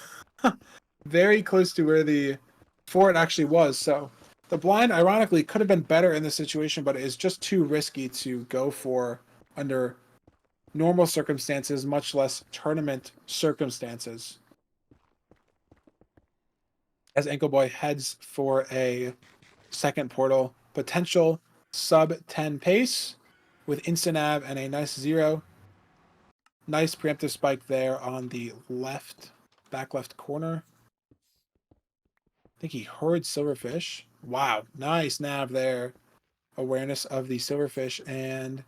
very close to where the fort actually was. So the blind, ironically, could have been better in this situation, but it is just too risky to go for under normal circumstances, much less tournament circumstances. As Ankle Boy heads for a second portal, potential sub 10 pace with instant nav and a nice 0. Nice preemptive spike there on the left, back left corner. I think he heard Silverfish. Wow, nice nav there. Awareness of the Silverfish, and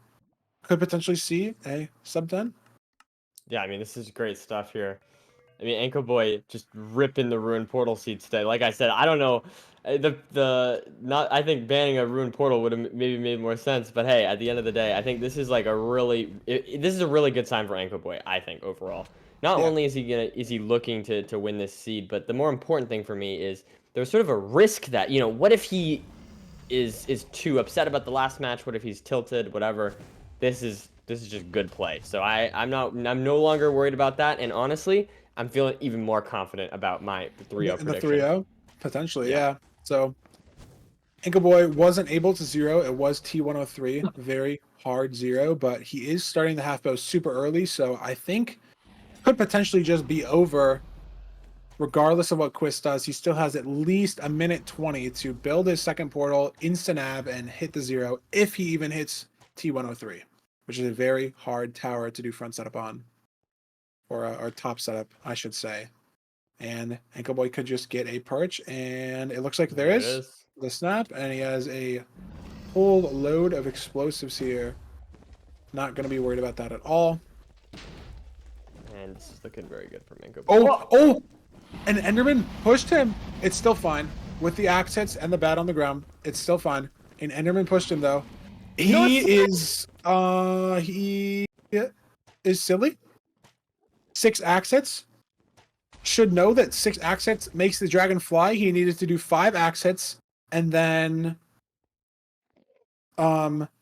could potentially see a sub 10. Yeah, I mean, this is great stuff here. I mean, Ankle Boy just ripping the Ruined Portal seeds today. Like I said, I don't know. I think banning a Ruined Portal would have maybe made more sense. But hey, at the end of the day, I think this is like this is a really good sign for Ankle Boy. I think overall, not only is he looking to win this seed, but the more important thing for me is there's sort of a risk that, you know, what if he is too upset about the last match? What if he's tilted? Whatever. This is just good play. So I'm no longer worried about that. And honestly, I'm feeling even more confident about my 3-0 prediction. The 3-0, potentially, yeah. So, Ankle Boy wasn't able to 0. It was T103, very hard 0, but he is starting the half bow super early, so I think could potentially just be over. Regardless of what Quist does, he still has at least a minute 20 to build his second portal, instant nav, and hit the 0 if he even hits T103, which is a very hard tower to do front setup on. Or top setup, I should say. And Ankle Boy could just get a perch, and it looks like there is the snap, and he has a whole load of explosives here. Not going to be worried about that at all. and this is looking very good for Mango. Oh! And Enderman pushed him. It's still fine. With the axe hits and the bat on the ground, it's still fine. And Enderman pushed him, though. He is silly. 6 axe hits. Should know that 6 axe hits makes the dragon fly. He needed to do 5 axe hits and then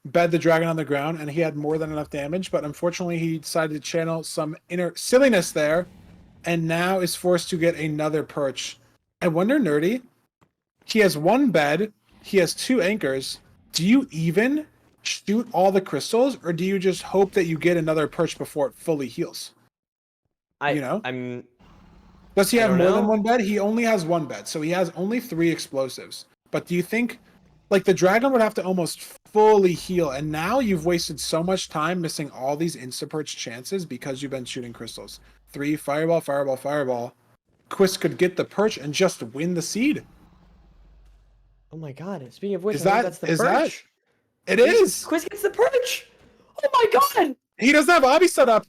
bed the dragon on the ground, and he had more than enough damage, but unfortunately he decided to channel some inner silliness there, and now is forced to get another perch. I wonder, Nerdy, he has 1 bed, he has 2 anchors. Do you even shoot all the crystals, or do you just hope that you get another perch before it fully heals? Does he have more than 1 bed? He only has 1 bed, so he has only 3 explosives. But do you think, like, the dragon would have to almost fully heal, and now you've wasted so much time missing all these insta-perch chances because you've been shooting crystals. 3, fireball, fireball, fireball. Quist could get the perch and just win the seed. Oh my god, speaking of which, Is I think that- that's the is perch. It is! Quist gets the perch! Oh my god! He doesn't have Obby set up.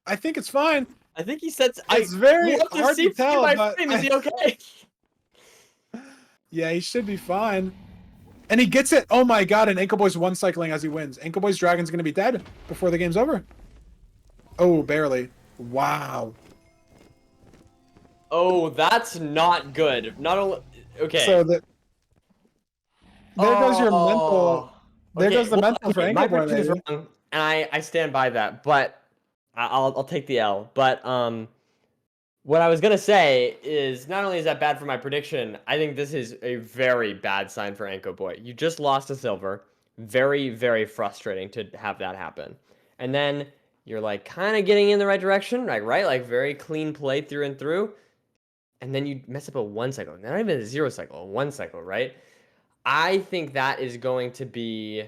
I think it's fine. I think he sets. It's very we'll have hard to tell, by but frame. Is he okay? Yeah, he should be fine. And he gets it. Oh my god, and Ankle Boy's 1 cycling as he wins. Ankle Boy's dragon's going to be dead before the game's over. Oh, barely. Wow. Oh, that's not good. Not only. Okay. So there goes your mental. There goes the mental for my Ankle Boy, prediction is baby. wrong, and I stand by that. But I'll take the L. But what I was gonna say is not only is that bad for my prediction, I think this is a very bad sign for Anko Boy. You just lost a silver. Very, very frustrating to have that happen. And then you're like kind of getting in the right direction, right? Like very clean play through and through. And then you mess up a 1 cycle. Not even a 0 cycle, a 1 cycle, right? I think that is going to be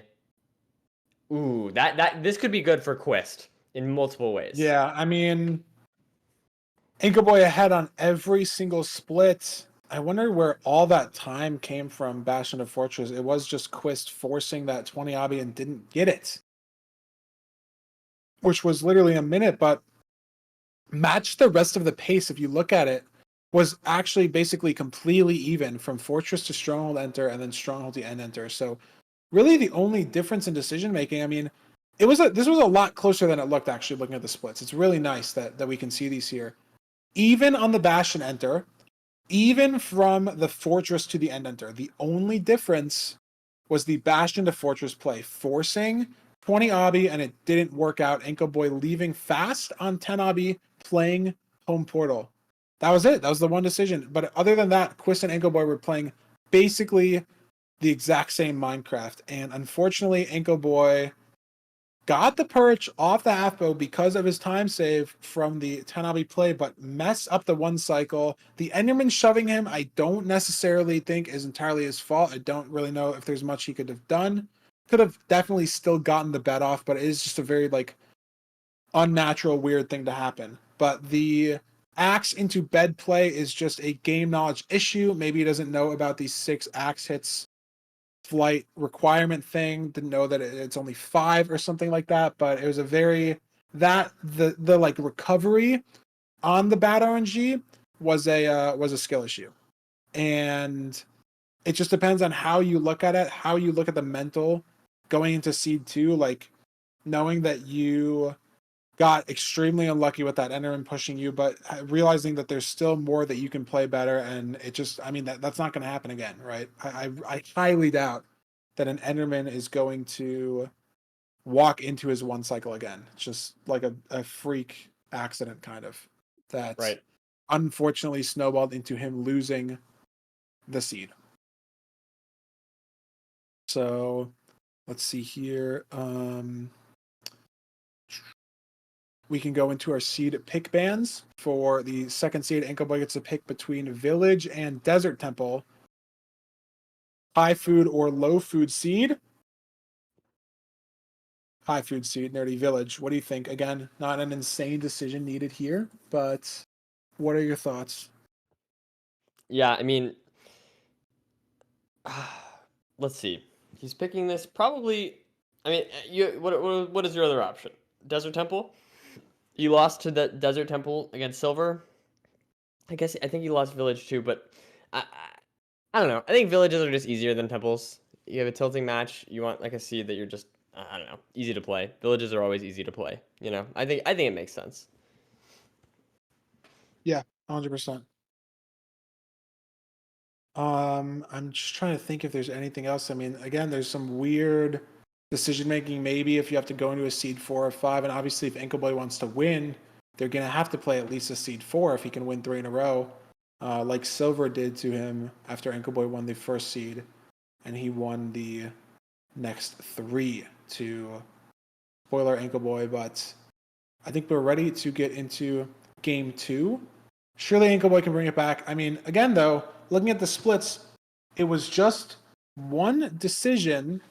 this could be good for Quist in multiple ways. Yeah, I mean, Ankle Boy ahead on every single split. I wonder where all that time came from, Bastion of Fortress. It was just Quist forcing that 20 obby and didn't get it. Which was literally a minute, but matched the rest of the pace, if you look at it, was actually basically completely even from Fortress to Stronghold enter and then Stronghold to end enter. So really the only difference in decision making, I mean, this was a lot closer than it looked actually looking at the splits. It's really nice that we can see these here. Even on the Bastion enter, even from the Fortress to the end enter, the only difference was the Bastion to Fortress play, forcing 20 obby and it didn't work out. Ankle Boy leaving fast on 10 obby, playing home portal. That was it. That was the one decision. But other than that, Quist and Ankle Boy were playing basically the exact same Minecraft. And unfortunately, Ankle Boy got the perch off the half bow because of his time save from the 10 obby play, but mess up the 1 cycle. The Enderman shoving him, I don't necessarily think is entirely his fault. I don't really know if there's much he could have done. Could have definitely still gotten the bet off, but it is just a very unnatural, weird thing to happen. But the axe into bed play is just a game knowledge issue. Maybe he doesn't know about these 6 axe hits flight requirement thing, didn't know that it's only 5 or something like that, but it was a very the recovery on the bad RNG was a skill issue. And it just depends on how you look at it, how you look at the mental going into seed 2, like knowing that you got extremely unlucky with that Enderman pushing you, but realizing that there's still more that you can play better, and it just, I mean, that's not going to happen again, right? I highly doubt that an Enderman is going to walk into his 1 cycle again. It's just like a freak accident kind of that Right. unfortunately snowballed into him losing the seed. So let's see here. We can go into our seed pick bands. For the second seed, Ankle Boy gets a pick between Village and Desert Temple. High food or low food seed? High food seed, Nerdy Village. What do you think? Again, not an insane decision needed here, but what are your thoughts? Yeah, I mean, let's see. He's picking this probably. I mean, what is your other option? Desert Temple. You lost to the Desert Temple against Silver. I think you lost Village too, but I, I I don't know. I think Villages are just easier than Temples. You have a tilting match. You want like a seed that you're just I don't know, easy to play. Villages are always easy to play. You know, I think it makes sense. Yeah, 100%. I'm just trying to think if there's anything else. I mean, again, there's some weird decision making. Maybe if you have to go into a seed 4 or 5, and obviously if Ankelboy wants to win, they're gonna have to play at least a seed 4 if he can win 3 in a row, like Silver did to him after Ankelboy won the first seed, and he won the next 3 to spoiler Ankelboy. But I think we're ready to get into game 2. Surely Ankelboy can bring it back. I mean, again, though, looking at the splits, it was just one decision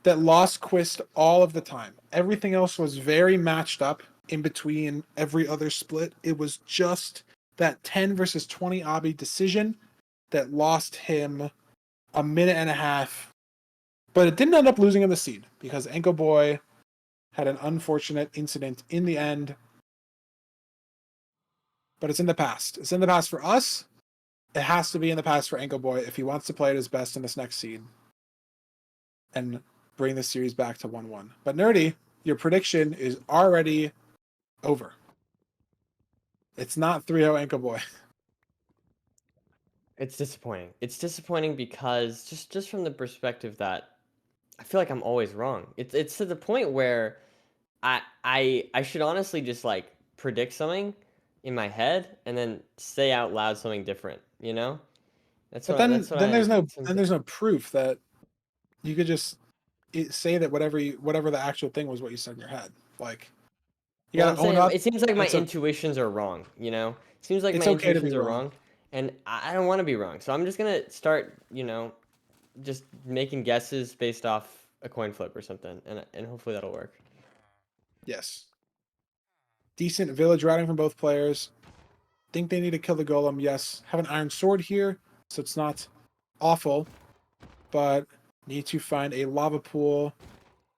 that lost Quist all of the time. Everything else was very matched up in between every other split. It was just that 10 versus 20 obby decision that lost him a minute and a half. But it didn't end up losing him the seed because Ankelboy had an unfortunate incident in the end. But it's in the past. It's in the past for us. It has to be in the past for Ankelboy if he wants to play at his best in this next seed and bring the series back to 1-1. But Nerdy, your prediction is already over. It's not 3-0 Ankelboy. It's disappointing. It's disappointing because just from the perspective that I feel like I'm always wrong. It's to the point where I should honestly just like predict something in my head and then say out loud something different, you know? But then there's no Something. proof that you could just say that whatever the actual thing was what you said in your head. Like you Well, gotta I'm own saying up. it seems like my It's, intuitions are wrong, you know? Seems like my it's okay to be intuitions are wrong. wrong, and I don't want to be wrong. So I'm just gonna start, just making guesses based off a coin flip or something, and hopefully that'll work. Yes. Decent village routing from both players. Think they need to kill the golem. Yes. Have an iron sword here, so it's not awful, but need to find a lava pool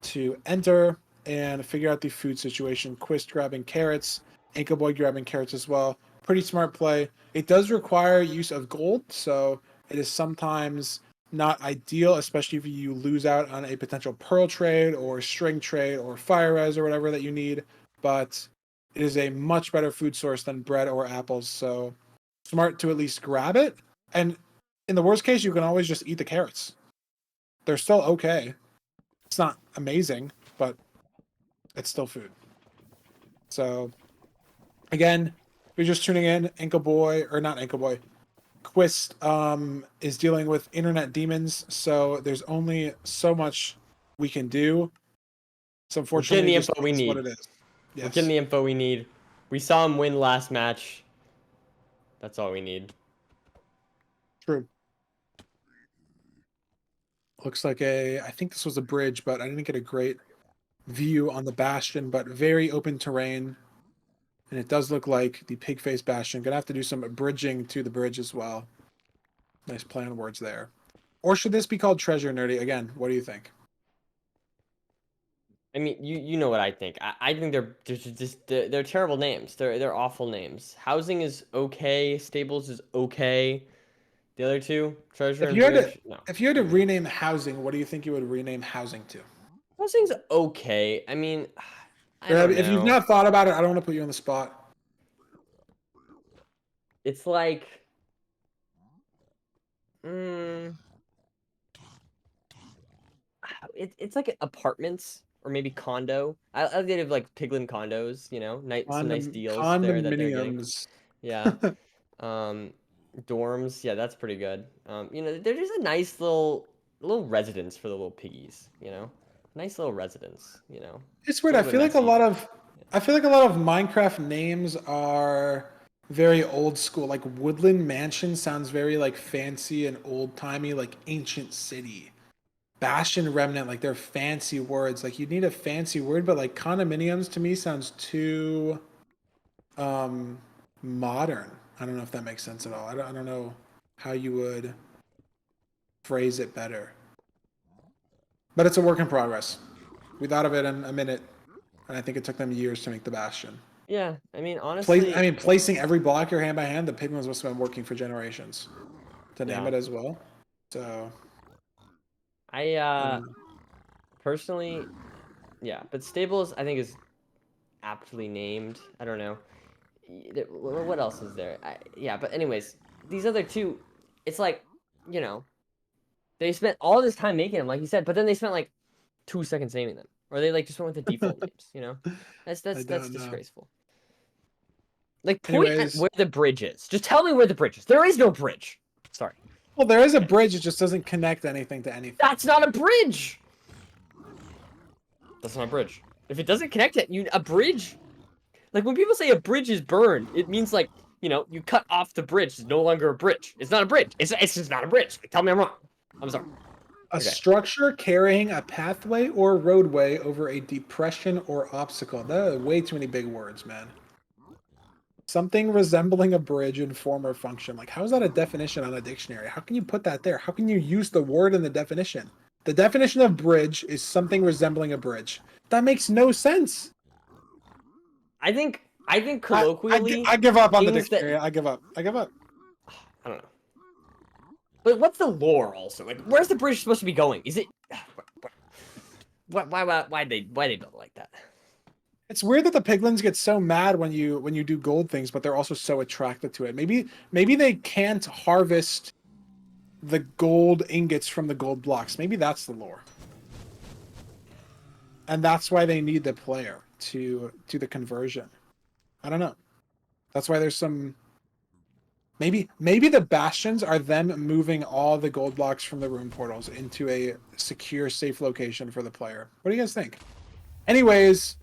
to enter and figure out the food situation. Quist grabbing carrots, Ankelboy grabbing carrots as well. Pretty smart play. It does require use of gold, so it is sometimes not ideal, especially if you lose out on a potential pearl trade or string trade or fire res or whatever that you need. But it is a much better food source than bread or apples, so smart to at least grab it. And in the worst case, you can always just eat the carrots. They're still okay. It's not amazing, but it's still food. So, again, if you're just tuning in, Ankelboy, or not Ankelboy, Quist is dealing with internet demons, so there's only so much we can do. So, We're getting unfortunately, the it just info we is what need. it is. We're Yes. getting the info we need. We saw him win last match. That's all we need. True. Looks like I think this was a bridge, but I didn't get a great view on the bastion, but very open terrain. And it does look like the pig face bastion. Gonna have to do some bridging to the bridge as well. Nice play on words there. Or should this be called treasure nerdy? Again, what do you think? I mean, you know what I think. I think they're terrible names. They're awful names. Housing is okay. Stables is okay. The other two, Treasure If and you had to Bridge, no. if you had to rename housing, what do you think you would rename housing to? Housing's okay. I mean, I Or don't if you've know. not thought about it, I don't want to put you on the spot. It's like, mm, it's like apartments or maybe condo. I think of like Piglin condos. Some nice deals there that they're getting. Condominiums. Yeah. Um, dorms. Yeah, that's pretty good. They're just a nice little residence for the little piggies. Nice little residence. It's It's a weird. I little bit feel like a messy. lot of I feel like a lot of Minecraft names are very old school. Like Woodland Mansion sounds very like fancy and old timey, like ancient city. Bastion Remnant, like they're fancy words. Like you need a fancy word, but like condominiums to me sounds too um modern. I don't know if that makes sense at all. I don't know how you would phrase it better. But it's a work in progress. We thought of it in a minute, and I think it took them years to make the Bastion. Yeah, I mean, honestly, Placing every blocker hand by hand, the Piglins must have been working for generations, to name Yeah. it as well. So I personally, yeah, but Stables I think is aptly named. I don't know. What else is there? Yeah, but anyways, these other two, it's like, you know, they spent all this time making them, like you said, but then they spent like 2 seconds naming them, or they like just went with the default names. You know, that's I that's don't that's know. disgraceful. Like, point at Anyways, where the bridge is. Just tell me where the bridge is. There is no bridge. Sorry, well, there is a bridge. It just doesn't connect anything to anything. that's not a bridge. That's not a bridge. If it doesn't connect it, a bridge. Like when people say a bridge is burned, it means like, you cut off the bridge. It's no longer a bridge. It's not a bridge. It's just not a bridge. Like, tell me I'm wrong. I'm sorry. A Okay. structure carrying a pathway or roadway over a depression or obstacle. That are way too many big words, man. Something resembling a bridge in form or function. Like, how is that a definition on a dictionary? How can you put that there? How can you use the word in the definition? The definition of bridge is something resembling a bridge. That makes no sense. I think colloquially, I give up on the things that- dictionary. I give up. I give up. I don't know. But what's the lore also? Like, where's the bridge supposed to be going? Is it? Why they build it like that? It's weird that the piglins get so mad when you do gold things, but they're also so attracted to it. Maybe they can't harvest the gold ingots from the gold blocks. Maybe that's the lore. And that's why they need the player to do the conversion. I don't know. That's why there's some maybe the bastions are them moving all the gold blocks from the rune portals into a secure, safe location for the player. What do you guys think? Anyways,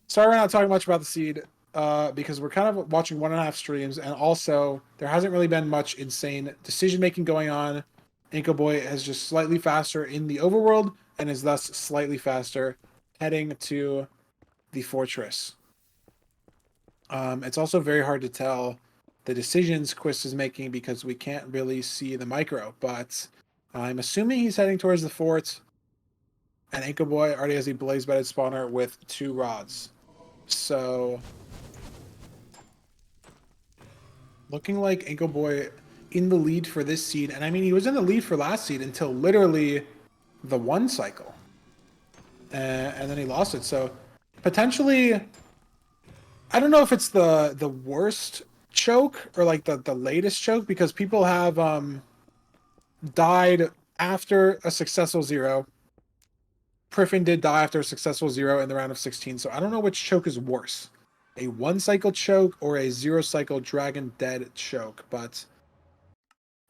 sorry we're not talking much about the seed, because we're kind of watching 1.5 streams, and also there hasn't really been much insane decision making going on. Inko Boy is just slightly faster in the overworld and is thus slightly faster heading to the fortress. It's also very hard to tell the decisions Quist is making because we can't really see the micro, but I'm assuming he's heading towards the fort, and Inko Boy already has a blaze bedded spawner with 2 rods. So, looking like Inko Boy in the lead for this seed, and I mean he was in the lead for last seed until literally the 1 cycle, and then he lost it. So potentially, I don't know if it's the worst choke or like the latest choke, because people have died after a successful 0. Priffin did die after a successful 0 in the round of 16, so I don't know which choke is worse. A 1 cycle choke or a 0 cycle dragon dead choke, but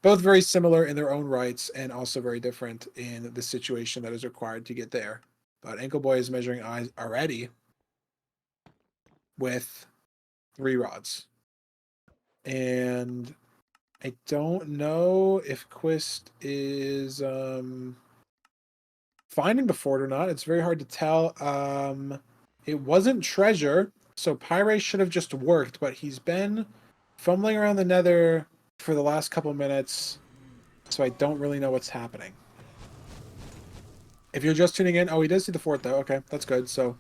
both very similar in their own rights and also very different in the situation that is required to get there. But Ankle Boy is measuring eyes already with 3 rods. And I don't know if Quist is finding the fort or not. It's very hard to tell. It wasn't treasure, so Pyre should have just worked, but he's been fumbling around the nether for the last couple minutes, so I don't really know what's happening. If you're just tuning in, oh, he does see the fort though. Okay, that's good. So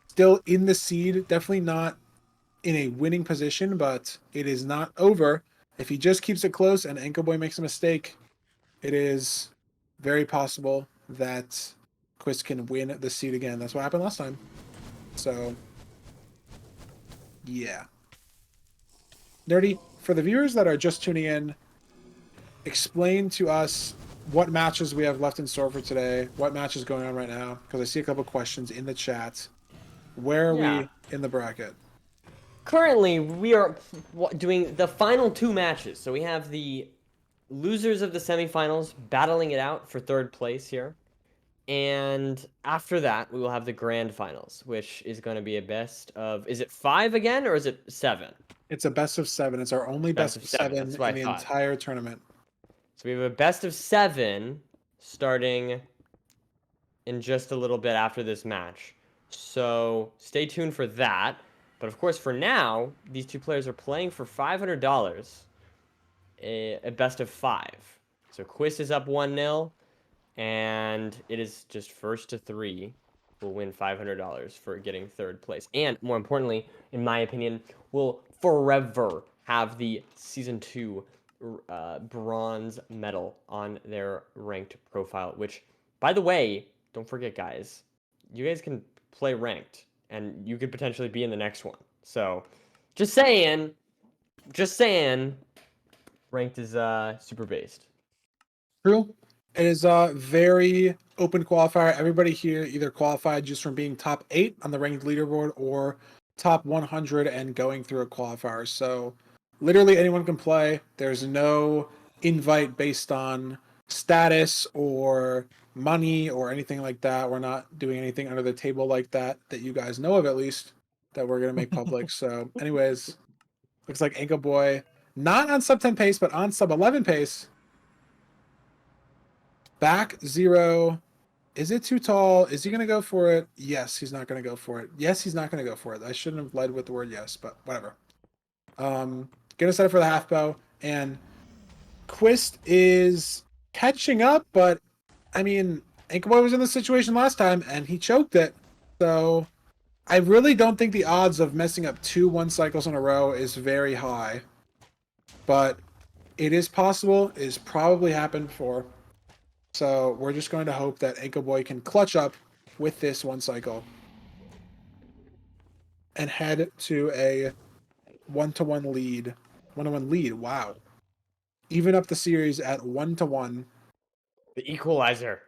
still in the seed, definitely not in a winning position, but it is not over. If he just keeps it close and Ankle Boy makes a mistake, it is very possible that Quist can win the seed again. That's what happened last time. So, yeah. Nerdy, for the viewers that are just tuning in, explain to us what matches we have left in store for today, what match is going on right now, because I see a couple questions in the chat. Where are we in the bracket? Currently, we are doing the final 2 matches. So we have the losers of the semifinals battling it out for 3rd place here. And after that, we will have the grand finals, which is going to be a best of, is it 5 again, or is it 7? It's a best of 7. It's our only best of 7 That's what in the I thought. entire tournament. So we have a best of 7 starting in just a little bit after this match. So stay tuned for that. But of course, for now, these 2 players are playing for $500, a best of 5. So Quist is up 1-0, and it is just first to 3. will win $500 for getting third place. And more importantly, in my opinion, will forever have the season 2 bronze medal on their ranked profile, which, by the way, don't forget, guys, you guys can play ranked and you could potentially be in the next one. So just saying, ranked is super based. True. It is a very open qualifier. Everybody here either qualified just from being top 8 on the ranked leaderboard or top 100 and going through a qualifier. So literally anyone can play. There's no invite based on status or money or anything like that. We're not doing anything under the table like that you guys know of, at least, that we're going to make public. So anyways, looks like Ankle Boy not on sub 10 pace, but on sub 11 pace. Back 0. Is it too tall? Is he going to go for it? Yes, he's not going to go for it. Yes, he's not going to go for it. I shouldn't have led with the word yes, but whatever. Gonna set it for the half bow. And Quist is catching up, but I mean, Ankle Boy was in this situation last time and he choked it. So I really don't think the odds of messing up 2 1 cycles in a row is very high. But it is possible. It has probably happened before. So we're just going to hope that Ankle Boy can clutch up with this 1 cycle and head to a 1-1 lead. 1-1 lead. Wow. Even up the series at 1-1. The equalizer.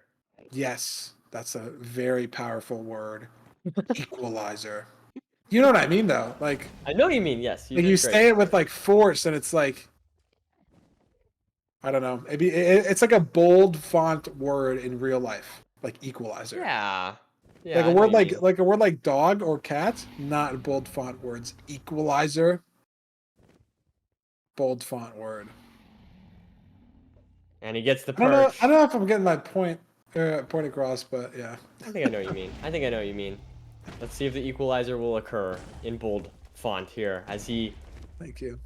Yes, that's a very powerful word. Equalizer. You know what I mean, though. Like, I know what you mean. Yes, you did say great. it with like force, and it's like, I don't know. It's like a bold font word in real life, like equalizer. Yeah. Yeah. Like I a know word what you mean. like a word like dog or cat, not bold font words. Equalizer. Bold font word. And he gets the I don't know. perch. I don't know if I'm getting my point across, but yeah. I think I know what you mean. I think I know what you mean. Let's see if the equalizer will occur in bold font here as he Thank you.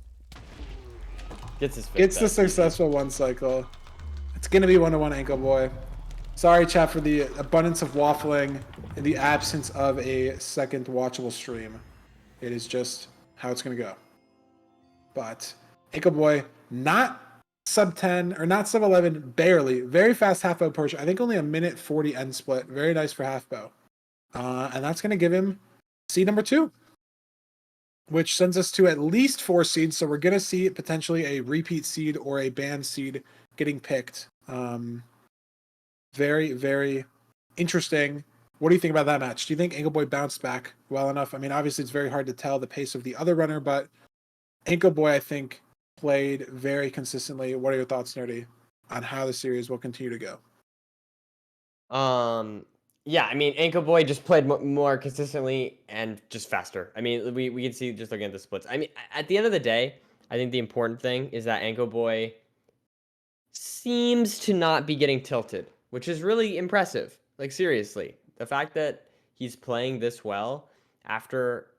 gets his fifth It's the best season. successful 1 cycle. It's gonna be 1-1 Ankle Boy. Sorry, chat, for the abundance of waffling in the absence of a second watchable stream. It is just how it's gonna go. But Ankle Boy, not sub 10 or not sub 11, barely. Very fast half bow push. I think only a minute 40 end split. Very nice for half bow. And that's going to give him seed number 2, which sends us to at least 4 seeds. So we're going to see potentially a repeat seed or a banned seed getting picked. Very, very interesting. What do you think about that match? Do you think Ankle Boy bounced back well enough? I mean, obviously it's very hard to tell the pace of the other runner, but Ankle Boy, I think, played very consistently. What are your thoughts, Nerdy, on how the series will continue to go? Yeah, I mean, Ankle Boy just played more consistently and just faster. I mean, we can see just looking at the splits. I mean, at the end of the day, I think the important thing is that Ankle Boy seems to not be getting tilted, which is really impressive. Like, seriously, the fact that he's playing this well after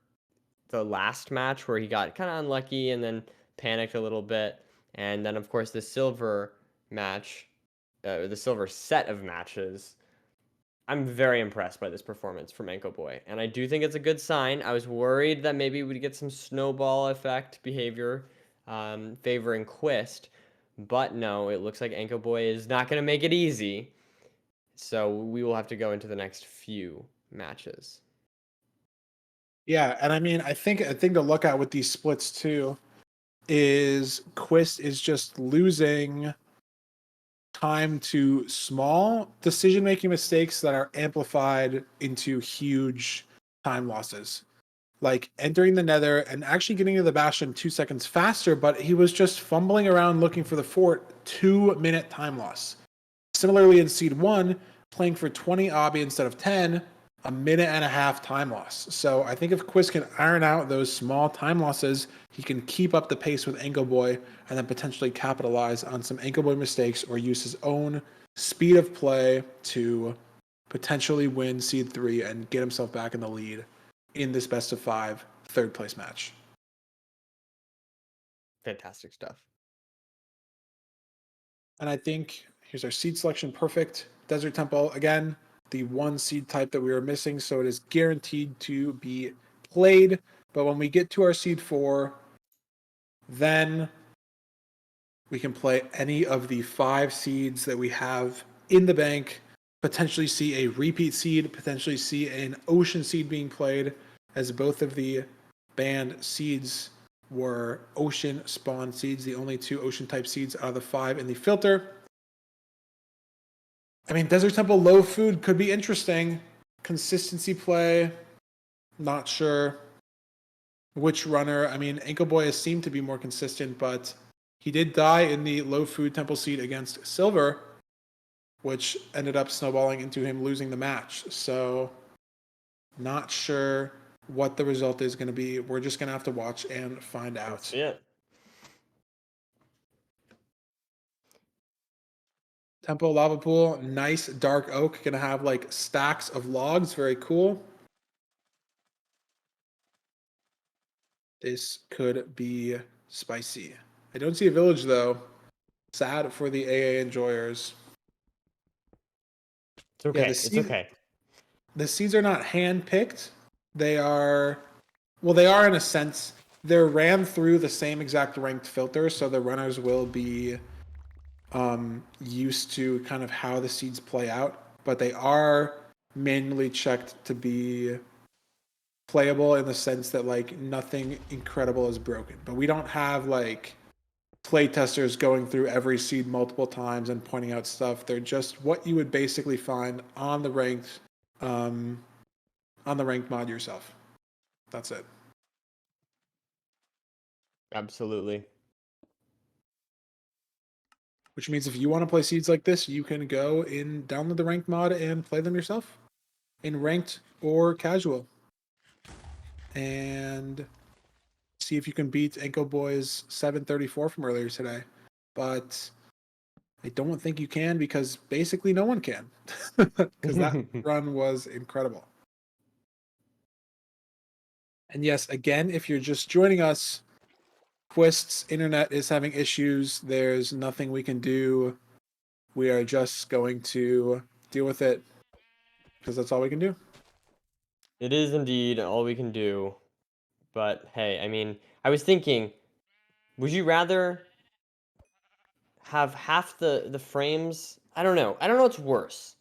the last match where he got kind of unlucky and then panicked a little bit, and then of course the silver match, the silver set of matches. I'm very impressed by this performance from Ankle Boy, and I do think it's a good sign. I was worried that maybe we'd get some snowball effect behavior favoring Quist, but no, it looks like Ankle Boy is not going to make it easy. So we will have to go into the next few matches. Yeah, and I mean, I think a thing to look at with these splits too is Quist is just losing time to small decision-making mistakes that are amplified into huge time losses. Like entering the nether and actually getting to the bastion 2 seconds faster, but he was just fumbling around looking for the fort, 2-minute time loss. Similarly in Seed 1, playing for 20 obby instead of 10, a minute and a half time loss. So I think if Quist can iron out those small time losses, he can keep up the pace with Ankle Boy and then potentially capitalize on some Ankle Boy mistakes or use his own speed of play to potentially win Seed 3 and get himself back in the lead in this best of 5 third place match. Fantastic stuff. And I think here's our seed selection. Perfect. Desert Temple again. the 1 seed type that we were missing, so it is guaranteed to be played. But when we get to our seed 4, then we can play any of the 5 seeds that we have in the bank, potentially see a repeat seed, potentially see an ocean seed being played, as both of the banned seeds were ocean spawn seeds, the only 2 ocean type seeds out of the 5 in the filter. I mean, Desert Temple low food could be interesting. Consistency play, not sure. Which runner? I mean, Ankle Boy has seemed to be more consistent, but he did die in the low food temple seed against Silver, which ended up snowballing into him losing the match. So, not sure what the result is going to be. We're just going to have to watch and find out. Yeah. Temple lava pool, nice dark oak. Going to have like stacks of logs. Very cool. This could be spicy. I don't see a village though. Sad for the AA enjoyers. It's okay. Yeah, It's okay. The seeds are not hand-picked. They are, well, they are in a sense. They're ran through the same exact ranked filter, so the runners will be used to kind of how the seeds play out. But they are manually checked to be playable in the sense that like nothing incredible is broken. But we don't have like play testers going through every seed multiple times and pointing out stuff. They're just what you would basically find on the ranked mod yourself. That's it. Absolutely. Which means if you want to play seeds like this, you can go in, download the ranked mod and play them yourself in ranked or casual. And see if you can beat Ankle Boy's 734 from earlier today. But I don't think you can because basically no one can. Because that run was incredible. And yes, again, if you're just joining us, Quist's internet is having issues. There's nothing we can do. We are just going to deal with it because that's all we can do. It is indeed all we can do. But hey, I mean, I was thinking, would you rather have half the frames? I don't know. I don't know what's worse.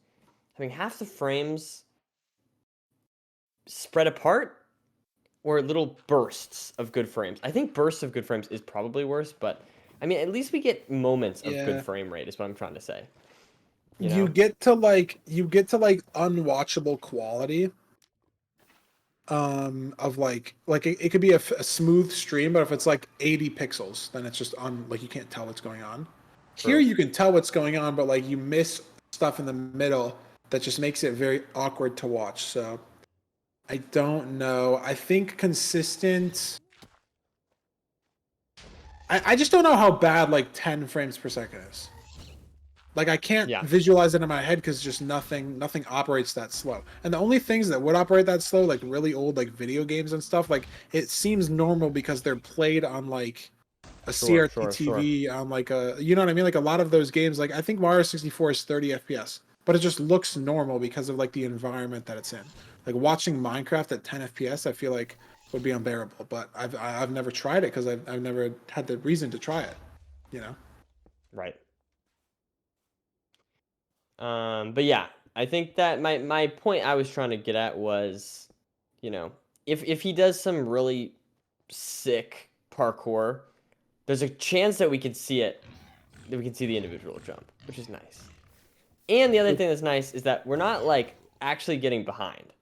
Having half the frames spread apart or little bursts of good frames. I think bursts of good frames is probably worse, but I mean, at least we get moments of Yeah. good frame rate is what I'm trying to say. You get to like unwatchable quality of like it could be a smooth stream, but if it's like 80 pixels, then it's just like you can't tell what's going on. True. Here you can tell what's going on, but like you miss stuff in the middle that just makes it very awkward to watch. So I don't know. I think consistent. I just don't know how bad like 10 frames per second is. Like I can't visualize it in my head because just nothing operates that slow. And the only things that would operate that slow, like really old like video games and stuff, like it seems normal because they're played on like a CRT TV on like a, you know what I mean? Like a lot of those games, like I think Mario 64 is 30 FPS, but it just looks normal because of like the environment that it's in. Like watching Minecraft at 10 FPS, I feel like would be unbearable. But I've never tried it because I've never had the reason to try it. You know? Right. But yeah, I think that my point I was trying to get at was, you know, if he does some really sick parkour, there's a chance that we could see it, that we can see the individual jump, which is nice. And the other thing that's nice is that we're not like actually getting behind.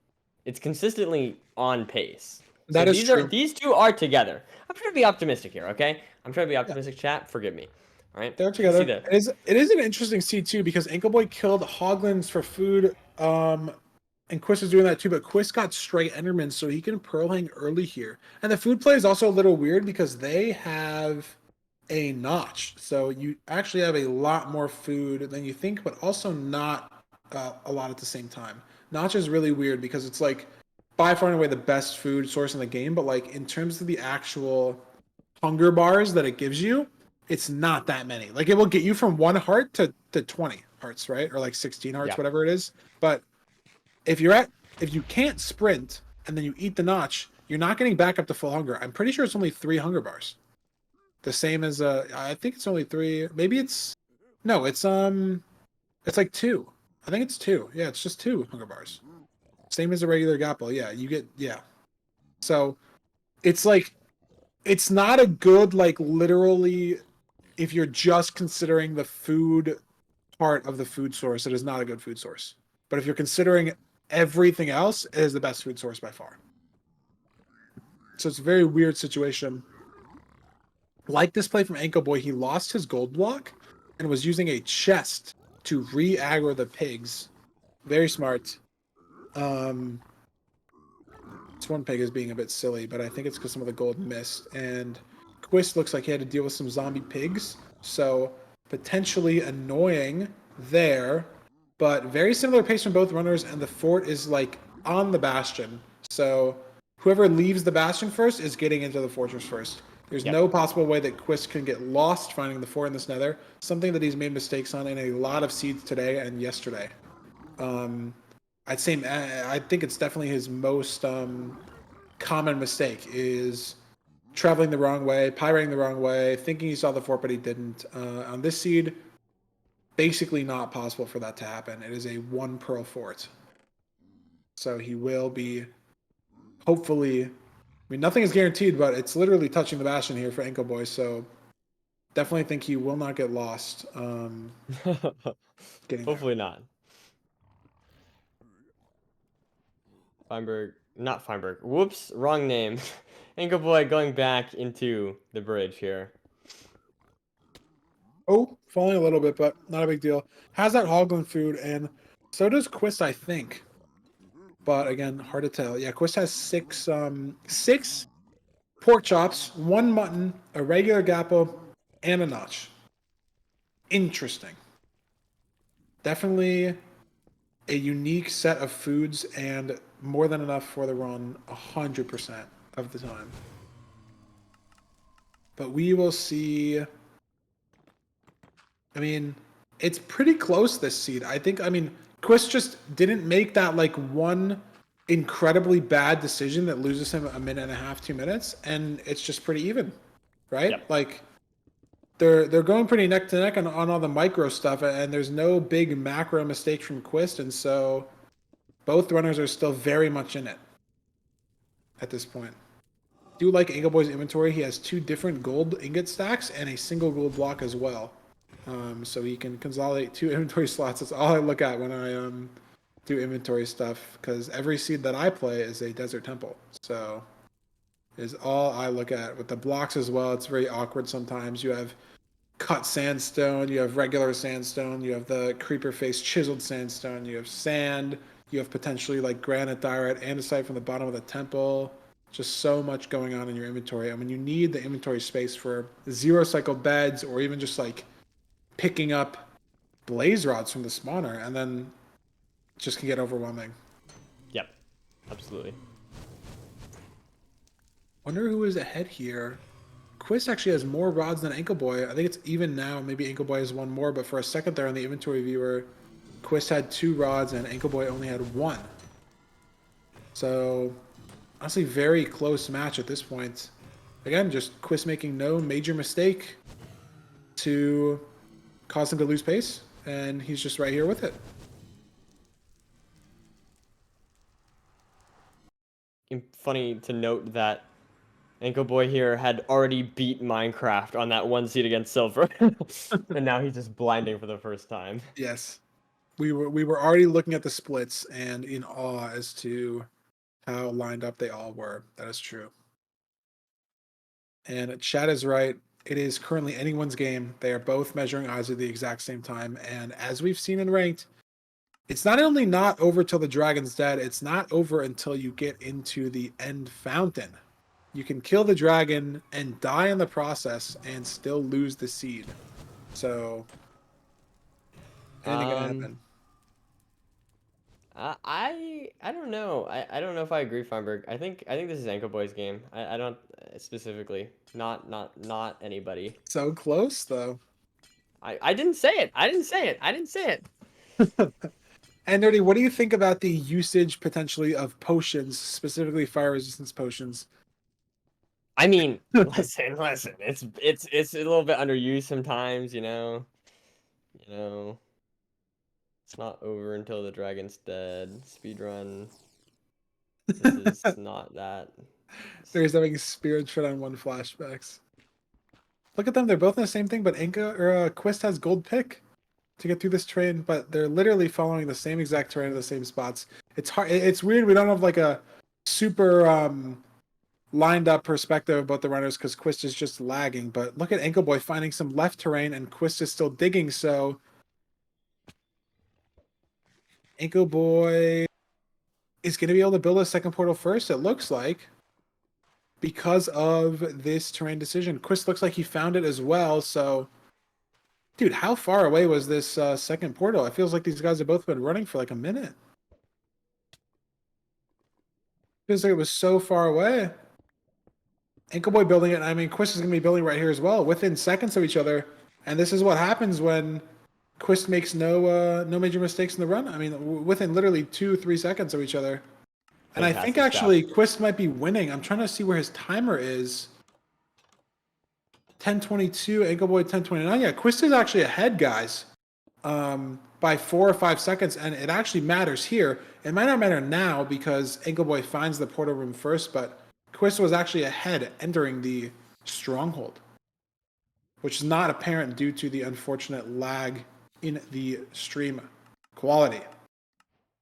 It's consistently on pace. That so is true. These two are together. I'm trying to be optimistic here, okay? I'm trying to be optimistic, chat. Forgive me. All right, they're together. It is an interesting seed too because Ankle Boy killed Hoglins for food, and Quist is doing that too. But Quist got straight Enderman, so he can pearl hang early here. And the food play is also a little weird because they have a notch, so you actually have a lot more food than you think, but also not a lot at the same time. Notch is really weird because it's like by far and away the best food source in the game, but like in terms of the actual hunger bars that it gives you, it's not that many. Like it will get you from 1 heart to 20 hearts, right? Or like 16 hearts, whatever it is. But if you can't sprint and then you eat the notch, you're not getting back up to full hunger. I'm pretty sure it's only 3 hunger bars. The same as I think it's only 3. Maybe it's no, it's like 2. I think it's 2. Yeah, it's just 2 hunger bars. Same as a regular gapple. Yeah, you get So it's like it's not a good like literally if you're just considering the food part of the food source, it is not a good food source. But if you're considering everything else, it is the best food source by far. So it's a very weird situation. Like this play from Ankle Boy, he lost his gold block and was using a chest to re-aggro the pigs. Very smart. This one pig is being a bit silly, but I think it's because some of the gold missed. And Quist looks like he had to deal with some zombie pigs, so potentially annoying there. But very similar pace from both runners, and the fort is like on the bastion. So whoever leaves the bastion first is getting into the fortress first. There's no possible way that Quist can get lost finding the fort in this nether, something that he's made mistakes on in a lot of seeds today and yesterday. I'd say I think it's definitely his most common mistake is traveling the wrong way, pyrating the wrong way, thinking he saw the fort but he didn't. On this seed, basically not possible for that to happen. It is a 1 pearl fort. So he will be hopefully, I mean nothing is guaranteed, but it's literally touching the bastion here for Ankle Boy, so definitely think he will not get lost. Hopefully not. Feinberg, not Feinberg. Whoops, wrong name. Ankle Boy going back into the bridge here. Oh, falling a little bit, but not a big deal. Has that Hoglin food, and so does Quist, I think. But again, hard to tell. Yeah, Quist has 6 pork chops, 1 mutton, a regular gappo, and a notch. Interesting. Definitely a unique set of foods and more than enough for the run 100% of the time. But we will see. I mean, it's pretty close this seed. I think, I mean, Quist just didn't make that like one incredibly bad decision that loses him a minute and a half, 2 minutes, and it's just pretty even, right? Yep. Like they're going pretty neck to neck on all the micro stuff, and there's no big macro mistake from Quist, and so both runners are still very much in it at this point. Do like Ankle Boy's inventory. He has 2 different gold ingot stacks and a single gold block as well. So he can consolidate 2 inventory slots. That's all I look at when I do inventory stuff, because every seed that I play is a desert temple. So is all I look at. With the blocks as well, it's very awkward sometimes. You have cut sandstone, you have regular sandstone, you have the creeper face chiseled sandstone, you have sand, you have potentially like granite diorite andesite from the bottom of the temple. Just so much going on in your inventory. I mean, you need the inventory space for 0 cycle beds, or even just like picking up blaze rods from the spawner, and then it just can get overwhelming. Yep, absolutely. Wonder who is ahead here. Quist actually has more rods than Ankle Boy. I think it's even now. Maybe Ankle Boy has 1 more, but for a second there on the inventory viewer, Quist had 2 rods and Ankle Boy only had 1. So honestly, very close match at this point. Again, just Quist making no major mistake to cause him to lose pace, and he's just right here with it. Funny to note that Ankle Boy here had already beat Minecraft on that 1 seed against Silver, and now he's just blinding for the first time. Yes, we were already looking at the splits and in awe as to how lined up they all were. That is true. And Chad is right. It is currently anyone's game. They are both measuring eyes at the exact same time. And as we've seen in ranked, it's not only not over till the dragon's dead, it's not over until you get into the end fountain. You can kill the dragon and die in the process and still lose the seed. So anything can happen. I don't know. I don't know if I agree, Feinberg. I think this is Ankle Boy's game. I don't specifically. Not anybody. So close though. I didn't say it. I didn't say it. And Nerdy, what do you think about the usage potentially of potions, specifically fire resistance potions? I mean, listen. It's a little bit underused sometimes, you know. It's not over until the dragon's dead. Speedrun. This is not that. There's having spirit shit on 1 flashbacks. Look at them, they're both in the same thing, but Quist has gold pick to get through this terrain, but they're literally following the same exact terrain in the same spots. It's hard. It's weird. We don't have like a super lined up perspective about the runners because Quist is just lagging. But look at Ankle Boy finding some left terrain, and Quist is still digging. So Ankle Boy is going to be able to build a second portal first. It looks like, because of this terrain decision. Quist looks like he found it as well. So. Dude, how far away was this second portal? It feels like these guys have both been running for like a minute. Feels like it was so far away. Ankle Boy building it. I mean, Quist is going to be building right here as well, within seconds of each other. And this is what happens when Quist makes no major mistakes in the run. I mean, within literally 2-3 seconds of each other. And I think Fantastic actually stuff. Quist might be winning. I'm trying to see where his timer is. 10:22, Ankle Boy 10:29. Yeah, Quist is actually ahead, guys, by 4 or 5 seconds, and it actually matters here. It might not matter now because Ankle Boy finds the portal room first, but Quist was actually ahead entering the stronghold, which is not apparent due to the unfortunate lag in the stream quality.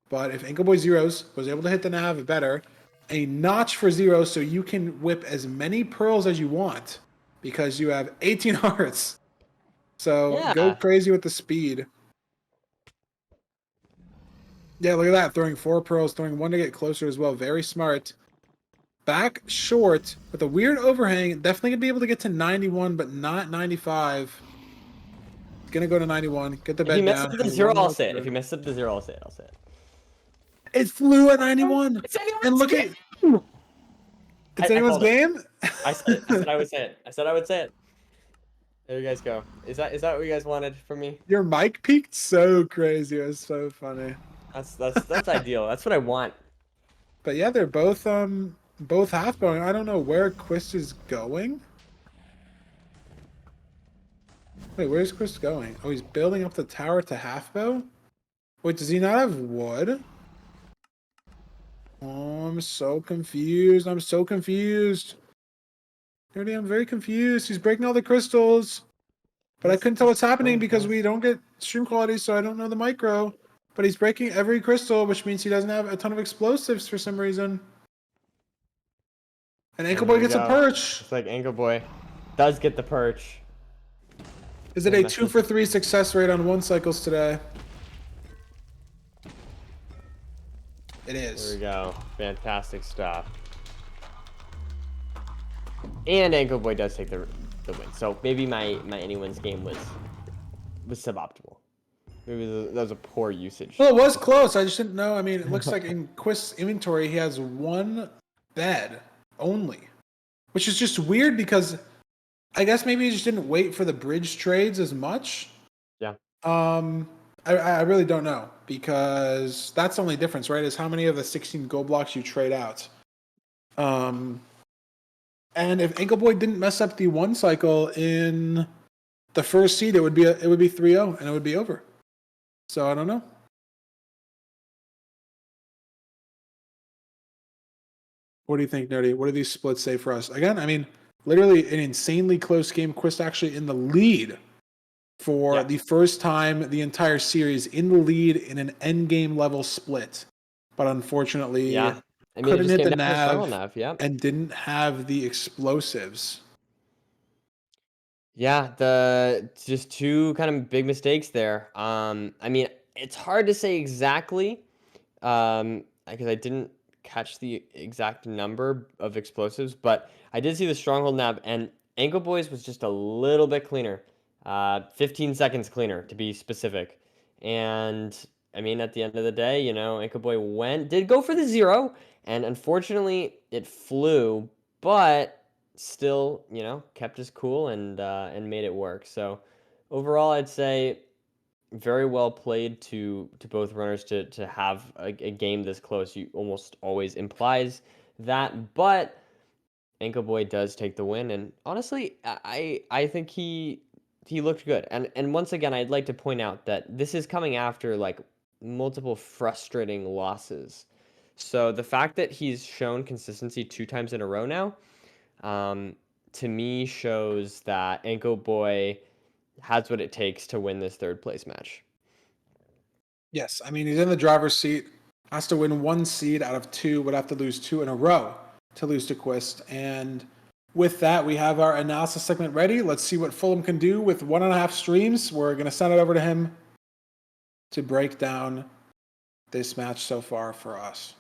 But if Ankle Boy Zeros was able to hit the nav better, a notch for Zero so you can whip as many pearls as you want because you have 18 hearts. So go Yeah. crazy with the speed. Yeah, look at that. Throwing 4 pearls, throwing 1 to get closer as well. Very smart. Back short with a weird overhang. Definitely going to be able to get to 91, but not 95. Going to go to 91. Get the If he bed messes down. up the have zero, one I'll more say it. turn. If he messes up the zero, I'll say it. I'll say it. It flew at 91. It's anyone's And look at... game! It's I anyone's called it. game? I said it. I said I would say it. I said I would say it. There you guys go. Is that what you guys wanted from me? Your mic peaked so crazy. It was so funny. That's ideal. That's what I want. But yeah, they're both half going. I don't know where Quist is going. Wait, where's Quist going? Oh, he's building up the tower to half bow? Wait, does he not have wood? Oh, I'm so confused. I'm so confused. Dirty, I'm very confused. He's breaking all the crystals. But I couldn't tell what's happening because we don't get stream quality, so I don't know the micro. But he's breaking every crystal, which means he doesn't have a ton of explosives for some reason. And Ankle Boy gets a perch. It's like Ankle Boy does get the perch. Is it a 2 for 3 success rate on 1 cycles today? It There is. we go. Fantastic stuff. And Ankle Boy does take the win. So maybe my anyone's game was suboptimal. Maybe that was a poor usage. Well, it was close. I just didn't know. I mean, it looks like in Quist's inventory, he has 1 bed only, which is just weird because I guess maybe he just didn't wait for the bridge trades as much. Yeah. I really don't know because that's the only difference, right? Is how many of the 16 gold blocks you trade out. And if Ankle Boy didn't mess up the 1 cycle in the first seed, it would be 3-0 and it would be over. So I don't know. What do you think, Nerdy? What do these splits say for us? Again, I mean, literally an insanely close game. Quist actually in the lead for the first time the entire series, in the lead in an end game level split. But unfortunately, Yeah. I mean, couldn't it just hit came the down to nav, yeah. and didn't have the explosives. Yeah, just 2 kind of big mistakes there. I mean, it's hard to say exactly, because I didn't catch the exact number of explosives, but I did see the stronghold nav, and Ankle Boys was just a little bit cleaner, 15 seconds cleaner to be specific. And I mean, at the end of the day, you know, Ankle Boy did go for the 0, and unfortunately, it flew, but still, you know, kept his cool and made it work. So overall, I'd say very well played to both runners to have a game this close. You almost always implies that, but Anko Boy does take the win, and honestly, I think he looked good. And once again, I'd like to point out that this is coming after like multiple frustrating losses. So the fact that he's shown consistency 2 times in a row now, to me shows that Anko Boy has what it takes to win this third place match. Yes, I mean, he's in the driver's seat, has to win 1 seed out of 2, would have to lose 2 in a row to lose to Quist. And with that, we have our analysis segment ready. Let's see what Fulham can do with 1.5 streams. We're going to send it over to him to break down this match so far for us.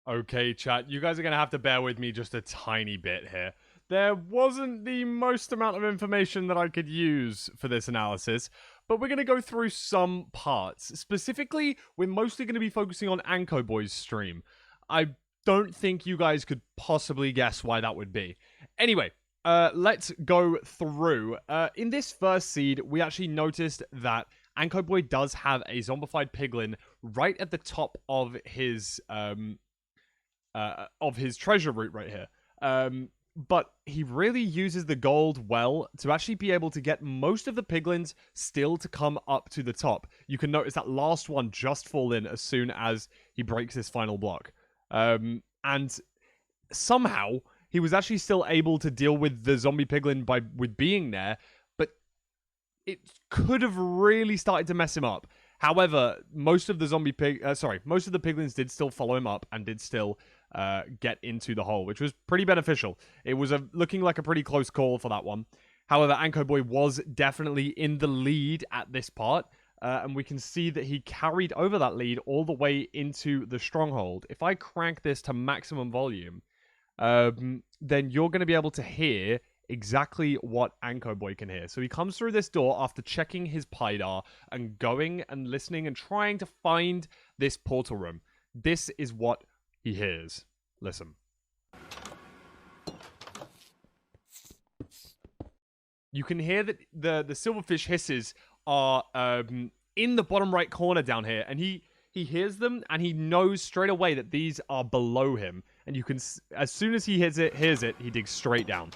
Okay, chat, you guys are going to have to bear with me just a tiny bit here. There wasn't the most amount of information that I could use for this analysis, but we're going to go through some parts. Specifically, we're mostly going to be focusing on Anko Boy's stream. I don't think you guys could possibly guess why that would be. Anyway, let's go through. In this first seed, we actually noticed that Anko Boy does have a zombified piglin right at the top of his treasure route right here. But he really uses the gold well to actually be able to get most of the piglins still to come up to the top. You can notice that last one just fall in as soon as he breaks his final block. And somehow he was actually still able to deal with the zombie piglin with being there, but it could have really started to mess him up. However, most of the piglins did still follow him up and did still get into the hole, which was pretty beneficial. It was looking like a pretty close call for that one. However, Anko Boy was definitely in the lead at this part, and we can see that he carried over that lead all the way into the stronghold. If I crank this to maximum volume, then you're going to be able to hear exactly what Anko Boy can hear. So he comes through this door after checking his PIDAR and going and listening and trying to find this portal room. This is what he hears. Listen. You can hear that the silverfish hisses are in the bottom right corner down here, and he hears them, and he knows straight away that these are below him. And you can, as soon as he hears it, he digs straight down.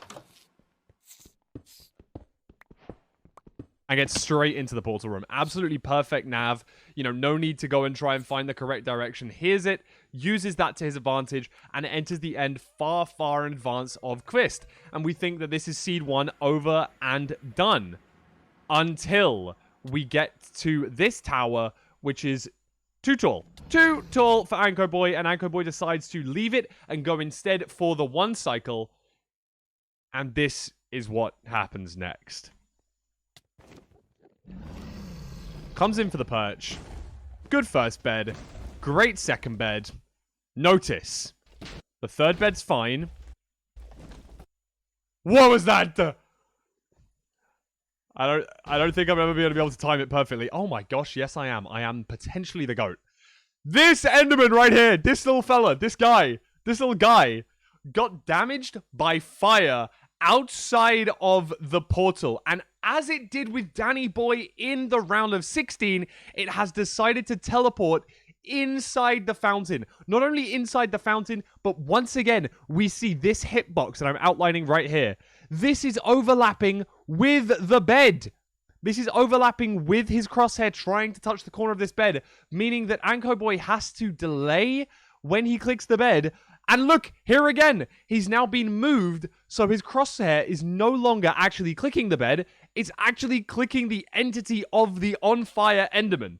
And gets straight into the portal room. Absolutely perfect nav. You know, no need to go and try and find the correct direction. Hears it, uses that to his advantage, and enters the end far, far in advance of Quist. And we think that this is seed 1 over and done. Until we get to this tower, which is too tall. Too tall for Anko Boy, and Anko Boy decides to leave it and go instead for the 1 cycle. And this is what happens next. Comes in for the perch. Good first bed. Great second bed. Notice. The third bed's fine. What was that? I don't think I'm ever going to be able to time it perfectly. Oh my gosh, yes I am. I am potentially the GOAT. This Enderman right here, this little fella, this little guy, got damaged by fire outside of the portal. And as it did with Danny Boy in the round of 16, it has decided to teleport inside the fountain. Not only inside the fountain, but once again, we see this hitbox that I'm outlining right here. This is overlapping with the bed. This is overlapping with his crosshair trying to touch the corner of this bed, meaning that Anko Boy has to delay when he clicks the bed. And look, here again, he's now been moved, so his crosshair is no longer actually clicking the bed, it's actually clicking the entity of the on-fire Enderman.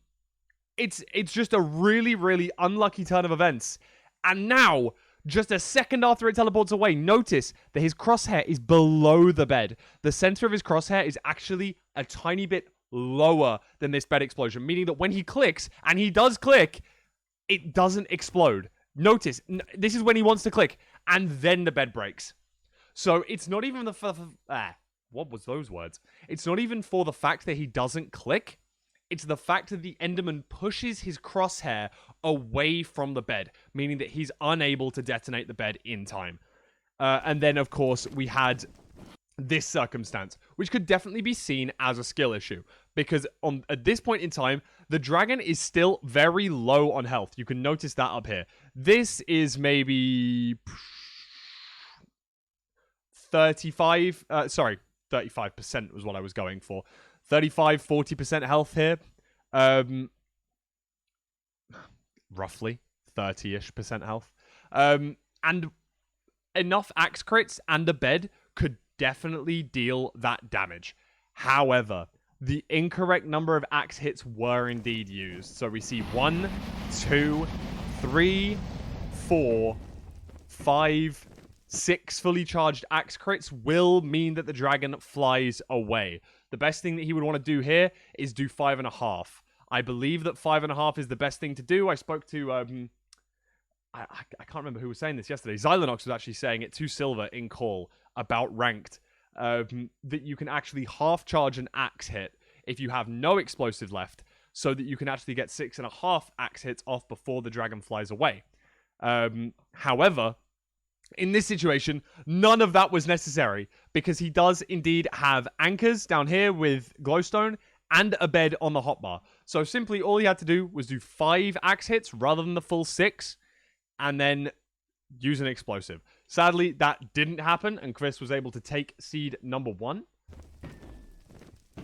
It's just a really, really unlucky turn of events. And now, just a second after it teleports away, notice that his crosshair is below the bed. The center of his crosshair is actually a tiny bit lower than this bed explosion, meaning that when he clicks, and he does click, it doesn't explode. Notice, this is when he wants to click, and then the bed breaks. So it's not even what was those words? It's not even for the fact that he doesn't click. It's the fact that the Enderman pushes his crosshair away from the bed, meaning that he's unable to detonate the bed in time. And then, of course, we had this circumstance, which could definitely be seen as a skill issue. Because at this point in time, the dragon is still very low on health. You can notice that up here. This is maybe 35% was what I was going for. 35, 40% health here. Roughly 30-ish percent health. And enough axe crits and a bed could definitely deal that damage. However, the incorrect number of axe hits were indeed used. So we see 1, 2, 3, 4, 5, 6 fully charged axe crits will mean that the dragon flies away. The best thing that he would want to do here is do 5.5. I believe that 5.5 is the best thing to do. I spoke to I can't remember who was saying this yesterday. Xylonox was actually saying it to Silver in call about ranked. That you can actually half charge an axe hit if you have no explosive left, so that you can actually get 6.5 axe hits off before the dragon flies away. However, in this situation, none of that was necessary, because he does indeed have anchors down here with glowstone and a bed on the hotbar. So simply all he had to do was do 5 axe hits rather than the full 6, and then use an explosive. Sadly, that didn't happen, and Chris was able to take seed number 1.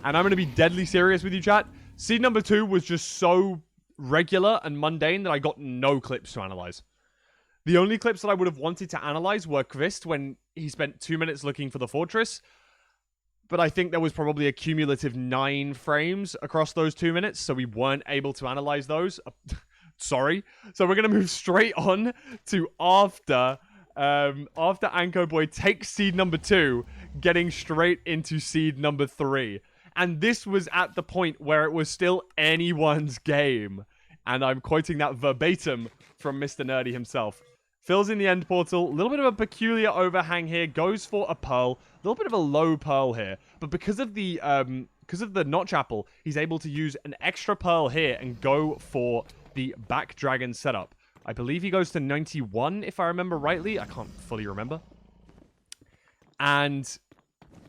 And I'm going to be deadly serious with you, chat. Seed number 2 was just so regular and mundane that I got no clips to analyze. The only clips that I would have wanted to analyze were Chris when he spent 2 minutes looking for the fortress. But I think there was probably a cumulative 9 frames across those 2 minutes, so we weren't able to analyze those. Sorry. So we're going to move straight on to after Anko Boy takes seed number 2, getting straight into seed number 3. And this was at the point where it was still anyone's game. And I'm quoting that verbatim from Mr. Nerdy himself. Fills in the end portal, a little bit of a peculiar overhang here, goes for a pearl, a little bit of a low pearl here. But because of the notch apple, he's able to use an extra pearl here and go for the back dragon setup. I believe he goes to 91, if I remember rightly. I can't fully remember. And,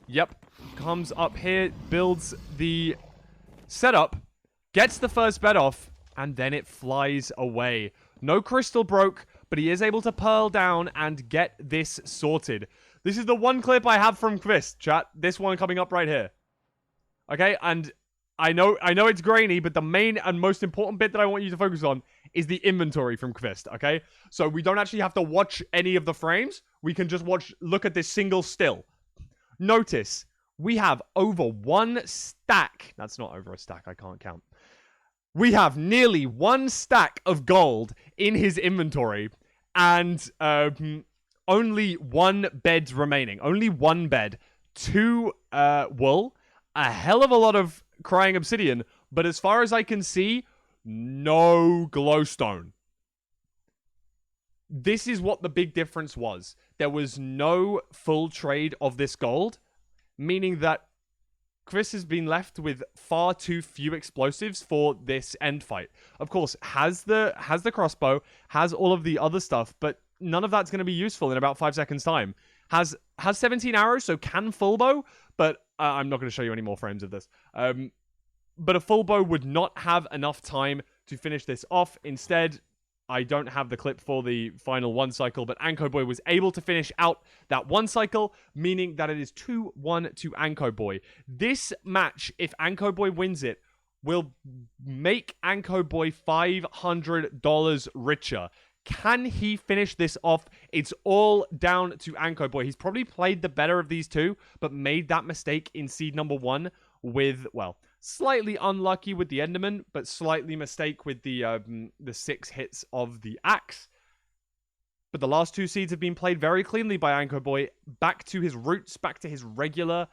yep, comes up here, builds the setup, gets the first bed off, and then it flies away. No crystal broke, but he is able to pearl down and get this sorted. This is the one clip I have from Chris, chat. This one coming up right here. Okay, and I know it's grainy, but the main and most important bit that I want you to focus on is the inventory from Kvist, okay? So we don't actually have to watch any of the frames. We can just look at this single still. Notice, we have over 1 stack. That's not over a stack, I can't count. We have nearly 1 stack of gold in his inventory, and only 1 bed remaining. Only 1 bed. 2 wool, a hell of a lot of crying obsidian, but as far as I can see, no glowstone. This is what the big difference was. There was no full trade of this gold, meaning that Chris has been left with far too few explosives for this end fight. Of course, has the crossbow, has all of the other stuff, but none of that's going to be useful in about 5 seconds time. Has 17 arrows, so can full bow, but I'm not going to show you any more frames of this. But a full bow would not have enough time to finish this off. Instead, I don't have the clip for the final 1 cycle, but Anko Boy was able to finish out that 1 cycle, meaning that it is 2-1 to Anko Boy. This match, if Anko Boy wins it, will make Anko Boy $500 richer. Can he finish this off? It's all down to Anko Boy. He's probably played the better of these two, but made that mistake in seed number 1 with, well, slightly unlucky with the Enderman, but slightly mistake with the 6 hits of the axe. But the last 2 seeds have been played very cleanly by Anko Boy. Back to his roots, back to his regular,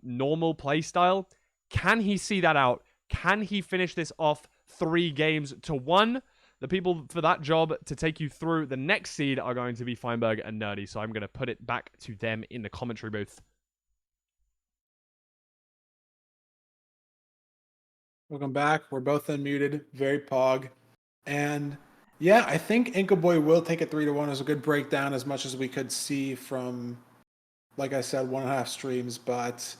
normal play style. Can he see that out? Can he finish this off 3 games to 1? The people for that job to take you through the next seed are going to be Feinberg and Nerdy, so I'm going to put it back to them in the commentary booth. Welcome back. We're both unmuted. Very pog. And yeah, I think Anko Boy will take it 3-1. It was a good breakdown, as much as we could see from like I said, 1.5 streams, but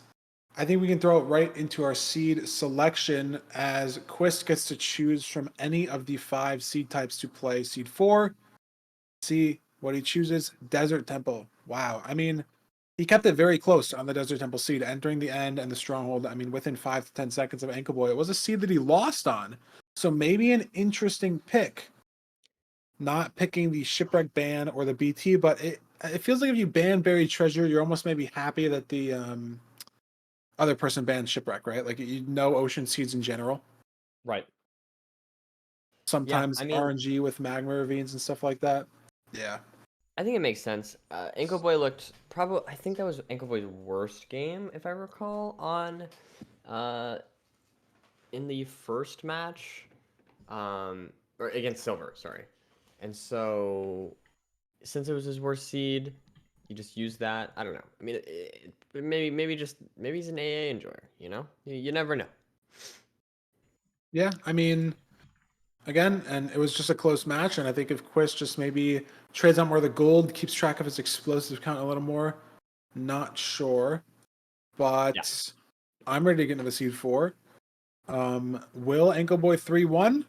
I think we can throw it right into our seed selection as Quist gets to choose from any of the 5 seed types to play seed 4. See what he chooses. Desert Temple. Wow. I mean, he kept it very close on the Desert Temple seed, entering the end and the Stronghold. I mean, within 5 to 10 seconds of Ankle Boy. It was a seed that he lost on. So maybe an interesting pick. Not picking the Shipwreck ban or the BT, but it feels like if you ban Buried Treasure, you're almost maybe happy that the other person banned Shipwreck, right? Like, you know, ocean seeds in general. Right. Sometimes I mean- RNG with magma ravines and stuff like that. Yeah. I think it makes sense. Ankle Boy looked probably. I think that was Ankle Boy's worst game, if I recall, on in the first match, or against Silver. Sorry, and so since it was his worst seed, you just use that. I don't know. I mean, maybe he's an AA enjoyer. You know, you never know. Yeah, I mean, again, and it was just a close match, and I think if Quist just maybe trades out more of the gold, keeps track of his explosive count a little more, not sure. But Yeah. I'm ready to get into the seed 4. Will Ankle Boy 3-1?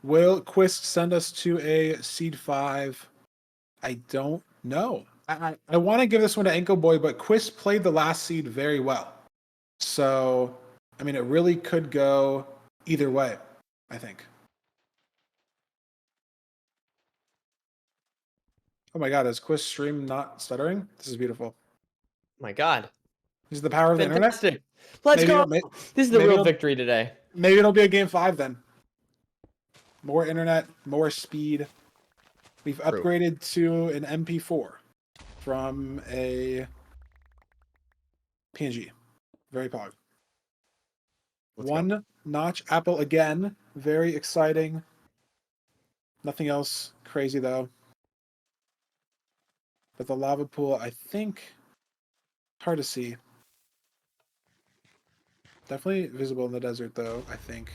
Will Quist send us to a seed 5? I don't know. I want to give this one to Ankle Boy, but Quist played the last seed very well. So, I mean, it really could go either way, I think. Oh my god, is Quist stream not stuttering? This is beautiful. My God, This is the power of the internet. fantastic! Let's Maybe go. it'll- This is the maybe real it'll- victory today. Maybe it'll be a game 5 then. More internet, more speed. We've True. upgraded to an MP4 from a PNG. Very pog. Let's go. One notch apple again. Very exciting. Nothing else crazy though. But the lava pool, I think, hard to see. Definitely visible in the desert though, I think.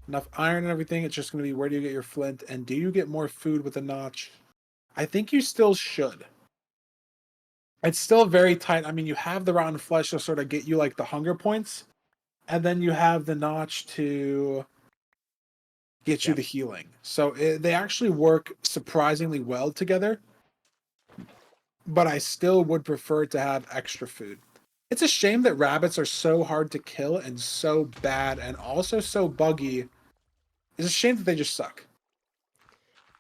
Enough iron and everything. It's just going to be where do you get your flint and do you get more food with a notch? I think you still should. It's still very tight. I mean, you have the rotten flesh to sort of get you like the hunger points, and then you have the notch to get you the healing. So they actually work surprisingly well together. But I still would prefer to have extra food. It's a shame that rabbits are so hard to kill and so bad and also so buggy. It's a shame that they just suck.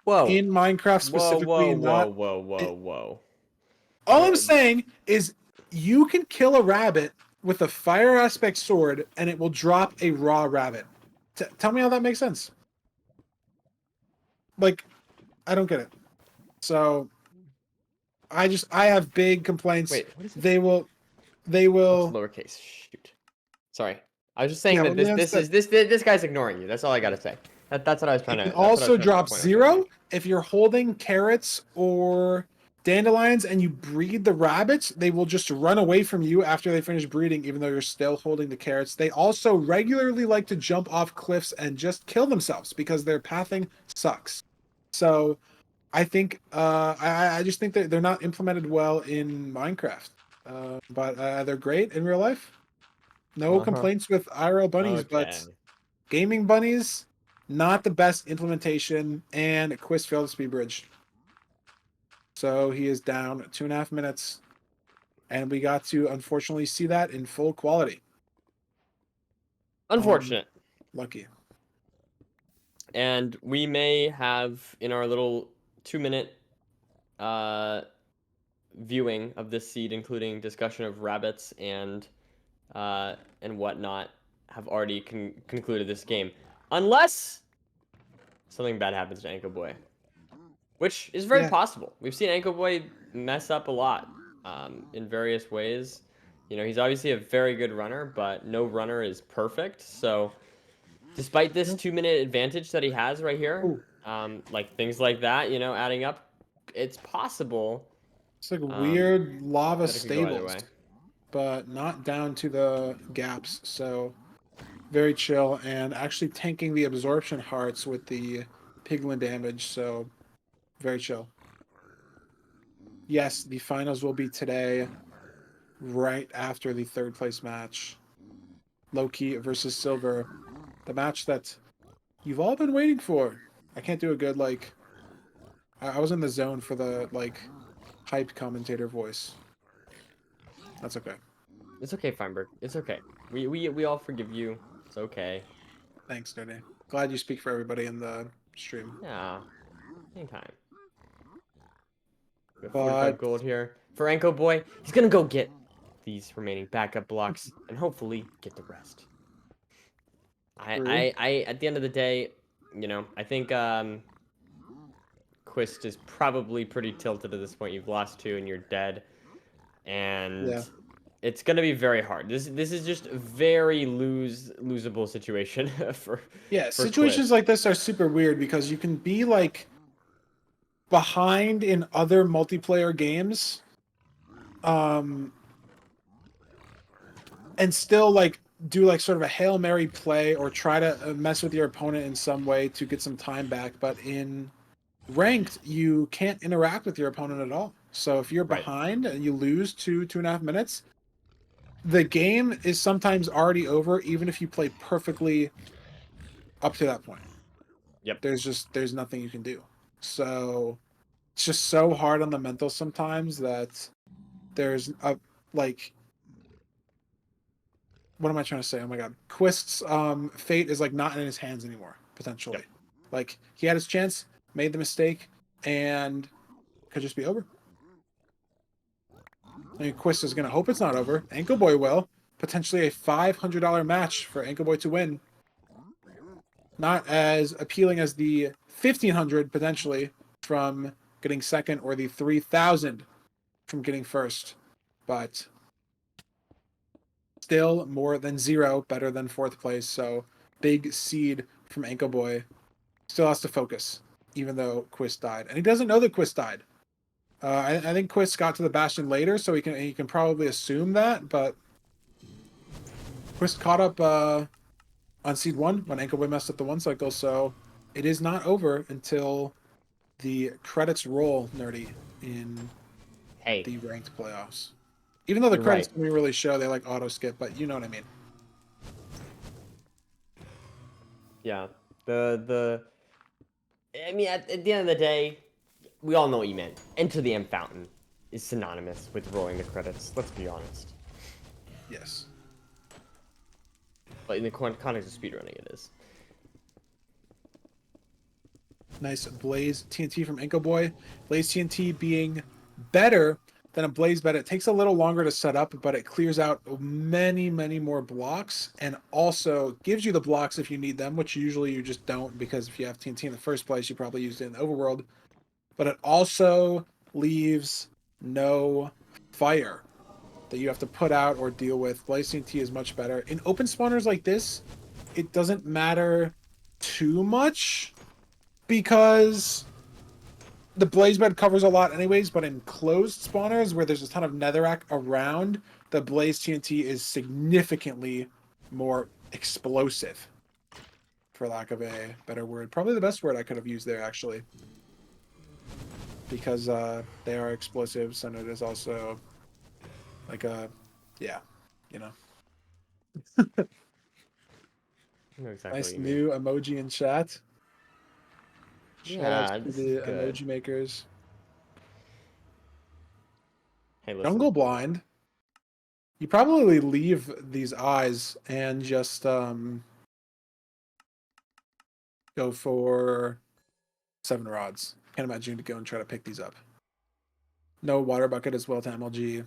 Whoa. In Minecraft specifically, Whoa. All I'm saying is you can kill a rabbit with a fire aspect sword and it will drop a raw rabbit. Tell me how that makes sense. Like, I don't get it. So, I have big complaints. Wait, what is it? They will. It's lowercase. Shoot. Sorry. I was just saying Yeah, that well, this guy's ignoring you. That's all I gotta say. That's what I was trying to. It that's what I was also trying to drops point out. 0 if you're holding carrots or dandelions and you breed the rabbits. They will just run away from you after they finish breeding, even though you're still holding the carrots. They also regularly like to jump off cliffs and just kill themselves because their pathing sucks. So, I think I just think that they're not implemented well in Minecraft, but they're great in real life. No complaints with IRL bunnies, but Okay. gaming bunnies, not the best implementation, and Quist failed the speed bridge. So he is down 2.5 minutes, and we got to unfortunately see that in full quality. Unfortunate. Lucky. And we may have in our little 2-minute viewing of this seed, including discussion of rabbits and whatnot, have already concluded this game, unless something bad happens to Ankle Boy, which is very possible. We've seen Ankle Boy mess up a lot in various ways. You know, he's obviously a very good runner, but no runner is perfect. So, despite this 2-minute advantage that he has right here, like things like that, you know, adding up, it's possible. It's like weird lava that it could go either stables, way. but not down to the gaps. So very chill, and actually tanking the absorption hearts with the piglin damage. So very chill. Yes, the finals will be today. right after the third place match. Loki versus Silver. The match that you've all been waiting for. I can't do a good, like... I was in the zone for the, like, hyped commentator voice. That's okay. It's okay, Feinberg. It's okay. We all forgive you. It's okay. Thanks, Dirty. Glad you speak for everybody in the stream. Yeah. Anytime. We have But 45 gold here. For Enko Boy, he's gonna go get these remaining backup blocks and hopefully get the rest. I at the end of the day, you know, I think Quist is probably pretty tilted at this point. You've lost 2 and you're dead. And yeah. it's gonna be very hard. This is just a very losable situation for Situations Quist. like this are super weird because you can be like behind in other multiplayer games, and still like do like sort of a Hail Mary play or try to mess with your opponent in some way to get some time back. But in ranked, you can't interact with your opponent at all. So if you're Right. behind and you lose 2.5 minutes, the game is sometimes already over, even if you play perfectly up to that point. Yep. There's nothing you can do. So it's just so hard on the mental sometimes that there's a like, what am I trying to say? Oh my god. Quist's fate is like not in his hands anymore, potentially. Yep. Like he had his chance, made the mistake, and could just be over. I mean, Quist is gonna hope it's not over. Ankle Boy will. Potentially a $500 match for Ankle Boy to win. Not as appealing as the 1,500 potentially from getting second, or the 3,000 from getting first, but still more than 0, better than 4th place. So big seed from Ankle Boy. Still has to focus, even though Quist died, and he doesn't know that Quist died. I think Quist got to the Bastion later, so he can probably assume that, but Quist caught up on seed 1 when Ankle Boy messed up the 1 cycle, so it is not over until the credits roll, Nerdy, in the ranked playoffs. Even though the credits don't really show, they like auto skip, but you know what I mean. Yeah. I mean, at the end of the day, we all know what you meant. Enter the M Fountain is synonymous with rolling the credits. Let's be honest. Yes. But in the context of speedrunning, it is. Nice Blaze TNT from Ankle Boy. Blaze TNT being better than a Blaze Bet. It takes a little longer to set up, but it clears out many, many more blocks, and also gives you the blocks if you need them, which usually you just don't, because if you have TNT in the first place, you probably used it in the overworld. But it also leaves no fire that you have to put out or deal with. Blaze TNT is much better. In open spawners like this, it doesn't matter too much, because the Blaze Bed covers a lot anyways, but in closed spawners where there's a ton of netherrack around, the Blaze TNT is significantly more explosive, for lack of a better word. Probably the best word I could have used there, actually. Because they are explosives, and it is also like a, yeah, you know. I know exactly Nice what you mean. new emoji in chat. Shout Yeah, out to this the is good. emoji makers. Hey, listen. Jungle Blind. You probably leave these eyes and just go for 7 rods. Can't imagine to go and try to pick these up. No water bucket as well to MLG.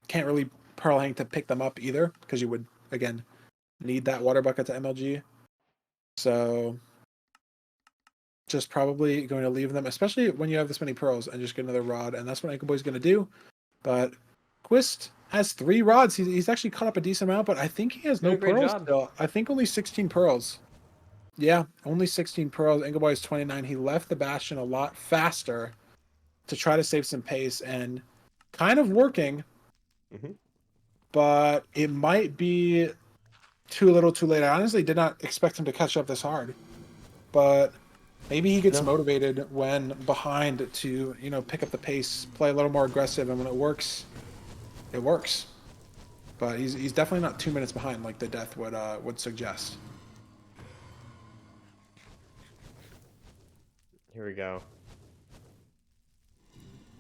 Can't really Pearl Hang to pick them up either, because you would, again, need that water bucket to MLG. So just probably going to leave them, especially when you have this many pearls, and just get another rod, and that's what Ankle Boy's going to do. But Quist has 3 rods. He's actually caught up a decent amount, but I think he has no pearls still. I think only 16 pearls. Yeah, only 16 pearls. Ankle Boy is 29. He left the Bastion a lot faster to try to save some pace, and kind of working. But it might be too little too late. I honestly did not expect him to catch up this hard. But maybe he gets motivated when behind to, you know, pick up the pace, play a little more aggressive, and when it works, it works. But he's definitely not 2 minutes behind like the death would suggest. Here we go.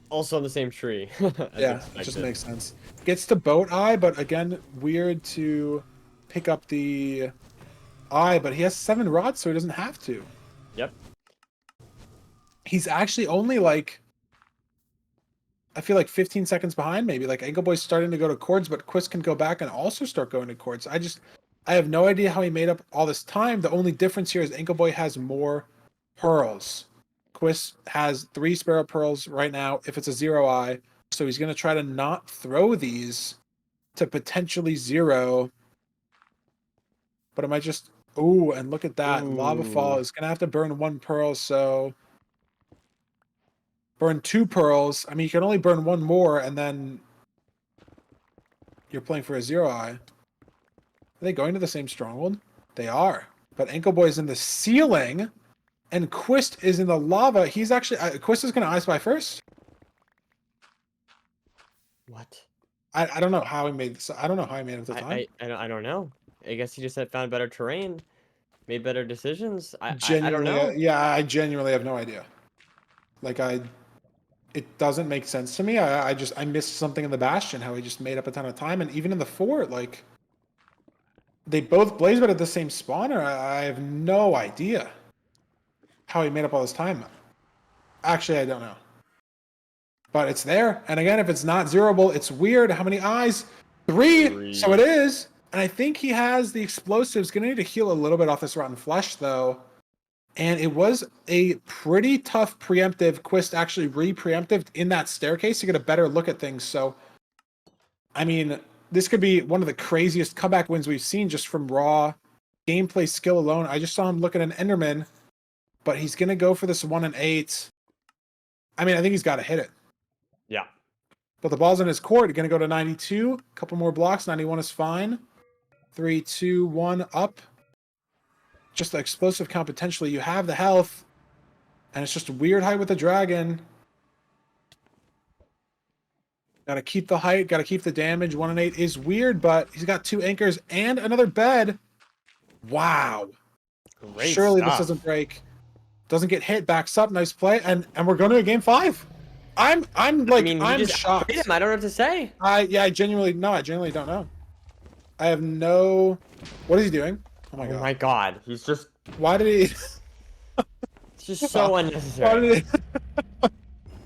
Also on the same tree. as Yeah, it just expected. makes sense. Gets to boat eye, but again, weird to pick up the eye, but he has 7 rods, so he doesn't have to. Yep. He's actually only like, I feel like 15 seconds behind, maybe. Like Ankle Boy's starting to go to chords, but Quist can go back and also start going to chords. I have no idea how he made up all this time. The only difference here is Ankle Boy has more pearls. Quist has 3 Sparrow Pearls right now if it's a 0 eye, so he's going to try to not throw these to potentially 0. But it might just... Ooh, and look at that. Lava Fall Ooh. is going to have to burn 1 pearl, so... Burn 2 pearls. I mean, you can only burn 1 more, and then... You're playing for a 0 eye. Are they going to the same stronghold? They are. But Ankle Boy's in the ceiling, and Quist is in the lava. He's actually... Quist is going to I Spy first? What? I don't know how he made this. I don't know how he made it at the time. I don't know. I guess he just had found better terrain, made better decisions. I don't Genuinely, know. yeah, I genuinely have no idea. Like it doesn't make sense to me. I missed something in the Bastion, how he just made up a ton of time, and even in the fort, like they both blaze but at the same spawner. I have no idea how he made up all this time. Actually, I don't know. But it's there. And again, if it's not zeroable, it's weird. How many eyes? 3. So it is. And I think he has the explosives. Gonna need to heal a little bit off this rotten flesh, though. And it was a pretty tough preemptive. Quist actually re-preemptive in that staircase to get a better look at things. So, I mean, this could be one of the craziest comeback wins we've seen just from raw gameplay skill alone. I just saw him look at an Enderman, but he's gonna go for this 1 and 8. I mean, I think he's got to hit it. Yeah. But the ball's in his court. Going to go to 92. A couple more blocks. 91 is fine. 3, 2, 1, up. Just the explosive count potentially. You have the health. And it's just a weird height with the dragon. Got to keep the height. Got to keep the damage. 1 and 8 is weird, but he's got 2 anchors and another bed. Wow. Great Surely stuff. this doesn't break. Doesn't get hit. Backs up. Nice play. And we're going to a game 5. I'm like, he I'm just shocked. outplayed him. I don't know what to say. I genuinely don't know. I have no. What is he doing? Oh my Oh god! my god. He's just Why did he? it's just so Why unnecessary. did he?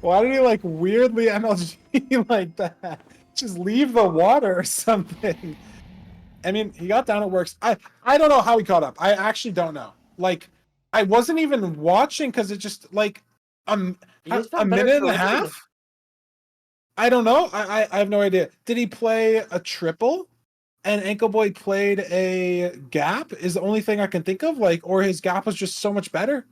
Why did he like weirdly MLG like that? Just leave the water or something. I mean, he got down. It works. I don't know how he caught up. I actually don't know. Like, I wasn't even watching because it just like He just a found better minute and a terrain. half. I don't know. I have no idea. Did he play a triple? And Ankle Boy played a gap is the only thing I can think of, like, or his gap was just so much better.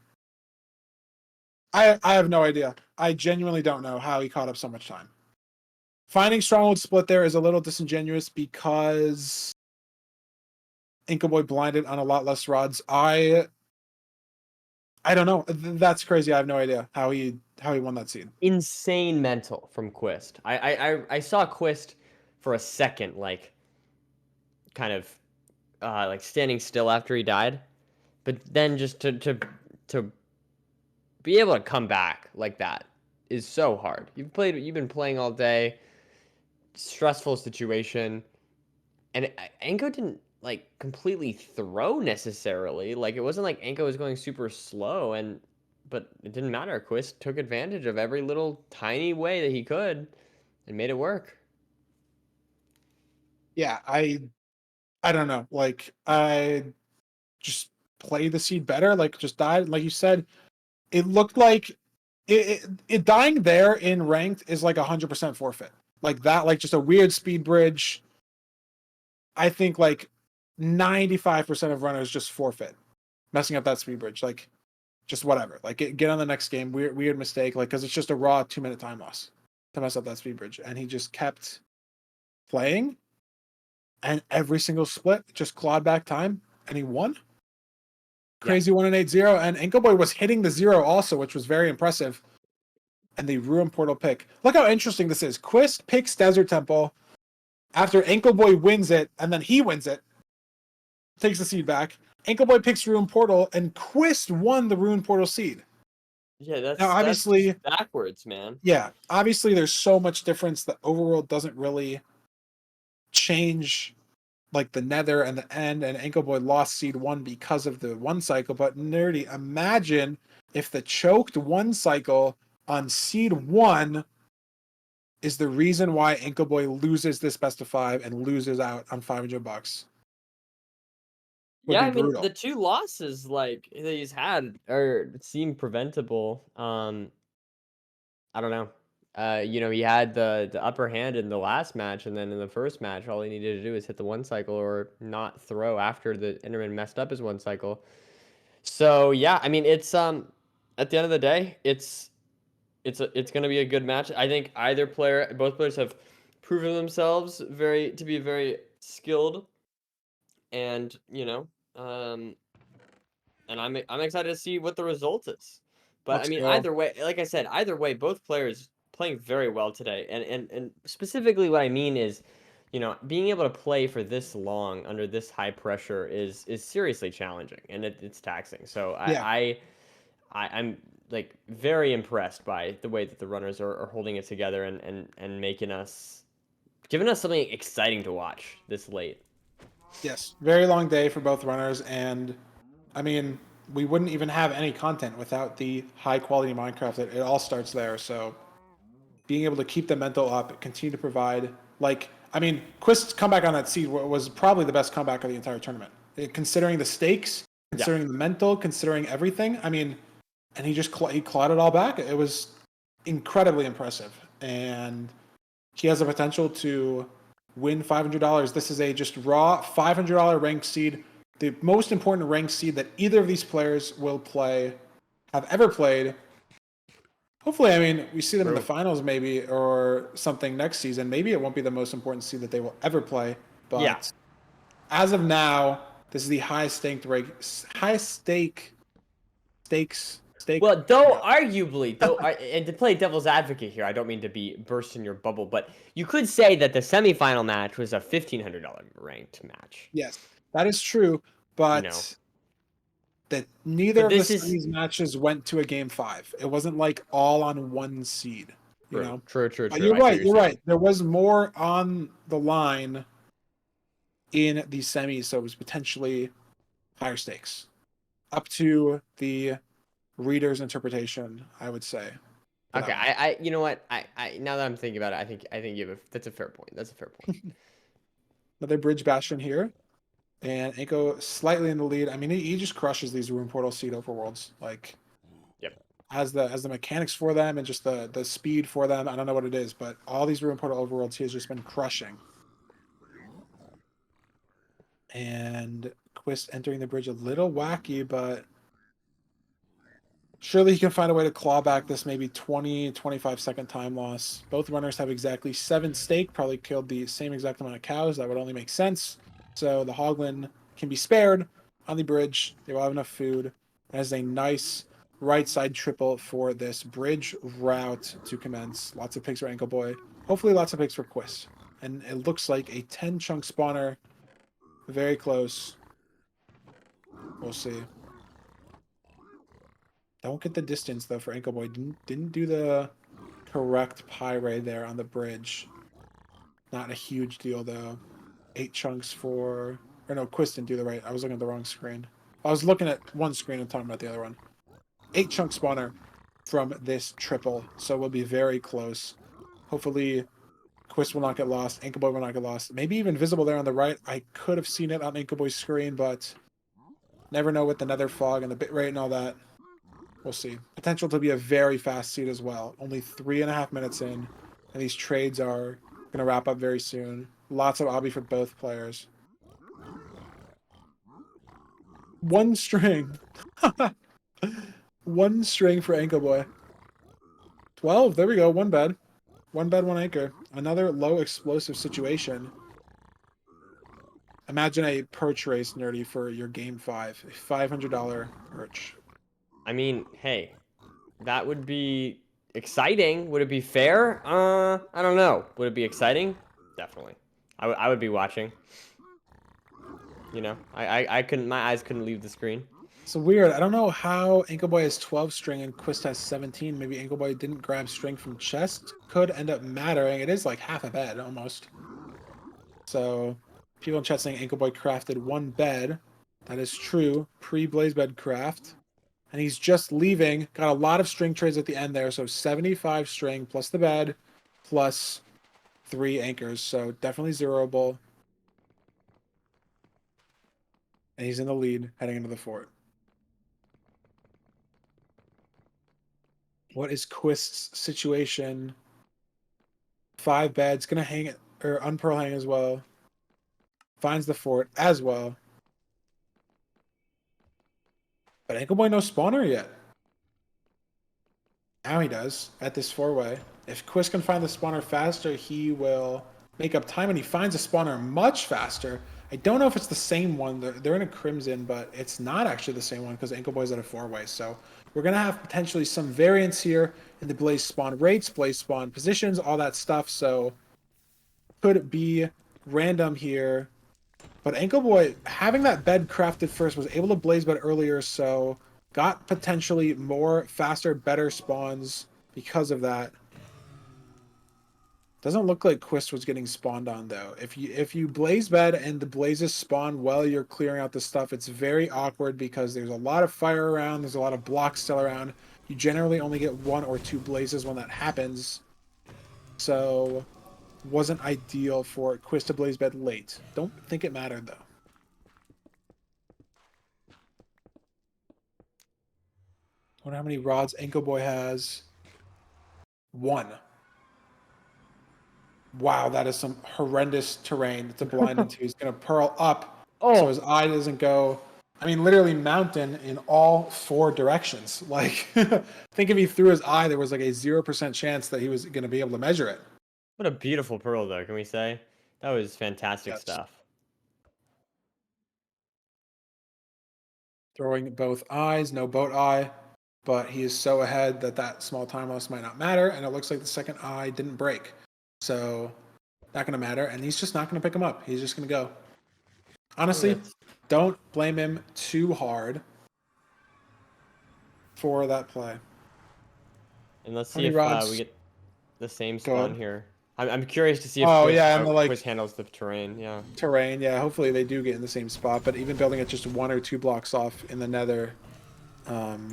I have no idea. I genuinely don't know how he caught up so much time. Finding Stronghold split there is a little disingenuous because Ankle Boy blinded on a lot less rods. I don't know. That's crazy. I have no idea how he won that seed. Insane mental from Quist. I saw Quist for a second, like kind of like standing still after he died, but then just to be able to come back like that is so hard. You've been playing all day, stressful situation, and Anko didn't like completely throw necessarily. Like it wasn't like Anko was going super slow, but it didn't matter. Quist took advantage of every little tiny way that he could and made it work. Yeah, I don't know. Like, I just play the seed better. Like, just died. Like you said, it looked like it dying there in ranked is like 100% forfeit. Like that, like just a weird speed bridge. I think like 95% of runners just forfeit, messing up that speed bridge. Like, just whatever. Like, get on the next game. Weird mistake. Like, because it's just a raw 2-minute time loss to mess up that speed bridge. And he just kept playing. And every single split just clawed back time, and he won. Crazy 1 and 8-0, and Ankle Boy was hitting the 0 also, which was very impressive. And the Ruin Portal pick. Look how interesting this is. Quist picks Desert Temple. After Ankle Boy wins it, and then he wins it, takes the seed back. Ankle Boy picks Ruin Portal, and Quist won the Ruin Portal seed. Yeah, Now, obviously, that's backwards, man. yeah, obviously there's so much difference that Overworld doesn't really change like the Nether and the End, and Ankle Boy lost seed 1 because of the 1 cycle. But Nerdy, imagine if the choked 1 cycle on seed 1 is the reason why Ankle Boy loses this best of 5 and loses out on $500. Would Yeah, be I mean, brutal. the 2 losses like that he's had seem preventable. I don't know. You know, he had the upper hand in the last match, and then in the first match, all he needed to do was hit the 1 cycle or not throw after the Enderman messed up his 1 cycle. So yeah, I mean, it's at the end of the day, it's going to be a good match. I think both players have proven themselves to be very skilled, and and I'm excited to see what the result is. But Let's I mean, go. either way, like I said, either way, both players playing very well today. And specifically, what I mean is, being able to play for this long under this high pressure is seriously challenging, and it's taxing. So Yeah. I'm like very impressed by the way that the runners are holding it together and giving us something exciting to watch this late. Yes. Very long day for both runners, and I mean, we wouldn't even have any content without the high quality Minecraft. It all starts there. So being able to keep the mental up, continue to provide, like, I mean, Quist's comeback on that seed was probably the best comeback of the entire tournament. Considering the stakes, considering the mental, considering everything. I mean, and he clawed it all back. It was incredibly impressive, and he has the potential to win $500. This is a just raw $500 ranked seed, the most important ranked seed that either of these players have ever played. Hopefully, I mean, we see them in the finals maybe or something next season. Maybe it won't be the most important seed that they will ever play, but Yeah. as of now, this is the highest stakes. Well, and to play devil's advocate here, I don't mean to be bursting your bubble, but you could say that the semifinal match was a $1,500 ranked match. Yes, that is true, but You know. that neither But of this is these matches went to a game 5. It wasn't like all on one seed, you know. true. But you're I see what right. you're You're saying. right. There was more on the line in the semis, so it was potentially higher stakes, up to the reader's interpretation, I would say. for that Okay, one. I you know what? I now that I'm thinking about it, I think that's a fair point. That's a fair point. Another bridge bastion here, and Anko slightly in the lead. I mean, he just crushes these Ruin Portal seed overworlds. Like, Yep. has the mechanics for them and just the speed for them. I don't know what it is, but all these Ruin Portal overworlds he has just been crushing. And Quist entering the bridge a little wacky, but surely he can find a way to claw back this maybe 20-25 second time loss. Both runners have exactly 7 stake, probably killed the same exact amount of cows. That would only make sense. So the Hoglin can be spared on the bridge. They will have enough food. That is a nice right side triple for this bridge route to commence. Lots of picks for Ankle Boy. Hopefully lots of picks for Quist. And it looks like a 10 chunk spawner. Very close. We'll see. Don't get the distance though for Ankle Boy. Didn't do the correct pyrite there on the bridge. Not a huge deal though. 8 chunks for, or no, Quist didn't do the right. I was looking at the wrong screen. I was looking at one screen and talking about the other one. 8 chunk spawner from this triple, so we'll be very close. Hopefully, Quist will not get lost. Ankle Boy will not get lost. Maybe even visible there on the right. I could have seen it on Ankle Boy's screen, but never know with the nether fog and the bitrate and all that. We'll see. Potential to be a very fast seed as well. Only 3.5 minutes in, and these trades are going to wrap up very soon. Lots of obby for both players. One string. One string for Ankle Boy. 12. There we go. One bed. One bed, one anchor. Another low explosive situation. Imagine a perch race, Nerdy, for your game 5. A $500 perch. I mean, hey, that would be exciting. Would it be fair? I don't know. Would it be exciting? Definitely. I would be watching. You know, I couldn't. My eyes couldn't leave the screen. So weird. I don't know how Ankleboy has 12 string and Quist has 17. Maybe Ankleboy didn't grab string from chest. Could end up mattering. It is like half a bed almost. So people in chat saying Ankleboy crafted one bed. That is true. Pre-blaze bed craft. And he's just leaving. Got a lot of string trades at the end there. So 75 string plus the bed plus 3 anchors. So definitely zeroable. And he's in the lead heading into the fort. What is Quist's situation? 5 beds. Gonna hang it or unpearl hang as well. Finds the fort as well. But Ankleboy no spawner yet. Now he does at this 4-way. If Quist can find the spawner faster, he will make up time, and he finds a spawner much faster. I don't know if it's the same one. They're in a Crimson, but it's not actually the same one because Ankleboy's at a 4-way. So we're going to have potentially some variance here in the blaze spawn rates, blaze spawn positions, all that stuff. So could be random here. But Ankleboy, having that bed crafted first, was able to blaze bed earlier, so got potentially more, faster, better spawns because of that. Doesn't look like Quist was getting spawned on though. If you blaze bed and the blazes spawn while you're clearing out the stuff, it's very awkward because there's a lot of fire around, there's a lot of blocks still around. You generally only get 1 or 2 blazes when that happens. So wasn't ideal for Quist to blaze bed late. Don't think it mattered though. Wonder how many rods Ankleboy has. 1. Wow, that is some horrendous terrain to blind into. He's gonna pearl up so his eye doesn't go. I mean, literally mountain in all 4 directions. Like, I think if he threw his eye, there was like a 0% chance that he was gonna be able to measure it. What a beautiful pearl, though. Can we say that was fantastic Yes. stuff? Throwing both eyes, no boat eye, but he is so ahead that that small time loss might not matter, and it looks like the second eye didn't break. So, not going to matter, and he's just not going to pick him up. He's just going to go. Honestly, don't blame him too hard for that play. And let's How see many if rods? we get the same Go spawn ahead. here. I'm curious to see if Oh, Quist, yeah, and Quist handles the terrain. Yeah. Terrain, yeah, hopefully they do get in the same spot, but even building it just 1 or 2 blocks off in the nether. No,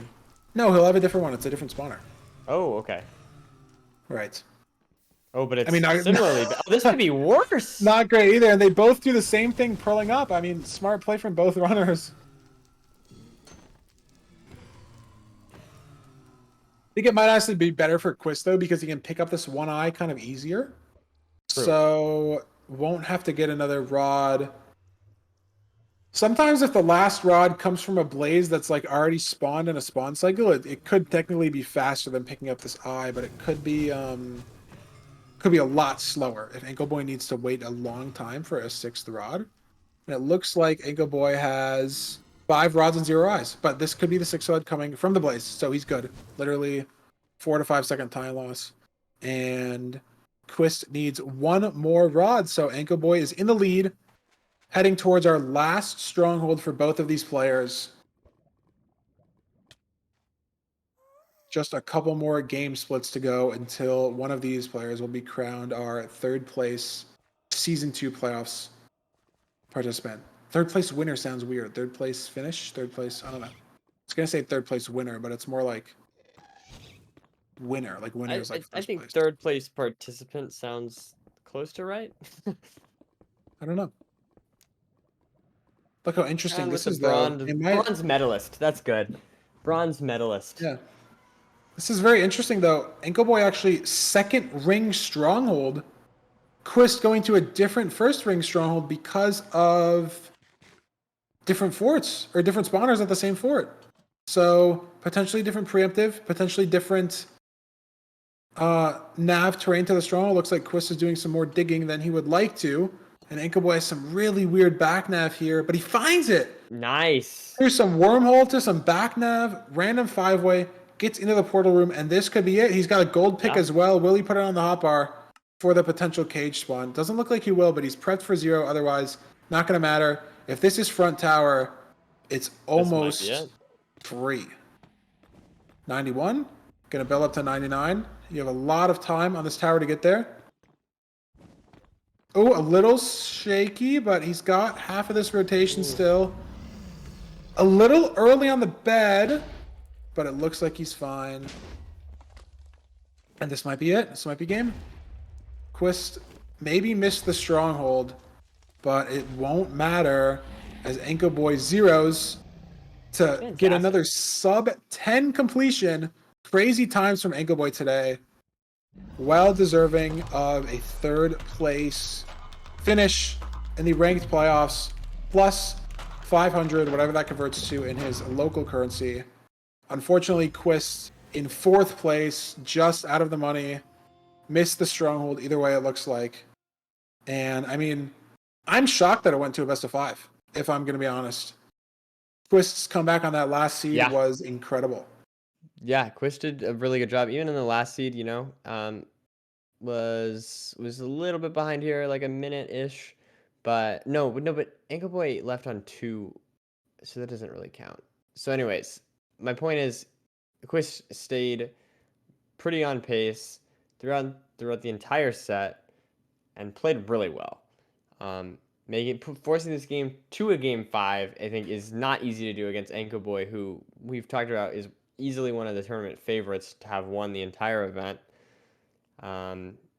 he'll have a different one. It's a different spawner. Oh, okay. Right. Oh, but it's I mean, similarly. Oh, this could be worse. Not great either, and they both do the same thing, purling up. I mean, smart play from both runners. I think it might actually be better for Quist, though, because he can pick up this 1 eye kind of easier. True. So, won't have to get another rod. Sometimes if the last rod comes from a blaze that's like already spawned in a spawn cycle, it could technically be faster than picking up this eye, but it could be a lot slower if Ankleboy needs to wait a long time for a 6th rod. And it looks like Ankleboy has 5 rods and 0 eyes, but this could be the 6th rod coming from the blaze, so he's good. Literally 4 to 5 second time loss. And Quist needs 1 more rod, so Ankleboy is in the lead, heading towards our last stronghold for both of these players. Just a couple more game splits to go until one of these players will be crowned our 3rd place Season 2 playoffs participant. 3rd place winner sounds weird. 3rd place finish? 3rd place, I don't know. I was going to say 3rd place winner, but it's more like winner. Like winner is like I think place. 3rd place participant sounds close to right. I don't know. Look how interesting And this with is, the though. bronze medalist. That's good. Bronze medalist. Yeah. This is very interesting, though. Ankleboy actually 2nd ring stronghold. Quist going to a different 1st ring stronghold because of different forts or different spawners at the same fort. So potentially different preemptive, potentially different nav terrain to the stronghold. Looks like Quist is doing some more digging than he would like to. And Ankleboy has some really weird back nav here, but he finds it. Nice. There's some wormhole to some back nav, random 5-way, gets into the portal room, and this could be it. He's got a gold pick as well. Will he put it on the hotbar? for the potential cage spawn. Doesn't look like he will, but he's prepped for 0. Otherwise, not going to matter. If this is front tower, it's almost it. free. 91. Going to build up to 99. You have a lot of time on this tower to get there. Oh, a little shaky, but he's got half of this rotation still. A little early on the bed, but it looks like he's fine. And this might be it. This might be game. Quist maybe missed the stronghold, but it won't matter as Anko Boy zeros to get another sub 10 completion. Crazy times from Anko Boy today. Well deserving of a 3rd place finish in the ranked playoffs, plus 500, whatever that converts to in his local currency. Unfortunately, Quist in 4th place, just out of the money. Missed the stronghold either way, it looks like. And I mean, I'm shocked that it went to a best of 5, if I'm going to be honest. Quist's comeback on that last seed was incredible. Yeah, Quist did a really good job. Even in the last seed, you know, was a little bit behind here, like a minute-ish. But but Anko Boy left on 2, so that doesn't really count. So anyways, my point is, Quist stayed pretty on pace throughout the entire set and played really well. Forcing this game to a game 5, I think, is not easy to do against Anko Boy, who we've talked about is easily one of the tournament favorites to have won the entire event.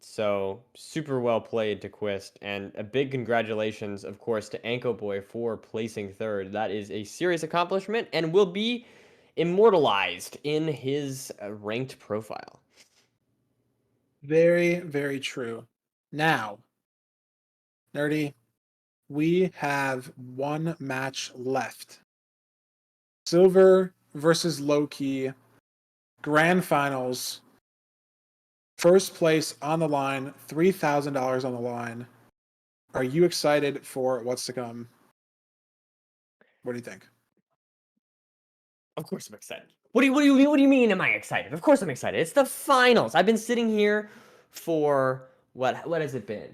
So super well played to Quist, and a big congratulations, of course, to Anko Boy for placing 3rd. That is a serious accomplishment and will be immortalized in his ranked profile. Very, very true. Now, Nerdy, we have 1 match left. Silver versus Low-Key, grand finals. 1st place on the line, $3,000 on the line. Are you excited for what's to come? What do you think? Of course I'm excited. What do you mean am I excited? Of course I'm excited. It's the finals. I've been sitting here for what has it been?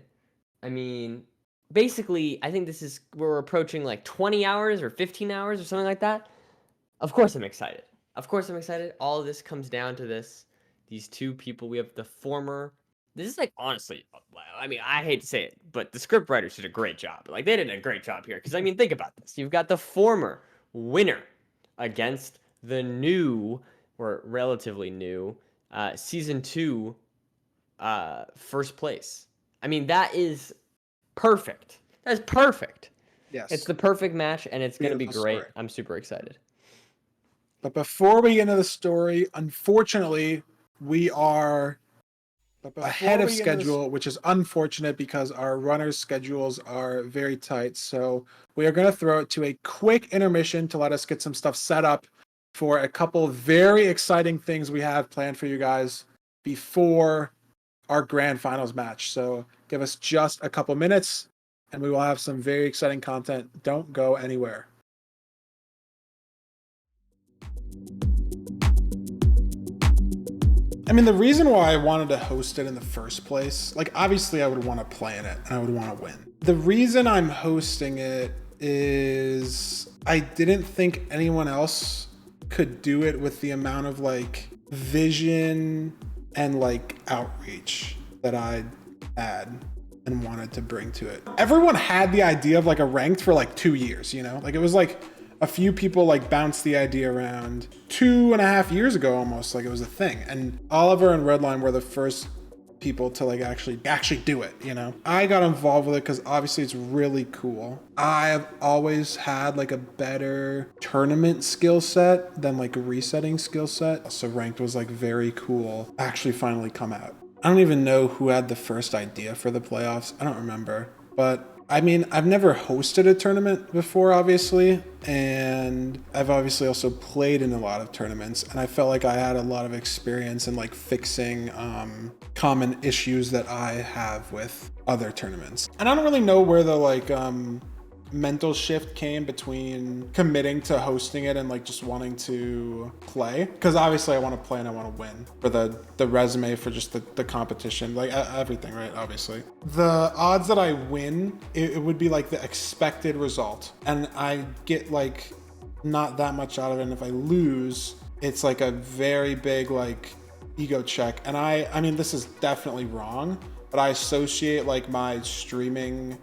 I mean, basically, I think we're approaching like 20 hours or 15 hours or something like that. Of course I'm excited. Of course I'm excited. All of this comes down to these 2 people. We have the former. This is like, honestly, I mean, I hate to say it, but the script writers did a great job. Like, they did a great job here. Because, I mean, think about this. You've got the former winner against the new, or relatively new, Season 2 1st place. I mean, that is perfect. That's perfect. Yes. It's the perfect match, and it's going to be Beautiful great. story. I'm super excited. But before we get into the story, unfortunately, we are ahead of schedule, which is unfortunate because our runners' schedules are very tight. So we are going to throw it to a quick intermission to let us get some stuff set up for a couple very exciting things we have planned for you guys before our grand finals match. So give us just a couple minutes and we will have some very exciting content. Don't go anywhere. I mean, the reason why I wanted to host it in the first place, like, obviously I would want to play in it and I would want to win. The reason I'm hosting it is I didn't think anyone else could do it with the amount of, like, vision and, like, outreach that I had and wanted to bring to it. Everyone had the idea of, like, a ranked for, like, 2 years, you know? Like, it was, like, a few people like bounced the idea around 2.5 years ago almost, like it was a thing. And Oliver and Redline were the first people to like actually do it, you know? I got involved with it because obviously it's really cool. I have always had like a better tournament skill set than like a resetting skill set. So ranked was like very cool. Actually finally come out. I don't even know who had the first idea for the playoffs. I don't remember, but I mean, I've never hosted a tournament before, obviously, and I've obviously also played in a lot of tournaments, and I felt like I had a lot of experience in like fixing common issues that I have with other tournaments. And I don't really know where the like mental shift came between committing to hosting it and like just wanting to play, because obviously I want to play and I want to win for the resume, for just the competition, like everything, right? Obviously the odds that I win, it would be like the expected result, and I get like not that much out of it, and if I lose, it's like a very big like ego check. And I mean, this is definitely wrong, but I associate like my streaming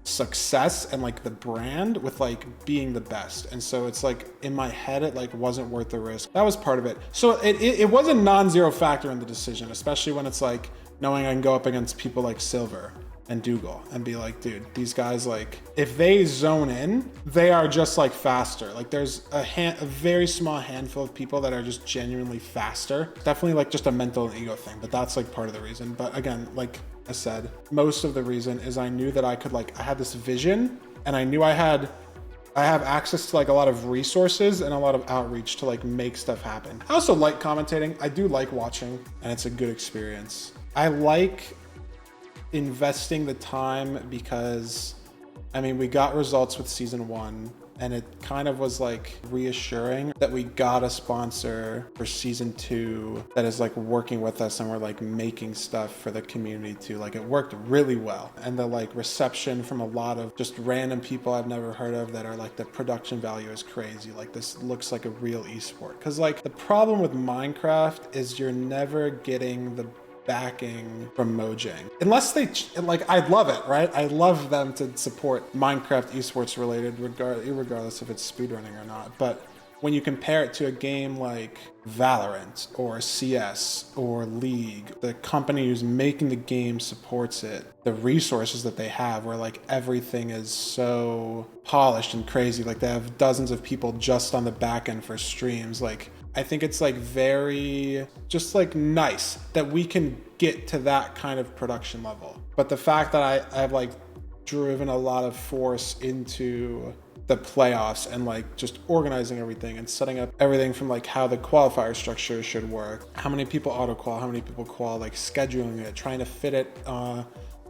success and like the brand with like being the best, and so it's like in my head it like wasn't worth the risk. That was part of it. So it was a non-zero factor in the decision, especially when it's like knowing I can go up against people like Silver and Dougal and be like, dude, these guys, like if they zone in, they are just like faster. Like there's a very small handful of people that are just genuinely faster. Definitely like just a mental and ego thing, but that's like part of the reason. But again, like I said, most of the reason is I knew that I could like, I had this vision, and I knew I have access to like a lot of resources and a lot of outreach to like make stuff happen. I also like commentating. I do like watching, and it's a good experience. I like investing the time because, I mean, we got results with season 1, and it kind of was like reassuring that we got a sponsor for season 2 that is like working with us, and we're like making stuff for the community too. Like it worked really well, and the like reception from a lot of just random people I've never heard of that are like, the production value is crazy, like this looks like a real esport. Because like the problem with Minecraft is you're never getting the backing from Mojang unless they like, I'd love it, right? I love them to support Minecraft esports related, regardless if it's speedrunning or not. But when you compare it to a game like Valorant or CS or League, the company who's making the game supports it, the resources that they have, where like everything is so polished and crazy, like they have dozens of people just on the back end for streams. Like I think it's like very just like nice that we can get to that kind of production level. But the fact that I've like driven a lot of force into the playoffs and like just organizing everything and setting up everything from like how the qualifier structure should work, how many people auto qual, how many people qual, like scheduling it, trying to fit it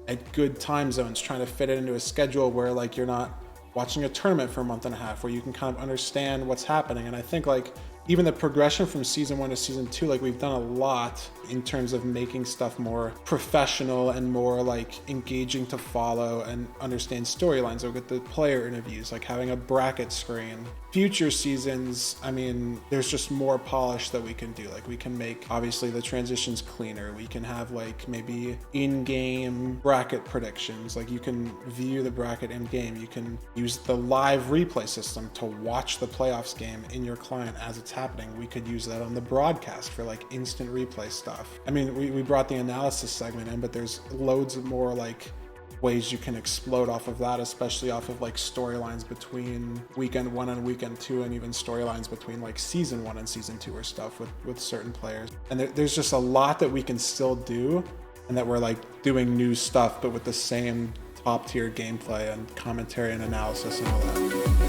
at good time zones, trying to fit it into a schedule where like you're not watching a tournament for a month and a half, where you can kind of understand what's happening. And I think like even the progression from season 1 to season 2, like we've done a lot in terms of making stuff more professional and more like engaging to follow and understand storylines. Or with the player interviews, like having a bracket screen. Future seasons, I mean, there's just more polish that we can do. Like we can make obviously the transitions cleaner. We can have like maybe in-game bracket predictions. Like you can view the bracket in game. You can use the live replay system to watch the playoffs game in your client as it's happening. We could use that on the broadcast for like instant replay stuff. I mean, we brought the analysis segment in, but there's loads of more like ways you can explode off of that, especially off of like storylines between weekend 1 and weekend 2, and even storylines between like season 1 and season 2 or stuff with certain players. And there's just a lot that we can still do, and that we're like doing new stuff, but with the same top tier gameplay and commentary and analysis and all that.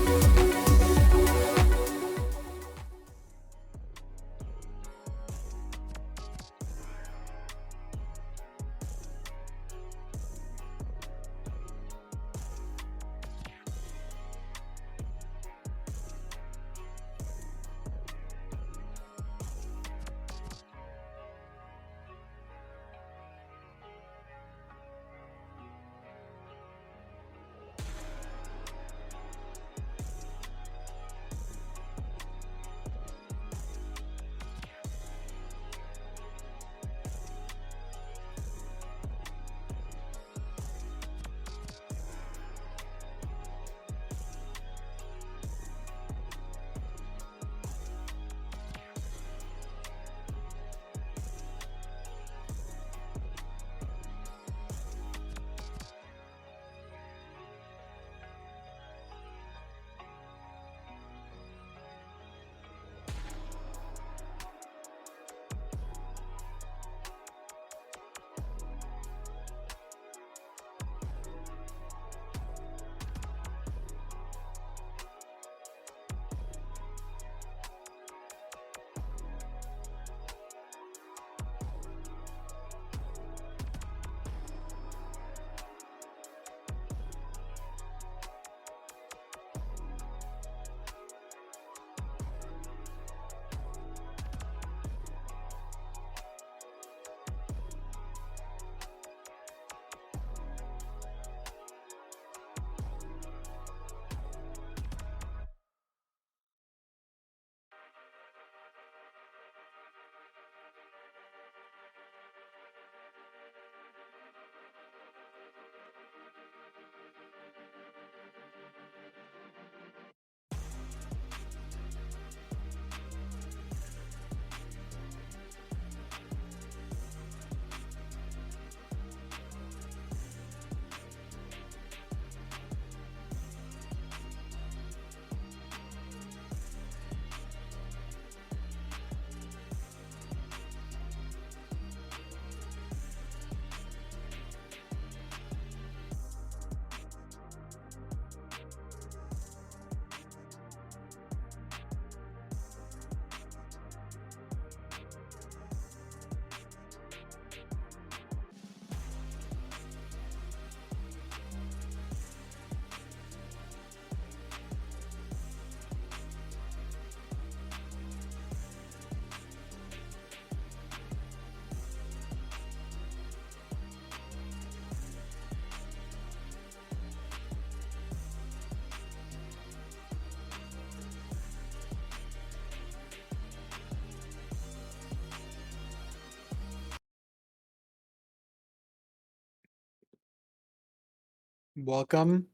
Welcome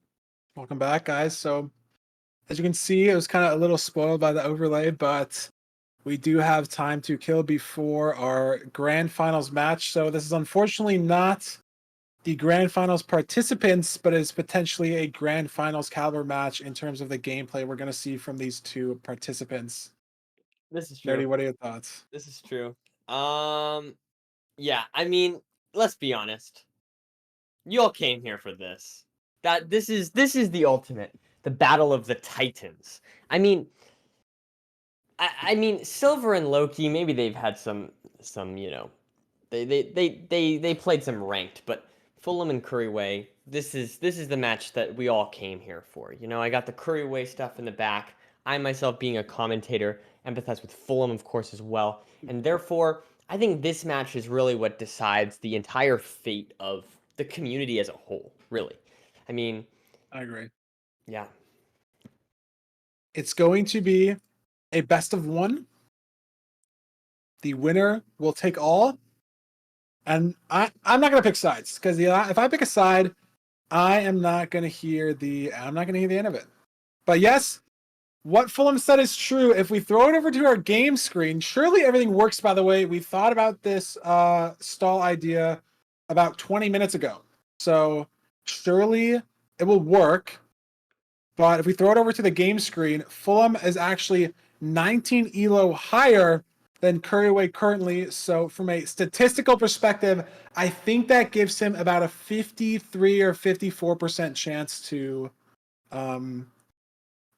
back, guys. So, as you can see, it was kind of a little spoiled by the overlay, but we do have time to kill before our grand finals match. So, this is unfortunately not the grand finals participants, but is potentially a grand finals caliber match in terms of the gameplay we're going to see from these two participants. This is Nerdy, true. what are your thoughts? This is true. Yeah, I mean, let's be honest. You all came here for this. This is the ultimate, the battle of the titans. I mean, I mean, Silver and Loki, maybe they've had some they played some ranked, but Fulham and Curryway, this is the match that we all came here for. You know, I got the Curryway stuff in the back. I myself, being a commentator, empathize with Fulham, of course, as well, and therefore, I think this match is really what decides the entire fate of the community as a whole. Really, I mean, I agree. yeah, It's going to be a best of one. The winner will take all. And I'm not gonna pick sides because if I pick a side, I'm not gonna hear the end of it. But yes, what Fulham said is true. If we throw it over to our game screen, surely everything works. By the way, we thought about this stall idea about 20 minutes ago, so surely it will work. But if we throw it over to the game screen, Fulham is actually 19 elo higher than Curryway currently. So from a statistical perspective, I think that gives him about a 53 or 54% chance to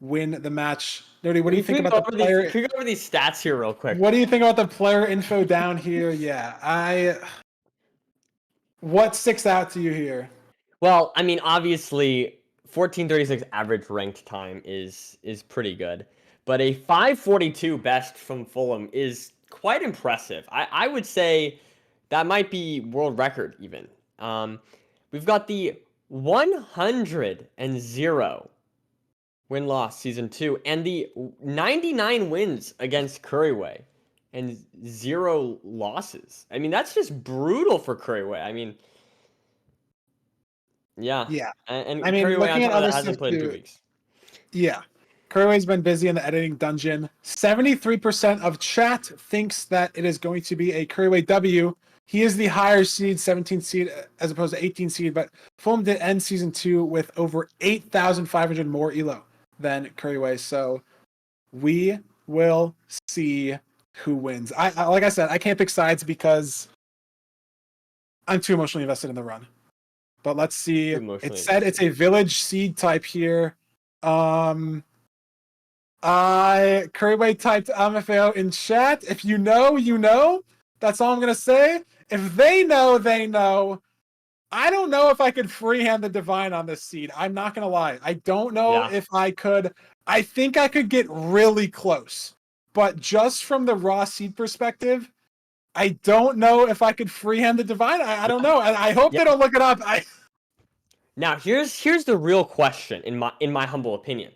win the match. Nerdy, what do you think about the player? Can we go over these stats here real quick? What do you think about the player info down here? Yeah, what sticks out to you here? Well, I mean, obviously, 14:36 average ranked time is pretty good, but a 5:42 best from Fulham is quite impressive. I would say that might be world record even. We've got the 100-0 win-loss season 2 and the 99 wins against Curryway and 0 losses. I mean, that's just brutal for Curryway. I mean, yeah. Yeah. And I mean, Curryway looking on at top of other that hasn't stuff played in 2 too. weeks. Yeah. Curryway's been busy in the editing dungeon. 73% of chat thinks that it is going to be a Curryway W. He is the higher seed, 17 seed, as opposed to 18 seed, but Fulham did end season 2 with over 8,500 more elo than Curryway. So we will see who wins. I like I said, I can't pick sides because I'm too emotionally invested in the run. But let's see. It said it's a village seed type here. Curryway typed Amafeo in chat. If you know, you know. That's all I'm gonna say. If they know, they know. I don't know if I could freehand the divine on this seed. I'm not gonna lie. I don't know if I could. I think I could get really close. But just from the raw seed perspective, I don't know if I could freehand the divine. I don't know. I hope they don't look it up. Now here's the real question in my humble opinion.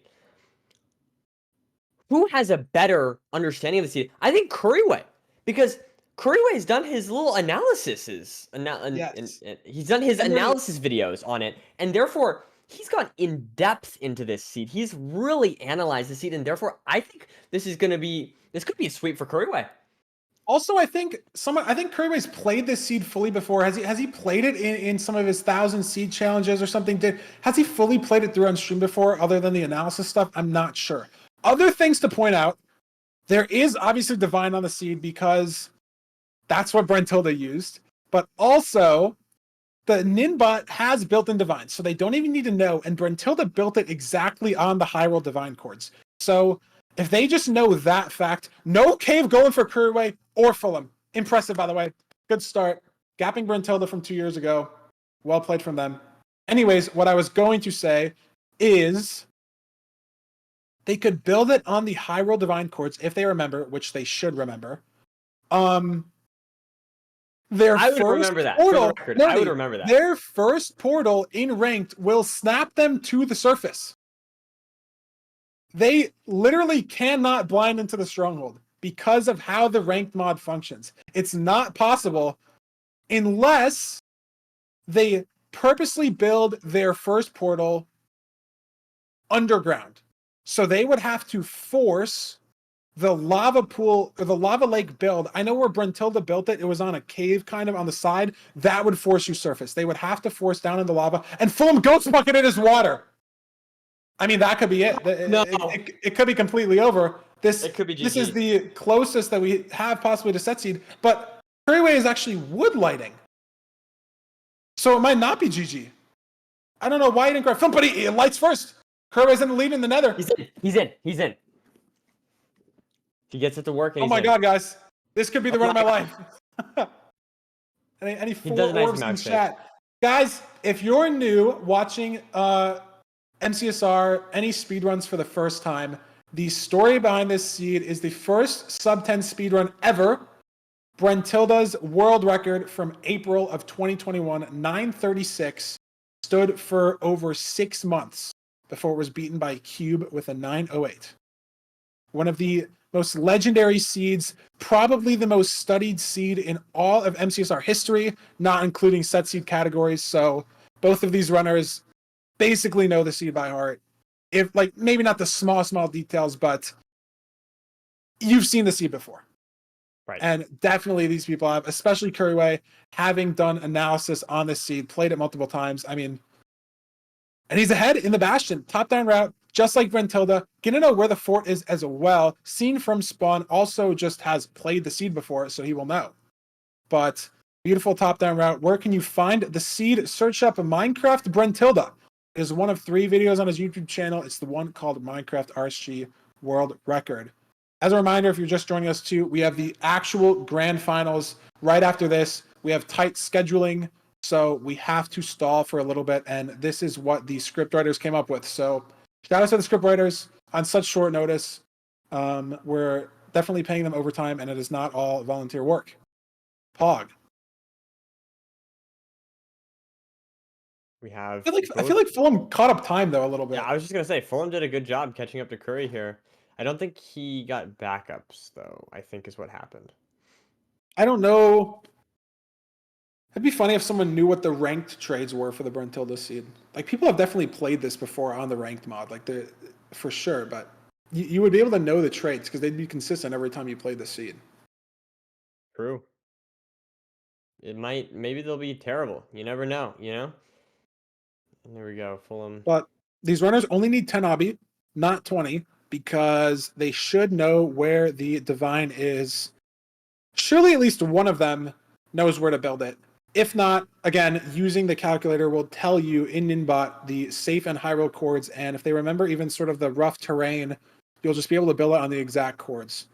Who has a better understanding of the seed? I think Curryway, because Curryway has done his little analyses. He's done his analysis videos on it, and therefore he's gone in depth into this seed. He's really analyzed the seed, and therefore I think this could be a sweep for Curryway. Also, I think Curryway's played this seed fully before. Has he played it in some of his 1,000 seed challenges or something? Has he fully played it through on stream before, other than the analysis stuff? I'm not sure. Other things to point out: there is obviously divine on the seed because that's what Brentilda used, but also the Ninbot has built-in divine, so they don't even need to know. And Brentilda built it exactly on the high roll divine chords. So if they just know that fact, no cave going for Curryway or Fulham. Impressive, by the way. Good start. Gapping Brentilda from 2 years ago. Well played from them. Anyways, what I was going to say is they could build it on the high roll divine chords if they remember, which they should remember. I would remember that. I would remember that. Their first portal in ranked will snap them to the surface. They literally cannot blind into the stronghold because of how the ranked mod functions. It's not possible unless they purposely build their first portal underground. So they would have to force the lava pool or the lava lake build. I know where Brentilda built it. It was on a cave kind of on the side. That would force you surface. They would have to force down in the lava and Fulham Ghost Bucket it as water. I mean, that could be it. No. It could be completely over. It could be This GG. is the closest that we have possibly to set seed, but Curryway is actually wood lighting. So it might not be GG. I don't know why he didn't grab film, but he lights first. Curryway's in the lead in the nether. He's in. He gets it to work. And Oh my god, guys. This could be the run of my life. Any four does a nice orbs in mount shake. chat. Guys, if you're new watching MCSR, any speedruns for the first time, the story behind this seed is the first sub-10 speedrun ever. Brentilda's world record from April of 2021, 936, stood for over 6 months before it was beaten by Cube with a 908. One of the most legendary seeds, probably the most studied seed in all of MCSR history, not including set seed categories. So both of these runners basically know the seed by heart. If like maybe not the small details, but you've seen the seed before. Right. And definitely these people have, especially Curryway, having done analysis on this seed, played it multiple times. I mean, and he's ahead in the Bastion, top down route, just like Brentilda. Gonna know where the fort is as well. Seen from spawn, also just has played the seed before, so he will know. But beautiful top down route. Where can you find the seed? Search up Minecraft Brentilda. It is one of 3 videos on his YouTube channel. It's the one called Minecraft RSG World Record. As a reminder, if you're just joining us too, we have the actual grand finals right after this. We have tight scheduling, so we have to stall for a little bit, and this is what the script writers came up with. So shout out to the script writers on such short notice. We're definitely paying them overtime, and it is not all volunteer work. Pog. We have. I feel like Fulham caught up time though a little bit. Yeah, I was just gonna say Fulham did a good job catching up to Curry here. I don't think he got backups though. I think is what happened. I don't know. It'd be funny if someone knew what the ranked trades were for the Brentilda seed. Like people have definitely played this before on the ranked mod, like for sure. But you would be able to know the trades because they'd be consistent every time you played the seed. True. Maybe they'll be terrible. You never know. And there we go, Fulham. But these runners only need 10 obby, not 20, because they should know where the divine is. Surely at least one of them knows where to build it. If not, again, using the calculator will tell you in Ninbot the safe and high roll chords, and if they remember even sort of the rough terrain, you'll just be able to build it on the exact chords.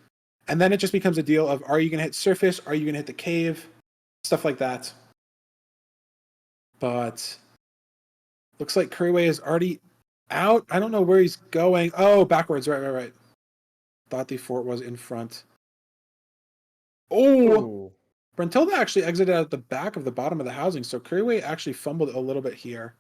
And then it just becomes a deal of, are you going to hit surface? Are you going to hit the cave? Stuff like that. But looks like Curryway is already out. I don't know where he's going. Oh, backwards. Right. Thought the fort was in front. Oh! Ooh. Brentilda actually exited out the back of the bottom of the housing, so Curryway actually fumbled a little bit here.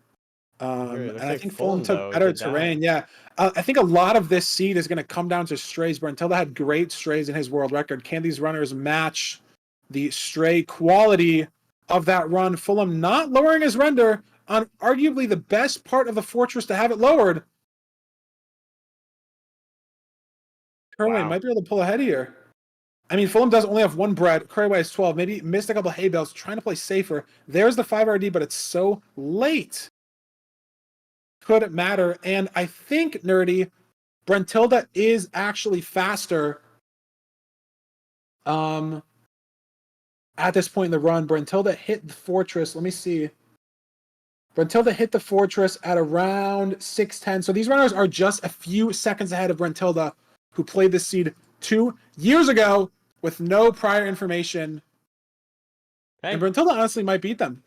And I think Fulham took better terrain. Yeah, I think a lot of this seed is going to come down to strays. Brentilda had great strays in his world record. Can these runners match the stray quality of that run? Fulham not lowering his render on arguably the best part of the fortress to have it lowered. Curryway might be able to pull ahead here. I mean, Fulham does only have 1 bread. Curryway has 12. Maybe missed a couple hay bales, trying to play safer. There's the 5 RD, but it's so late. Could it matter? And I think, Nerdy, Brentilda is actually faster. At this point in the run, Brentilda hit the fortress. Let me see. Brentilda hit the fortress at around 6:10. So these runners are just a few seconds ahead of Brentilda, who played this seed 2 years ago with no prior information. Hey. And Brentilda honestly might beat them.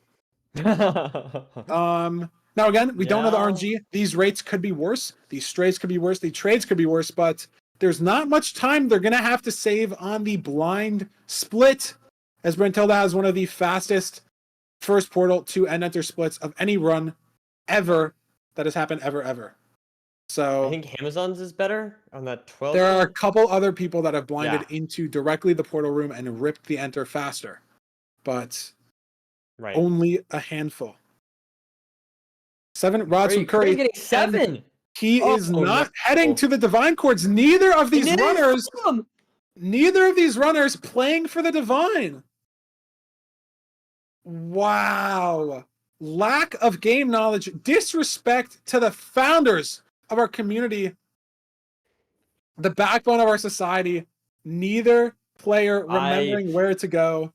Now again, we don't know the RNG. These rates could be worse. These strays could be worse. The trades could be worse, but there's not much time they're going to have to save on the blind split, as Brentilda has one of the fastest first portal to end enter splits of any run ever that has happened ever. So I think Amazon's is better on that 12. There are a couple other people that have blinded into directly the portal room and ripped the enter faster, but only a handful. 7 rods from Curry's Curry. getting 7. He Oh, is not no. heading to the divine courts. Neither of these It is runners, Fulham. playing for the divine. Wow. Lack of game knowledge, disrespect to the founders of our community, the backbone of our society. Neither player remembering where to go.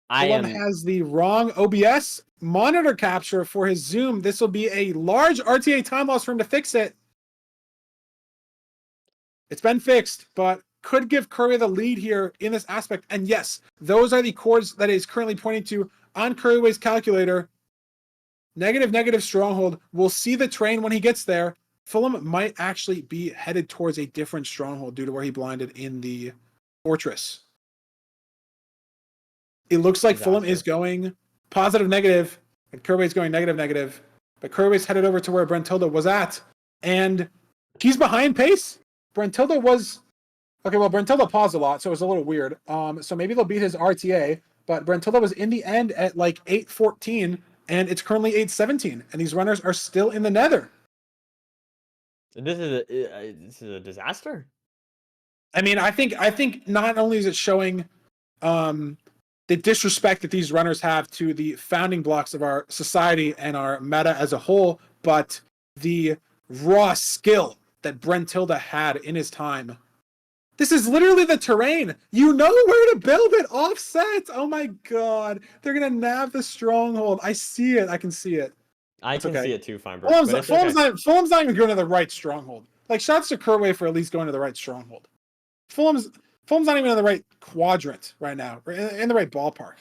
Fulham has the wrong OBS monitor capture for his zoom. This will be a large RTA time loss for him to fix it. It's been fixed, but could give Curry the lead here in this aspect. And yes, those are the chords that is currently pointing to on Curryway's calculator. Negative stronghold. We'll see the train when he gets there. Fulham might actually be headed towards a different stronghold due to where he blinded in the fortress. It looks like Fulham is going positive, negative, and Curway's going negative. But Curway's headed over to where Brentilda was at, and he's behind pace. Brentilda was okay. Well, Brentilda paused a lot, so it was a little weird. So maybe they'll beat his RTA, but Brentilda was in the end at like 8:14, and it's currently 8:17, and these runners are still in the nether. This is a disaster. I mean, I think not only is it showing the disrespect that these runners have to the founding blocks of our society and our meta as a whole, but the raw skill that Brentilda had in his time. This is literally the terrain. You know where to build it. Offset. Oh my god. They're going to nab the stronghold. I see it. I can see it. I can see it too, Feinberg. Fulham's not even going to the right stronghold. Like, shouts to Kerway for at least going to the right stronghold. Fulham's not even in the right quadrant right now. We're in the right ballpark.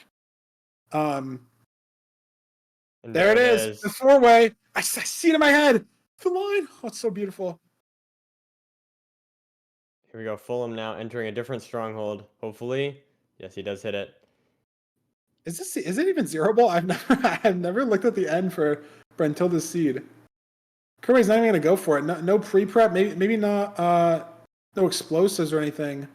There it is. The 4-way. I see it in my head. The line. Oh, it's so beautiful. Here we go. Fulham now entering a different stronghold. Hopefully. Yes, he does hit it. Is it even zero ball? I've never looked at the end for Brentilda's seed. Curry's not even gonna go for it. No pre-prep, maybe not no explosives or anything.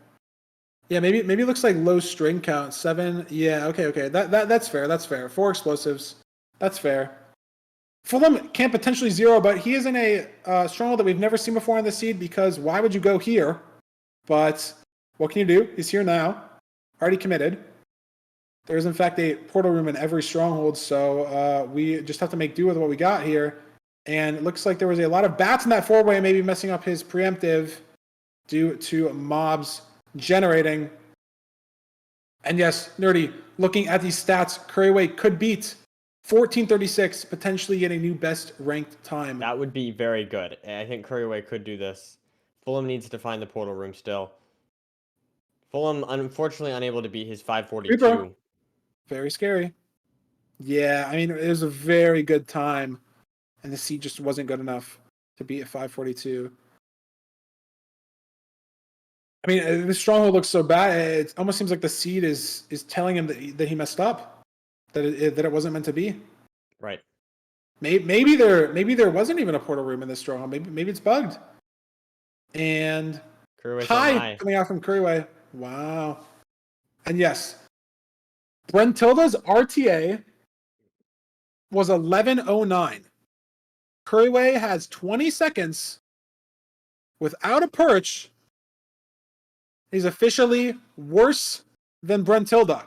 Yeah, maybe it looks like low string count. 7. Yeah, okay. That's fair. That's fair. 4 explosives. That's fair. Fulham can potentially zero, but he is in a stronghold that we've never seen before in the seed, because why would you go here? But what can you do? He's here now. Already committed. There's, in fact, a portal room in every stronghold, so we just have to make do with what we got here. And it looks like there was a lot of bats in that 4-way, maybe messing up his preemptive due to mobs generating. And yes, Nerdy, looking at these stats, Curryway could beat 14:36, potentially get a new best ranked time. That would be very good. I think Curryway could do this. Fulham needs to find the portal room still. Fulham, unfortunately, unable to beat his 542. Very scary. Yeah, I mean, it was a very good time, and the seed just wasn't good enough to beat at 542. I mean, the stronghold looks so bad. It almost seems like the seed is telling him that he messed up, that it wasn't meant to be. Right. Maybe there wasn't even a portal room in this stronghold. Maybe it's bugged. And high coming out from Curryway. Wow. And yes, Brentilda's RTA was 11:09. Curryway has 20 seconds without a perch. He's officially worse than Brentilda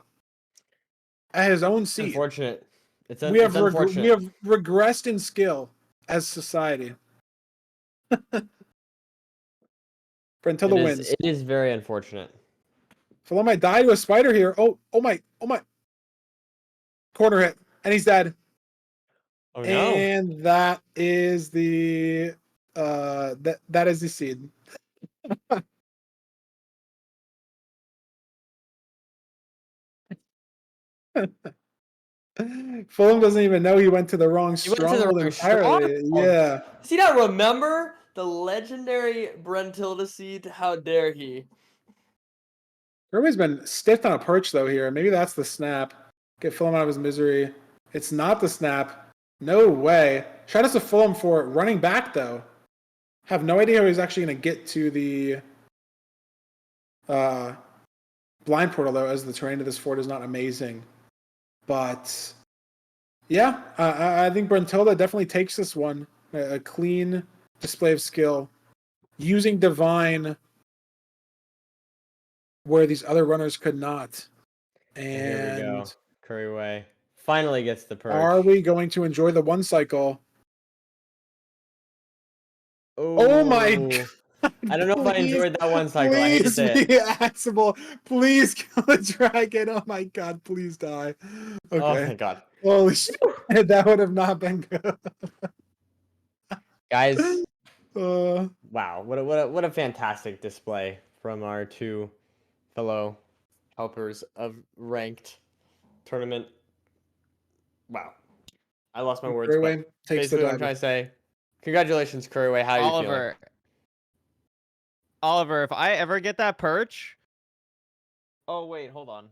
at his own seed. Unfortunate. We have regressed in skill as society. Brentilda wins. It is very unfortunate. Fulham might die to a spider here. Oh my. Corner hit. And he's dead. Oh no. And that is the that is the seed. Fulham doesn't even know he went to the wrong stronghold entirely. Yeah. Does he not remember the legendary Brentilda seed? How dare he? Kirby's been stiffed on a perch though here. Maybe that's the snap. Get Fulham out of his misery. It's not the snap. No way. Shout out to Fulham for running back though. Have no idea how he's actually going to get to the blind portal though, as the terrain of this fort is not amazing. But Yeah, I think Brentilda definitely takes this one. A clean display of skill, using Divine where these other runners could not. And here we go. And Curry Way finally gets the perch. are we going to enjoy the one cycle? Oh my God. I don't know if I Please, enjoyed that one cycle. I hate to please say be it. axable. Please kill the dragon. Oh my God, please die. Oh Okay. my god. Holy shit. That would have not been good. Guys, Uh, wow. What a fantastic display from our two fellow helpers of ranked tournament. Wow. I lost my words, Curryway but takes the basically what I'm dub. trying to say, congratulations, Curryway. How are you feeling? Oliver, if I ever get that perch. Oh wait, hold on.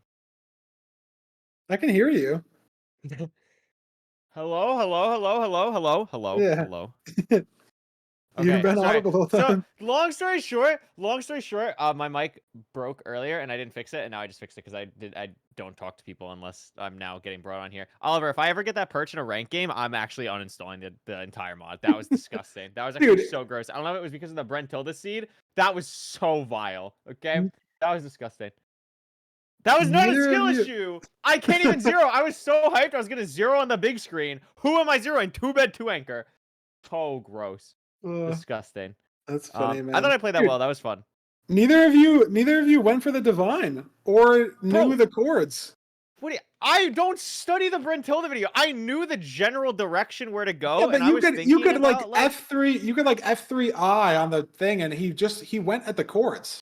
I can hear you. Hello, hello, hello, hello, hello, hello, Yeah. hello. You've been sorry. audible the whole So time. long story short, my mic broke earlier and I didn't fix it, and now I just fixed it because I don't talk to people unless I'm now getting brought on here. Oliver, if I ever get that perch in a rank game, I'm actually uninstalling the entire mod. That was disgusting. That was actually Dude. so gross. I don't know if it was because of the Brentilda seed. That was so vile. Okay, that was disgusting. That was not a Neither skill of you- issue. I can't even zero. I was so hyped. I was gonna zero on the big screen. Who am I zeroing? 2-bed 2-anchor. So gross. Disgusting. That's funny, man. I thought I played that Dude, well. That was fun. Neither of you went for the divine or knew Bro. the chords. What do you, I don't study the Brentilda video. I knew the general direction where to go, Yeah, but and I you was could thinking like about, like, F3, you could like F3I on the thing, and he went at the chords.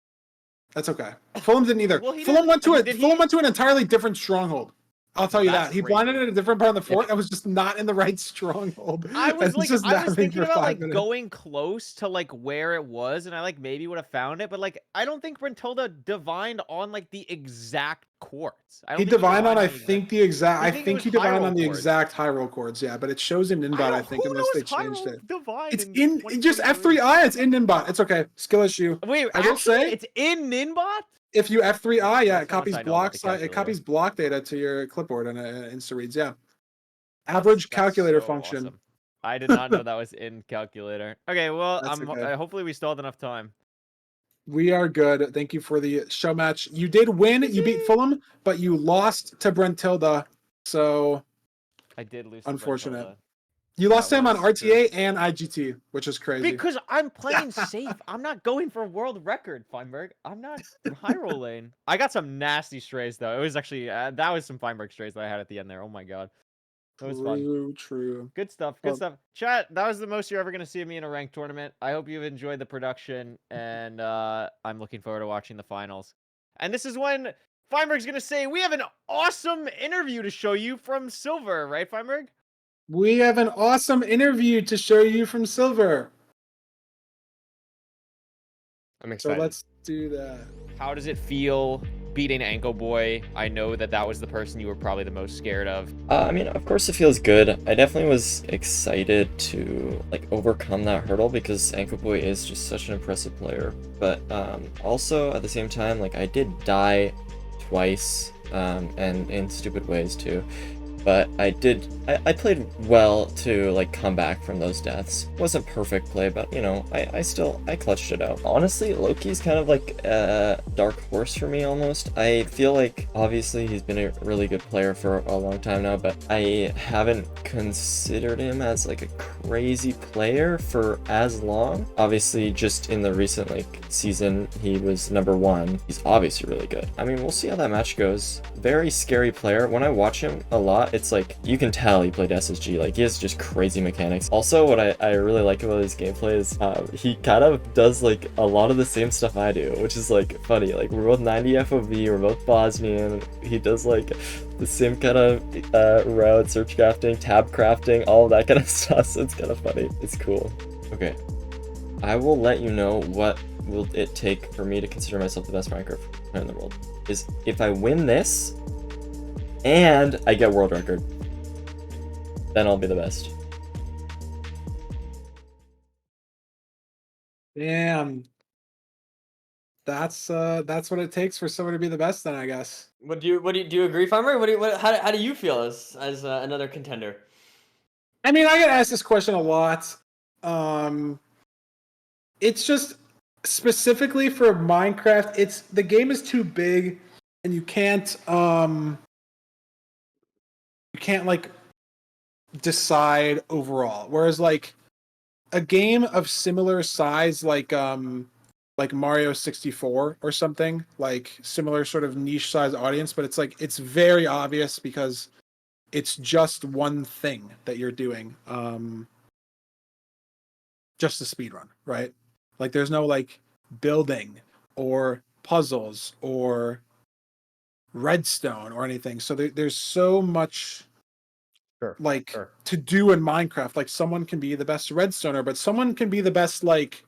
That's okay. Fulham didn't either. Well, he Fulham didn't- went to it. did he- Fulham went to an entirely different stronghold. I'll tell you That's that. He blinded crazy. at a different part of the fort and was just not in the right stronghold. I was And like, just I was napping thinking for about 5 like minutes. going close to like where it was, and I like maybe would have found it, but like I don't think Brentilda divined on like the exact chords. I don't He think divined on, I the exact- think the exact. You I think it think was he high divined roll on the chords? exact high roll chords. Yeah, but it shows in Ninbot. I think who unless they knows high changed roll it. divine It's in in just 2023? F3I. It's in Ninbot. It's okay. Skill issue. Wait, I will actually, say- it's in Ninbot. If you F3I, yeah, That's it how much copies I know about the it calculator. copies block data to your clipboard and it insta reads. Yeah. Average That's calculator so function. awesome. I did not know that was in calculator. Okay, well, That's okay. hopefully we still have enough time. We are good. Thank you for the show match. You did win. You beat Fulham, but you lost to Brentilda. So I did lose. To unfortunate. Brentilda. You lost That to him on was true. RTA and IGT, which is crazy. Because I'm playing safe. I'm not going for world record, Feinberg. I'm not high rolling. I got some nasty strays though. It was actually that was some Feinberg strays that I had at the end there. Oh my god, that was fun. True. Good stuff. Good Well- stuff. Chat. That was the most you're ever gonna see of me in a ranked tournament. I hope you've enjoyed the production, and I'm looking forward to watching the finals. And this is when Feinberg's gonna say we have an awesome interview to show you from Silver, right, Feinberg? We have an awesome interview to show you from Silver. I'm So excited. let's do that. How does it feel beating Ankle Boy? I know that was the person you were probably the most scared of. I mean, of course it feels good. I definitely was excited to like overcome that hurdle because Ankle Boy is just such an impressive player. But also at the same time, like I did die twice, and in stupid ways too. But I played well to like come back from those deaths. Wasn't perfect play, but you know, I clutched it out. Honestly, Loki's kind of like a dark horse for me almost. I feel like obviously he's been a really good player for a long time now, but I haven't considered him as like a crazy player for as long. Obviously, just in the recent like season, he was #1. He's obviously really good. I mean, we'll see how that match goes. Very scary player. When I watch him a lot, it's like you can tell he played SSG. Like he has just crazy mechanics. Also, what I really like about his gameplay is he kind of does like a lot of the same stuff I do, which is like funny. Like we're both 90 FOV, we're both Bosnian. He does like the same kind of route, search crafting, tab crafting, all of that kind of stuff. So it's kind of funny. It's cool. Okay, I will let you know what will it take for me to consider myself the best Minecraft player in the world. Is if I win this and I get world record, then I'll be the best. Damn. That's what it takes for someone to be the best. Then I guess. Do you agree, Farmer? How do you feel as another contender? I mean, I get asked this question a lot. It's just specifically for Minecraft. It's the game is too big, and you can't like decide overall. Whereas like a game of similar size, like Mario 64 or something, like similar sort of niche size audience, but it's like it's very obvious because it's just one thing that you're doing. Just a speed run, right? Like there's no like building or puzzles or redstone or anything. So there's so much like to do in Minecraft. Like someone can be the best redstoner, but someone can be the best like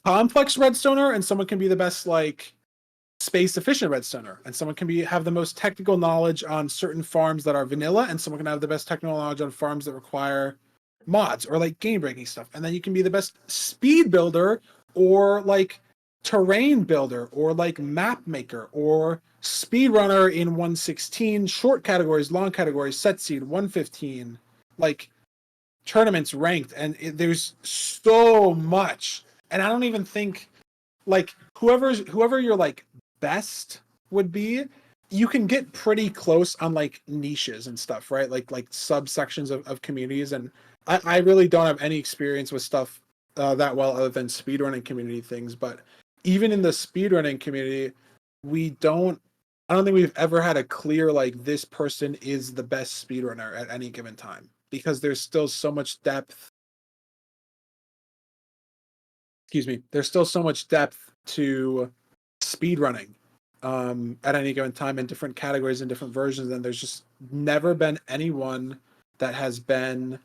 complex redstoner, and someone can be the best like space efficient redstoner, and someone can have the most technical knowledge on certain farms that are vanilla, and someone can have the best technical knowledge on farms that require mods or like game breaking stuff. And then you can be the best speed builder or like terrain builder or like map maker or speed runner in 116, short categories, long categories, set seed 115, like tournaments ranked. And there's so much. And I don't even think like whoever your like best would be, you can get pretty close on like niches and stuff, right? Like subsections of communities. And I really don't have any experience with stuff that well other than speedrunning community things. But even in the speedrunning community, I don't think we've ever had a clear like this person is the best speedrunner at any given time, because there's still so much depth. Excuse me. There's still so much depth to speedrunning at any given time in different categories and different versions. And there's just never been anyone that has been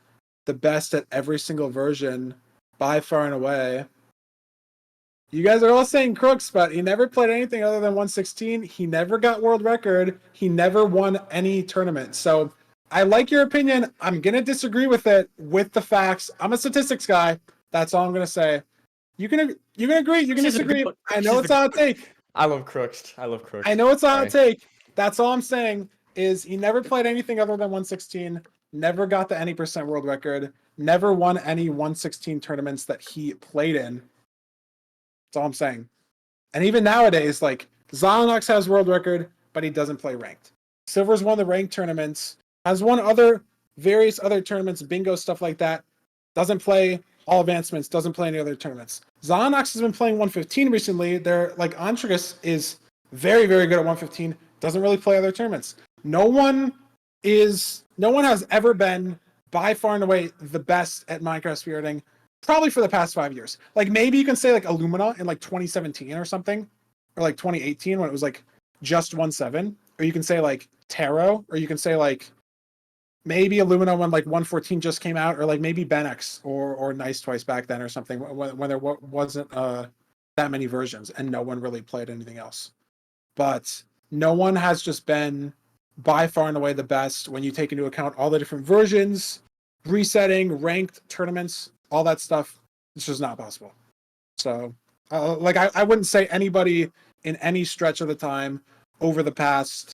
the best at every single version by far and away. You guys are all saying Crooks, but he never played anything other than 116. He never got world record. He never won any tournament. So I like your opinion. I'm going to disagree with it with the facts. I'm a statistics guy. That's all I'm going to say. You can agree. You can disagree. I know it's all take. I love Crooks. I know it's all take. That's all I'm saying is he never played anything other than 116. Never got the any percent world record. Never won any 116 tournaments that he played in. That's all I'm saying. And even nowadays, like Zolonox has world record, but he doesn't play ranked. Silver's won the ranked tournaments. Has won various other tournaments, bingo stuff like that. Doesn't play all advancements, doesn't play any other tournaments. Zolonox has been playing 115 recently. They're like Antrigus is very, very good at 115, doesn't really play other tournaments. No one has ever been by far and away the best at Minecraft speedrunning, probably for the past 5 years. Like maybe you can say like Illumina in like 2017 or something, or like 2018 when it was like just 1.7, or you can say like Taro, or you can say like maybe Illumina when like 114 just came out, or like maybe Benex or Nice Twice back then or something, when there wasn't that many versions and no one really played anything else. But no one has just been by far and away the best when you take into account all the different versions, resetting, ranked tournaments, all that stuff. It's just not possible. So I wouldn't say anybody in any stretch of the time over the past,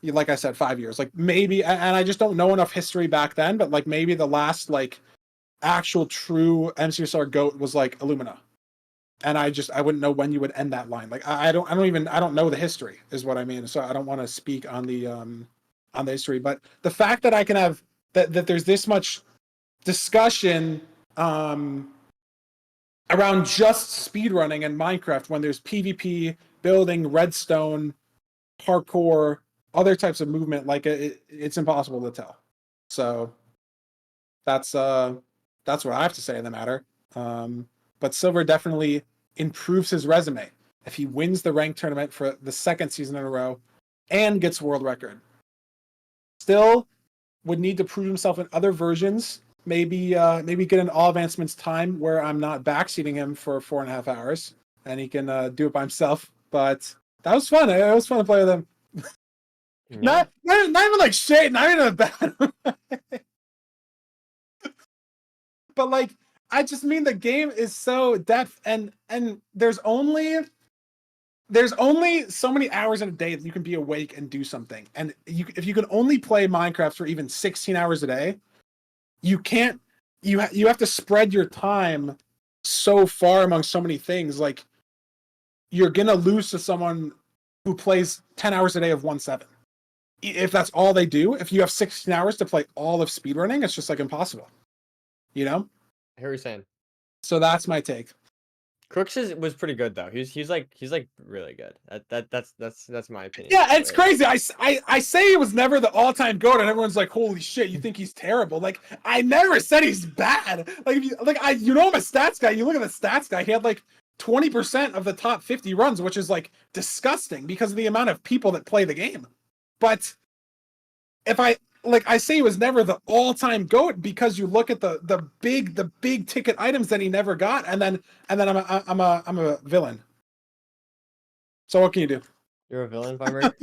like I said, 5 years, like maybe, and I just don't know enough history back then, but like maybe the last like actual true MCSR GOAT was like Illumina. And I wouldn't know when you would end that line. Like I don't know the history is what I mean. So I don't want to speak on the history, but the fact that I can have that there's this much discussion around just speedrunning and Minecraft when there's PvP, building, redstone, parkour, other types of movement, like it's impossible to tell. So that's what I have to say in the matter. But Silver definitely improves his resume if he wins the ranked tournament for the second season in a row and gets world record. Still would need to prove himself in other versions. Maybe get an all advancements time where I'm not backseating him for 4.5 hours and he can do it by himself. But that was fun. It was fun to play with him. Yeah. Not even like shade, not even a bad way. But like I just mean the game is so depth and there's only there's only so many hours in a day that you can be awake and do something. And if you can only play Minecraft for even 16 hours a day, you can't. You have to spread your time so far among so many things. Like you're gonna lose to someone who plays 10 hours a day of 1-7. If that's all they do, if you have 16 hours to play all of speedrunning, it's just like impossible. You know? I hear what you're saying. So that's my take. Crooks was pretty good though. He's like really good. That's my opinion. Yeah, it's crazy. I say he was never the all-time GOAT, and everyone's like, "Holy shit, you think he's terrible?" Like, I never said he's bad. Like, if you I'm a stats guy. You look at the stats guy. He had like 20% of the top 50 runs, which is like disgusting because of the amount of people that play the game. But if I say he was never the all-time GOAT because you look at the big ticket items that he never got, and then I'm a villain. So what can you do? You're a villain, Feinberg.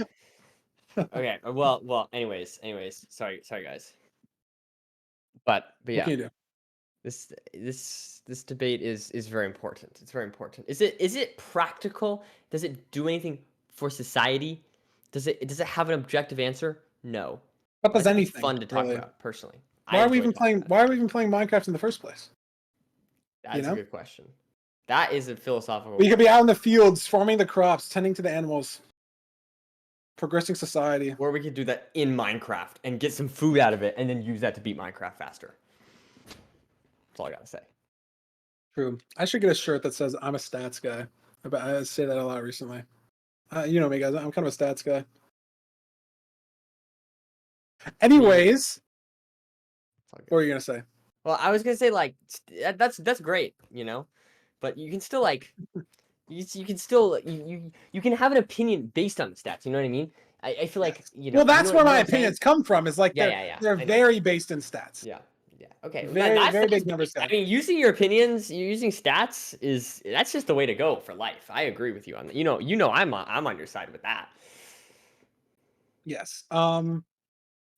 Okay. Well. Anyways. Sorry, guys. But What yeah, can you do? this debate is very important. It's very important. Is it practical? Does it do anything for society? Does it have an objective answer? No. What does I think anything? It's fun to talk really? about personally. Why are we even playing Minecraft in the first place? That's a good question. That is a philosophical. We could be out in the fields, farming the crops, tending to the animals, progressing society. Or we could do that in Minecraft and get some food out of it, and then use that to beat Minecraft faster. That's all I gotta say. True. I should get a shirt that says "I'm a stats guy." I say that a lot recently. You know me, guys. I'm kind of a stats guy. Anyways, what were you gonna say? Well, I was gonna say like that's great, but you can still like you can still you can have an opinion based on the stats. You know what I mean? I feel like Well, that's where my what I'm saying? opinions come from. Is like Yeah. they're very based in stats. Yeah. Okay. Very big numbers. I mean, using your opinions, using stats that's just the way to go for life. I agree with you on that. I'm on your side with that. Yes.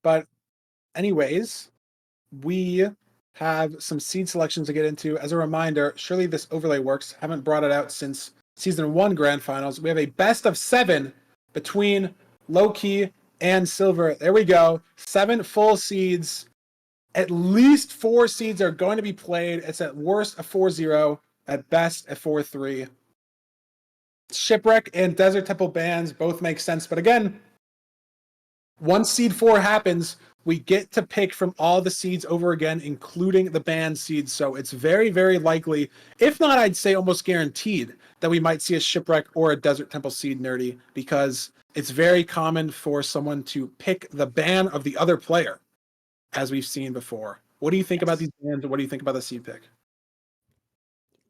But anyways, we have some seed selections to get into. As a reminder, surely this overlay works. Haven't brought it out since season 1 grand finals. We have a best of 7 between Loki and Silver. There we go. 7 full seeds. At least 4 seeds are going to be played. It's at worst a 4-0, at best a 4-3. Shipwreck and Desert Temple bans both make sense, but again, once seed 4 happens, we get to pick from all the seeds over again, including the banned seeds. So it's very, very likely, if not, I'd say almost guaranteed, that we might see a Shipwreck or a Desert Temple seed, Nerdy, because it's very common for someone to pick the ban of the other player, as we've seen before. What do you think about these bans, and what do you think about the seed pick?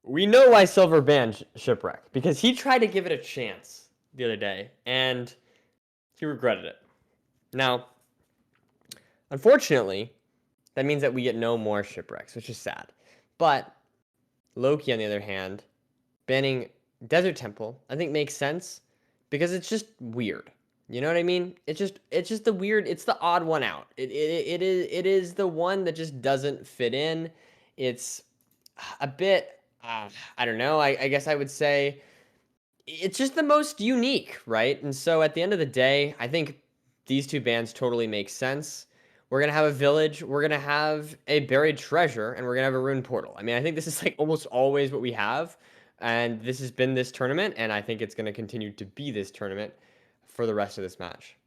We know why Silver banned Shipwreck, because he tried to give it a chance the other day, and he regretted it. Now, unfortunately, that means that we get no more Shipwrecks, which is sad. But Loki, on the other hand, banning Desert Temple, I think makes sense because it's just weird. You know what I mean? It's just the weird. It's the odd one out. It is the one that just doesn't fit in. It's a bit. I don't know. I guess I would say it's just the most unique, right? And so at the end of the day, I think these 2 bans totally make sense. We're going to have a village, we're going to have a buried treasure, and we're going to have a ruined portal. I mean, I think this is like almost always what we have, and this has been this tournament, and I think it's going to continue to be this tournament for the rest of this match.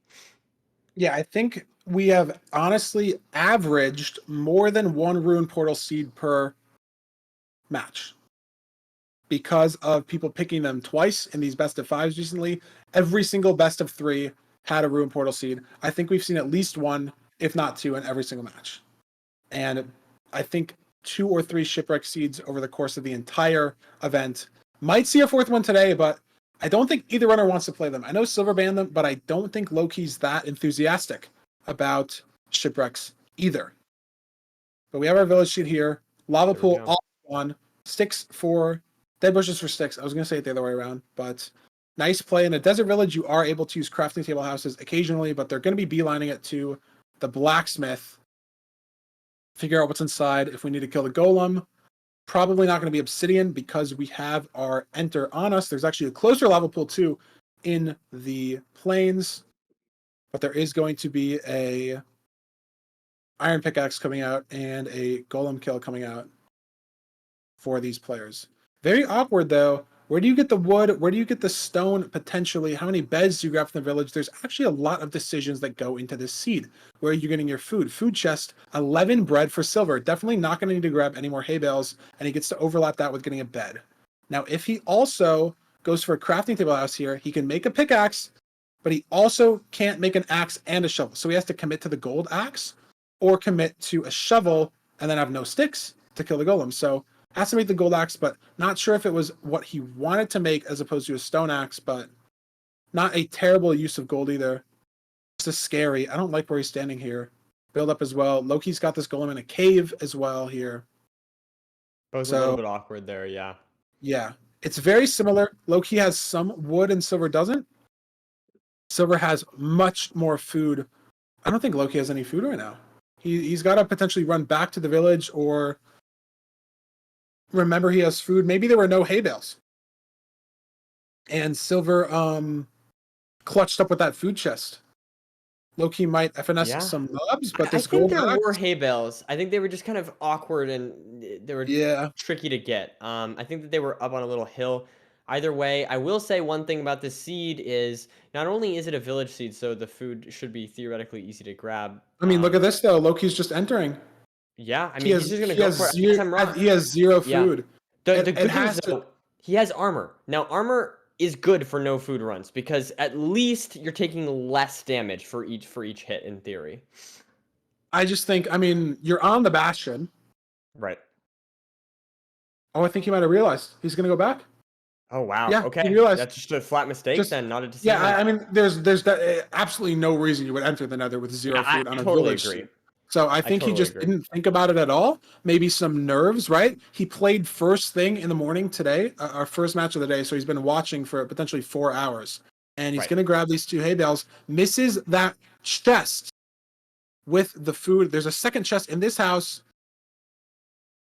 Yeah, I think we have honestly averaged more than 1 ruined portal seed per match because of people picking them twice in these best of 5s recently. Every single best of 3 had a ruined portal seed. I think we've seen at least 1, if not 2, in every single match. And I think 2 or 3 Shipwreck seeds over the course of the entire event. Might see a 4th one today, but I don't think either runner wants to play them. I know Silver banned them, but I don't think Loki's that enthusiastic about Shipwrecks either. But we have our village seed here. Lava pool all on. Sticks for dead bushes for sticks. I was going to say it the other way around, but nice play. In a desert village, you are able to use crafting table houses occasionally, but they're going to be beelining it to the blacksmith. Figure out what's inside if we need to kill the golem. probably not going to be Obsidian because we have our Enter on us. There's actually a closer lava pool too in the plains, but there is going to be a Iron Pickaxe coming out and a Golem Kill coming out for these players. Very awkward though. Where do you get the wood? Where do you get the stone potentially? How many beds do you grab from the village? There's actually a lot of decisions that go into this seed. Where are you getting your food? Food chest, 11 bread for silver. Definitely not going to need to grab any more hay bales, and he gets to overlap that with getting a bed. Now, if he also goes for a crafting table house here, he can make a pickaxe, but he also can't make an axe and a shovel. So he has to commit to the gold axe or commit to a shovel and then have no sticks to kill the golem. So has to make the gold axe, but not sure if it was what he wanted to make as opposed to a stone axe, but not a terrible use of gold either. Just scary. I don't like where he's standing here. Build up as well. Loki's got this golem in a cave as well here. Both a little bit awkward there, yeah. Yeah, it's very similar. Loki has some wood and Silver doesn't. Silver has much more food. I don't think Loki has any food right now. He's got to potentially run back to the village or remember he has food. Maybe there were no hay bales. And Silver clutched up with that food chest. Loki might FNS some mobs, but this gold there axe, were hay bales. I think they were just kind of awkward and they were tricky to get. I think that they were up on a little hill. Either way, I will say one thing about this seed is not only is it a village seed, so the food should be theoretically easy to grab. I mean, look at this though. Loki's just entering. Yeah, I mean, he's just gonna go for it. He has zero food. The good thing is though, he has armor. Now, armor is good for no food runs because at least you're taking less damage for each hit in theory. I just think, I mean, you're on the bastion. Right. Oh, I think he might have realized he's gonna go back. Oh wow. Yeah, okay. he realized. That's just a flat mistake then, not a decision. Yeah, I mean, there's absolutely no reason you would enter the Nether with zero food on a village. Agree. So I think he just didn't think about it at all. Maybe some nerves, right? He played first thing in the morning today, our first match of the day. So he's been watching for potentially 4 hours. And he's going to grab these 2 hay bales, misses that chest with the food. There's a second chest in this house,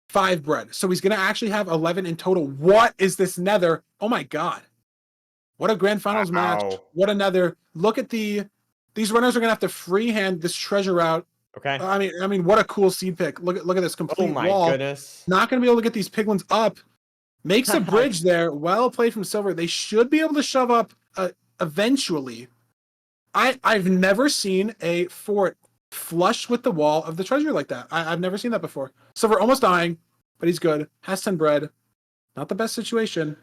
5 bread. So he's going to actually have 11 in total. What is this Nether? Oh my God. What a grand finals match. What a Nether. Look at these runners are going to have to freehand this treasure route. Okay. I mean, what a cool seed pick. Look at this complete wall. Oh my goodness. Not going to be able to get these piglins up. Makes a bridge there. Well played from Silver. They should be able to shove up eventually. I've never seen a fort flush with the wall of the treasure like that. I've never seen that before. Silver almost dying, but he's good. Has 10 bread. Not the best situation.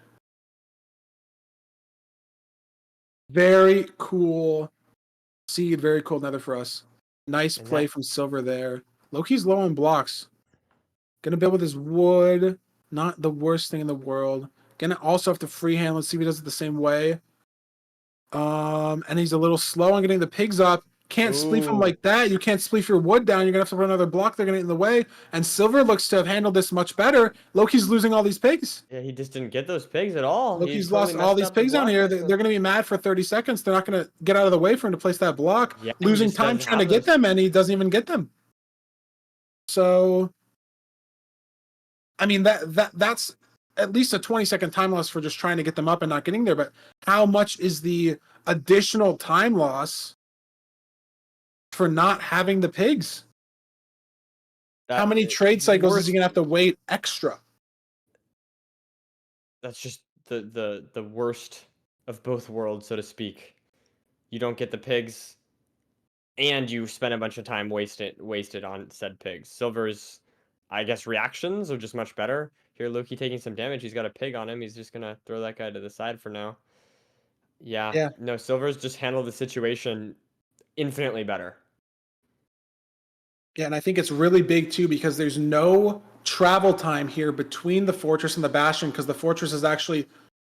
Very cool seed. Very cool Nether for us. Nice play from Silver there. Loki's low on blocks. Gonna build with his wood. Not the worst thing in the world. Gonna also have to freehand. Let's see if he does it the same way. And he's a little slow on getting the pigs up. Can't spleef him like that. You can't spleef your wood down. You're gonna have to put another block. They're gonna get in the way. And Silver looks to have handled this much better. Loki's losing all these pigs. Yeah, he just didn't get those pigs at all. Loki's lost all these pigs down here. They're gonna be mad for 30 seconds. They're not gonna get out of the way for him to place that block. Yeah, losing time trying to get them, and he doesn't even get them. So, I mean that's at least a 20-second time loss for just trying to get them up and not getting there. But how much is the additional time loss for not having the pigs? How many trade cycles is he gonna have to wait extra? That's just the worst of both worlds, so to speak. You don't get the pigs, and you spend a bunch of time wasted on said pigs. Silver's, I guess, reactions are just much better. Here, Loki taking some damage. He's got a pig on him. He's just gonna throw that guy to the side for now. Yeah. No, Silver's just handled the situation infinitely better. Yeah, and I think it's really big too because there's no travel time here between the fortress and the bastion because the fortress is actually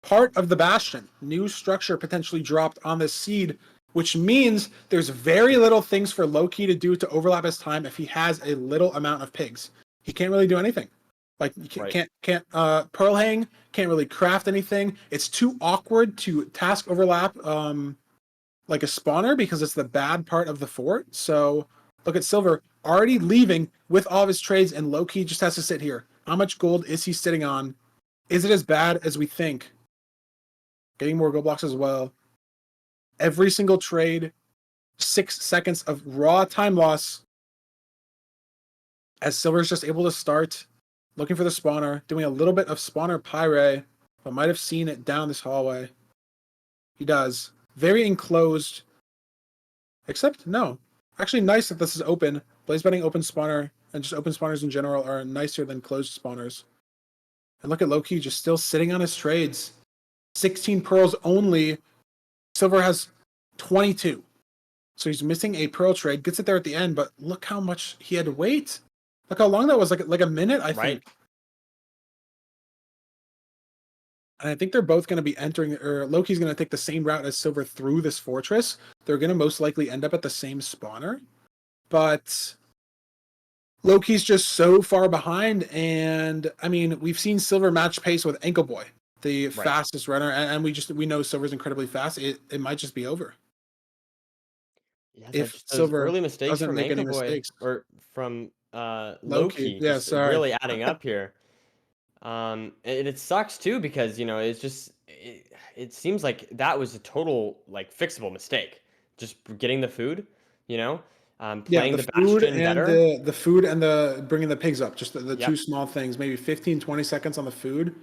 part of the bastion. New structure potentially dropped on this seed, which means there's very little things for Loki to do to overlap his time if he has a little amount of pigs. He can't really do anything. Like you can't pearl hang, can't really craft anything. It's too awkward to task overlap like a spawner because it's the bad part of the fort. So look at Silver already leaving with all of his trades, and Loki just has to sit here. How much gold is he sitting on? Is it as bad as we think? Getting more gold blocks as well. Every single trade, 6 seconds of raw time loss. As Silver's just able to start looking for the spawner, doing a little bit of spawner pyre, but might have seen it down this hallway. He does. Very enclosed. Except, no. Actually, nice that this is open. Blaze betting open spawner and just open spawners in general are nicer than closed spawners. And look at Loki just still sitting on his trades. 16 pearls only. Silver has 22. So he's missing a pearl trade. Gets it there at the end, but look how much he had to wait. Look how long that was, like a minute, I think. And I think they're both going to be entering, or Loki's going to take the same route as Silver through this fortress. They're going to most likely end up at the same spawner. But Loki's just so far behind. And, I mean, we've seen Silver match pace with Ankle Boy, the fastest runner. And we know Silver's incredibly fast. It might just be over. Yeah, If those Silver early mistakes doesn't from make any Ankle Boy mistakes. or from Loki. Loki, Yeah, just sorry. really adding up here. And it sucks too because it's just it seems like that was a total like fixable mistake. Just getting the food, playing the food Bastion and better. the food and the bringing the pigs up. Just the Yep. two small things. Maybe 15, 20 seconds on the food.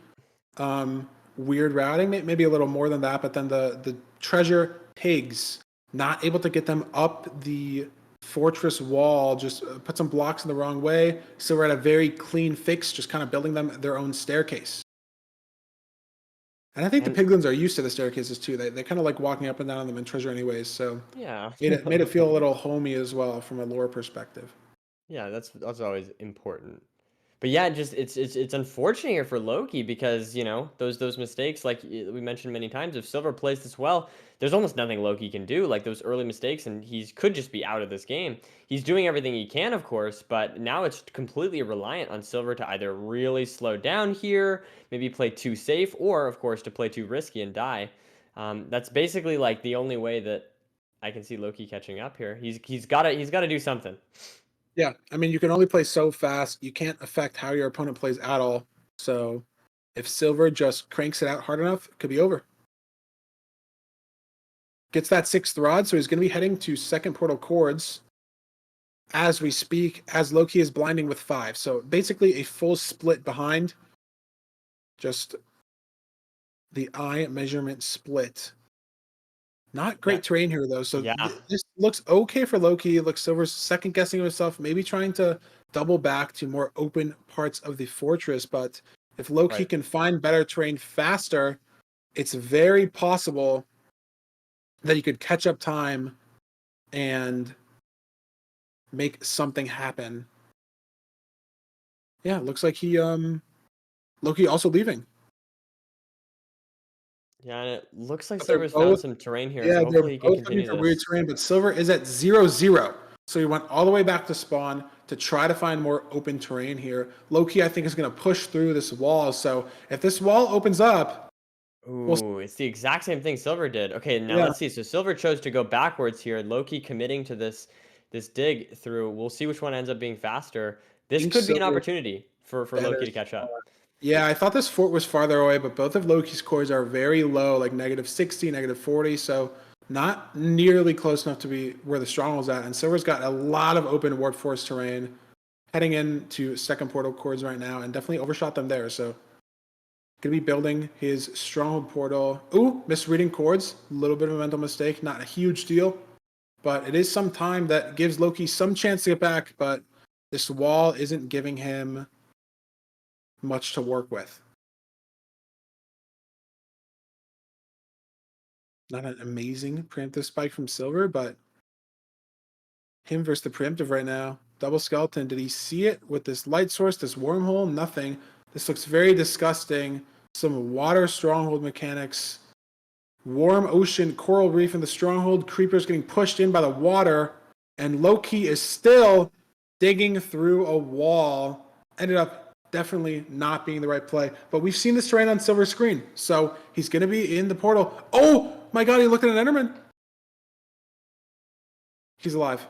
Weird routing, maybe a little more than that. But then the treasure pigs, not able to get them up the fortress wall, just put some blocks in the wrong way. So we're at a very clean fix, just kind of building them their own staircase. And I think the piglins are used to the staircases too. They kind of like walking up and down them in treasure anyways. So Yeah. made it feel a little homey as well from a lore perspective. Yeah, that's always important. But yeah, it's unfortunate here for Loki because those mistakes, like we mentioned many times, if Silver plays this well, there's almost nothing Loki can do. Like those early mistakes, and he could just be out of this game. He's doing everything he can, of course, but now it's completely reliant on Silver to either really slow down here, maybe play too safe, or of course to play too risky and die. That's basically like the only way that I can see Loki catching up here. He's got to do something. Yeah, I mean, you can only play so fast. You can't affect how your opponent plays at all. So if Silver just cranks it out hard enough, it could be over. Gets that 6th rod, so he's going to be heading to second portal chords as we speak, as Loki is blinding with 5. So basically a full split behind. Just the eye measurement split. Not great terrain here, though. So this looks okay for Loki. Looks Silver's second guessing himself, maybe trying to double back to more open parts of the fortress. But if Loki can find better terrain faster, it's very possible that he could catch up time and make something happen. Yeah, looks like Loki also leaving. Yeah, and it looks like But they're Silver's found both- some terrain here, Yeah, so they're hopefully he can both continue looking for weird this. terrain, but Silver is at 0-0. So he went all the way back to spawn to try to find more open terrain here. Loki, I think, is going to push through this wall. So if this wall opens up... Ooh, it's the exact same thing Silver did. Okay, now let's see. So Silver chose to go backwards here. Loki committing to this dig through. We'll see which one ends up being faster. This could be an opportunity for Loki to catch up. Yeah, I thought this fort was farther away, but both of Loki's cores are very low, like -60, -40, so not nearly close enough to be where the stronghold's at. And Silver's got a lot of open Warp Force terrain heading into second portal chords right now, and definitely overshot them there. So gonna be building his stronghold portal. Ooh, misreading chords, a little bit of a mental mistake, not a huge deal, but it is some time that gives Loki some chance to get back, but this wall isn't giving him much to work with. Not an amazing preemptive spike from Silver, but him versus the preemptive right now. Double skeleton. Did he see it with this light source, this wormhole? Nothing. This looks very disgusting. Some water stronghold mechanics. Warm ocean coral reef in the stronghold. Creepers getting pushed in by the water. And Loki is still digging through a wall. Ended up definitely not being the right play. But we've seen this terrain on Silver's screen. So he's going to be in the portal. Oh my god, he looked at an Enderman. He's alive.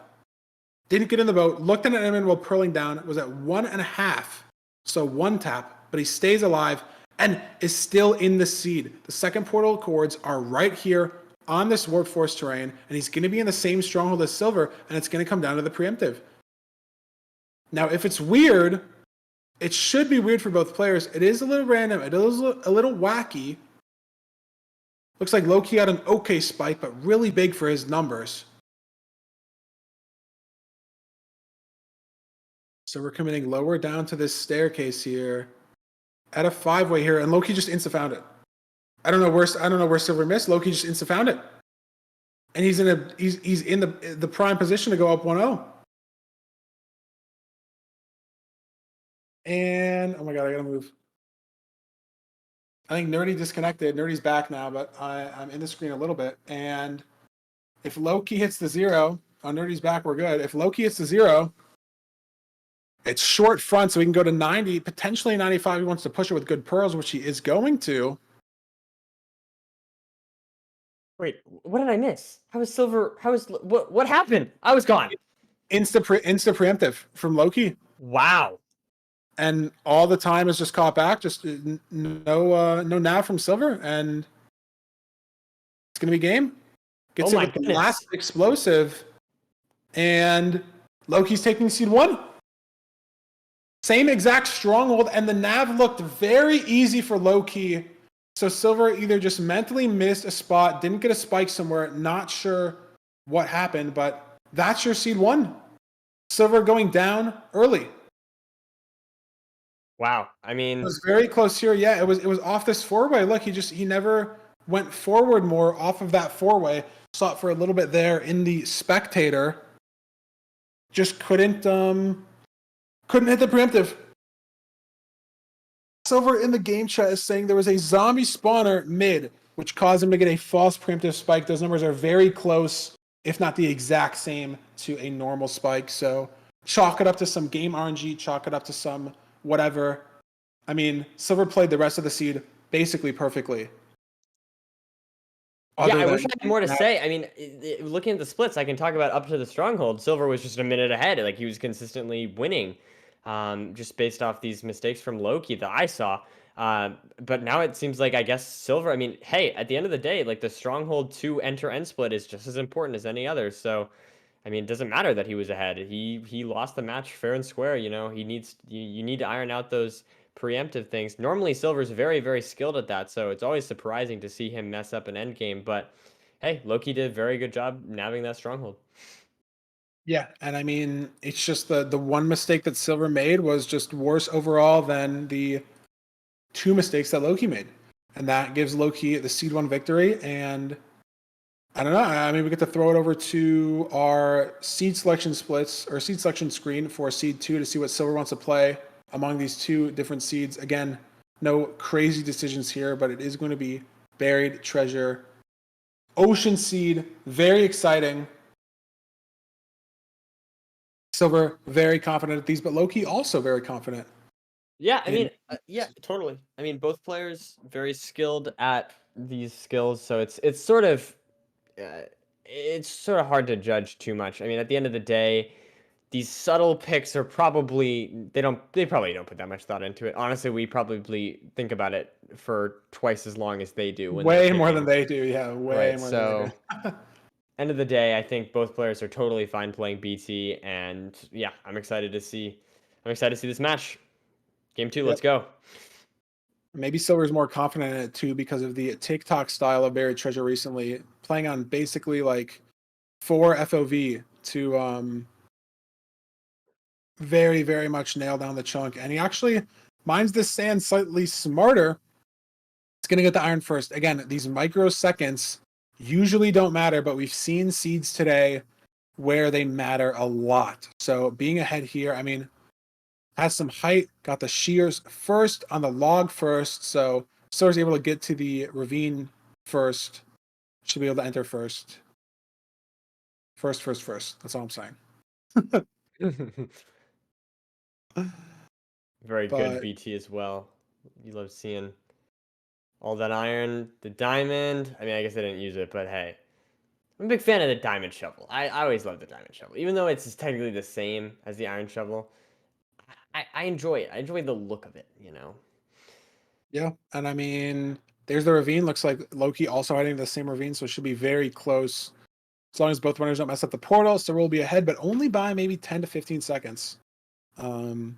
Didn't get in the boat. Looked at an Enderman while purling down. Was at 1.5. So 1 tap, but he stays alive and is still in the seed. The second portal chords are right here on this Warp Force terrain, and he's going to be in the same stronghold as Silver, and it's going to come down to the preemptive. Now, if it's weird, it should be weird for both players. It is a little random. It is a little wacky. Looks like Loki had an okay spike, but really big for his numbers. So we're coming lower down to this staircase here at a 5-way here, and Loki just insta-found it. I don't know where Silver missed. Loki just insta-found it. And he's in the prime position to go up 1-0. And oh my god, I gotta move. I think Nerdy disconnected. Nerdy's back now, but I'm in the screen a little bit. And if Loki hits the 0, Nerdy's back, we're good. If Loki hits the 0, it's short front, so he can go to 90, potentially 95. He wants to push it with good pearls, which he is going to. Wait, what did I miss? How was Silver? What happened? I was gone. Insta preemptive from Loki. Wow. And all the time is just caught back. Just no nav from Silver, and it's gonna be game. Gets Oh it my with the goodness. last explosive, and Loki's taking seed 1. Same exact stronghold, and the nav looked very easy for Loki. So Silver either just mentally missed a spot, didn't get a spike somewhere, not sure what happened, but that's your seed 1. Silver going down early. Wow. I mean, It was very close here. Yeah, it was off this 4-way. Look, he never went forward more off of that 4-way. Saw it for a little bit there in the spectator. Just couldn't hit the preemptive. Silver in the game chat is saying there was a zombie spawner mid, which caused him to get a false preemptive spike. Those numbers are very close, if not the exact same, to a normal spike. So chalk it up to some game RNG, chalk it up to some whatever. I mean, Silver played the rest of the seed basically perfectly. yeah, I wish I had more to say. I mean, looking at the splits, I can talk about up to the stronghold. Silver was just a minute ahead. Like, he was consistently winning, just based off these mistakes from Loki that I saw. But now it seems like, I guess, Silver, I mean, hey, at the end of the day, like, the stronghold to enter end split is just as important as any other. So, I mean, it doesn't matter that he was ahead. He lost the match fair and square. You know, you need to iron out those preemptive things. Normally, Silver's very, very skilled at that, so it's always surprising to see him mess up an end game. But hey, Loki did a very good job navigating that stronghold. Yeah, and I mean, it's just the one mistake that Silver made was just worse overall than the 2 mistakes that Loki made. And that gives Loki the seed 1 victory. And I don't know. I mean, we get to throw it over to our seed selection splits or seed selection screen for seed 2 to see what Silver wants to play among these 2 different seeds. Again, no crazy decisions here, but it is going to be Buried Treasure, Ocean Seed. Very exciting. Silver very confident at these, but Loki also very confident. Yeah, I mean, yeah, totally. I mean, both players very skilled at these skills, so it's sort of hard to judge too much. I mean, at the end of the day, these subtle picks are probably they probably don't put that much thought into it. Honestly, we probably think about it for twice as long as they do. When Way more than they do, yeah. Way right, more so than they do. end of the day, I think both players are totally fine playing BT, and yeah, I'm excited to see this match. Game 2, let's go. Maybe Silver's more confident in it too because of the TikTok style of Buried Treasure recently, playing on basically like 4 FOV to very, very much nail down the chunk. And he actually mines this sand slightly smarter. It's going to get the iron first. Again, these microseconds usually don't matter, but we've seen seeds today where they matter a lot. So being ahead here, I mean, has some height, got the shears first on the log first. So Silver's able to get to the ravine first. Should be able to enter first. First. That's all I'm saying. Very good But- BT as well. You love seeing all that iron, the diamond. I mean, I guess I didn't use it, but hey, I'm a big fan of the diamond shovel. I always love the diamond shovel, even though it's technically the same as the iron shovel. I enjoy it. I enjoy the look of it, Yeah, and I mean, there's the ravine. Looks like Loki also heading to the same ravine, so it should be very close. As long as both runners don't mess up the portal, so we'll be ahead, but only by maybe 10 to 15 seconds. 2x1,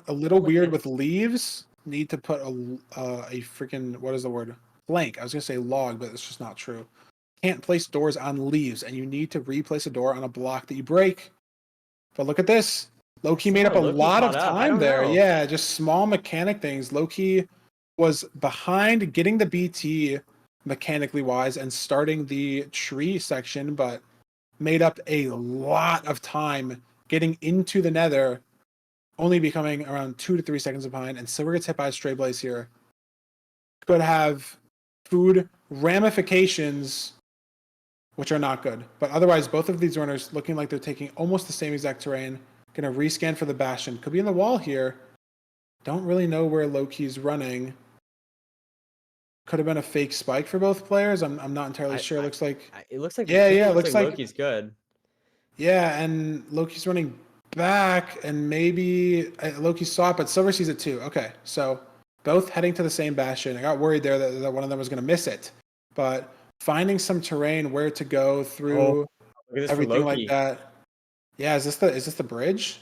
a little weird with leaves. Need to put a freaking, what is the word? Blank. I was gonna say log, but it's just not true. Can't place doors on leaves, and you need to replace a door on a block that you break. But look at this. Loki made up a Loki lot of caught up. I time don't there. know. Yeah, just small mechanic things. Loki was behind getting the BT mechanically wise and starting the tree section, but made up a lot of time getting into the nether, only becoming around 2 to 3 seconds behind. And Silver gets hit by a stray blaze here. Could have food ramifications, which are not good. But otherwise, both of these runners looking like they're taking almost the same exact terrain. Gonna rescan for the Bastion. Could be in the wall here. Don't really know where Loki's running. Could have been a fake spike for both players. I'm not entirely sure. Looks like It looks like yeah, looks like Loki's good. Yeah, and Loki's running back, and maybe Loki saw it, but Silver sees it too. Okay, so both heading to the same Bastion. I got worried there that one of them was going to miss it, but finding some terrain where to go through Look at this for everything like Loki. that. Yeah, is this the bridge?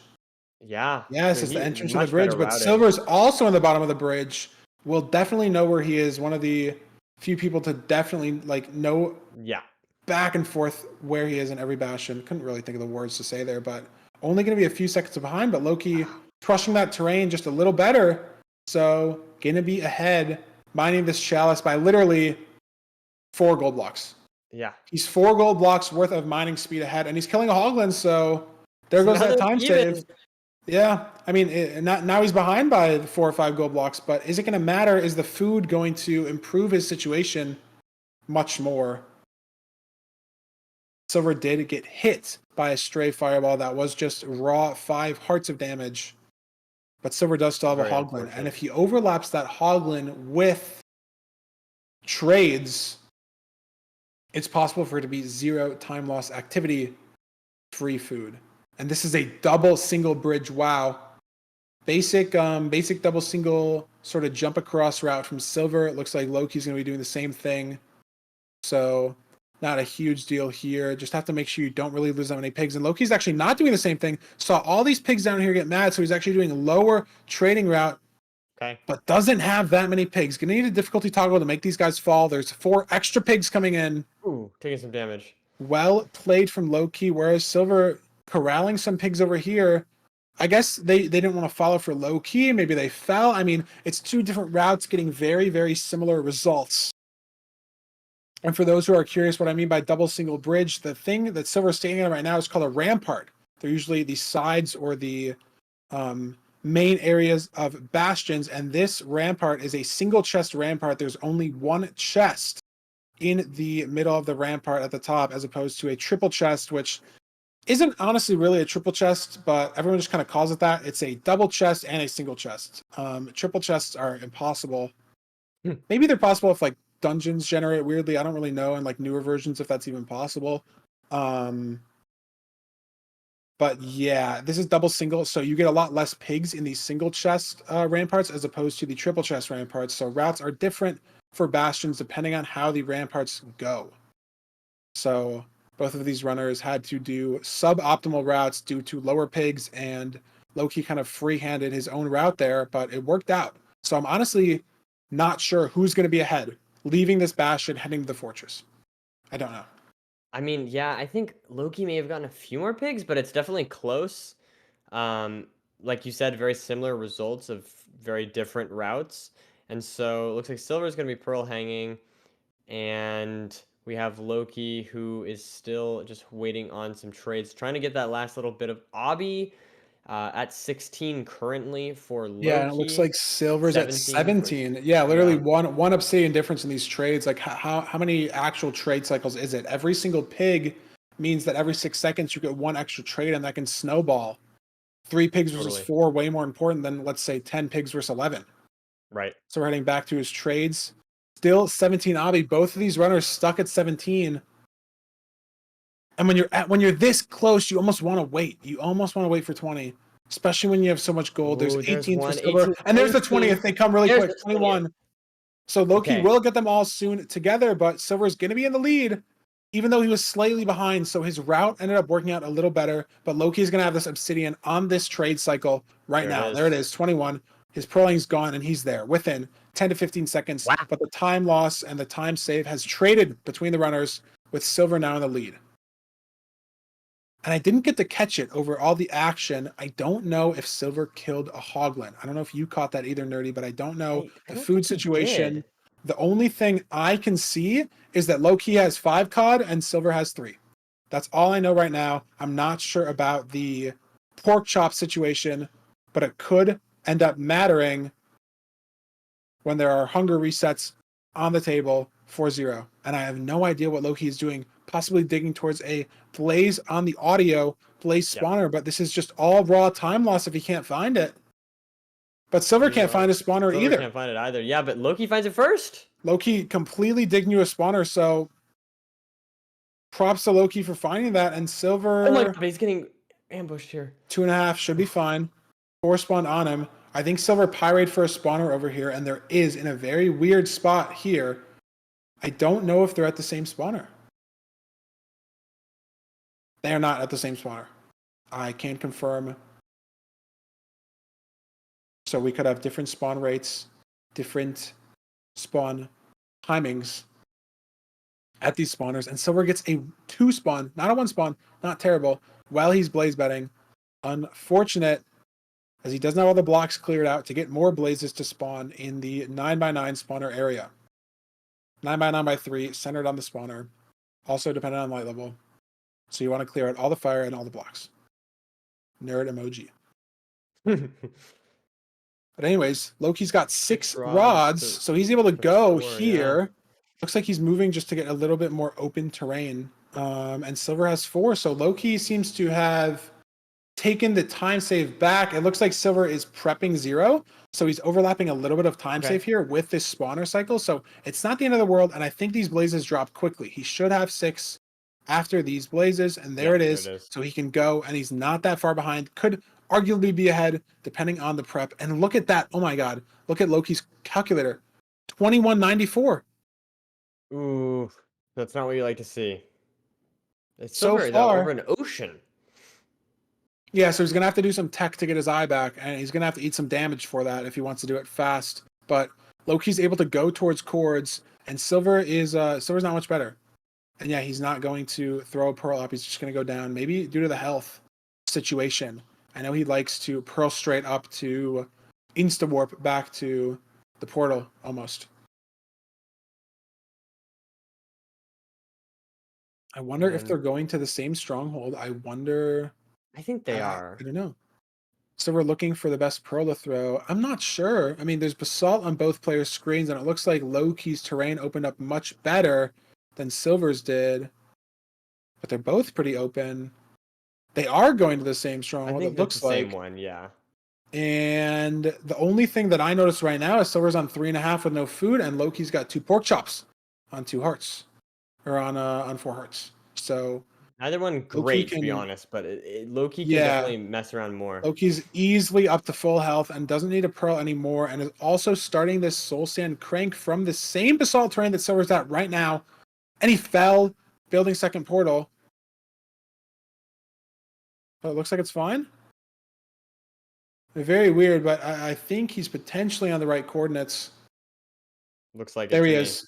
Yeah. Yeah, this I is mean, the entrance to the much bridge, better but routing. Silver's also on the bottom of the bridge. Will definitely know where he is. One of the few people to definitely know Yeah. back and forth where he is in every Bastion. Couldn't really think of the words to say there, but only going to be a few seconds behind. But Loki crushing that terrain just a little better. So going to be ahead, mining this chalice by literally 4 gold blocks. Yeah. He's 4 gold blocks worth of mining speed ahead, and he's killing a Hoglin. So there goes that time save. Yeah, I mean, now he's behind by 4 or 5 gold blocks, but is it going to matter? Is the food going to improve his situation much more? Silver did get hit by a stray fireball that was just raw 5 hearts of damage, but Silver does still have Very a Hoglin, unfortunate. and if he overlaps that Hoglin with trades, it's possible for it to be 0 time loss activity, free food. And this is a double single bridge. Wow. Basic double single sort of jump across route from Silver. It looks like Loki's going to be doing the same thing. So not a huge deal here. Just have to make sure you don't really lose that many pigs. And Loki's actually not doing the same thing. Saw all these pigs down here get mad, so he's actually doing a lower trading route. Okay. But doesn't have that many pigs. Gonna need a difficulty toggle to make these guys fall. There's 4 extra pigs coming in. Ooh, taking some damage. Well played from Loki, whereas Silver corralling some pigs over here. I guess they didn't want to follow for Loki. Maybe they fell. I mean, it's 2 different routes getting very, very similar results. And for those who are curious what I mean by double single bridge, the thing that Silver's standing on right now is called a rampart. They're usually the sides or the main areas of bastions, and this rampart is a single chest rampart. There's only 1 chest in the middle of the rampart at the top, as opposed to a triple chest, which isn't honestly really a triple chest, but everyone just kind of calls it that. It's a double chest and a single chest. Triple chests are impossible. Maybe they're possible if dungeons generate weirdly. I don't really know in newer versions if that's even possible. But yeah, this is double single, so you get a lot less pigs in these single chest ramparts as opposed to the triple chest ramparts. So routes are different for bastions depending on how the ramparts go. So both of these runners had to do suboptimal routes due to lower pigs, and Loki kind of free-handed his own route there, but it worked out. So I'm honestly not sure who's going to be ahead, leaving this bastion, heading to the fortress. I don't know. I mean, yeah, I think Loki may have gotten a few more pigs, but it's definitely close. Like you said, very similar results of very different routes. And so it looks like Silver is going to be pearl hanging, and we have Loki, who is still just waiting on some trades, trying to get that last little bit of obby at 16 currently for Loki. Yeah, and it looks like Silver's at 17. Yeah, literally one obsidian difference in these trades. How many actual trade cycles is it? Every single pig means that every 6 seconds you get 1 extra trade, and that can snowball. 3 pigs versus 4, way more important than, let's say, 10 pigs versus 11. Right. So we're heading back to his trades. Still 17 obby. Both of these runners stuck at 17. And when you're this close, you almost want to wait. You almost want to wait for 20. especially when you have so much gold. There's Ooh, there's 18 for one, Silver, 18, and there's the 19. 20th. They come really There's quick. the 21. So Loki Okay. will get them all soon together, but Silver's going to be in the lead, even though he was slightly behind. So his route ended up working out a little better, but Loki is going to have this Obsidian on this trade cycle right now. There it is, 21. His Pearling's gone, and he's there within 10 to 15 seconds. Wow. But the time loss and the time save has traded between the runners, with Silver now in the lead. And I didn't get to catch it over all the action. I don't know if Silver killed a Hoglin. I don't know if you caught that either, Nerdy, but I don't know I the don't food think he situation. did. The only thing I can see is that Loki has 5 COD and Silver has 3. That's all I know right now. I'm not sure about the pork chop situation, but it could end up mattering when there are hunger resets on the table 4-0. And I have no idea what Loki is doing, possibly digging towards a Blaze on the audio, Blaze spawner, but this is just all raw time loss if he can't find it. But Silver can't find a spawner Silver either. can't find it either. Yeah, but Loki finds it first. Loki completely digging you a spawner, so props to Loki for finding that. And Silver, Oh my god, he's getting ambushed here. 2.5 should be fine. 4 spawned on him. I think Silver pirate for a spawner over here, and there is in a very weird spot here. I don't know if they're at the same spawner. They are not at the same spawner. I can't confirm. So we could have different spawn rates, different spawn timings at these spawners. And Silver gets a 2 spawn, not a 1 spawn, not terrible, while he's blaze betting. Unfortunate, as he doesn't have all the blocks cleared out to get more blazes to spawn in the 9x9 spawner area. 9x9x3, centered on the spawner, also dependent on light level. So you want to clear out all the fire and all the blocks. Nerd emoji. But anyways, Loki's got 6 rods, so he's able to go here. Yeah. Looks like he's moving just to get a little bit more open terrain. And Silver has 4, so Loki seems to have taken the time save back. It looks like Silver is prepping 0, so he's overlapping a little bit of time save here with this spawner cycle. So it's not the end of the world, and I think these blazes drop quickly. He should have 6 after these blazes, and there it is. So he can go, and he's not that far behind. Could arguably be ahead depending on the prep. And look at that. Oh my god. Look at Loki's calculator. 2194. Ooh, that's not what you like to see. It's so Silver far over an ocean. Yeah, so he's gonna have to do some tech to get his eye back, and he's gonna have to eat some damage for that if he wants to do it fast. But Loki's able to go towards cords, and Silver's not much better. And yeah, he's not going to throw a pearl up. He's just gonna go down, maybe due to the health situation. I know he likes to pearl straight up to insta warp back to the portal almost. I wonder if they're going to the same stronghold. I wonder. I think they are. I don't know. So we're looking for the best pearl to throw. I'm not sure. I mean, there's basalt on both players' screens, and it looks like Loki's terrain opened up much better than Silver's did. But they're both pretty open. They are going to the same stronghold. I think it looks the like same one, yeah. And the only thing that I noticed right now is Silver's on 3.5 with no food, and Loki's got 2 pork chops on 2 hearts, or on 4 hearts. So neither one great to be honest, but Loki can definitely mess around more. Loki's easily up to full health and doesn't need a pearl anymore, and is also starting this soul sand crank from the same basalt terrain that Silver's at right now. And he fell, building second portal. So it looks like it's fine. Very weird, but I think he's potentially on the right coordinates. Looks like there he is.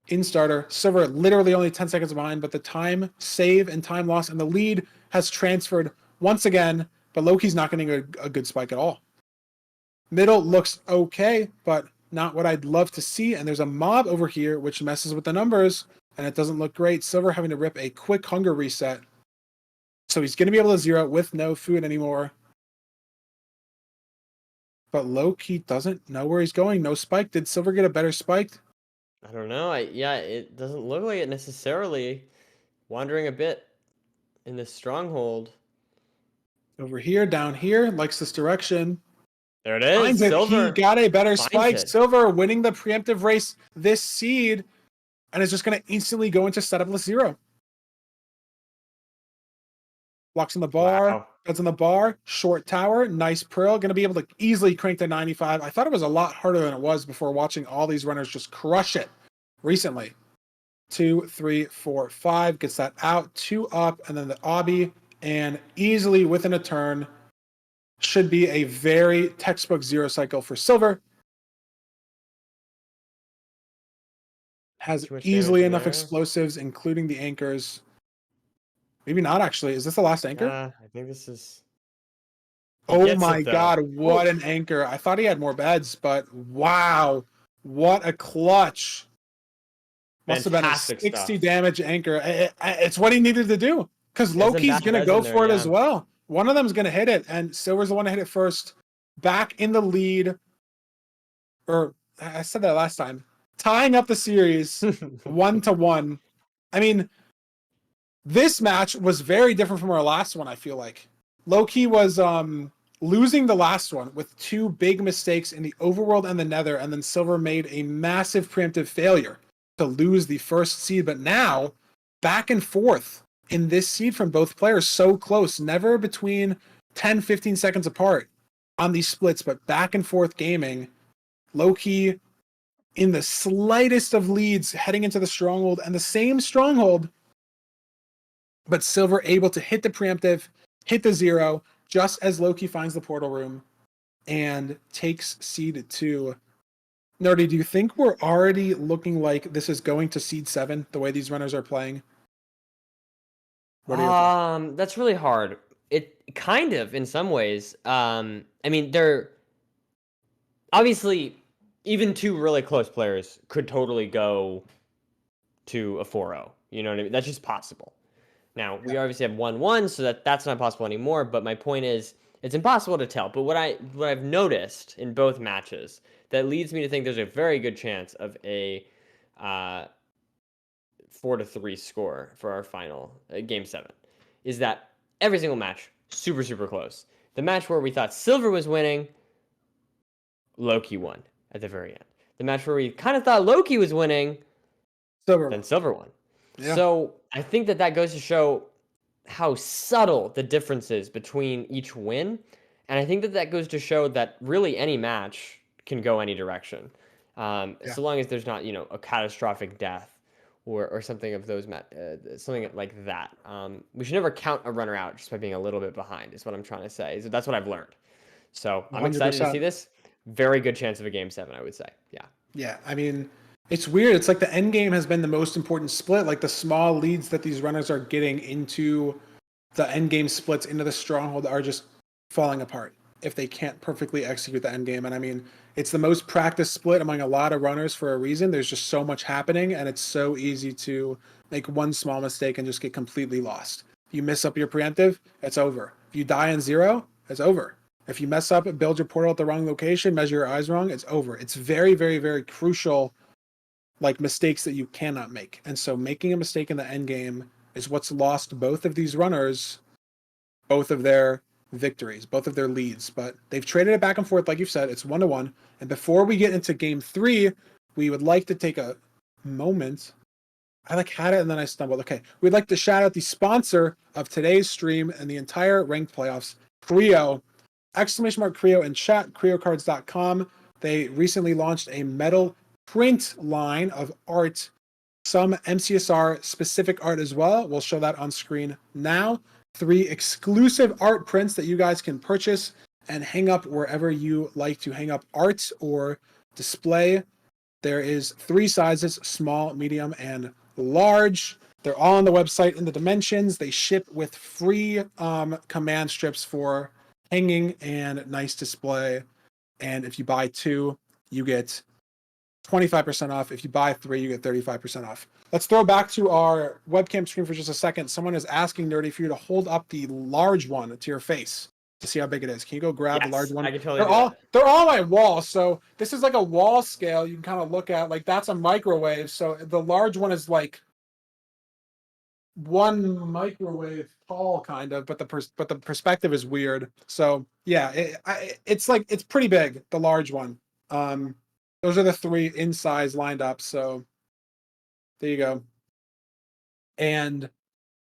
In starter. Silver literally only 10 seconds behind, but the time save and time loss and the lead has transferred once again, but Loki's not getting a good spike at all. Middle looks okay, but not what I'd love to see. And there's a mob over here, which messes with the numbers, and it doesn't look great. Silver having to rip a quick hunger reset. So he's going to be able to 0 with no food anymore. But Loki doesn't know where he's going. No spike. Did Silver get a better spike? I don't know. Yeah, it doesn't look like it necessarily. Wandering a bit in this stronghold. Over here, down here, likes this direction. There it is. Finds Silver. He got a better spike. It. Silver winning the preemptive race this seed, and is just going to instantly go into setupless 0. Blocks on the bar, Wow. cuts on the bar, short tower, nice pearl. Going to be able to easily crank to 95. I thought it was a lot harder than it was before watching all these runners just crush it recently. 2, 3, 4, 5. Gets that out. 2 up, and then the obby. And easily within a turn, should be a very textbook zero cycle for silver. Has Too much easily damage in enough there. explosives, including the anchors. Maybe not, actually. Is this the last anchor? I think this is. He Oh gets my it, though. god, what an anchor. I thought he had more beds, but wow. What a clutch. Must have been a Fantastic 60 stuff. damage anchor. It's what he needed to do. Because He has some Loki's bad going to beds go in there, for it yeah. as well. One of them's going to hit it, and Silver's the one to hit it first. Back in the lead. Or, I said that last time. Tying up the series 1-1. I mean, this match was very different from our last one, I feel like. Loki was losing the last one with 2 big mistakes in the overworld and the nether, and then Silver made a massive preemptive failure to lose the first seed. But now, back and forth in this seed from both players, so close, never between 10, 15 seconds apart on these splits, but back and forth gaming. Loki in the slightest of leads heading into the stronghold, and the same stronghold, but Silver able to hit the preemptive, hit the 0, just as Loki finds the portal room and takes seed 2. Nerdy, do you think we're already looking like this is going to seed 7, the way these runners are playing? What are your thoughts? That's really hard. It kind of, in some ways. I mean, they're obviously even 2 really close players could totally go to a 4-0. You know what I mean? That's just possible. Now, we obviously have 1-1, so that's not possible anymore, but my point is it's impossible to tell. But what I've noticed in both matches that leads me to think there's a very good chance of a 4-3 score for our final game 7 is that every single match super super close. The match where we thought Silver was winning, Loki won at the very end. The match where we kind of thought Loki was winning, Silver. then Silver won. Yeah. So I think that goes to show how subtle the difference is between each win. And I think that goes to show that really any match can go any direction. So long as there's not, a catastrophic death or something of those, something like that. We should never count a runner out just by being a little bit behind, is what I'm trying to say. So that's what I've learned. So I'm excited to see 100%. this. Very good chance of a game 7, I would say. Yeah. Yeah, I mean, it's weird. It's like the end game has been the most important split. Like the small leads that these runners are getting into the end game splits into the stronghold are just falling apart if they can't perfectly execute the end game. And I mean, it's the most practiced split among a lot of runners for a reason. There's just so much happening, and it's so easy to make one small mistake and just get completely lost. If you miss up your preemptive, it's over. If you die on 0, it's over. If you mess up and build your portal at the wrong location, measure your eyes wrong, it's over. It's very, very, very crucial, like mistakes that you cannot make. And so making a mistake in the end game is what's lost both of these runners, both of their victories, both of their leads. But they've traded it back and forth, like you've said. It's 1-1. And before we get into game 3, we would like to take a moment. I had it and then I stumbled. Okay. We'd like to shout out the sponsor of today's stream and the entire ranked playoffs, Creo. !Creo in chat, creocards.com. They recently launched a metal print line of art, some MCSR specific art as well. We'll show that on screen now. 3 exclusive art prints that you guys can purchase and hang up wherever you like to hang up art or display. There is 3 sizes, small, medium, and large. They're all on the website in the dimensions. They ship with free command strips for hanging and nice display. And if you buy 2, you get 25% off. If you buy 3, you get 35% off. Let's throw back to our webcam screen for just a second. Someone is asking, Nerdy, for you to hold up the large one to your face to see how big it is. Can you go grab the large one? I can totally do that. They're all on my wall. So this is like a wall scale you can kind of look at. Like that's a microwave. So the large one is like 1 microwave tall, kind of, but the perspective is weird. So yeah, it's pretty big, the large one. Those are the 3 in size lined up. So there you go. And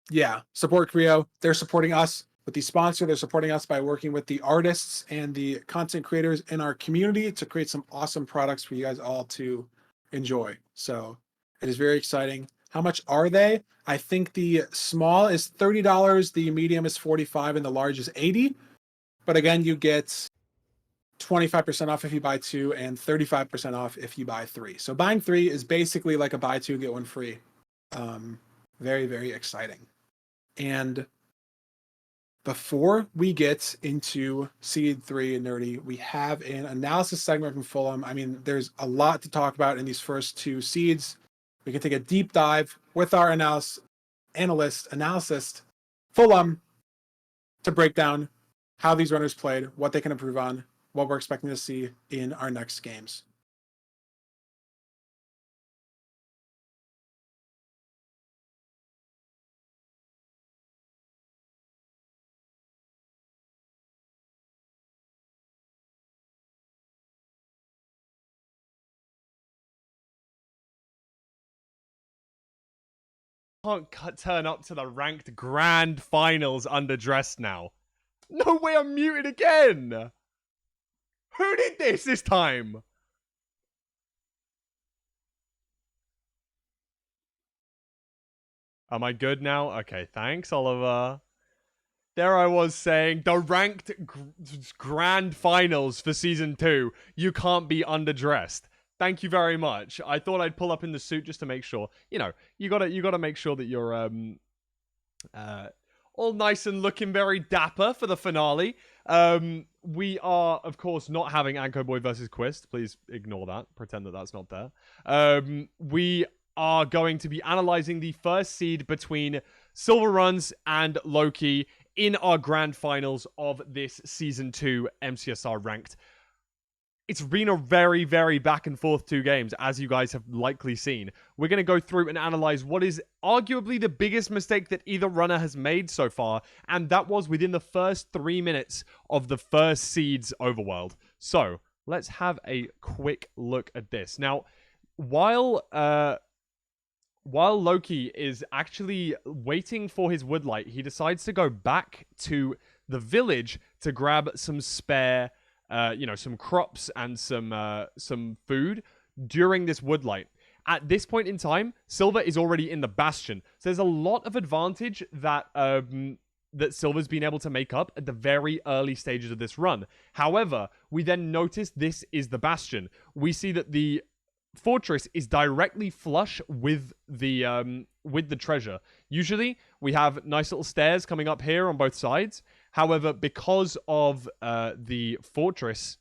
Yeah, support Creo. They're supporting us with the sponsor. They're supporting us by working with the artists and the content creators in our community to create some awesome products for you guys all to enjoy. So it is very exciting. How much are they? I think the small is $30, the medium is 45, and the large is 80. But again, you get 25% off if you buy 2 and 35% off if you buy 3. So buying 3 is basically like a buy 2 get 1 free. Very, very exciting. And before we get into Seed 3 and Nerdy, we have an analysis segment from Fulham. I mean, there's a lot to talk about in these first 2 seeds. We can take a deep dive with our analyst, Fulham, to break down how these runners played, what they can improve on, what we're expecting to see in our next games. Can't turn up to the ranked grand finals underdressed now. No way, I'm muted again. Who did this time? Am I good now? Okay, thanks, Oliver. There I was saying, the ranked grand finals for season 2. You can't be underdressed. Thank you very much. I thought I'd pull up in the suit just to make sure. You know, you gotta make sure that you're all nice and looking very dapper for the finale. We are, of course, not having Anko Boy versus Quist. Please ignore that. Pretend that that's not there. We are going to be analyzing the first seed between Silver Runs and Loki in our grand finals of this season 2 MCSR ranked. It's been a very, very back and forth 2 games, as you guys have likely seen. We're going to go through and analyze what is arguably the biggest mistake that either runner has made so far, and that was within the first 3 minutes of the first seed's overworld. So, let's have a quick look at this. Now, while Loki is actually waiting for his woodlight, he decides to go back to the village to grab some spare some crops and some food during this woodlight. At this point in time, Silver is already in the Bastion. So there's a lot of advantage that that Silver's been able to make up at the very early stages of this run. However, we then notice this is the Bastion. We see that the fortress is directly flush with the treasure. Usually, we have nice little stairs coming up here on both sides. However, because of the fortress,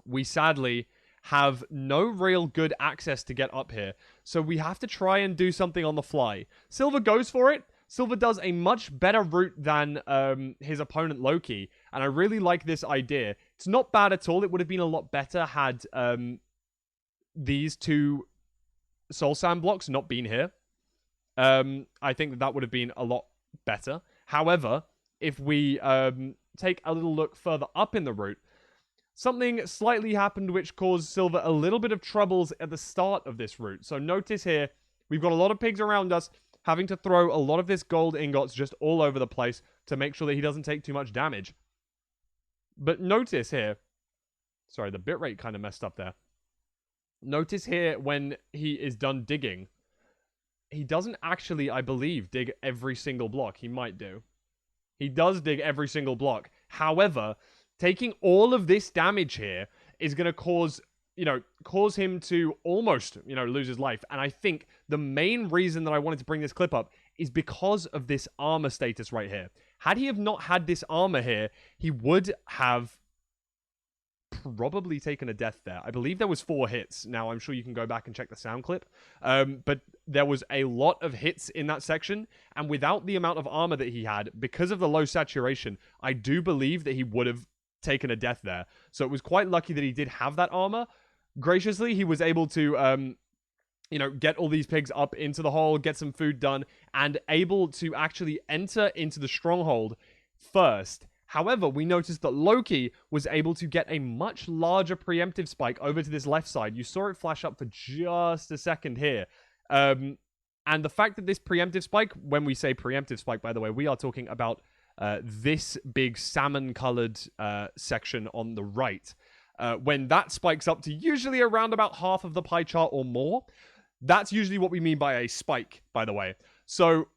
we sadly have no real good access to get up here. So we have to try and do something on the fly. Silver goes for it. Silver does a much better route than his opponent Loki. And I really like this idea. It's not bad at all. It would have been a lot better had these 2 soul sand blocks not been here. I think that would have been a lot better. However, if we take a little look further up in the route, something slightly happened which caused Silver a little bit of troubles at the start of this route. So notice here, we've got a lot of pigs around us, having to throw a lot of this gold ingots just all over the place to make sure that he doesn't take too much damage. But notice here, sorry, the bitrate kind of messed up there. Notice here when he is done digging, he doesn't actually, I believe, dig every single block. He might do. He does dig every single block. However, taking all of this damage here is going to cause him to almost, lose his life. And I think the main reason that I wanted to bring this clip up is because of this armor status right here. Had he have not had this armor here, he would have probably taken a death there. I believe there was 4 hits. Now, I'm sure you can go back and check the sound clip. But there was a lot of hits in that section. And without the amount of armor that he had, because of the low saturation, I do believe that he would have taken a death there. So it was quite lucky that he did have that armor. Graciously, he was able to, get all these pigs up into the hole, get some food done, and able to actually enter into the stronghold first. However, we noticed that Loki was able to get a much larger preemptive spike over to this left side. You saw it flash up for just a second here. And the fact that this preemptive spike, when we say preemptive spike, by the way, we are talking about this big salmon-colored section on the right. When that spikes up to usually around about half of the pie chart or more, that's usually what we mean by a spike, by the way. So,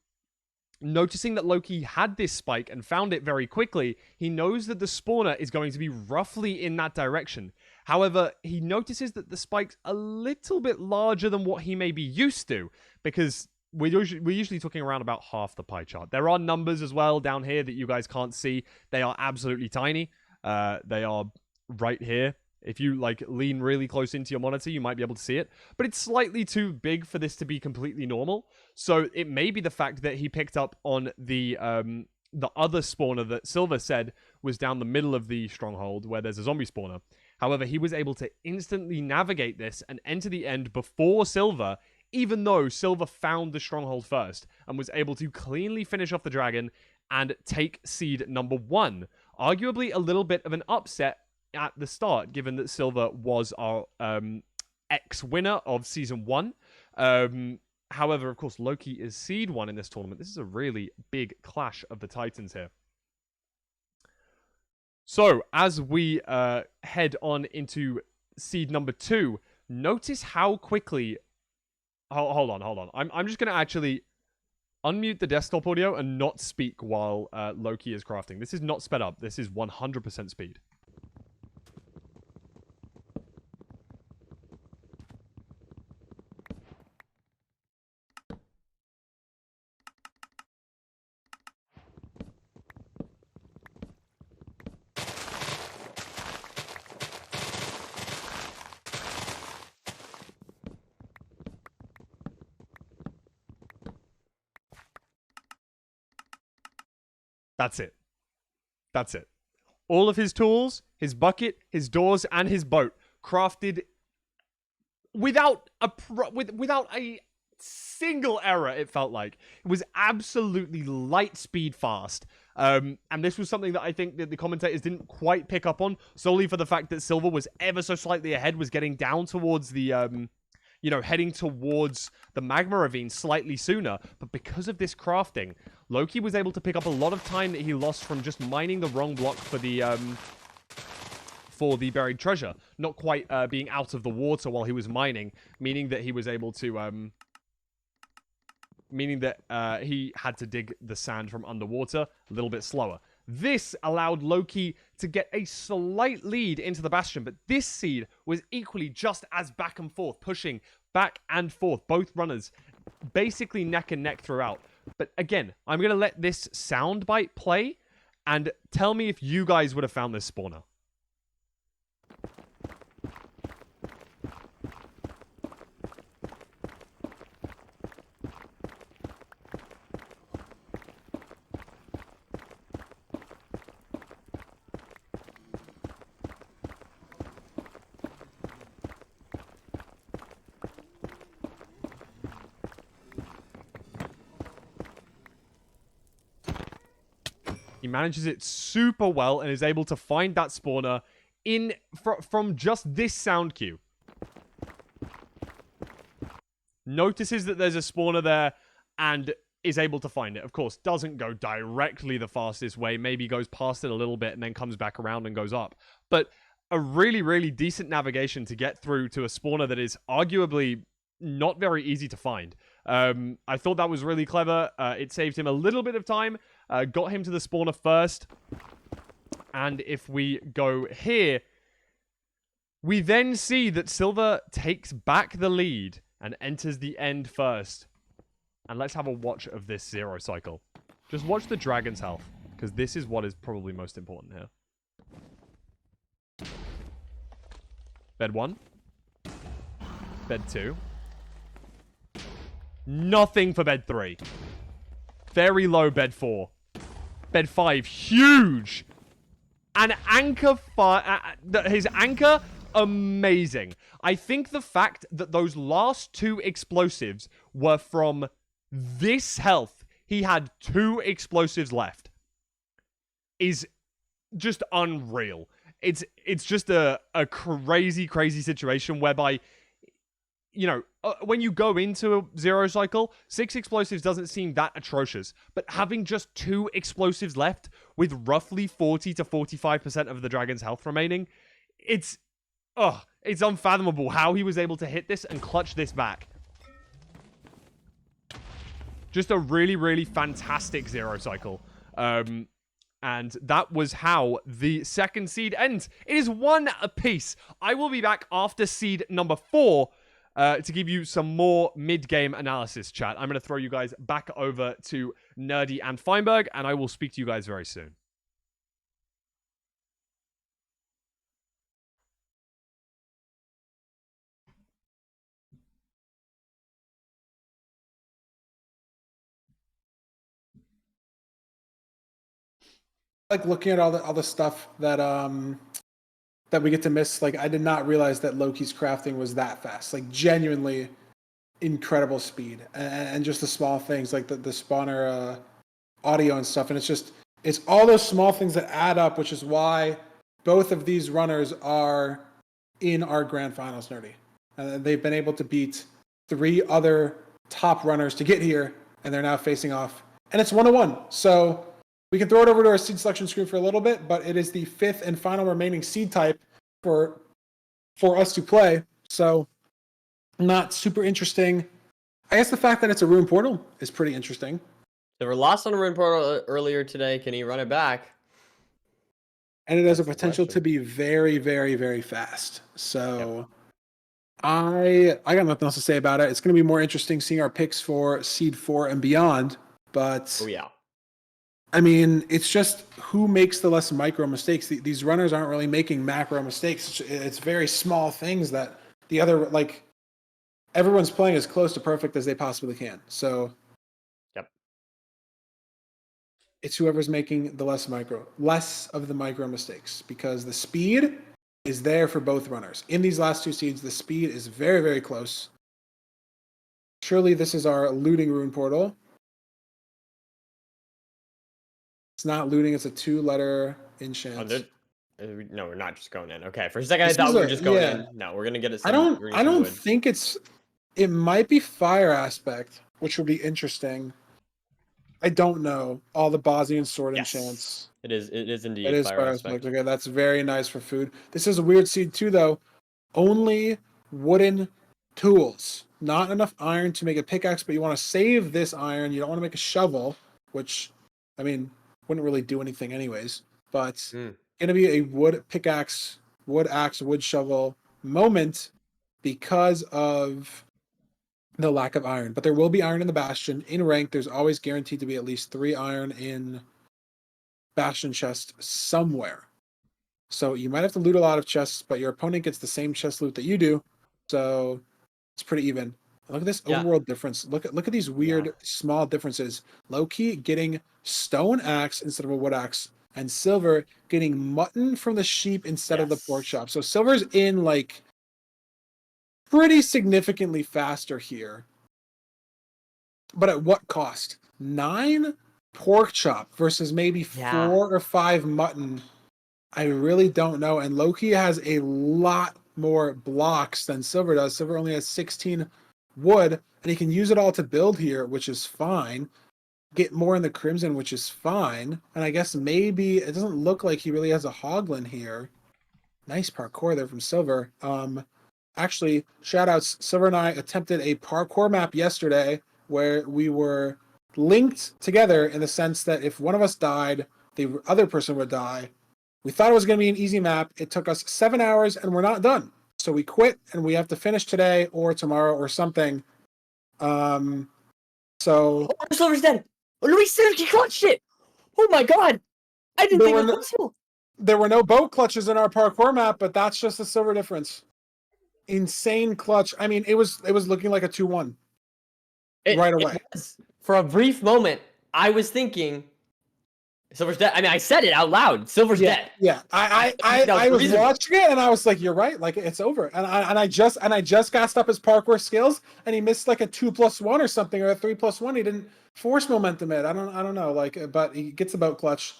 noticing that Loki had this spike and found it very quickly, he knows that the spawner is going to be roughly in that direction. However, he notices that the spike's a little bit larger than what he may be used to, because we're usually talking around about half the pie chart. There are numbers as well down here that you guys can't see. They are absolutely tiny. They are right here. If you like lean really close into your monitor, you might be able to see it. But it's slightly too big for this to be completely normal. So it may be the fact that he picked up on the other spawner that Silver said was down the middle of the stronghold where there's a zombie spawner. However, he was able to instantly navigate this and enter the end before Silver, even though Silver found the stronghold first and was able to cleanly finish off the dragon and take seed number 1. Arguably a little bit of an upset at the start, given that Silver was our ex-winner of Season 1. However, of course, Loki is Seed 1 in this tournament. This is a really big clash of the Titans here. So, as we head on into Seed number 2, notice how quickly... Hold on. I'm just going to actually unmute the desktop audio and not speak while Loki is crafting. This is not sped up. This is 100% speed. That's it. That's it. All of his tools, his bucket, his doors, and his boat crafted without a single error, it felt like. It was absolutely light speed fast. And this was something that I think that the commentators didn't quite pick up on, solely for the fact that Silver was ever so slightly ahead, was getting down towards the... heading towards the magma ravine slightly sooner. But because of this crafting, Loki was able to pick up a lot of time that he lost from just mining the wrong block for the buried treasure. Not quite being out of the water while he was mining, meaning that he was able to... he had to dig the sand from underwater a little bit slower. This allowed Loki to get a slight lead into the Bastion, but this seed was equally just as back and forth, pushing back and forth, both runners basically neck and neck throughout. But again, I'm going to let this soundbite play and tell me if you guys would have found this spawner. He manages it super well and is able to find that spawner from just this sound cue. Notices that there's a spawner there and is able to find it. Of course, doesn't go directly the fastest way. Maybe goes past it a little bit and then comes back around and goes up. But a really, really decent navigation to get through to a spawner that is arguably not very easy to find. I thought that was really clever. It saved him a little bit of time. Got him to the spawner first. And if we go here, we then see that Silver takes back the lead and enters the end first. And let's have a watch of this zero cycle. Just watch the dragon's health, because this is what is probably most important here. Bed 1. Bed 2. Nothing for bed 3. Very low bed 4. Bed 5, huge! And anchor his anchor, amazing. I think the fact that those last 2 explosives were from this health, he had 2 explosives left, is just unreal. It's just a crazy, crazy situation whereby when you go into a zero cycle, 6 explosives doesn't seem that atrocious. But having just 2 explosives left with roughly 40 to 45% of the dragon's health remaining, it's unfathomable how he was able to hit this and clutch this back. Just a really, really fantastic zero cycle. And that was how the second seed ends. It is 1 apiece. I will be back after seed number 4 to give you some more mid-game analysis, chat. I'm going to throw you guys back over to Nerdy and Feinberg, and I will speak to you guys very soon. Like looking at all the stuff that that we get to miss. Like I did not realize that Loki's crafting was that fast. Like genuinely incredible speed, and just the small things like the spawner audio and stuff. And it's all those small things that add up, which is why both of these runners are in our grand finals, Nerdy. They've been able to beat 3 other top runners to get here, and they're now facing off. And it's 1-1. So we can throw it over to our seed selection screen for a little bit, but it is the 5th and final remaining seed type for us to play. So not super interesting. I guess the fact that it's a rune portal is pretty interesting. They were lost on a rune portal earlier today. Can he run it back? And it has a That's the potential to question. be very, very, very fast. So I got nothing else to say about it. It's going to be more interesting seeing our picks for seed 4 and beyond. But Oh, yeah. I mean, it's just who makes the less micro mistakes. These runners aren't really making macro mistakes. It's very small things that the other, like, everyone's playing as close to perfect as they possibly can. So, Yep. It's whoever's making the less of the micro mistakes, because the speed is there for both runners. In these last 2 seeds, the speed is very, very close. Surely this is our looting rune portal. It's not looting, it's a 2-letter enchant. No, we're not just going in. Okay, for a second This I thought is we were a- just going yeah. in. No, we're gonna get it. I don't think it might be fire aspect, which would be interesting. I don't know. All the Bosnian sword enchants. It is indeed It is fire fire aspect. aspect. Okay, that's very nice for food. This is a weird seed too, though. Only wooden tools. Not enough iron to make a pickaxe, but you want to save this iron. You don't want to make a shovel, which, I mean, wouldn't really do anything anyways. But gonna be a wood pickaxe, wood axe, wood shovel moment because of the lack of iron. But there will be iron in the Bastion. In rank, there's always guaranteed to be at least 3 iron in Bastion chest somewhere. So you might have to loot a lot of chests, but your opponent gets the same chest loot that you do. So it's pretty even. Look at this overworld difference. Look at these weird small differences. Low-key getting stone axe instead of a wood axe, and Silver getting mutton from the sheep instead of the pork chop. So Silver's in like pretty significantly faster here. But at what cost? 9 pork chop versus maybe 4 or 5 mutton. I really don't know. And Loki has a lot more blocks than Silver does. Silver only has 16 wood, and he can use it all to build here, which is fine. Get more in the Crimson, which is fine. And I guess maybe it doesn't look like he really has a Hoglin here. Nice parkour there from Silver. Actually, shoutouts. Silver and I attempted a parkour map yesterday where we were linked together in the sense that if one of us died, the other person would die. We thought it was going to be an easy map. It took us 7 hours, and we're not done. So we quit, and we have to finish today or tomorrow or something. So Silver's dead. Luis Silver clutched it. Oh my god! I didn't think it was possible. There were no boat clutches in our parkour map, but that's just the Silver difference. Insane clutch. I mean, it was looking like a 2-1 right away. For a brief moment, I was thinking Silver's dead. I mean, I said it out loud. Silver's dead. Yeah, I was watching it and I was like, "You're right. Like it's over." And I just gassed up his parkour skills, and he missed like a 2+1 or something, or a 3+1. He didn't force momentum it. I don't know. Like, but he gets the boat clutch.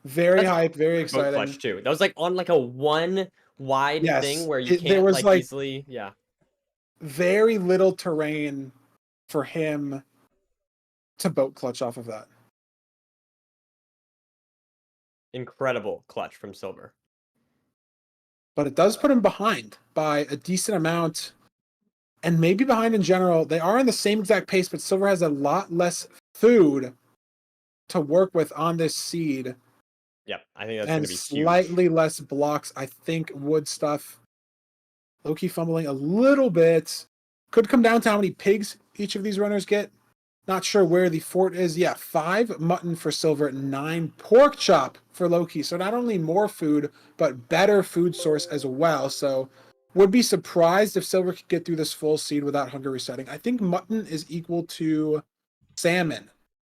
Very hype. Very exciting. Boat clutch too. That was like on like a 1 wide thing where you can't there was like easily. Yeah. very little terrain for him to boat clutch off of that. Incredible clutch from Silver. But it does put him behind by a decent amount, and maybe behind in general. They are in the same exact pace, but Silver has a lot less food to work with on this seed. Yep, I think that's going And to be slightly huge. less blocks. I think wood stuff. Low-key fumbling a little bit. Could come down to how many pigs each of these runners get. Not sure where the fort is. Yeah, 5 mutton for Silver, 9 pork chop for Loki. So not only more food, but better food source as well. So would be surprised if Silver could get through this full seed without hunger resetting. I think mutton is equal to salmon.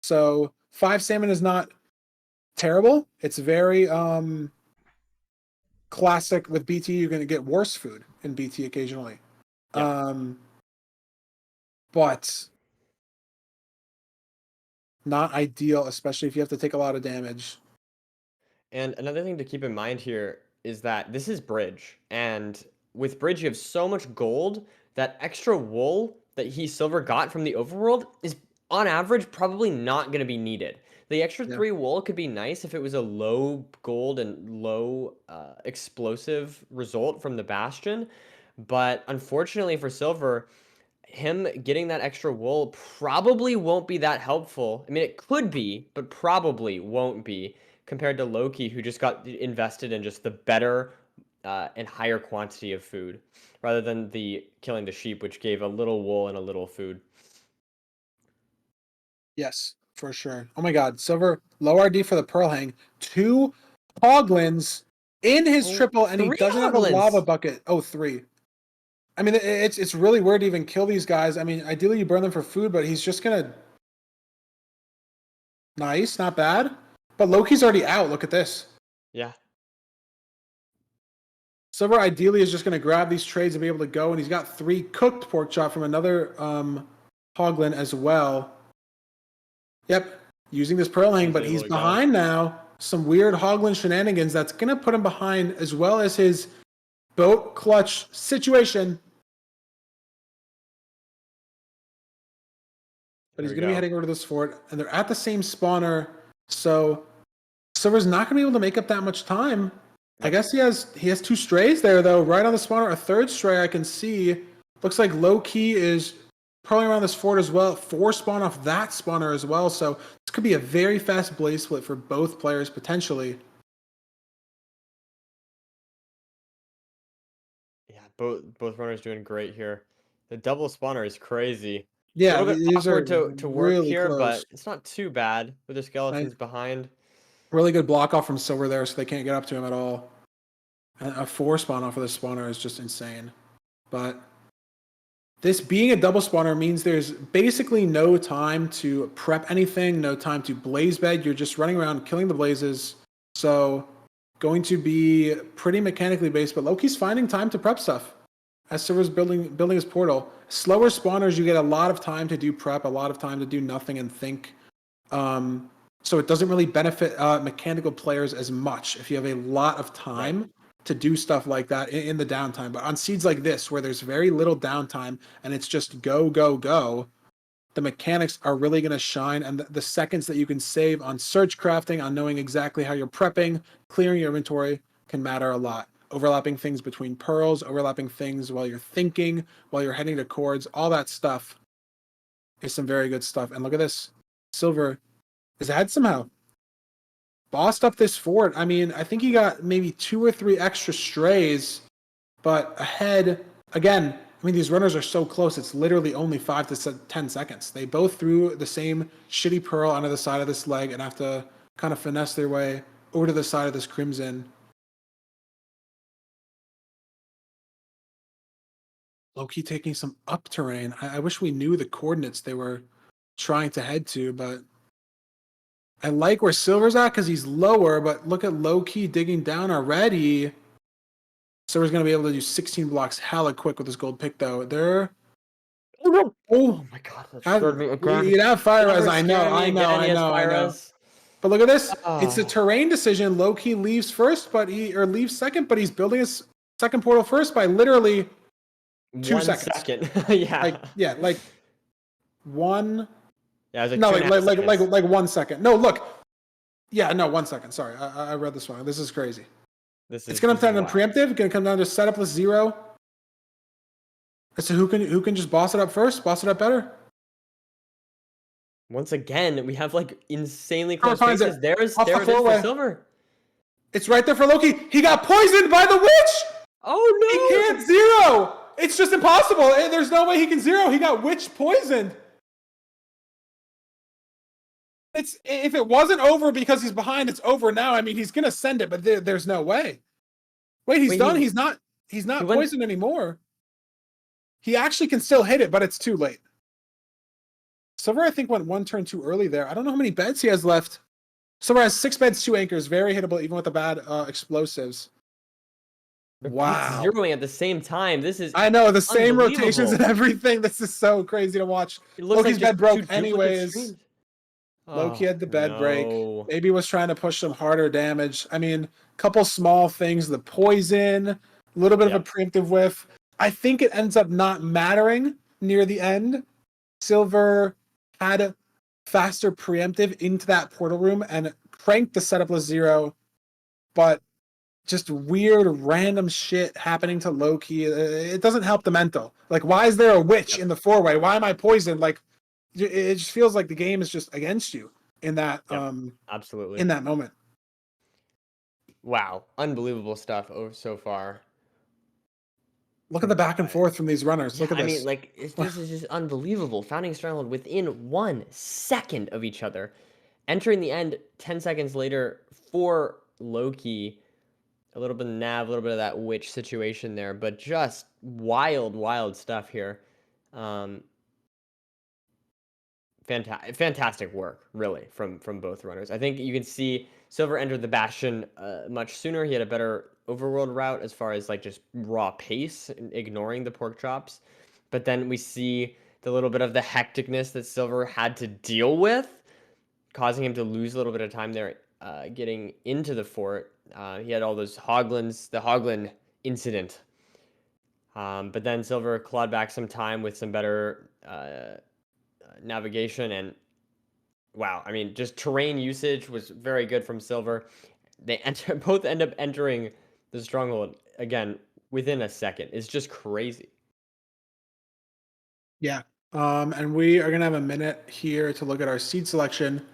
So 5 salmon is not terrible. It's very classic with BT. You're going to get worse food in BT occasionally. Yep. But not ideal, especially if you have to take a lot of damage. And another thing to keep in mind here is that this is Bridge, and with Bridge you have so much gold that extra wool that Silver got from the overworld is on average probably not going to be needed. The extra 3 wool could be nice if it was a low gold and low explosive result from the Bastion, but unfortunately for Silver, him getting that extra wool probably won't be that helpful. I mean, it could be, but probably won't be compared to Loki, who just got invested in just the better and higher quantity of food, rather than the killing the sheep, which gave a little wool and a little food. Yes, for sure. Oh my god, Silver, low RD for the Pearl Hang. 2 Hoglins in his triple, and he 3 doesn't have a lava Hoglins! bucket. Oh, 3. I mean, it's really weird to even kill these guys. I mean, ideally you burn them for food, but he's just gonna... Nice, not bad. But Loki's already out. Look at this. Yeah. Silver ideally is just going to grab these trades and be able to go, and he's got 3 cooked pork chop from another Hoglin as well. Yep, using this Pearl Hang, but he's behind now. Some weird Hoglin shenanigans that's going to put him behind, as well as his boat clutch situation. But he's going to be heading over to this fort, and they're at the same spawner, so Silver's not going to be able to make up that much time. I guess he has 2 strays there, though, right on the spawner. A 3rd stray I can see. Looks like Low Key is probably around this fort as well. 4 spawn off that spawner as well, so this could be a very fast blaze split for both players, potentially. Yeah, both runners doing great here. The double spawner is crazy. Yeah, a little bit these are awkward to work really here, close. but it's not too bad with the skeletons behind. Really good block off from Silver there, so they can't get up to him at all. And a 4 spawn off of this spawner is just insane. But this being a double spawner means there's basically no time to prep anything, no time to blaze bed. You're just running around killing the blazes. So going to be pretty mechanically based, but Loki's finding time to prep stuff as Silver's building his portal. Slower spawners, you get a lot of time to do prep, a lot of time to do nothing and think. So it doesn't really benefit mechanical players as much if you have a lot of time to do stuff like that in the downtime. But on seeds like this, where there's very little downtime and it's just go, go, go, the mechanics are really going to shine. And the seconds that you can save on search crafting, on knowing exactly how you're prepping, clearing your inventory can matter a lot. Overlapping things between pearls, overlapping things while you're thinking, while you're heading to chords, all that stuff is some very good stuff. And look at this. Silver is ahead somehow. Bossed up this fort. I mean, I think he got maybe 2 or 3 extra strays, but ahead again. I mean, these runners are so close. It's literally only 5 to 10 seconds. They both threw the same shitty pearl onto the side of this leg and have to kind of finesse their way over to the side of this crimson. Low-key taking some up terrain. I wish we knew the coordinates they were trying to head to, but I like where Silver's at because he's lower, but look at Low-key digging down already. Silver's going to be able to do 16 blocks hella quick with this gold pick, though. They're... Oh my god, that scared me again. You have fire res, I know. But look at this. It's a terrain decision. Low-key leaves first, leaves second, but he's building his second portal first by literally 2 1 seconds. second. Yeah. Like, yeah, like one. Yeah, it was like No, 2.5 seconds. like 1 second. No, look. Yeah, no, 1 second. Sorry, I read this wrong. This is crazy. It's gonna come down to wild. preemptive. Gonna come down to setupless 0. So who can just boss it up first? Boss it up better. Once again, we have like insanely Silver close finds faces. it. There it is Off the for four-way. Silver. It's right there for Loki. He got poisoned by the witch. Oh He no! can't 0. It's just impossible. There's no way he can 0. He got witch poisoned. It's if it wasn't over because he's behind, it's over now. I mean, he's gonna send it, but there's no way. Wait, he's done. He's not poisoned anymore. He actually can still hit it, but it's too late. Silver, I think, went 1 turn too early there. I don't know how many beds he has left. Silver has 6 beds, 2 anchors, very hittable, even with the bad explosives. Wow. Zeroing at the same time. This is I know, the same rotations and unbelievable. everything. This is so crazy to watch. It looks Loki's like bed broke just 2 duplicate anyways. streams. Loki Oh, had the bed break. no. Maybe was trying to push some harder damage. I mean, couple small things, the poison, a little bit of a preemptive whiff. I think it ends up not mattering near the end. Silver had a faster preemptive into that portal room and cranked the setupless 0, but just weird random shit happening to Loki. It doesn't help the mental. Like, why is there a witch in the 4-way? Why am I poisoned? Like, it just feels like the game is just against you in that absolutely in that moment. Wow, unbelievable stuff so far. Look at the back and forth from these runners. Look at this. I mean, like, this is just unbelievable. Founding Stronghold within 1 second of each other. Entering the end 10 seconds later for Loki. A little bit of nav, a little bit of that witch situation there, but just wild stuff here. Fantastic work, really, from both runners. I think you can see Silver entered the Bastion much sooner. He had a better overworld route as far as like just raw pace, ignoring the pork chops. But then we see the little bit of the hecticness that Silver had to deal with, causing him to lose a little bit of time there getting into the fort. He had all those hoglins, the hoglin incident. But then Silver clawed back some time with some better navigation, and wow, I mean, just terrain usage was very good from Silver. They both end up entering the stronghold again within a second. It's just crazy. Yeah. And we are gonna have a minute here to look at our seed selection.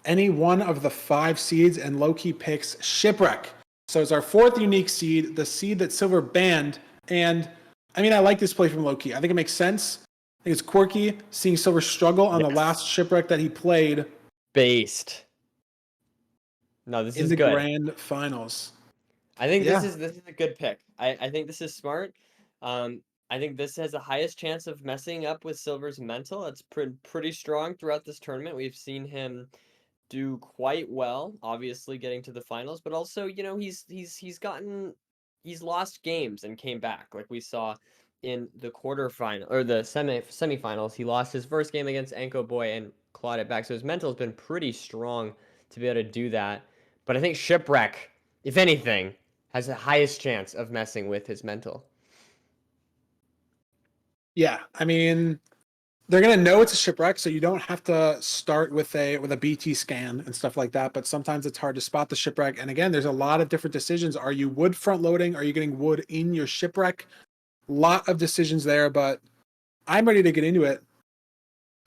Any one of the 5 seeds, and Loki picks Shipwreck. So it's our 4th unique seed, the seed that Silver banned. And I mean, I like this play from Loki. I think it makes sense. I think it's quirky, seeing Silver struggle on the last Shipwreck that he played. Based. No, this in is the good. grand finals. I think this is a good pick. I think this is smart. I think this has the highest chance of messing up with Silver's mental. It's pretty strong throughout this tournament. We've seen him do quite well, obviously getting to the finals, but also, you know, he's lost games and came back, like we saw in the quarterfinal or the semifinals. He lost his first game against Anko Boy and clawed it back. So his mental has been pretty strong to be able to do that. But I think Shipwreck, if anything, has the highest chance of messing with his mental. Yeah, I mean, they're gonna know it's a shipwreck, so you don't have to start with a BT scan and stuff like that. But sometimes it's hard to spot the shipwreck. And again, there's a lot of different decisions. Are you wood front loading? Are you getting wood in your shipwreck? Lot of decisions there, but I'm ready to get into it.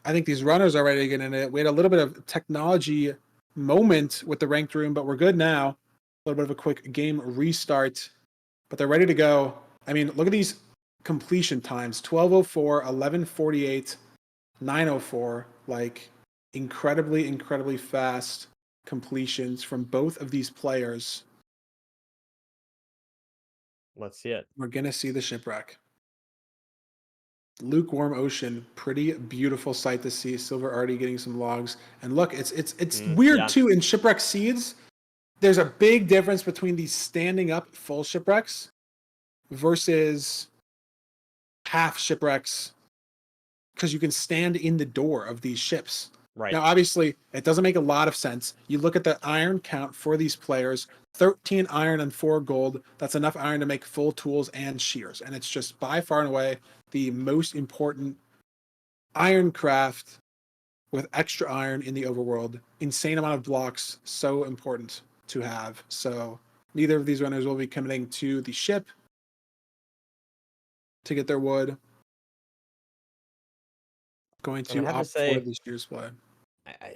I think these runners are ready to get into it. We had a little bit of technology moment with the ranked room, but we're good now. A little bit of a quick game restart, but they're ready to go. I mean, look at these completion times: 12:04, 11:48, 9:04. Like, incredibly fast completions from both of these players. Let's see it. We're gonna see the shipwreck. Lukewarm ocean, pretty beautiful sight to see. Silver already getting some logs, and look, it's weird too in shipwreck seeds. There's a big difference between these standing up full shipwrecks versus half shipwrecks, because you can stand in the door of these ships. Right. Now, obviously, it doesn't make a lot of sense. You look at the iron count for these players, 13 iron and 4 gold. That's enough iron to make full tools and shears. And it's just by far and away the most important iron craft with extra iron in the overworld. Insane amount of blocks, so important to have. So neither of these runners will be committing to the ship to get their wood. Going And I to have to opt for say, the shears play.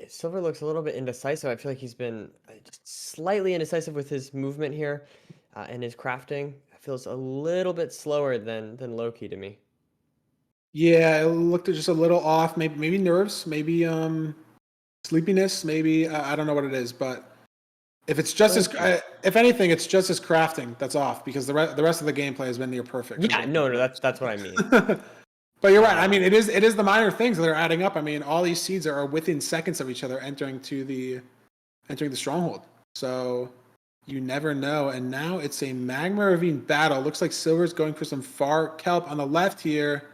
Silver looks a little bit indecisive. I feel like he's been just slightly indecisive with his movement here and his crafting. It feels a little bit slower than Loki to me. Yeah, it looked just a little off. Maybe nerves, maybe sleepiness, maybe I don't know what it is, but if it's just as if anything, it's just as crafting that's off because the rest of the gameplay has been near perfect. Yeah, no, that's what I mean. But you're right. I mean, it is the minor things that are adding up. I mean, all these seeds are within seconds of each other entering the stronghold. So you never know. And now it's a magma ravine battle. Looks like Silver's going for some far kelp on the left here.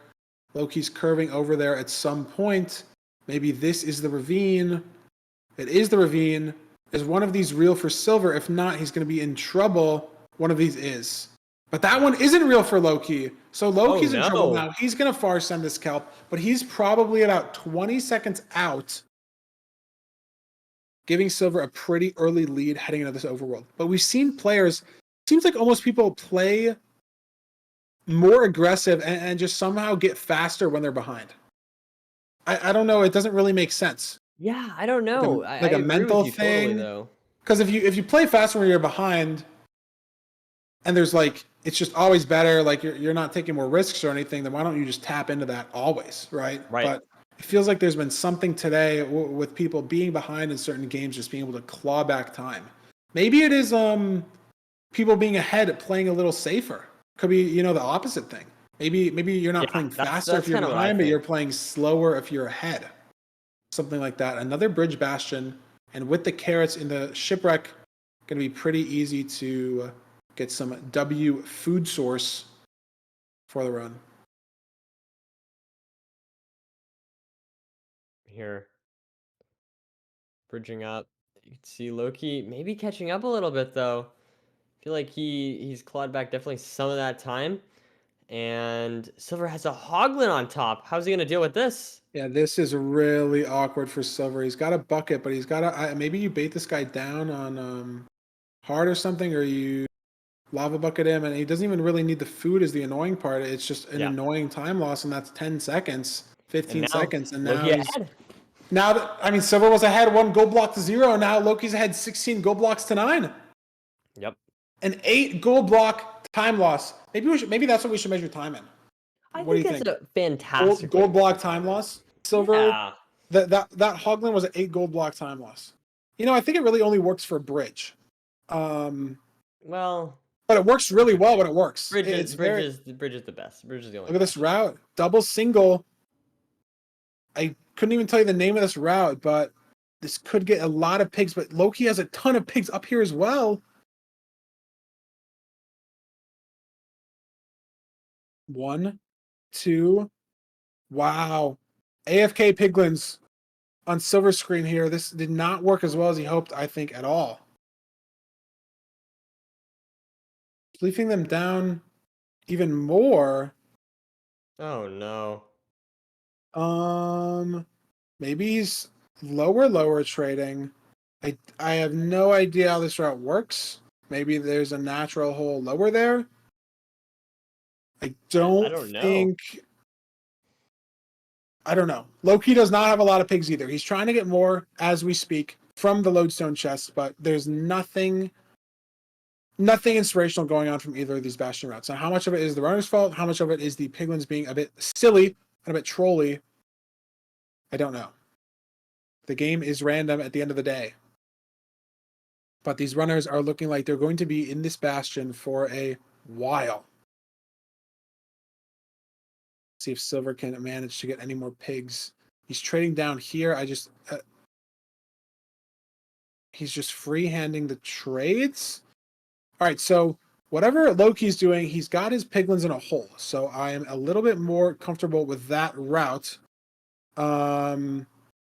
Loki's curving over there at some point. Maybe this is the ravine. It is the ravine. Is one of these real for Silver? If not, he's going to be in trouble. One of these is. But that one isn't real for Loki. So Loki's in trouble now. He's going to far send this kelp, but he's probably about 20 seconds out, giving Silver a pretty early lead heading into this overworld. But we've seen players, seems like almost people play more aggressive and just somehow get faster when they're behind. I don't know. It doesn't really make sense. Yeah, I don't know. Like I a agree mental with you thing. totally, though. Because if you play faster when you're behind, and there's like it's just always better, like you're not taking more risks or anything, then why don't you just tap into that always, right? Right. But it feels like there's been something today with people being behind in certain games, just being able to claw back time. Maybe it is people being ahead, playing a little safer. Could be the opposite thing. Maybe you're not playing faster if you're behind, but you're playing slower if you're ahead. Something like that. Another bridge bastion, and with the carrots in the shipwreck, going to be pretty easy to get some W food source for the run. Here, bridging up. You can see Loki maybe catching up a little bit though. I feel like he's clawed back definitely some of that time. And Silver has a Hoglin on top. How's he gonna deal with this? Yeah, this is really awkward for Silver. He's got a bucket, but he's got a maybe you bait this guy down on hard or something, or you lava bucket him, and he doesn't even really need the food is the annoying part. It's just an annoying time loss, and that's 10 seconds, 15 seconds, and now Silver was ahead 1 gold block to 0. Now Loki's ahead 16 gold blocks to 9. Yep. An 8 gold block time loss. Maybe that's what we should measure time in. What do you think? That's a fantastic gold block time loss. Silver. Yeah. That Hoglin was an 8 gold block time loss. I think it really only works for bridge. Well, but it works really well when it works. Bridge is the best. Bridge is the only. Look at this route. Double single. I couldn't even tell you the name of this route, but this could get a lot of pigs. But Loki has a ton of pigs up here as well. 1, 2. Wow. AFK piglins on Silver screen here. This did not work as well as he hoped, I think, at all. Leafing them down even more. Oh no. Maybe he's lower trading. I have no idea how this route works. Maybe there's a natural hole lower there. I don't think. I don't know. Loki does not have a lot of pigs either. He's trying to get more as we speak from the lodestone chest, but there's nothing inspirational going on from either of these bastion routes. Now, how much of it is the runner's fault? How much of it is the piglins being a bit silly and a bit trolly? I don't know. The game is random at the end of the day. But these runners are looking like they're going to be in this bastion for a while. See if Silver can manage to get any more pigs. He's trading down here. He's just free-handing the trades. All right, so whatever Loki's doing, he's got his piglins in a hole. So I am a little bit more comfortable with that route.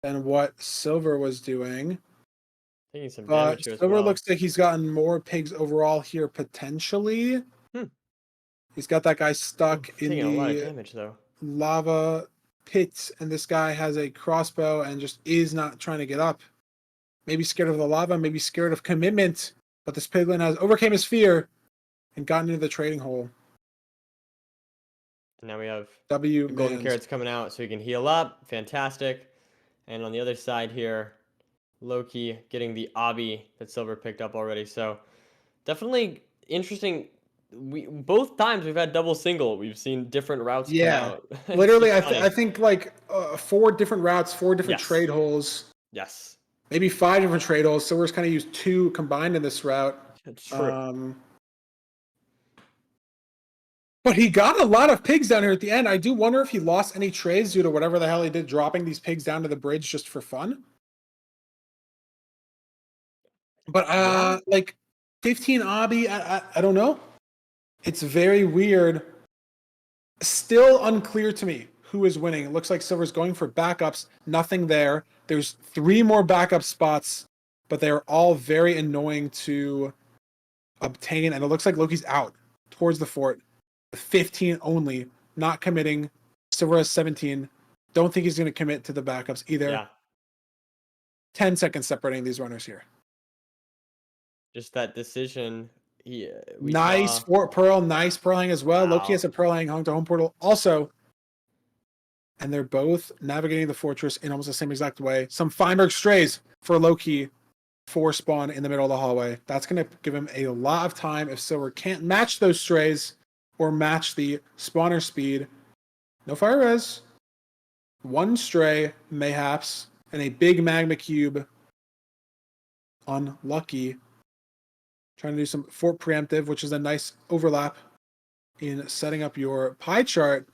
than what Silver was doing. Taking some But damage here as Silver well. looks like he's gotten more pigs overall here potentially. He's got that guy stuck in Taking a lot of the damage though. lava pit, and this guy has a crossbow and just is not trying to get up. Maybe scared of the lava, maybe scared of commitment. But this piglin has overcame his fear and gotten into the trading hole. And now we have W the golden Mans. carrots coming out so he can heal up. Fantastic. And on the other side here, Loki getting the obby that Silver picked up already. So definitely interesting. We both times we've had double single. We've seen different routes come Yeah. out. It's Literally, just I funny. think like 4 different routes, 4 different Yes. trade holes, Yes, maybe 5 different trade holes. Silver's kind of used 2 combined in this route. it's true. But he got a lot of pigs down here at the end. I do wonder if he lost any trades due to whatever the hell he did, dropping these pigs down to the bridge just for fun. But Yeah. like 15 obby, I don't know. It's very weird. Still unclear to me who is winning. It looks like Silver's going for backups. Nothing there. There's 3 more backup spots, but they're all very annoying to obtain. And it looks like Loki's out towards the fort. 15 only, not committing. Silver has 17. Don't think he's going to commit to the backups either. Yeah. 10 seconds separating these runners here. Just that decision. We Nice saw- Fort Pearl, nice Pearl Hang as well. Wow. Loki has a Pearl Hang hung to home portal also. And they're both navigating the fortress in almost the same exact way. Some Feinberg strays for Loki for spawn in the middle of the hallway. That's going to give him a lot of time if Silver can't match those strays or match the spawner speed. No fire res. 1 stray, mayhaps, and a big magma cube. Unlucky. Trying to do some fort preemptive, which is a nice overlap in setting up your pie chart.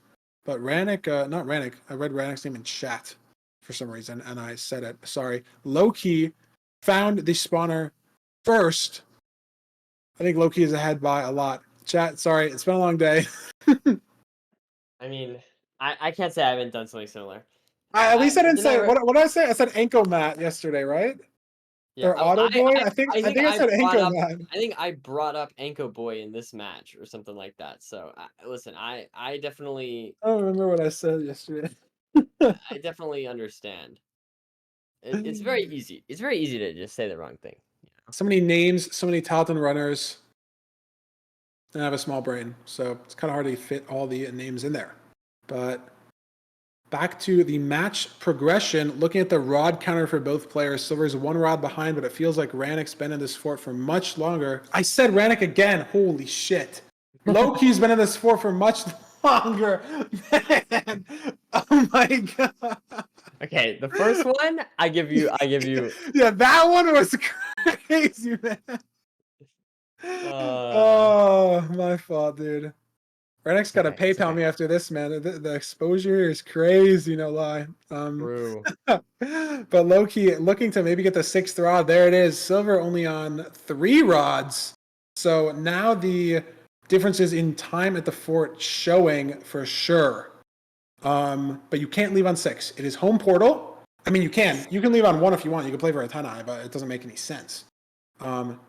But Rannick, not Rannick, I read Rannick's name in chat for some reason, and I said it. Sorry. Loki found the spawner first. I think Loki is ahead by a lot. Chat, sorry, it's been a long day. I mean, I can't say I haven't done something similar. At least I didn't say, re- what did I say? I said Anko Mat yesterday, right? Yeah, Or Auto Boy? I think I said brought Anko up- Mat. I think I brought up Anko Boy in this match or something like that. So listen, I definitely I don't remember what I said yesterday. I definitely understand. It's very easy. It's very easy to just say the wrong thing. So many names, so many talented runners. And I have a small brain, so it's kind of hard to fit all the names in there. But back to the match progression, looking at the rod counter for both players. Silver's 1 rod behind, but it feels like Rannick's been in this fort for much longer. I said Rannick again. Holy shit. Loki's been in this fort for much longer. Man. Oh my god. Okay, the first one I give you. Yeah, that one was crazy, man. Oh, my fault, dude. Rennick's got to okay, it's PayPal okay. me after this, man. The exposure here is crazy, no lie. True. But Loki looking to maybe get the 6th rod. There it is. Silver only on 3 rods. So now the differences in time at the fort showing for sure. But you can't leave on 6. It is home portal. I mean, you can. You can leave on 1 if you want. You can play for a 10-eye, but it doesn't make any sense.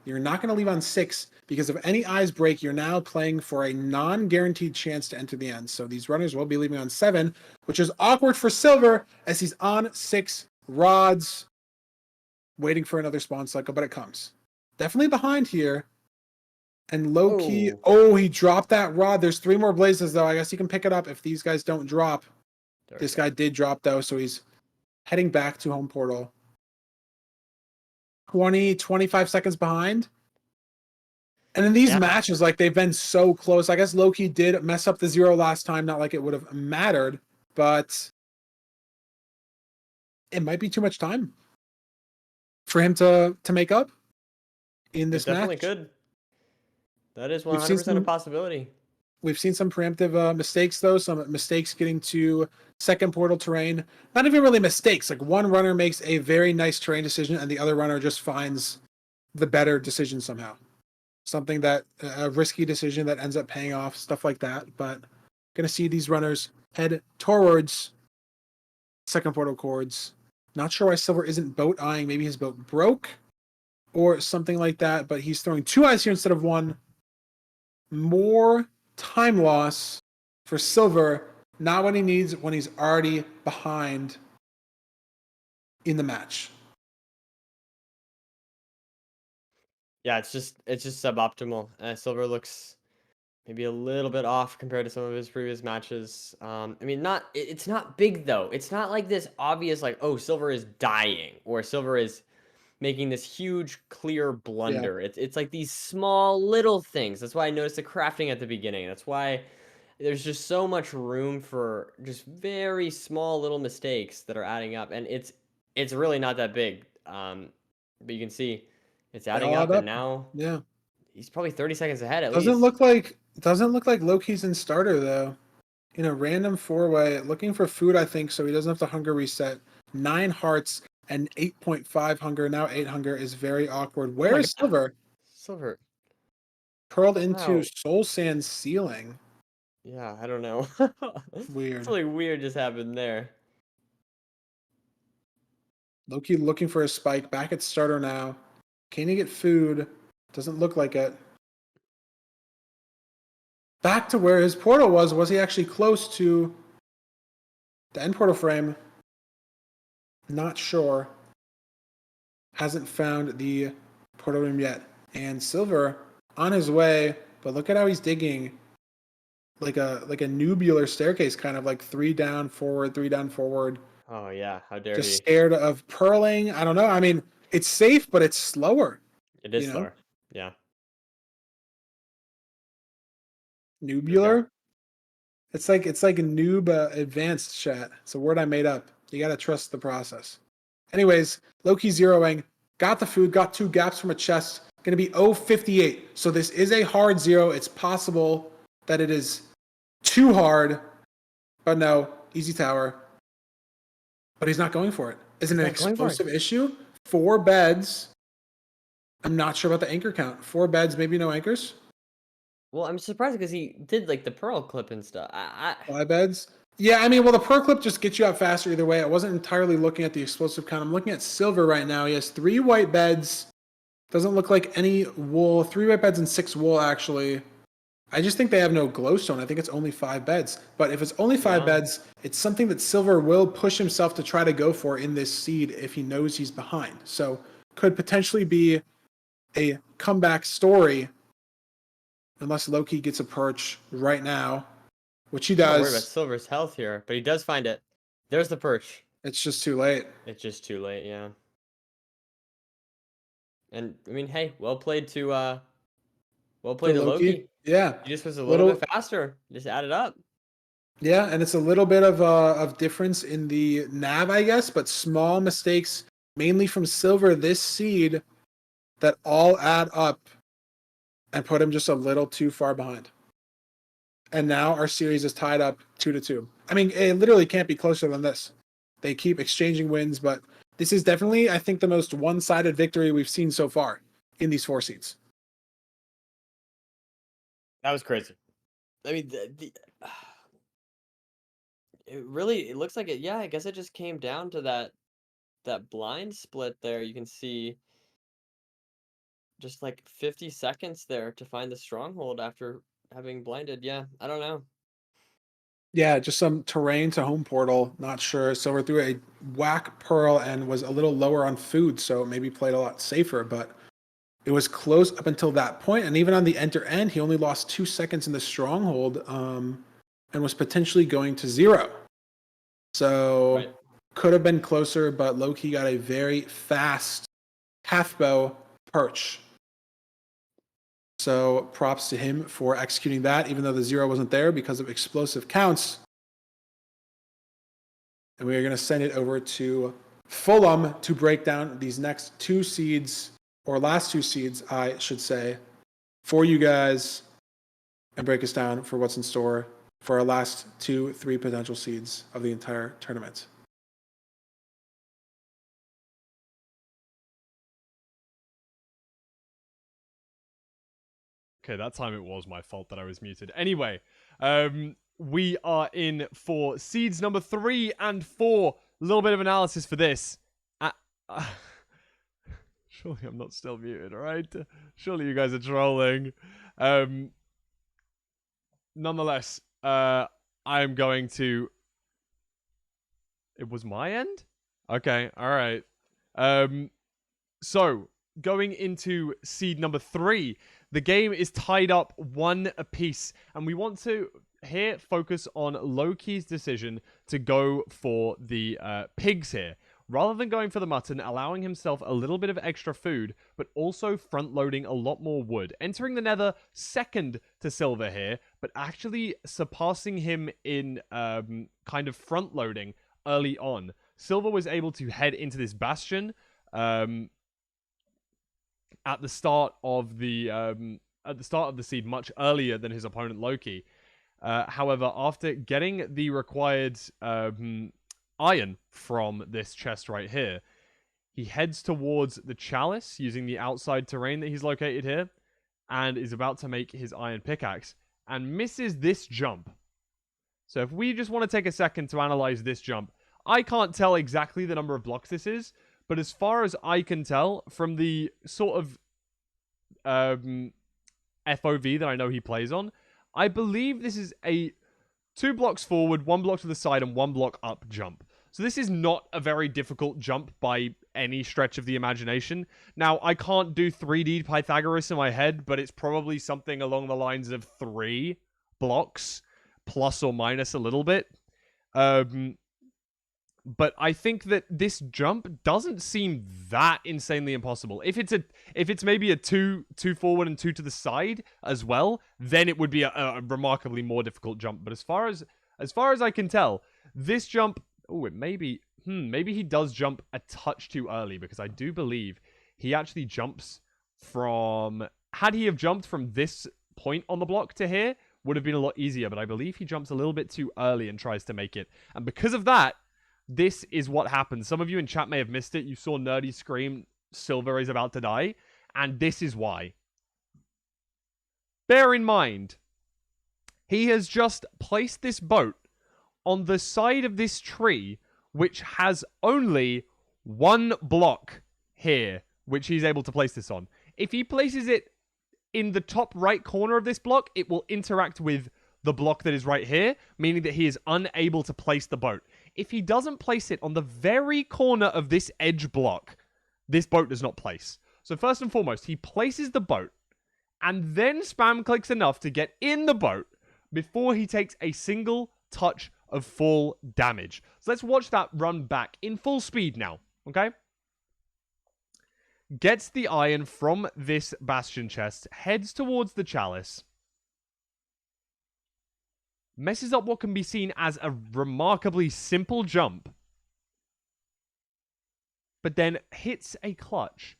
You're not going to leave on 6 because if any eyes break, you're now playing for a non-guaranteed chance to enter the end. So these runners will be leaving on 7, which is awkward for Silver as he's on 6 rods, waiting for another spawn cycle, but it comes. Definitely behind here. And Loki, he dropped that rod. There's 3 more blazes, though. I guess he can pick it up if these guys don't drop. This guy did drop, though, so he's heading back to home portal. 25 seconds behind. And in these matches, like, they've been so close. I guess Loki did mess up the 0 last time, not like it would have mattered, but it might be too much time for him to make up in this definitely match. Could. That is 100% a possibility. We've seen some preemptive mistakes, though. Some mistakes getting to second portal terrain. Not even really mistakes. Like, one runner makes a very nice terrain decision, and the other runner just finds the better decision somehow. Something that a risky decision that ends up paying off, stuff like that. But going to see these runners head towards second portal chords. Not sure why Silver isn't boat eyeing. Maybe his boat broke or something like that, but he's throwing 2 eyes here instead of 1. More time loss for Silver, not what he needs when he's already behind in the match. Yeah, it's just suboptimal. Silver looks maybe a little bit off compared to some of his previous matches. I mean, it's not big though. It's not like this obvious like, oh, Silver is dying or Silver is making this huge clear blunder. It's like these small little things. That's why I noticed the crafting at the beginning. That's why there's just so much room for just very small little mistakes that are adding up, and it's really not that big. But you can see it's They adding all up, add and up. now Yeah. he's probably 30 seconds ahead at Doesn't least. look like Loki's in starter though. In a random 4-way, looking for food, I think, so he doesn't have to hunger reset. 9 hearts and 8.5 hunger. Now 8 hunger is very awkward. Oh Where my is God. Silver? Silver. Curled into Wow. Soul Sand ceiling. Yeah, I don't know. Weird. Something weird just happened there. Loki looking for a spike. Back at starter now. Can he get food? Doesn't look like it. Back to where his portal was. Was he actually close to the end portal frame? Not sure. Hasn't found the portal room yet. And Silver on his way, but look at how he's digging like a nubular staircase, kind of like 3 down, forward, 3 down, forward. Oh yeah, how dare Just he? scared of purling. I don't know. I mean, it's safe, but it's slower. It is you know? slower. Yeah. Nubular. It's like a noob advanced chat. It's a word I made up. You gotta trust the process. Anyways, Loki zeroing. Got the food. Got 2 gaps from a chest. Gonna be 058. So this is a hard 0. It's possible that it is too hard, but no, easy tower. But he's not going for it. Is it an not going for it. explosive issue? 4 beds. I'm not sure about the anchor count. 4 beds, maybe no anchors. Well, I'm surprised because he did like the pearl clip and stuff. 5 beds. Yeah, I mean, well, the pearl clip just gets you out faster either way. I wasn't entirely looking at the explosive count. I'm looking at Silver right now. He has 3 white beds. Doesn't look like any wool. 3 white beds and 6 wool, actually. I just think they have no glowstone. I think it's only 5 beds. But if it's only 5 beds, it's something that Silver will push himself to try to go for in this seed if he knows he's behind. So could potentially be a comeback story unless Loki gets a perch right now, which he I'm not worried about does. Silver's health here, but he does find it. There's the perch. It's just too late. It's just too late, yeah. And I mean, hey, well played to Loki. Yeah. He just was a little bit faster. Just add it up. Yeah, and it's a little bit of difference in the nav, I guess, but small mistakes, mainly from Silver this seed, that all add up and put him just a little too far behind. And now our series is tied up 2-2. I mean, it literally can't be closer than this. They keep exchanging wins, but this is definitely, I think, the most one-sided victory we've seen so far in these 4 seeds. That was crazy. I mean, it looks like it. Yeah, I guess it just came down to that blind split there. You can see just like 50 seconds there to find the stronghold after having blinded. Yeah, I don't know. Yeah, just some terrain to home portal. Not sure. Silver threw a whack pearl and was a little lower on food, so maybe played a lot safer, but it was close up until that point. And even on the enter end, he only lost 2 seconds in the stronghold and was potentially going to 0. So could have been closer, but Loki got a very fast half bow perch. So props to him for executing that, even though the 0 wasn't there because of explosive counts. And we are going to send it over to Fulham to break down these next 2 seeds, or last 2 seeds, I should say, for you guys, and break us down for what's in store for our last 2-3 potential seeds of the entire tournament. Okay, that time it was my fault that I was muted. Anyway, we are in for seeds number 3 and 4. A little bit of analysis for this. Surely I'm not still muted, alright? Surely you guys are trolling. Nonetheless, I am going to... It was my end? Okay, alright. So, going into seed number 3, the game is tied up 1 apiece, and we want to here focus on Loki's decision to go for the pigs here. Rather than going for the mutton, allowing himself a little bit of extra food, but also front-loading a lot more wood. Entering the nether second to Silver here, but actually surpassing him in kind of front-loading early on. Silver was able to head into this bastion at the start of the seed much earlier than his opponent Loki. However, after getting the required iron from this chest right here, he heads towards the chalice using the outside terrain that he's located here, and is about to make his iron pickaxe and misses this jump. So if we just want to take a second to analyze this jump, I can't tell exactly the number of blocks this is, but as far as I can tell from the sort of FOV that I know he plays on, I believe this is a 2 blocks forward, 1 block to the side, and 1 block up jump. So this is not a very difficult jump by any stretch of the imagination. Now, I can't do 3D Pythagoras in my head, but it's probably something along the lines of 3 blocks, plus or minus a little bit. But I think that this jump doesn't seem that insanely impossible. If it's maybe a 2 forward and 2 to the side as well, then it would be a remarkably more difficult jump. But as far as I can tell, this jump, maybe he does jump a touch too early, because I do believe he actually jumps from, had he have jumped from this point on the block to here, would have been a lot easier, but I believe he jumps a little bit too early and tries to make it. And because of that, this is what happens. Some of you in chat may have missed it. You saw Nerdy scream, Silver is about to die. And this is why. Bear in mind, he has just placed this boat on the side of this tree, which has only 1 block here, which he's able to place this on. If he places it in the top right corner of this block, it will interact with the block that is right here, meaning that he is unable to place the boat. If he doesn't place it on the very corner of this edge block, this boat does not place. So first and foremost, he places the boat and then spam clicks enough to get in the boat before he takes a single touch of full damage. So let's watch that run back in full speed now, okay? Gets the iron from this bastion chest, heads towards the chalice, messes up what can be seen as a remarkably simple jump, but then hits a clutch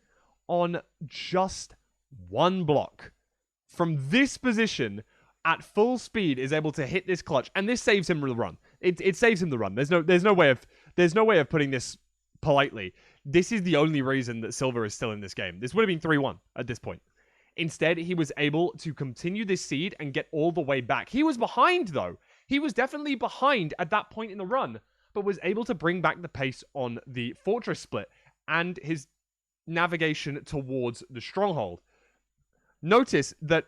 on just 1 block. From this position, at full speed, is able to hit this clutch, and this saves him the run. It saves him the run. There's no way of putting this politely. This is the only reason that Silver is still in this game. This would have been 3-1 at this point. Instead, he was able to continue this seed and get all the way back. He was behind, though. He was definitely behind at that point in the run, but was able to bring back the pace on the fortress split and his navigation towards the stronghold. Notice that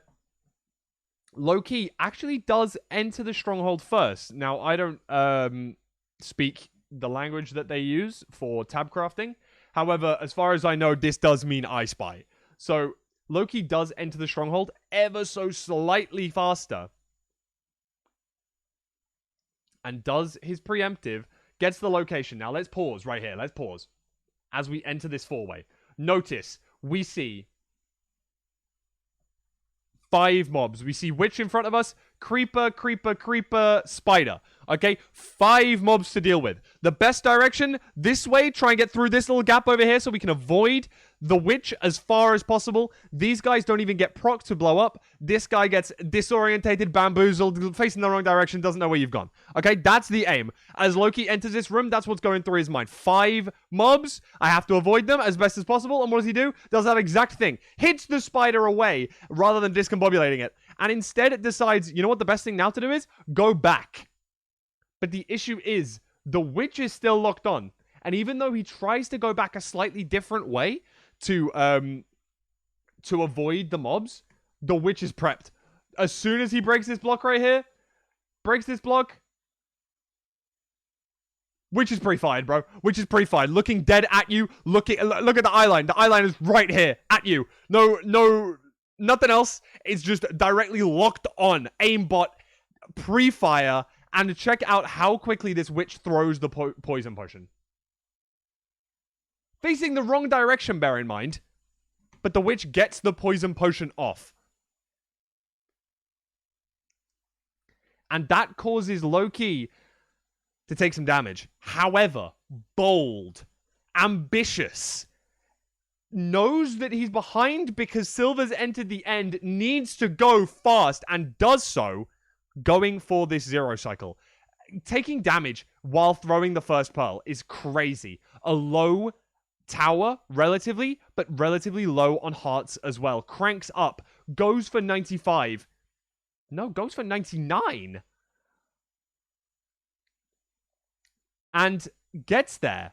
Loki actually does enter the stronghold first. Now, I don't speak the language that they use for tab crafting. However, as far as I know, this does mean I spy. So Loki does enter the stronghold ever so slightly faster, and does his preemptive, gets the location. Now let's pause right here. Let's pause as we enter this 4-way. Notice we see 5 mobs. We see Witch in front of us, Creeper, Creeper, Creeper, Spider. Okay, 5 mobs to deal with. The best direction, this way, try and get through this little gap over here so we can avoid the Witch as far as possible. These guys don't even get proc to blow up. This guy gets disorientated, bamboozled, facing the wrong direction, doesn't know where you've gone. Okay, that's the aim. As Loki enters this room, that's what's going through his mind. 5 mobs, I have to avoid them as best as possible, and what does he do? Does that exact thing. Hits the spider away, rather than discombobulating it. And instead it decides, you know what the best thing now to do is? Go back. But the issue is, the Witch is still locked on. And even though he tries to go back a slightly different way to avoid the mobs, the witch is prepped. As soon as he breaks this block right here, witch is pre-fired, bro. Witch is pre-fired. Looking dead at you. Look at the eye line. The eye line is right here at you. No, nothing else. It's just directly locked on. Aimbot, pre-fire, and check out how quickly this witch throws the poison potion. Facing the wrong direction, bear in mind. But the witch gets the poison potion off. And that causes Loki to take some damage. However, bold, ambitious, knows that he's behind because Silver's entered the end, needs to go fast, and does so, going for this 0 cycle. Taking damage while throwing the first pearl is crazy. A low tower, relatively, but relatively low on hearts as well. Cranks up, goes for 95. No, goes for 99. And gets there.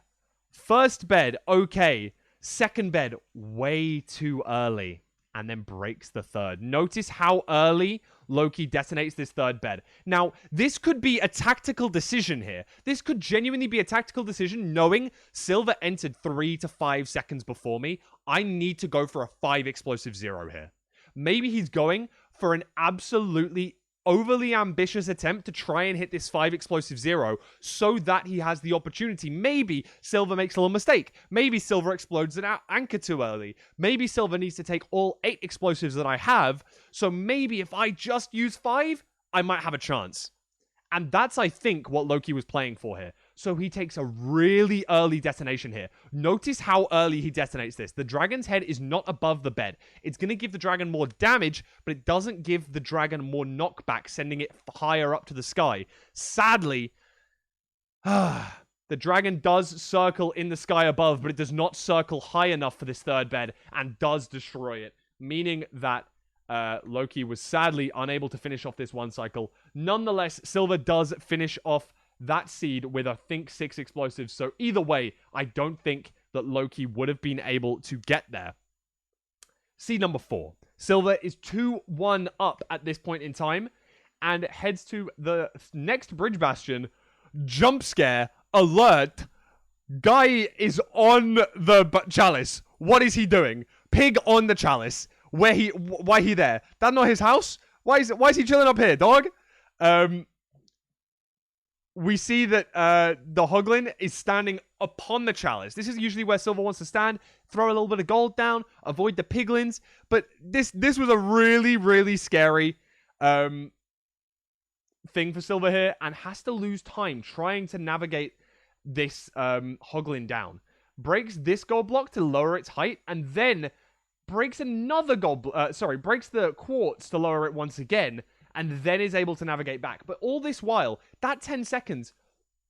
First bed, okay. Second bed, way too early. And then breaks the third. Notice how early Loki detonates this third bed. Now, this could be a tactical decision here. This could genuinely be a tactical decision, knowing Silver entered 3 to 5 seconds before me. I need to go for a 5 explosive 0 here. Maybe he's going for an absolutely overly ambitious attempt to try and hit this 5 explosive 0 so that he has the opportunity. Maybe Silver makes a little mistake. Maybe Silver explodes an anchor too early. Maybe Silver needs to take all 8 explosives that I have. So maybe if I just use 5, I might have a chance. And that's, I think, what Loki was playing for here. So he takes a really early detonation here. Notice how early he detonates this. The dragon's head is not above the bed. It's going to give the dragon more damage, but it doesn't give the dragon more knockback, sending it higher up to the sky. Sadly, the dragon does circle in the sky above, but it does not circle high enough for this third bed and does destroy it, meaning that Loki was sadly unable to finish off this 1 cycle. Nonetheless, Silver does finish off that seed with, I think, 6 explosives. So either way, I don't think that Loki would have been able to get there. Seed number 4. Silver is 2-1 up at this point in time and heads to the next bridge bastion. Jump scare, alert. Guy is on the chalice. What is he doing? Pig on the chalice. Why he there? That not his house? Why is he chilling up here, dog? We see that the Hoglin is standing upon the chalice. This is usually where Silver wants to stand, throw a little bit of gold down, avoid the piglins. But this was a really, really scary thing for Silver here, and has to lose time trying to navigate this Hoglin down. Breaks this gold block to lower its height, and then breaks another breaks the quartz to lower it once again, and then is able to navigate back. But all this while, that 10 seconds,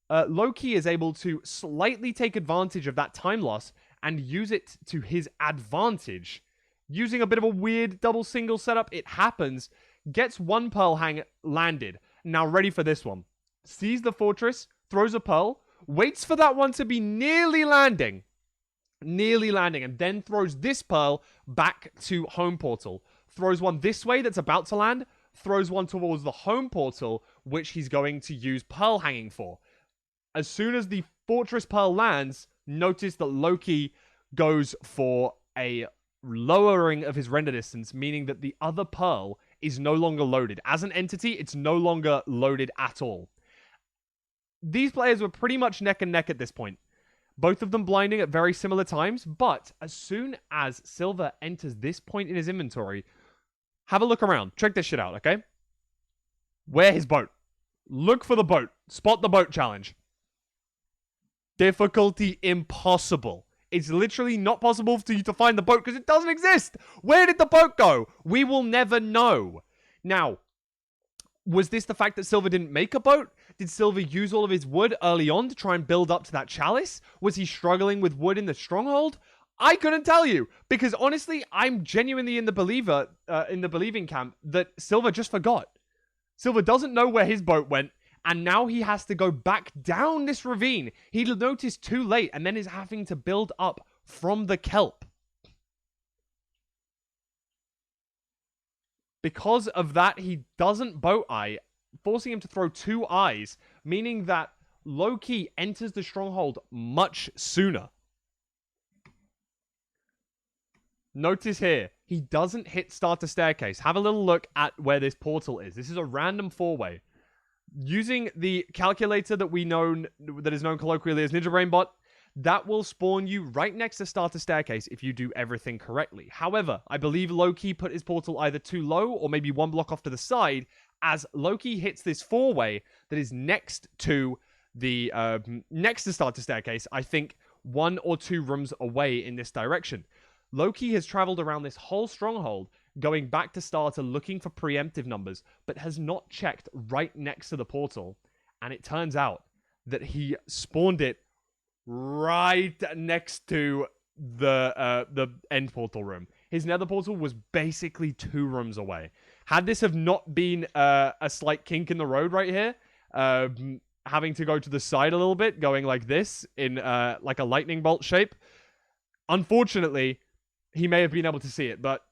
Loki is able to slightly take advantage of that time loss and use it to his advantage. Using a bit of a weird double single setup, it happens. Gets 1 pearl hang landed. Now ready for this one. Sees the fortress, throws a pearl, waits for that one to be nearly landing, and then throws this pearl back to home portal. Throws one this way that's about to land, throws one towards the home portal, which he's going to use pearl hanging for. As soon as the fortress pearl lands, notice that Loki goes for a lowering of his render distance, meaning that the other pearl is no longer loaded. As an entity, it's no longer loaded at all. These players were pretty much neck and neck at this point. Both of them blinding at very similar times, but as soon as Silver enters this point in his inventory, have a look around. Check this shit out, okay? Where his boat? Look for the boat. Spot the boat challenge. Difficulty impossible. It's literally not possible for you to find the boat because it doesn't exist. Where did the boat go? We will never know. Now, was this the fact that Silver didn't make a boat? Did Silver use all of his wood early on to try and build up to that chalice? Was he struggling with wood in the stronghold? I couldn't tell you, because honestly, I'm genuinely in the believing camp that Silver just forgot. Silver doesn't know where his boat went, And now he has to go back down this ravine. He noticed too late and then is having to build up from the kelp. Because of that, he doesn't boat eye, forcing him to throw 2 eyes, meaning that Loki enters the stronghold much sooner. Notice here, he doesn't hit starter staircase. Have a little look at where this portal is. This is a random 4-way. Using the calculator that is known colloquially as Ninja Brainbot, that will spawn you right next to starter staircase if you do everything correctly. However, I believe Loki put his portal either too low or maybe 1 block off to the side, as Loki hits this 4-way that is next to the starter staircase. I think 1 or 2 rooms away in this direction. Loki has traveled around this whole stronghold, going back to starter looking for preemptive numbers, but has not checked right next to the portal. And it turns out that he spawned it right next to the end portal room. His nether portal was basically 2 rooms away. Had this have not been a slight kink in the road right here, having to go to the side a little bit, going like this in like a lightning bolt shape, unfortunately, he may have been able to see it, but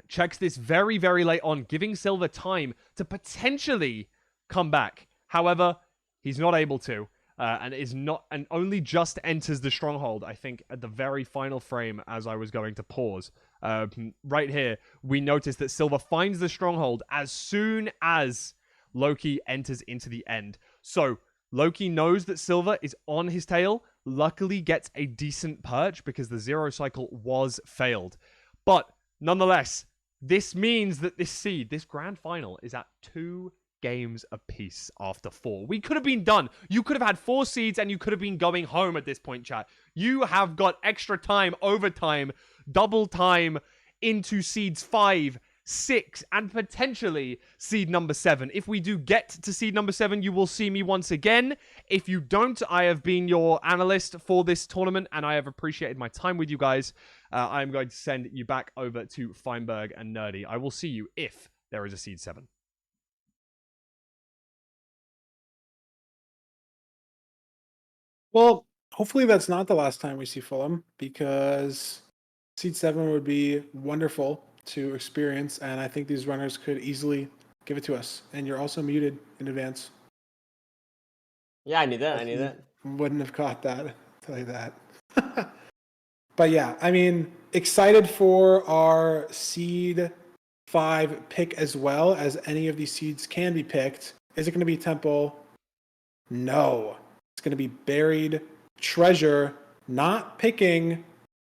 checks this very, very late on, giving Silver time to potentially come back. However, he's not able to, and only just enters the stronghold, I think, at the very final frame as I was going to pause. Right here, we notice that Silver finds the stronghold as soon as Loki enters into the end. So, Loki knows that Silver is on his tail, luckily gets a decent perch because the 0 cycle was failed. But, nonetheless, this means that this grand final, is at 2 games apiece after 4. We could have been done. You could have had 4 seeds and you could have been going home at this point, chat. You have got extra time, overtime, double time into seeds 5, 6, and potentially seed number 7. If we do get to seed number 7, you will see me once again. If you don't, I have been your analyst for this tournament, and I have appreciated my time with you guys. I'm going to send you back over to Feinberg and Nerdy. I will see you if there is a seed 7. Well, hopefully that's not the last time we see Fulham, because seed 7 would be wonderful to experience, and I think these runners could easily give it to us. And you're also muted in advance. Yeah, I knew that. Wouldn't have caught that, I'll tell you that. But yeah, I mean, excited for our seed 5 pick as well, as any of these seeds can be picked. Is it going to be Temple? No. It's going to be Buried Treasure, not picking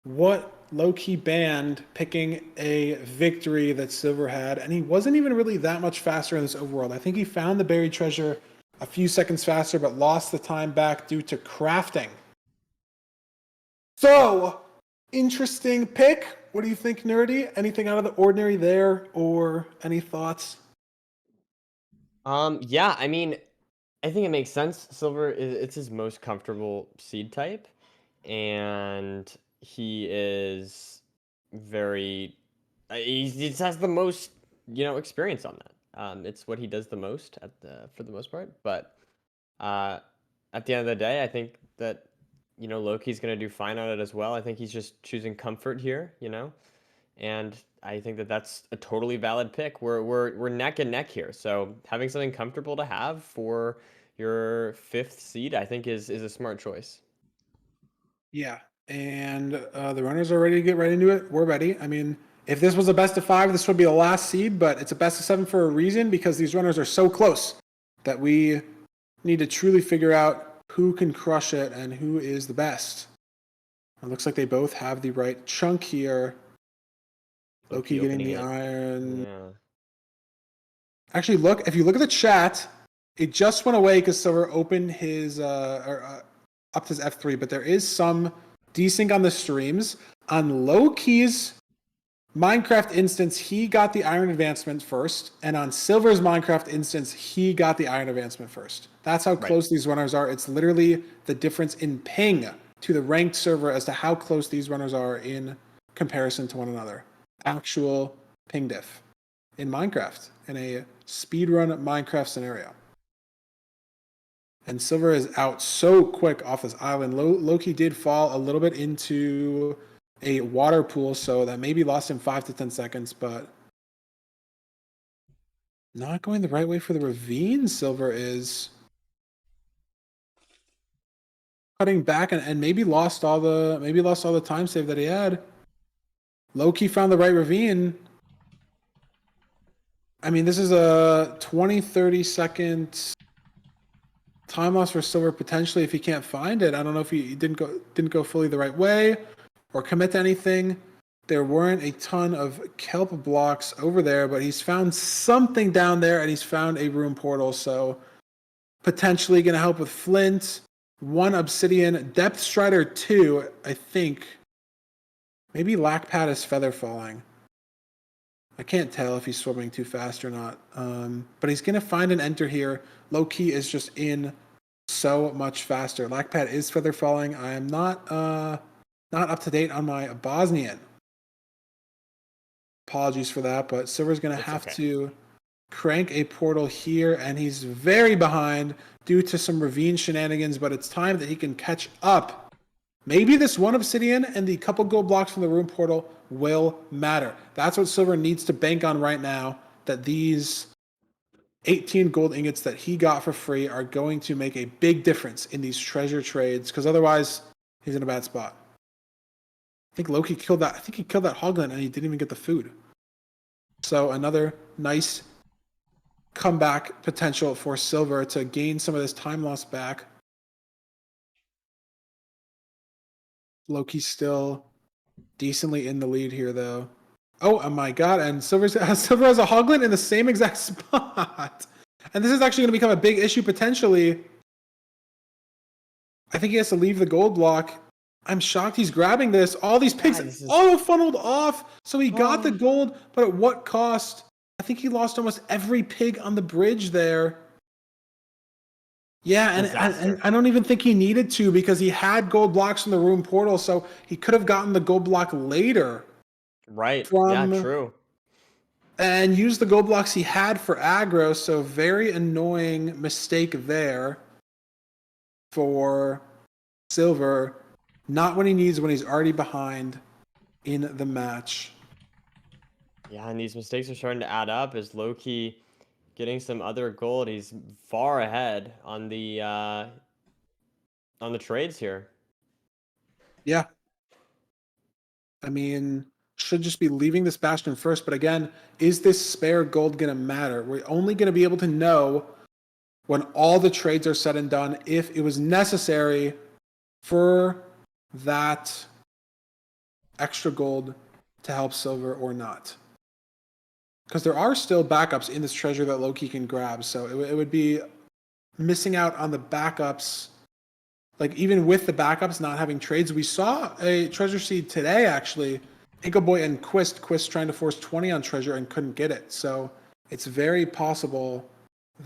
what low-key banned, picking a victory that Silver had, and he wasn't even really that much faster in this overworld. I think he found the Buried Treasure a few seconds faster, but lost the time back due to crafting. So, interesting pick. What do you think, Nerdy? Anything out of the ordinary there, or any thoughts? Yeah, I mean, I think it makes sense. Silver it's his most comfortable seed type, and he is very he just has the most experience on that. It's what he does the most for the most part. But at the end of the day, I think that Loki's gonna do fine on it as well. I think he's just choosing comfort here, and I think that that's a totally valid pick. We're neck and neck here, so having something comfortable to have for your 5th seed, I think, is a smart choice. Yeah, and the runners are ready to get right into it. We're ready. I mean, if this was a best of 5, this would be the last seed, but it's a best of 7 for a reason, because these runners are so close that we need to truly figure out who can crush it and who is the best. It looks like they both have the right chunk here. Loki getting the iron. Yeah. Actually, if you look at the chat, it just went away because Silver opened his upped his F3, but there is some desync on the streams. On Loki's Minecraft instance, he got the iron advancement first, and on Silver's Minecraft instance, he got the iron advancement first. That's how close these runners are. It's literally the difference in ping to the ranked server as to how close these runners are in comparison to one another. Actual ping diff in Minecraft, in a speedrun Minecraft scenario. And Silver is out so quick off this island. Loki did fall a little bit into a water pool, so that maybe lost him 5 to 10 seconds, but not going the right way for the ravine. Silver is cutting back and maybe lost all the time save that he had. Loki found the right ravine. I mean, this is a 20-30 second time loss for Silver potentially if he can't find it. I don't know if he didn't go fully the right way or commit to anything. There weren't a ton of kelp blocks over there, but he's found something down there and he's found a room portal. So potentially going to help with Flint. 1 obsidian, Depth Strider 2, I think. Maybe Lackpad is feather falling. I can't tell if he's swimming too fast or not. But he's going to find an enter here. Low-key is just in so much faster. Lackpad is feather falling. I am not up to date on my Bosnian. Apologies for that, but Silver's going to have to crank a portal here, and he's very behind due to some ravine shenanigans, but it's time that he can catch up. Maybe this 1 obsidian and the couple gold blocks from the room portal will matter. That's what Silver needs to bank on right now, that these 18 gold ingots that he got for free are going to make a big difference in these treasure trades, because otherwise he's in a bad spot. I think Loki killed that. I think he killed that hoglin and he didn't even get the food. So another nice comeback potential for Silver to gain some of this time loss back. Loki's still decently in the lead here, though. Oh my god, and Silver has a hoglin in the same exact spot. And this is actually going to become a big issue potentially. I think he has to leave the gold block. I'm shocked he's grabbing this. All these pigs all funneled off. So he got the gold, but at what cost? I think he lost almost every pig on the bridge there. Yeah, and I don't even think he needed to because he had gold blocks from the room portal, so he could have gotten the gold block later. Right. Yeah, true. And used the gold blocks he had for aggro, so very annoying mistake there for Silver. Not when he needs, when he's already behind in the match. Yeah, and these mistakes are starting to add up as Loki getting some other gold. He's far ahead on the trades here. Yeah. I mean, should just be leaving this Bastion first, but again, is this spare gold going to matter? We're only going to be able to know when all the trades are said and done if it was necessary for that extra gold to help Silver or not. Because there are still backups in this treasure that Loki can grab, so it would be missing out on the backups. Like, even with the backups not having trades, we saw a treasure seed today, actually. Inkleboy and Quist trying to force 20 on treasure and couldn't get it. So it's very possible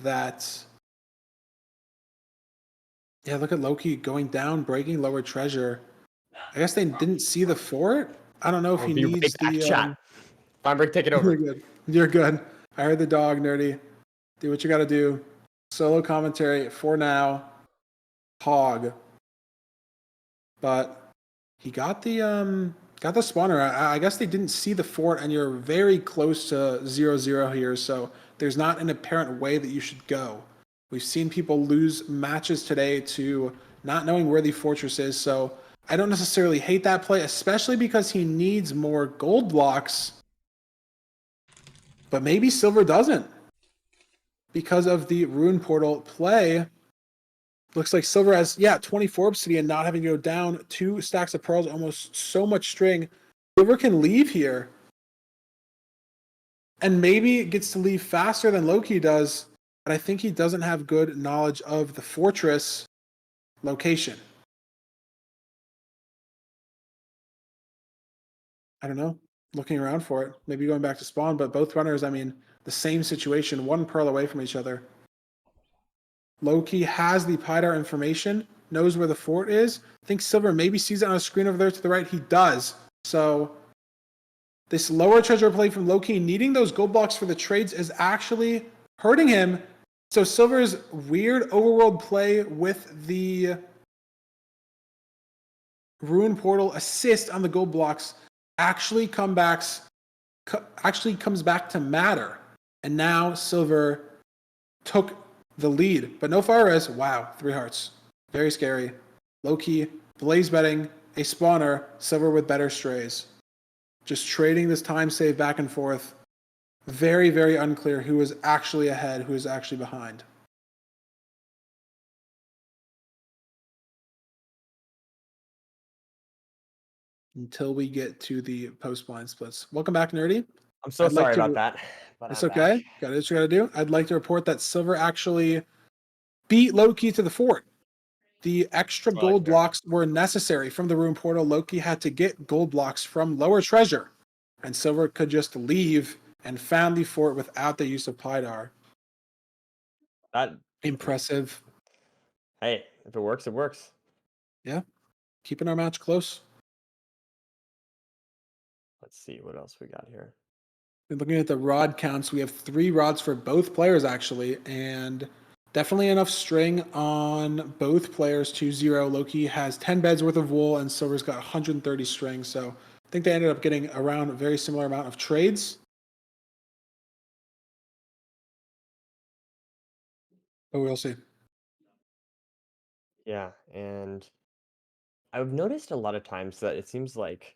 that... Yeah, look at Loki going down, breaking lower treasure. I guess they didn't see the fort? I don't know if he needs the... chat. Feinberg, take it over. You're good. I heard the dog, Nerdy. Do what you gotta do. Solo commentary for now. Hog. But he got the spawner. I guess they didn't see the fort, and you're very close to 0-0 here, so there's not an apparent way that you should go. We've seen people lose matches today to not knowing where the fortress is, so I don't necessarily hate that play, especially because he needs more gold blocks. But maybe Silver doesn't. Because of the Rune Portal play, looks like Silver has, 24 obsidian, not having to go down 2 stacks of pearls, almost so much string. Silver can leave here. And maybe it gets to leave faster than Loki does, but I think he doesn't have good knowledge of the fortress location. I don't know. Looking around for it. Maybe going back to spawn, but both runners, I mean, the same situation, 1 pearl away from each other. Loki has the Pydar information, knows where the fort is. I think Silver maybe sees it on a screen over there to the right. He does. So this lower treasure play from Loki needing those gold blocks for the trades is actually hurting him. So Silver's weird overworld play with the Ruin Portal assist on the gold blocks actually comes back to matter. And now Silver took the lead, but no fire res. Wow, 3 hearts. Very scary. Low key, blaze betting, a spawner, Silver with better strays. Just trading this time save back and forth. Very, very unclear who is actually ahead, who is actually behind. Until we get to the post-blind splits. Welcome back, Nerdy. I'm so I'd like sorry to- about that. But It's I'm okay. back. Got what you got to do. I'd like to report that Silver actually beat Loki to the fort. The extra That's what I like gold to hear. blocks were necessary from the Ruin Portal. Loki had to get gold blocks from lower treasure, and Silver could just leave and found the fort without the use of Pydar. That Impressive. Hey, if it works, it works. Yeah. Keeping our match close. Let's see what else we got here. Looking at the rod counts, we have 3 rods for both players, actually, and definitely enough string on both players. 2-0. Loki has 10 beds worth of wool, and Silver's got 130 string. So I think they ended up getting around a very similar amount of trades. But we'll see. Yeah, and I've noticed a lot of times that it seems like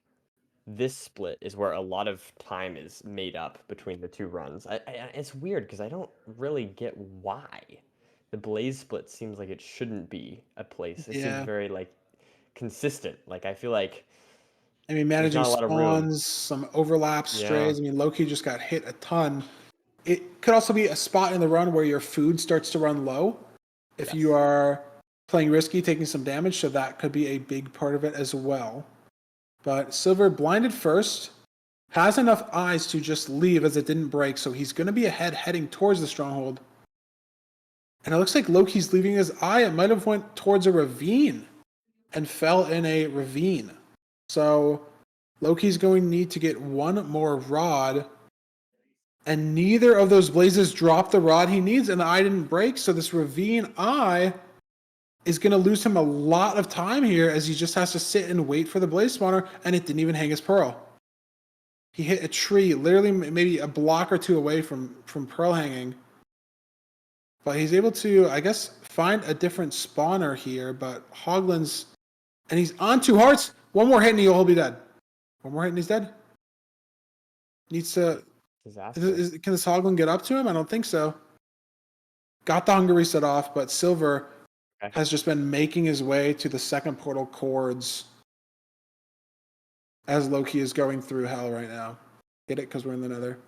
this split is where a lot of time is made up between the 2 runs. It's weird because I don't really get why. The Blaze split seems like it shouldn't be a place. It seems Yeah. very like consistent. Like I feel like I mean, there's managing not a lot of room. spawns, some overlap Yeah. strays. I mean, Loki just got hit a ton. It could also be a spot in the run where your food starts to run low. If Yes. you are playing risky, taking some damage, so that could be a big part of it as well. But Silver blinded first, has enough eyes to just leave as it didn't break, so he's going to be ahead heading towards the stronghold. And it looks like Loki's leaving his eye. It might have went towards a ravine and fell in a ravine. So Loki's going to need to get 1 more rod, and neither of those blazes dropped the rod he needs, and the eye didn't break, so this ravine eye is going to lose him a lot of time here as he just has to sit and wait for the blaze spawner, and it didn't even hang his pearl. He hit a tree, literally maybe a block or 2 away from pearl hanging. But he's able to, I guess, find a different spawner here, but Hoglin's, and he's on 2 hearts. 1 more hit and he'll be dead. 1 more hit and he's dead. Needs to, Disaster. can this Hoglin get up to him? I don't think so. Got the hunger reset off, but Silver has just been making his way to the second portal chords as Loki is going through hell right now. Get it? Because we're in the nether.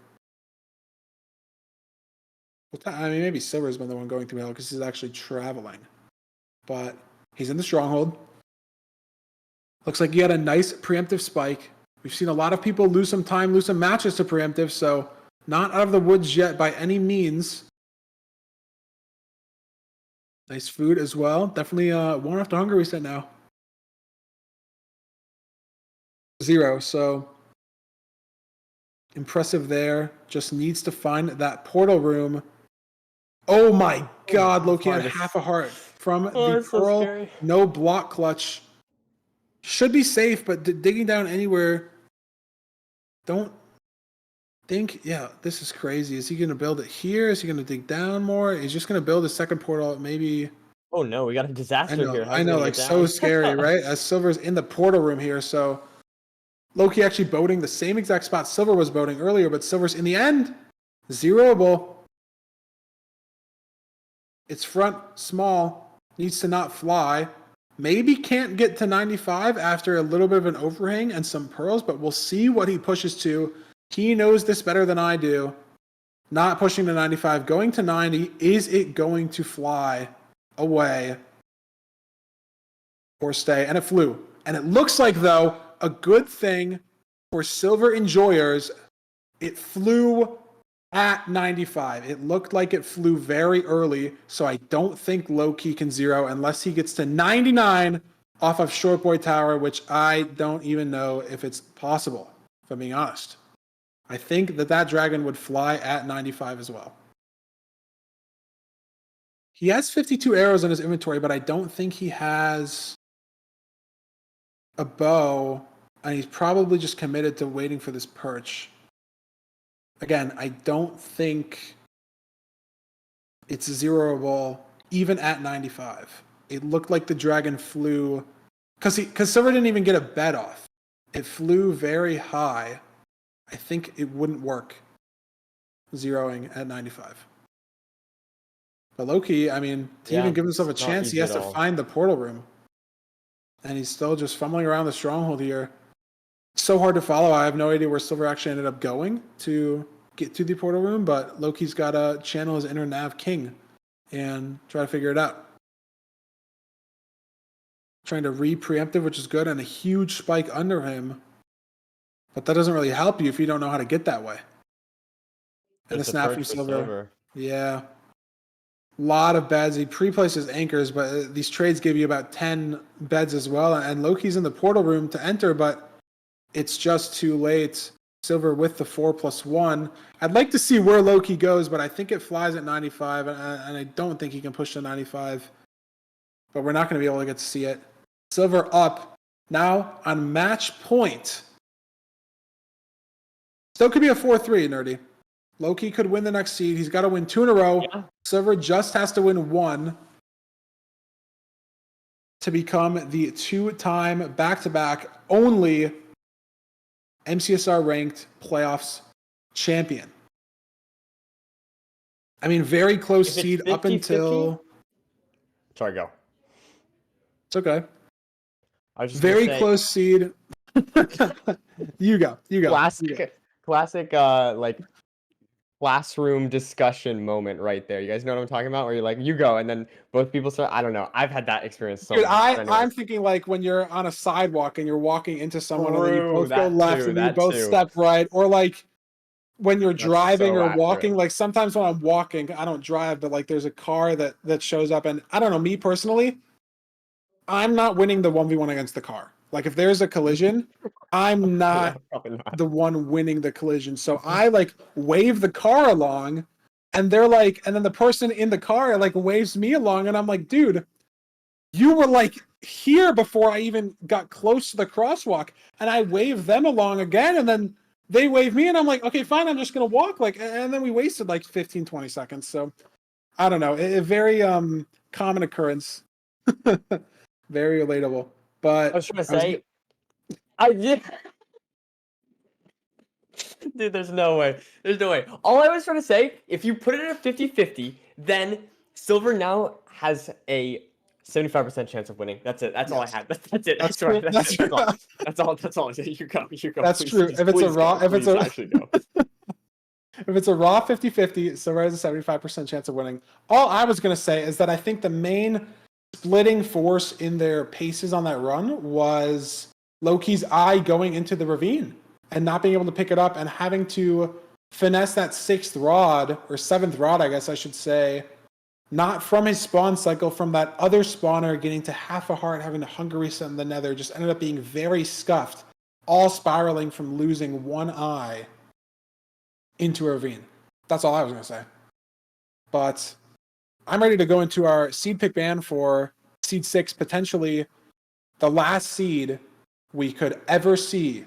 I mean, maybe Silver's been the one going through hell because he's actually traveling. But he's in the stronghold. Looks like he had a nice preemptive spike. We've seen a lot of people lose some time, lose some matches to preemptive, so not out of the woods yet by any means. Nice food as well. Definitely one after hunger reset now. 0, so impressive there. Just needs to find that portal room. Oh my god, Loki had half a heart from the pearl. So no block clutch. Should be safe, but digging down anywhere. Don't think, yeah, this is crazy. Is he going to build it here? Is he going to dig down more? He's just going to build a second portal, maybe. Oh no, we got a disaster here. How's I it know, gonna like get so down? scary, right? As Silver's in the portal room here, so Loki actually boating the same exact spot Silver was boating earlier, but Silver's in the end zeroable. Its front small, needs to not fly. Maybe can't get to 95 after a little bit of an overhang and some pearls, but we'll see what he pushes to. He knows this better than I do. Not pushing to 95, going to 90. Is it going to fly away or stay? And it flew. And it looks like, though, a good thing for Silver enjoyers. It flew at 95. It looked like it flew very early, so I don't think Loki can 0 unless he gets to 99 off of Short Boy Tower, which I don't even know if it's possible, if I'm being honest. I think that dragon would fly at 95 as well. He has 52 arrows in his inventory, but I don't think he has a bow, and he's probably just committed to waiting for this perch. Again, I don't think it's zeroable even at 95. It looked like the dragon flew because Silver didn't even get a bet off. It flew very high. I think it wouldn't work zeroing at 95. But Loki, I mean, to even give himself a it's not chance, he easy has at to all. find the portal room. And he's still just fumbling around the stronghold here. So hard to follow. I have no idea where Silver actually ended up going to get to the portal room, but Loki's got to channel his inner Nav King and try to figure it out. Trying to re-preemptive, which is good, and a huge spike under him. But that doesn't really help you if you don't know how to get that way. And the Just a snap perch from for Silver. Yeah. Lot of beds. He pre-places anchors, but these trades give you about 10 beds as well. And Loki's in the portal room to enter, but it's just too late. Silver with the 4+1. I'd like to see where Loki goes, but I think it flies at 95, and I don't think he can push to 95. But we're not going to be able to get to see it. Silver up now on match point. Still could be a 4-3, Nerdy. Loki could win the next seed. He's got to win 2 in a row. Yeah. Silver just has to win 1 to become the 2-time back-to-back only MCSR ranked playoffs champion. I mean, very close If it's seed up 50-50? until. Sorry, go. It's okay. I was just Very gonna say, close seed. You go. classic, like classroom discussion moment right there. You guys know what I'm talking about? Where you're like, you go, and then both people start. I don't know. I've had that experience so Dude, much. But anyways. I'm thinking like when you're on a sidewalk and you're walking into someone and then you True, both go that left too, and then you that both too. step right, or like when you're That's driving so or accurate. walking. Like sometimes when I'm walking, I don't drive, but like there's a car that shows up, and I don't know, me personally, I'm not winning the 1v1 against the car. Like if there's a collision, I'm not Yeah, probably not. the one winning the collision. So I like wave the car along, and they're like, and then the person in the car like waves me along, and I'm like, dude, you were like here before I even got close to the crosswalk, and I wave them along again, and then they wave me, and I'm like, okay, fine, I'm just gonna walk, like, and then we wasted like 15-20 seconds. So I don't know, a very common occurrence. Very relatable. But I was trying to say, yeah. Dude, there's no way. There's no way. All I was trying to say, if you put it at a 50-50, then Silver now has a 75% chance of winning. That's it. That's all I Yes. had. That's it. That's I swear. true. That's it. That's That's all. That's all. That's all. You go. You go. That's Please, true. please, If it's a please raw, go. if it's Please a actually go. if it's a raw 50-50, Silver has a 75% chance of winning. All I was gonna say is that I think the main splitting force in their paces on that run was Loki's eye going into the ravine and not being able to pick it up and having to finesse that 6th rod or 7th rod, I guess I should say, not from his spawn cycle, from that other spawner getting to half a heart, having to hunger reset in the nether, just ended up being very scuffed, all spiraling from losing one eye into a ravine. That's all I was going to say. But I'm ready to go into our seed pick ban for seed 6, potentially the last seed we could ever see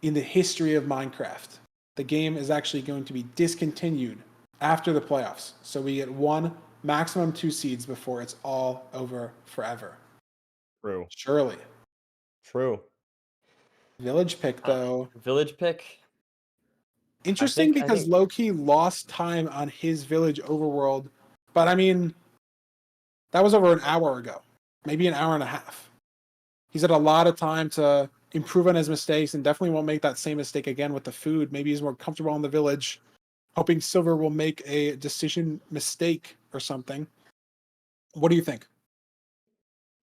in the history of Minecraft. The game is actually going to be discontinued after the playoffs. So we get 1, maximum 2 seeds before it's all over forever. True. Surely. True. Village pick, though. Village pick. Interesting I because think- Loki lost time on his village overworld. But I mean, that was over an hour ago. Maybe an hour and a half. He's had a lot of time to improve on his mistakes and definitely won't make that same mistake again with the food. Maybe he's more comfortable in the village, hoping Silver will make a decision mistake or something. What do you think?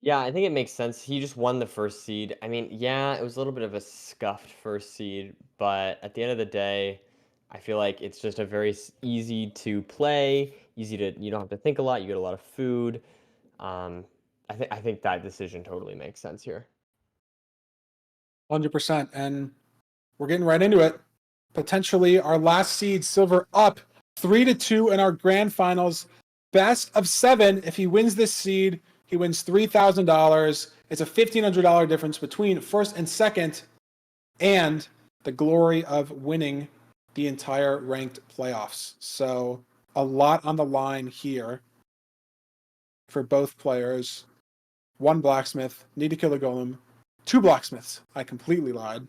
Yeah, I think it makes sense. He just won the first seed. I mean, yeah, it was a little bit of a scuffed first seed, but at the end of the day, I feel like it's just a very easy to play, easy to, you don't have to think a lot, you get a lot of food. I think that decision totally makes sense here. 100%. And we're getting right into it. Potentially our last seed, Silver, up 3-2 in our grand finals. best of 7. If he wins this seed, he wins $3,000. It's a $1,500 difference between first and second, and the glory of winning the entire ranked playoffs. So a lot on the line here for both players. 1 blacksmith, need to kill a golem. 2 blacksmiths. I completely lied.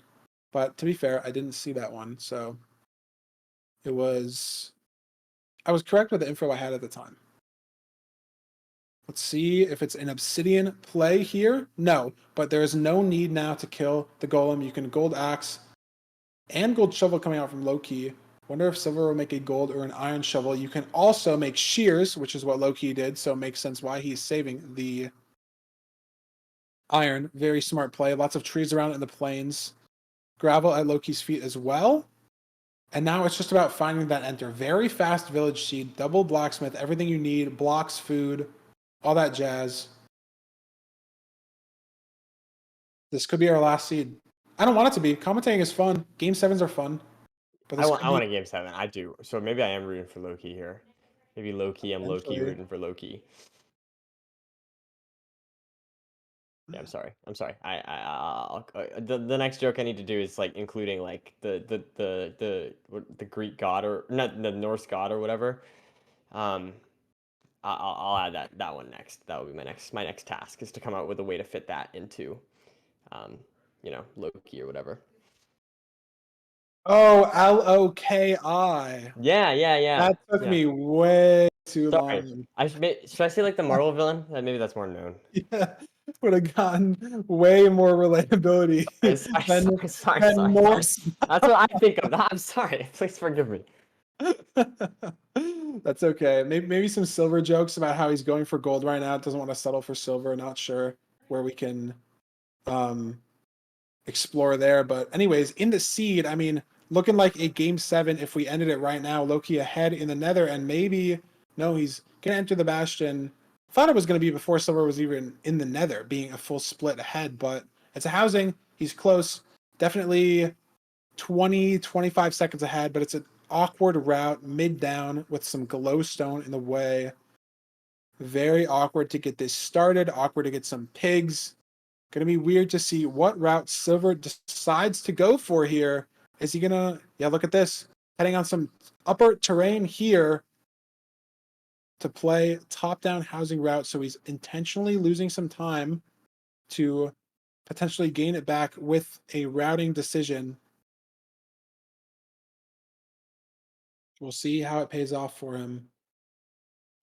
But to be fair, I didn't see that one. So I was correct with the info I had at the time. Let's see if it's an obsidian play here. No, but there is no need now to kill the golem. You can gold axe and gold shovel coming out from Loki. Wonder if silver will make a gold or an iron shovel. You can also make shears, which is what Loki did, so it makes sense why he's saving the iron. Very smart play. Lots of trees around in the plains. Gravel at Loki's feet as well. And now it's just about finding that enter. Very fast village seed, double blacksmith, everything you need, blocks, food, all that jazz. This could be our last seed. I don't want it to be. Commentating is fun. Game 7s are fun. But I want a game 7. I do. So maybe I am rooting for Loki here. Maybe Loki. I'm Loki Potentially. rooting for Loki. Yeah, I'm sorry. The next joke I need to do is like including like the Greek god or not the Norse god or whatever. I'll add that one next. That will be my next task is to come out with a way to fit that into, Loki or whatever. Oh, Loki. Yeah. That took yeah. me way too Sorry. long. Should I say like the Marvel villain? Maybe that's more known. Yeah, would have gotten way more relatability Sorry. than Norse. That's what I think of. I'm sorry. Please forgive me. That's okay. Maybe some silver jokes about how he's going for gold right now. Doesn't want to settle for silver. Not sure where we can explore there. But anyways, in the seed, I mean, looking like a game 7 if we ended it right now. Loki ahead in the nether, and maybe no, he's gonna enter the bastion. Thought it was gonna be before silver was even in the nether, being a full split ahead, but it's a housing. He's close. Definitely 20-25 seconds ahead, but it's an awkward route mid down with some glowstone in the way. Very awkward to get this started, awkward to get some pigs. Gonna be weird to see what route silver decides to go for here. Is he gonna, yeah, look at this. Heading on some upper terrain here to play top-down housing route, so he's intentionally losing some time to potentially gain it back with a routing decision. We'll see how it pays off for him.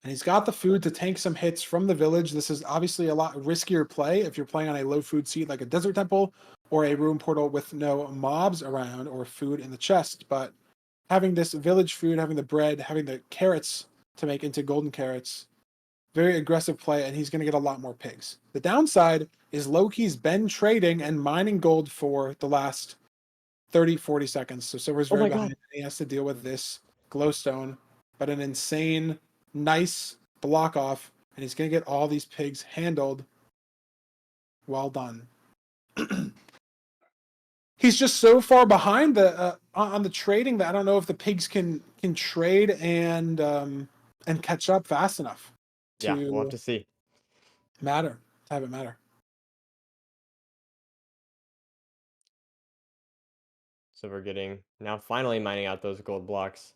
And he's got the food to tank some hits from the village. This is obviously a lot riskier play if you're playing on a low food seed like a desert temple or a ruin portal with no mobs around or food in the chest. But having this village food, having the bread, having the carrots to make into golden carrots, very aggressive play, and he's going to get a lot more pigs. The downside is Loki's been trading and mining gold for the last 30-40 seconds. So silver's very behind. He has to deal with this glowstone, but an insane, nice block off, and he's going to get all these pigs handled. Well done. He's just so far behind the on the trading that I don't know if the pigs can trade and catch up fast enough to Yeah, we'll have to see. to have it matter. So we're getting now finally mining out those gold blocks.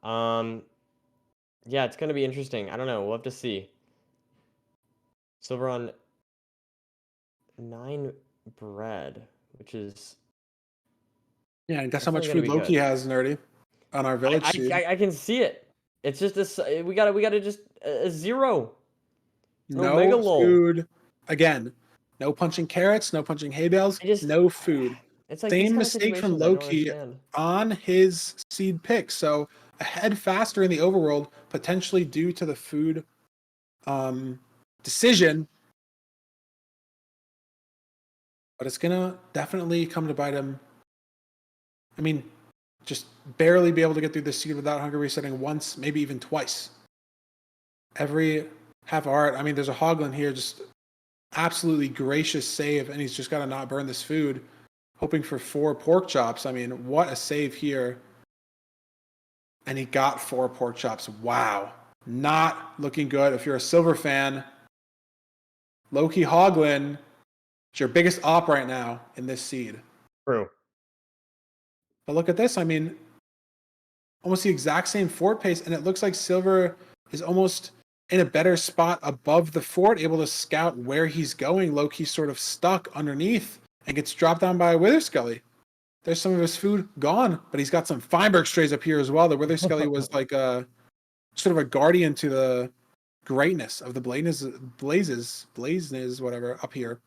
Yeah, it's gonna be interesting. I don't know. We'll have to see. Silver on 9 bread, which is Yeah, and guess how much definitely food gonna be Loki good. has, Nerdy, on our village seed. I can see it. It's just this. We gotta just a 0. No mega lol. food. Again, no punching carrots, no punching hay bales, no food. It's like Same mistake from Loki on his seed pick. So ahead faster in the overworld, potentially due to the food decision. But it's gonna definitely come to bite him. I mean, just barely be able to get through the seed without hunger resetting once, maybe even twice. Every half art. I mean, there's a Hoglin here, just absolutely gracious save, and he's just got to not burn this food. Hoping for 4 pork chops. I mean, what a save here. And he got 4 pork chops. Wow. not looking good. If you're a Silver fan, Loki Hoglin is your biggest op right now in this seed. True. But look at this. I mean, almost the exact same fort pace, and it looks like Silver is almost in a better spot above the fort, able to scout where he's going. Loki's sort of stuck underneath and gets dropped down by a Wither Skelly. There's some of his food gone, but he's got some Feinberg strays up here as well. The Wither Skelly was like a sort of a guardian to the greatness of the blazes, whatever, up here.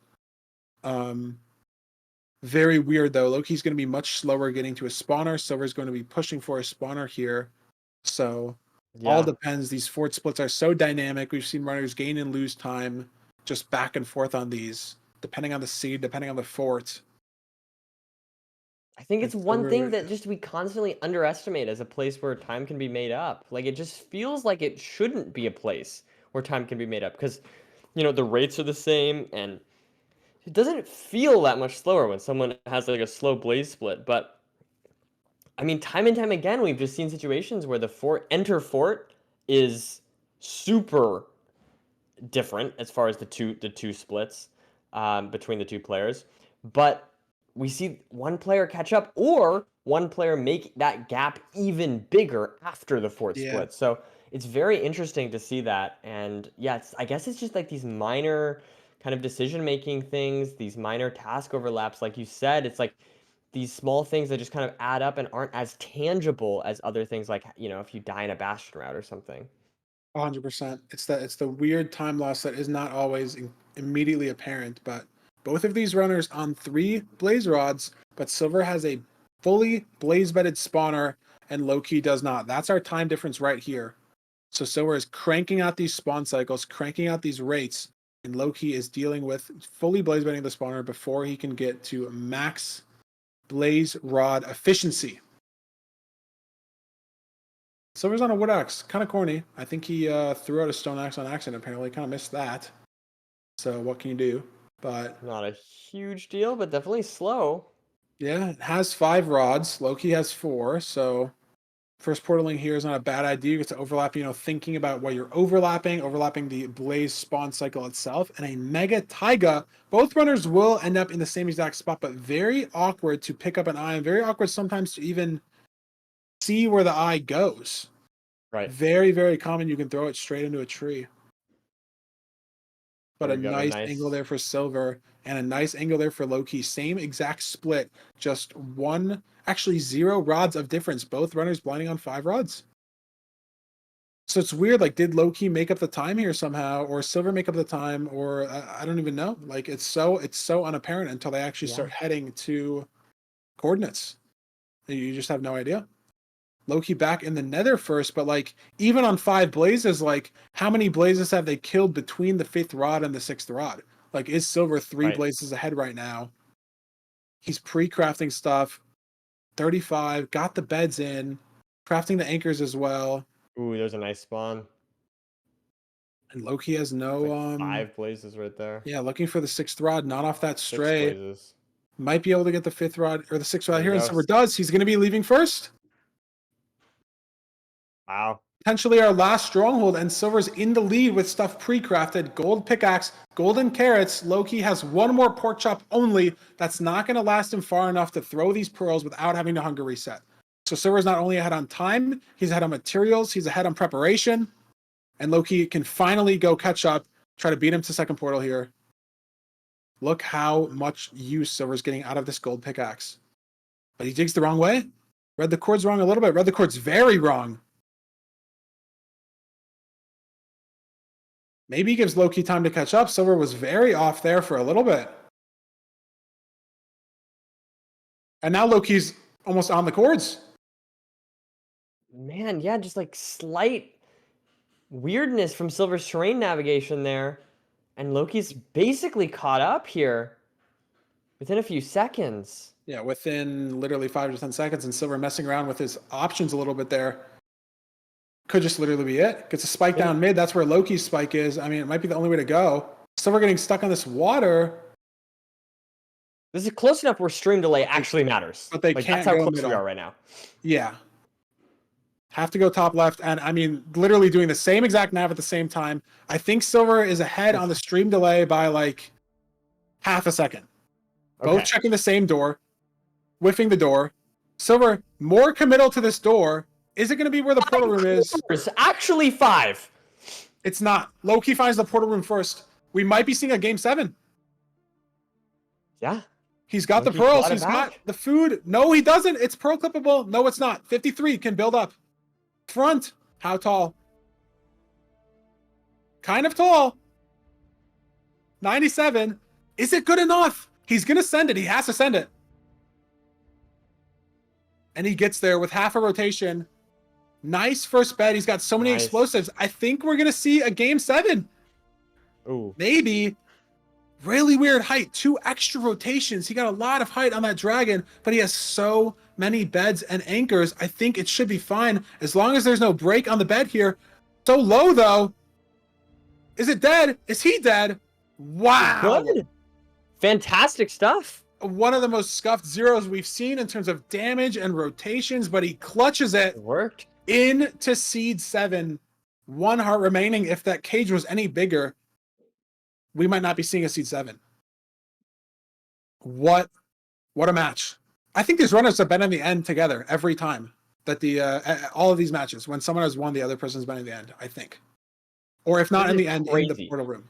Very weird though. Loki's going to be much slower getting to a spawner. Silver's going to be pushing for a spawner here. So all depends. These fort splits are so dynamic. We've seen runners gain and lose time just back and forth on these, depending on the seed, depending on the fort. I think it's It's one over- thing that just we constantly underestimate as a place where time can be made up. Like it just feels like it shouldn't be a place where time can be made up because, the rates are the same and it doesn't feel that much slower when someone has like a slow blaze split. But I mean, time and time again, we've just seen situations where the enter fort is super different as far as the two splits between the two players, but we see one player catch up or one player make that gap even bigger after the fort split. So it's very interesting to see that. And yeah, I guess it's just like these minor kind of decision-making things, these minor task overlaps. Like you said, it's like these small things that just kind of add up and aren't as tangible as other things like, if you die in a bastion route or something. 100%. It's the weird time loss that is not always immediately apparent, but both of these runners on 3 blaze rods, but Silver has a fully blaze bedded spawner and Loki does not. That's our time difference right here. So Silver is cranking out these spawn cycles, cranking out these rates, and Loki is dealing with fully blaze bedding the spawner before he can get to max blaze rod efficiency. Silver's on a wood axe, kind of corny. I think he threw out a stone axe on accident. Apparently, kind of missed that. So what can you do? But not a huge deal, but definitely slow. Yeah, it has 5 rods. Loki has 4. So first portaling here is not a bad idea. You get to overlap. Thinking about what you're overlapping the blaze spawn cycle itself, and a mega taiga. Both runners will end up in the same exact spot, but very awkward to pick up an eye, and very awkward sometimes to even see where the eye goes. Right. Very, very common. You can throw it straight into a tree. But a nice angle there for Silver and a nice angle there for Loki. Same exact split. Just 0 rods of difference. Both runners blinding on 5 rods. So it's weird. Like, did Loki make up the time here somehow, or Silver make up the time, or I don't even know. Like, it's so unapparent until they actually start heading to coordinates. You just have no idea. Loki back in the nether first, but like even on 5 blazes, like how many blazes have they killed between the 5th rod and the 6th rod? Like, is Silver 3 blazes ahead right now? He's pre-crafting stuff. 35, got the beds in, crafting the anchors as well. Ooh, there's a nice spawn. And Loki has no like 5 blazes right there. Yeah, looking for the 6th rod, not off that stray. 6 blazes. Might be able to get the 5th rod or the 6th rod here, and goes. Silver does. He's going to be leaving first. Wow. Potentially our last stronghold, and Silver's in the lead with stuff pre-crafted. Gold pickaxe, golden carrots. Loki has 1 more pork chop only. That's not going to last him far enough to throw these pearls without having to hunger reset. So Silver's not only ahead on time, he's ahead on materials, he's ahead on preparation, and Loki can finally go catch up, try to beat him to second portal here. Look how much use Silver's getting out of this gold pickaxe. But he digs the wrong way. Read the chord's wrong a little bit. Read the chord's very wrong. Maybe he gives Loki time to catch up. Silver was very off there for a little bit. And now Loki's almost on the chords. Man, yeah, just like slight weirdness from Silver's terrain navigation there. And Loki's basically caught up here within a few seconds. Yeah, within literally 5 to 10 seconds, and Silver messing around with his options a little bit there. Could just literally be it. Gets a spike down mid. That's where Loki's spike is. I mean, it might be the only way to go. Silver getting stuck on this water. This is close enough where stream delay actually matters. But they can't That's how go close middle. we are right now. Yeah. Have to go top left. And I mean, literally doing the same exact nav at the same time. I think Silver is ahead on the stream delay by like half a second. Both Okay. checking the same door, whiffing the door. Silver, more committal to this door. Is it going to be where the portal room is? There's actually 5. It's not. Loki finds the portal room first. We might be seeing a game 7. Yeah. He's got Loki the pearls. brought it He's got back. the food. No, he doesn't. It's pearl clippable. No, it's not. 53 can build up. Front. How tall? Kind of tall. 97. Is it good enough? He's going to send it. He has to send it. And he gets there with half a rotation. Nice first bet. He's got so many Nice. explosives. I think we're going to see a game 7. Ooh. Maybe. Really weird height. 2 extra rotations. He got a lot of height on that dragon, but he has so many beds and anchors. I think it should be fine as long as there's no break on the bed here. So low, though. Is it dead? Is he dead? Wow. Good. Fantastic stuff. One of the most scuffed zeros we've seen in terms of damage and rotations, but he clutches it It worked. into seed 7. 1 heart remaining. If that cage was any bigger, we might not be seeing a seed 7. What a match. I think these runners have been in the end together every time that all of these matches. When someone has won, the other person's been in the end, I think. Or if not This in is the end, in crazy. the portal room.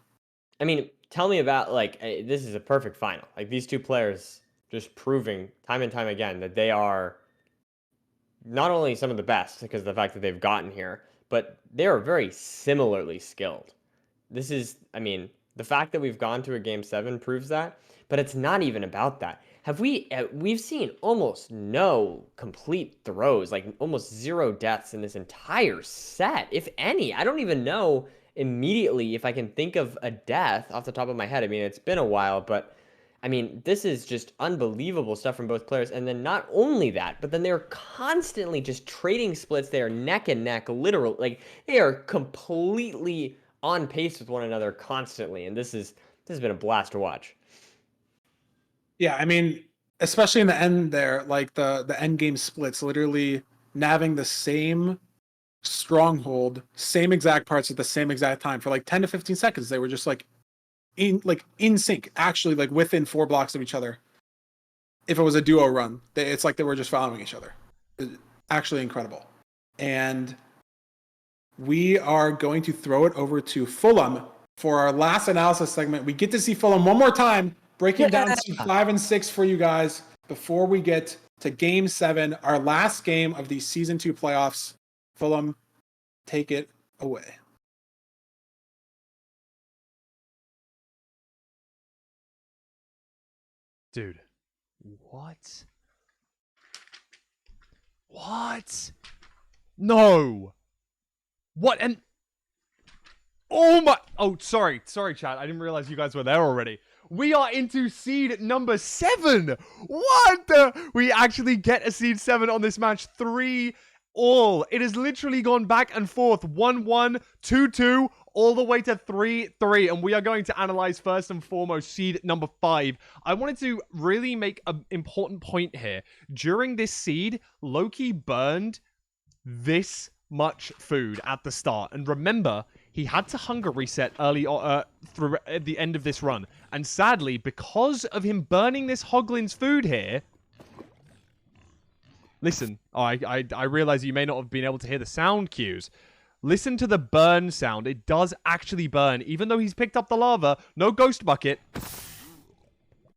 I mean, tell me about, like, this is a perfect final. Like, these two players just proving time and time again that they are not only some of the best because of the fact that they've gotten here, but they are very similarly skilled. This is, I mean, the fact that we've gone to a game 7 proves that, but it's not even about that. We've seen almost no complete throws, like almost 0 deaths in this entire set, if any. I don't even know immediately if I can think of a death off the top of my head. I mean, it's been a while, but I mean, this is just unbelievable stuff from both players. And then not only that, but then they're constantly just trading splits. They are neck and neck, literal. Like, they are completely on pace with one another constantly. And this has been a blast to watch. Yeah, I mean, especially in the end there, like the end game splits, literally naving the same stronghold, same exact parts at the same exact time for like 10 to 15 seconds. They were just like in sync, actually, like within 4 blocks of each other. If it was a duo run, it's like they were just following each other. Actually incredible. And we are going to throw it over to Fulham for our last analysis segment. We get to see Fulham one more time, breaking down seed 5 and 6 for you guys before we get to game 7, our last game of the season 2 playoffs. Fulham, take it away. Dude. What? What? No. What? And oh my. Oh, sorry, chat. I didn't realize you guys were there already. We are into seed number 7. What? We actually get a seed 7 on this match. 3-all. It has literally gone back and forth. 1-1, 2-2, all the way to 3-3. And we are going to analyze first and foremost seed number 5. I wanted to really make an important point here. During this seed, Loki burned this much food at the start. And remember, he had to hunger reset early through at the end of this run. And sadly, because of him burning this Hoglin's food here... Listen, I realize you may not have been able to hear the sound cues. Listen to the burn sound. It does actually burn. Even though he's picked up the lava, no ghost bucket.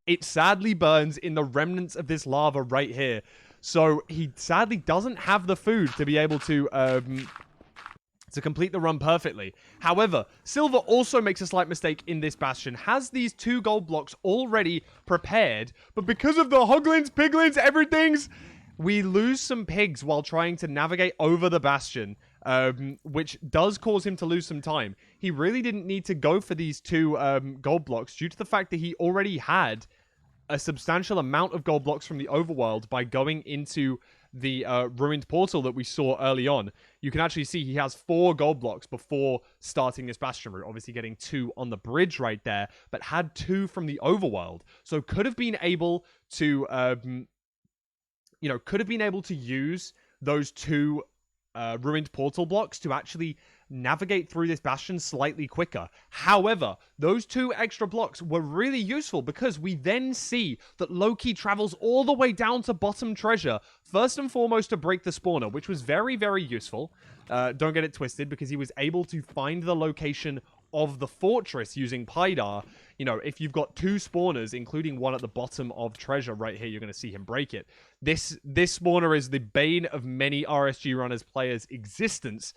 It sadly burns in the remnants of this lava right here. So he sadly doesn't have the food to be able to complete the run perfectly. However, Silver also makes a slight mistake in this bastion, has these 2 gold blocks already prepared, but because of the Hoglins, Piglins, everything's, we lose some pigs while trying to navigate over the bastion, which does cause him to lose some time. He really didn't need to go for these 2 gold blocks due to the fact that he already had a substantial amount of gold blocks from the overworld by going into the ruined portal that we saw early on. You can actually see he has 4 gold blocks before starting this bastion route, obviously getting 2 on the bridge right there, but had 2 from the overworld. So could have been able to, could have been able to use those 2 ruined portal blocks to actually navigate through this bastion slightly quicker. However, those 2 extra blocks were really useful because we then see that Loki travels all the way down to bottom treasure, first and foremost to break the spawner, which was very, very useful. Don't get it twisted, because he was able to find the location of the fortress using Pydar. You know, if you've got 2 spawners, including one at the bottom of treasure right here, you're going to see him break it. This spawner is the bane of many RSG runners players' existence,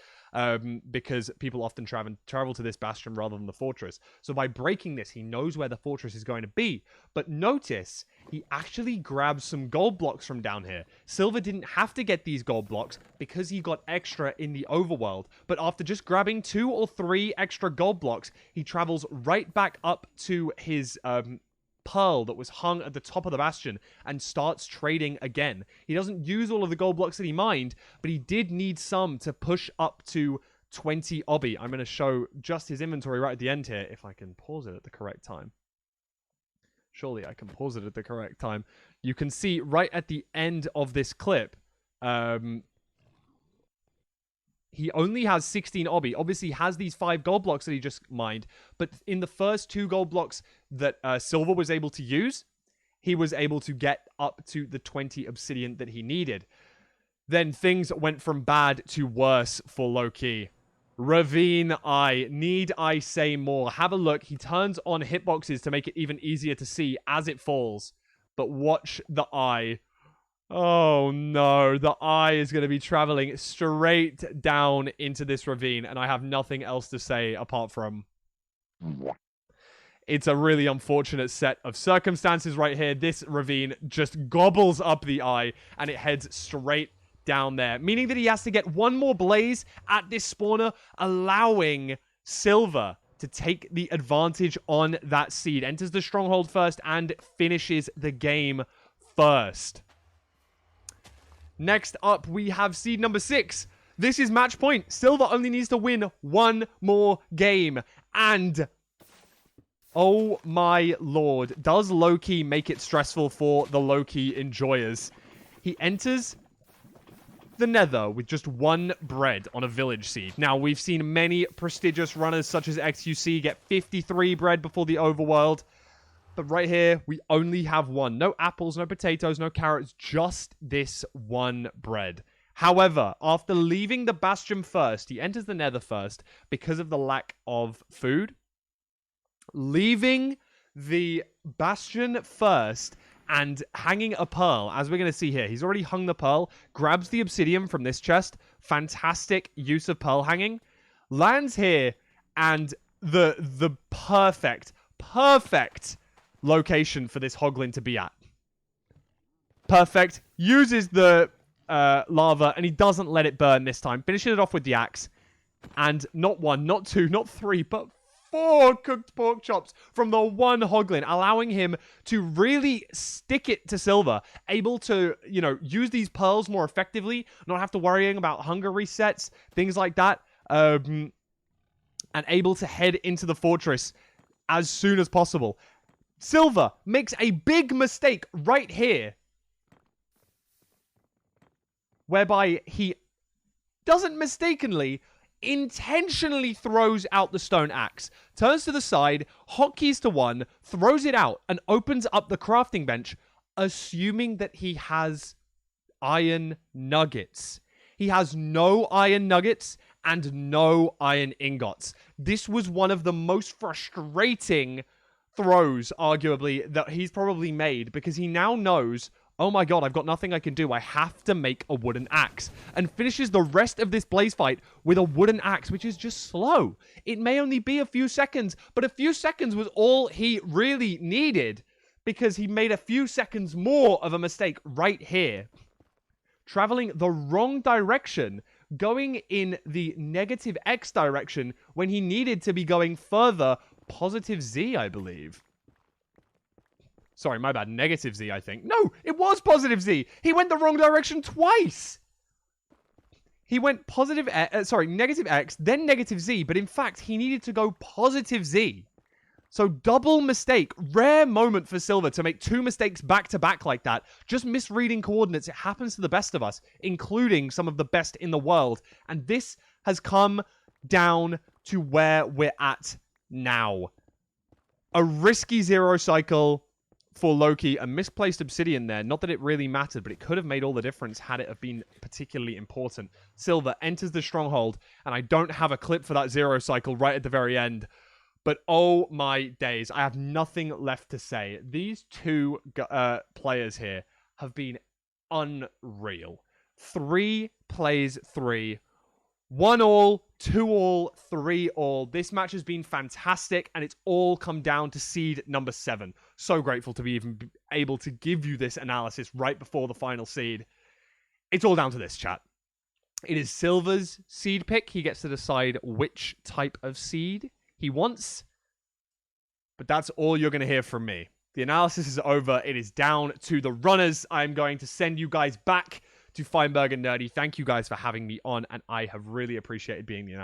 because people often travel to this bastion rather than the fortress. So by breaking this, he knows where the fortress is going to be. But notice, he actually grabs some gold blocks from down here. Silver didn't have to get these gold blocks because he got extra in the overworld. But after just grabbing 2 or 3 extra gold blocks, he travels right back up to his pearl that was hung at the top of the bastion and starts trading again. He doesn't use all of the gold blocks that he mined, but he did need some to push up to 20 obby. I'm going to show just his inventory right at the end here, if I can pause it at the correct time. Surely I can pause it at the correct time. You can see right at the end of this clip, he only has 16 obby. Obviously, he has these 5 gold blocks that he just mined. But in the first 2 gold blocks that Silver was able to use, he was able to get up to the 20 obsidian that he needed. Then things went from bad to worse for Loki. Ravine Eye. Need I say more? Have a look. He turns on hitboxes to make it even easier to see as it falls. But watch the eye. Oh no, the eye is going to be traveling straight down into this ravine, and I have nothing else to say apart from it's a really unfortunate set of circumstances right here. This ravine just gobbles up the eye, and it heads straight down there, meaning that he has to get one more blaze at this spawner, allowing Silver to take the advantage on that seed. Enters the stronghold first and finishes the game first. Next up, we have seed number 6. This is match point. Silver only needs to win one more game. And, oh my lord, does Loki make it stressful for the Loki enjoyers? He enters the Nether with just 1 bread on a village seed. Now, we've seen many prestigious runners such as XUC get 53 bread before the overworld. But right here, we only have 1. No apples, no potatoes, no carrots, just this 1 bread. However, after leaving the bastion first, he enters the Nether first because of the lack of food. Leaving the bastion first and hanging a pearl, as we're going to see here. He's already hung the pearl, grabs the obsidian from this chest. Fantastic use of pearl hanging. Lands here, and the perfect location for this hoglin to be at. Perfect. Uses the lava, and he doesn't let it burn this time. Finishing it off with the axe. And not 1, not 2, not 3, but 4 cooked pork chops from the 1 hoglin, allowing him to really stick it to Silver. Able to, you know, use these pearls more effectively. Not have to worrying about hunger resets, things like that. And able to head into the fortress as soon as possible. Silver makes a big mistake right here, whereby he doesn't mistakenly, intentionally throws out the stone axe, turns to the side, hotkeys to 1, throws it out, and opens up the crafting bench, assuming that he has iron nuggets. He has no iron nuggets and no iron ingots. This was one of the most frustrating throws, arguably, that he's probably made, because he now knows, oh my god, I've got nothing I can do. I have to make a wooden axe. And finishes the rest of this blaze fight with a wooden axe, which is just slow. It may only be a few seconds, but a few seconds was all he really needed, because he made a few seconds more of a mistake right here. Traveling the wrong direction, going in the negative X direction when he needed to be going further positive Z, I believe. Sorry, my bad. Negative Z, I think. No, it was positive Z. He went the wrong direction twice. He went negative X, then negative Z, but in fact, he needed to go positive Z. So double mistake. Rare moment for Silver to make 2 mistakes back-to-back like that. Just misreading coordinates. It happens to the best of us, including some of the best in the world. And this has come down to where we're at now. A risky 0 cycle for Loki, a misplaced Obsidian there. Not that it really mattered, but it could have made all the difference had it have been particularly important. Silver enters the stronghold, and I don't have a clip for that 0 cycle right at the very end. But oh my days, I have nothing left to say. These two players here have been unreal. 3 plays 3. 1 all, 2 all, 3 all. This match has been fantastic, and it's all come down to seed number 7. So grateful to be even able to give you this analysis right before the final seed. It's all down to this, chat. It is Silver's seed pick. He gets to decide which type of seed he wants. But that's all you're going to hear from me. The analysis is over. It is down to the runners. I'm going to send you guys back to Feinberg and Nerdy. Thank you guys for having me on, and I have really appreciated being the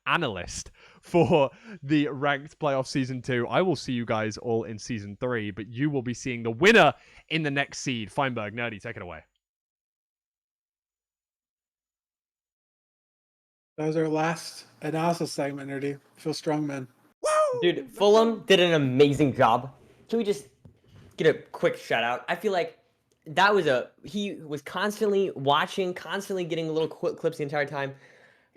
analyst for the ranked playoff season 2. I will see you guys all in season 3, but you will be seeing the winner in the next seed. Feinberg, Nerdy, take it away. That was our last analysis segment, Nerdy. Feel strong, man. Dude, Fulham did an amazing job. Can we just get a quick shout out? I feel like that was he was constantly watching, constantly getting little clips the entire time.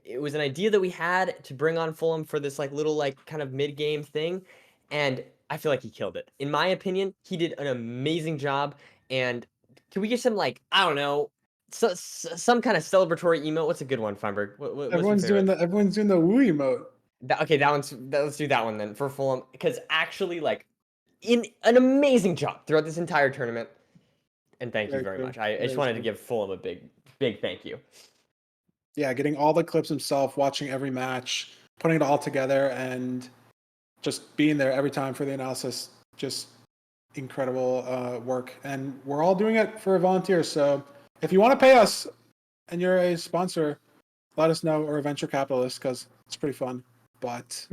It was an idea that we had to bring on Fulham for this little kind of mid-game thing, and I feel like he killed it. In my opinion, he did an amazing job. And can we get some I don't know, some kind of celebratory emote? What's a good one, Feinberg? What's Everyone's doing the woo emote. let's do that one then for Fulham, because actually in an amazing job throughout this entire tournament. And thank you very much. I just wanted to give Fulham a big thank you. Yeah, getting all the clips himself, watching every match, putting it all together, and just being there every time for the analysis. Just incredible work. And we're all doing it for volunteers. So if you want to pay us and you're a sponsor, let us know, or a venture capitalist, because it's pretty fun. But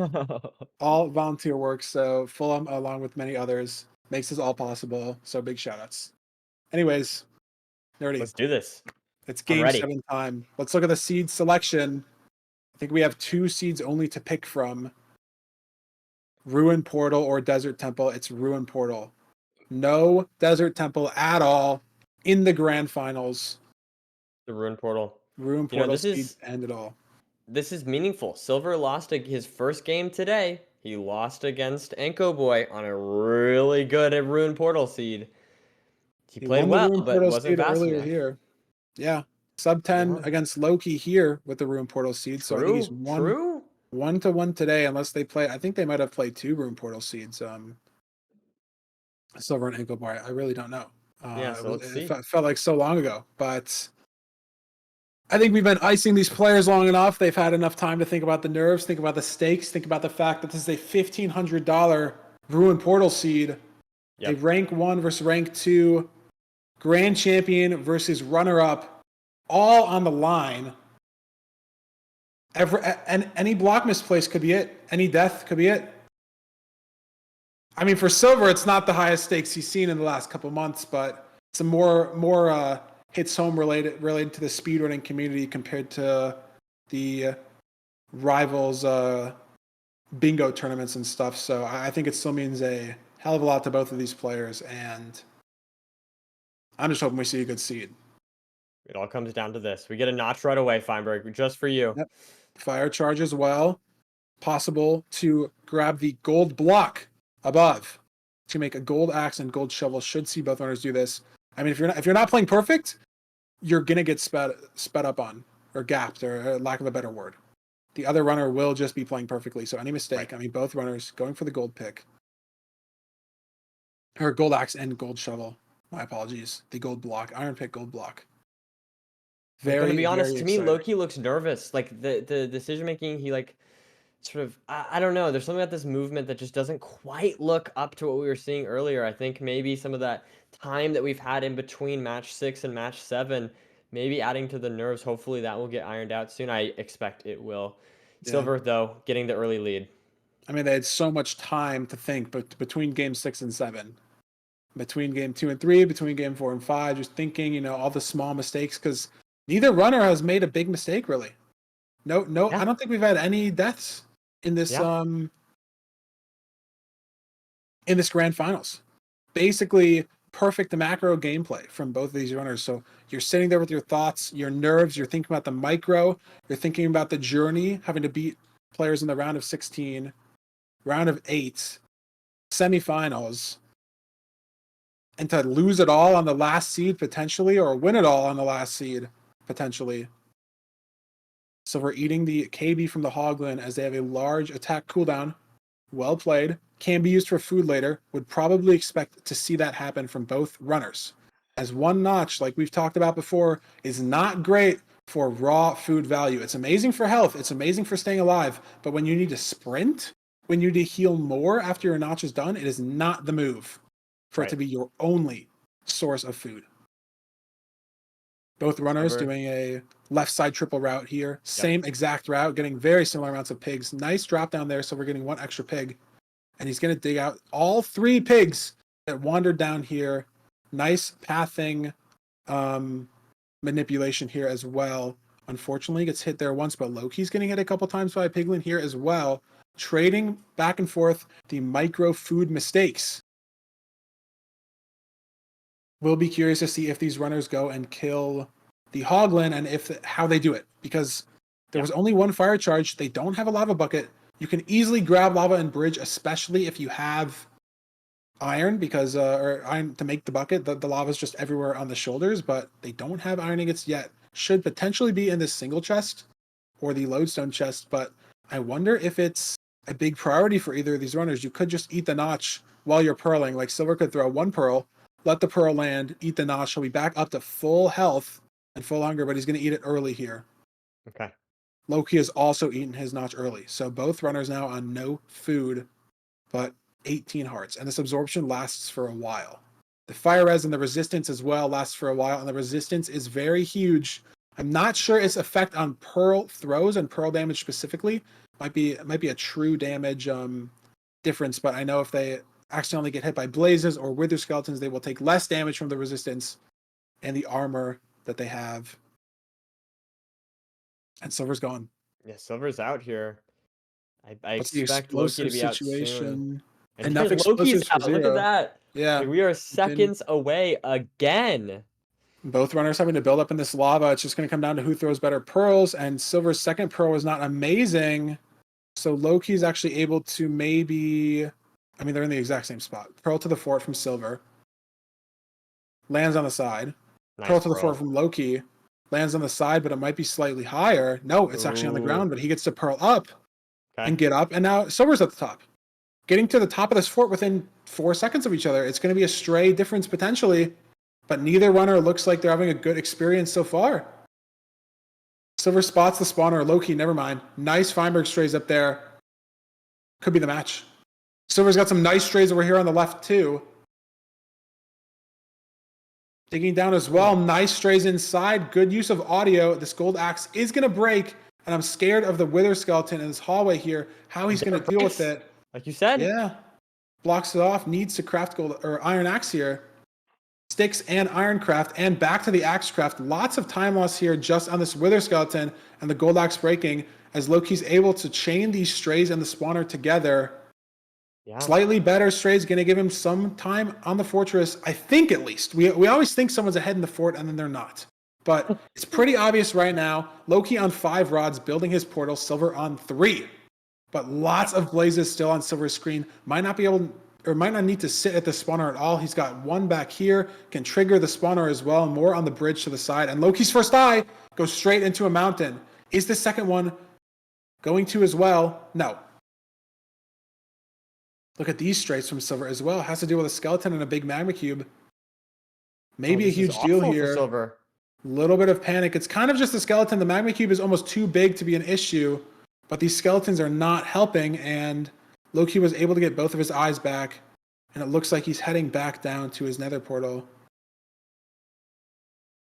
all volunteer work. So Fulham, along with many others, makes this all possible. So big shout outs. Anyways, Nerdy. Let's do this. It's game 7 time. Let's look at the seed selection. I think we have 2 seeds only to pick from. Ruin Portal or Desert Temple. It's Ruin Portal. No Desert Temple at all in the grand finals. The Ruin Portal. Ruin Portal seeds end it all. This is meaningful. Silver lost his first game today. He lost against Enko Boy on a really good Ruin Portal seed. He played well, but wasn't fast enough. Here. Yeah. Sub 10 against Loki here with the Ruin Portal seed. So I think he's 1-1 today, unless they play. I think they might have played 2 Ruin Portal seeds. Silver and Enko Boy. I really don't know. So let's see. It felt like so long ago, but I think we've been icing these players long enough. They've had enough time to think about the nerves, think about the stakes, think about the fact that this is a $1,500 Ruin Portal seed. A rank 1 versus rank 2, grand champion versus runner-up, all on the line. And any block misplace could be it. Any death could be it. I mean, for Silver, it's not the highest stakes he's seen in the last couple months, but some more hits home related to the speedrunning community compared to the rivals bingo tournaments and stuff. So I think it still means a hell of a lot to both of these players, and I'm just hoping we see a good seed. It all comes down to this. We get a notch right away, Feinberg, just for you. Yep. Fire charge as well. Possible to grab the gold block above to make a gold axe and gold shovel. Should see both runners do this. I mean, if you're not playing perfect, you're gonna get sped up on, or gapped, or lack of a better word. The other runner will just be playing perfectly. So any mistake, right. I mean, both runners going for the gold pick. Or gold axe and gold shovel. My apologies. The gold block. Iron pick, gold block. To be honest, to me, Loki looks nervous. Like the decision making, he sort of, I don't know. There's something about this movement that just doesn't quite look up to what we were seeing earlier. I think maybe some of that time that we've had in between match 6 and match 7, maybe adding to the nerves. Hopefully that will get ironed out soon. I expect it will. Yeah. Silver, though, getting the early lead. I mean, they had so much time to think, but between game 6 and 7, between game 2 and 3, between game 4 and 5, just thinking, all the small mistakes, because neither runner has made a big mistake really. No, Yeah. I don't think we've had any deaths in this Yeah. In this grand finals. Basically, perfect macro gameplay from both of these runners. So you're sitting there with your thoughts, your nerves, you're thinking about the micro, you're thinking about the journey, having to beat players in the round of 16, round of 8, semifinals, and to lose it all on the last seed potentially, or win it all on the last seed potentially. So we're eating the KB from the Hoglin as they have a large attack cooldown. Well played. Can be used for food later. Would probably expect to see that happen from both runners. As one notch, like we've talked about before, is not great for raw food value. It's amazing for health. It's amazing for staying alive. But when you need to sprint, when you need to heal more after your notch is done, it is not the move for it to Right. be your only source of food. Both runners Silver. doing a left side triple route here. Same exact route, getting very similar amounts of pigs. Nice drop down there, so we're getting one extra pig. And he's going to dig out all 3 pigs that wandered down here. Nice pathing manipulation here as well. Unfortunately, gets hit there once, but Loki's getting hit a couple times by a piglin here as well. Trading back and forth the micro food mistakes. We'll be curious to see if these runners go and kill the Hoglin and how they do it, because there was only one fire charge. They don't have a lava bucket. You can easily grab lava and bridge, especially if you have iron, because or iron to make the bucket. The lava is just everywhere on the shoulders, but they don't have iron ingots yet. Should potentially be in this single chest or the lodestone chest, but I wonder if it's a big priority for either of these runners. You could just eat the notch while you're pearling. Like Silver could throw 1 pearl, let the pearl land, eat the notch. He'll be back up to full health and full hunger, but he's going to eat it early here. Okay. Loki has also eaten his notch early. So both runners now on no food, but 18 hearts. And this absorption lasts for a while. The fire res and the resistance as well lasts for a while, and the resistance is very huge. I'm not sure its effect on pearl throws and pearl damage specifically. Might be a true damage difference, but I know if they accidentally get hit by blazes or wither skeletons, they will take less damage from the resistance and the armor that they have. And Silver's gone. Yeah, Silver's out here. I What's the expect Loki to explosive be out soon. situation? And Enough Loki's explosives for out. Look at 0. that. Yeah. Like, we are seconds away again. Both runners having to build up in this lava. It's just going to come down to who throws better pearls, and Silver's second pearl was not amazing. So Loki's actually able to maybe... I mean, they're in the exact same spot. Pearl to the fort from Silver. Lands on the side. Nice Pearl to the fort from Loki. Lands on the side, but it might be slightly higher. No, it's actually on the ground, but he gets to pearl up and get up, and now Silver's at the top. Getting to the top of this fort within 4 seconds of each other. It's going to be a stray difference potentially, but neither runner looks like they're having a good experience so far. Silver spots the spawner. Loki, never mind. Nice Feinberg strays up there. Could be the match. Silver's got some nice strays over here on the left too. Digging down as well. Nice strays inside. Good use of audio. This gold axe is going to break, and I'm scared of the wither skeleton in this hallway here. How he's going to deal with it. Like you said. Yeah. Blocks it off. Needs to craft gold or iron axe here. Sticks and iron craft, and back to the axe craft. Lots of time loss here just on this wither skeleton and the gold axe breaking, as Loki's able to chain these strays and the spawner together. Yeah. Slightly better strays, going to give him some time on the fortress, I think at least. We always think someone's ahead in the fort, and then they're not. But it's pretty obvious right now. Loki on 5 rods, building his portal. Silver on 3. But lots of blazes still on Silver's screen. Might not need to sit at the spawner at all. He's got 1 back here, can trigger the spawner as well, more on the bridge to the side. And Loki's first eye goes straight into a mountain. Is the second one going to as well? No. Look at these strays from Silver as well. Has to deal with a skeleton and a big magma cube. Maybe a huge deal here. Silver. Little bit of panic. It's kind of just a skeleton. The magma cube is almost too big to be an issue, but these skeletons are not helping, and Loki was able to get both of his eyes back, and it looks like he's heading back down to his nether portal.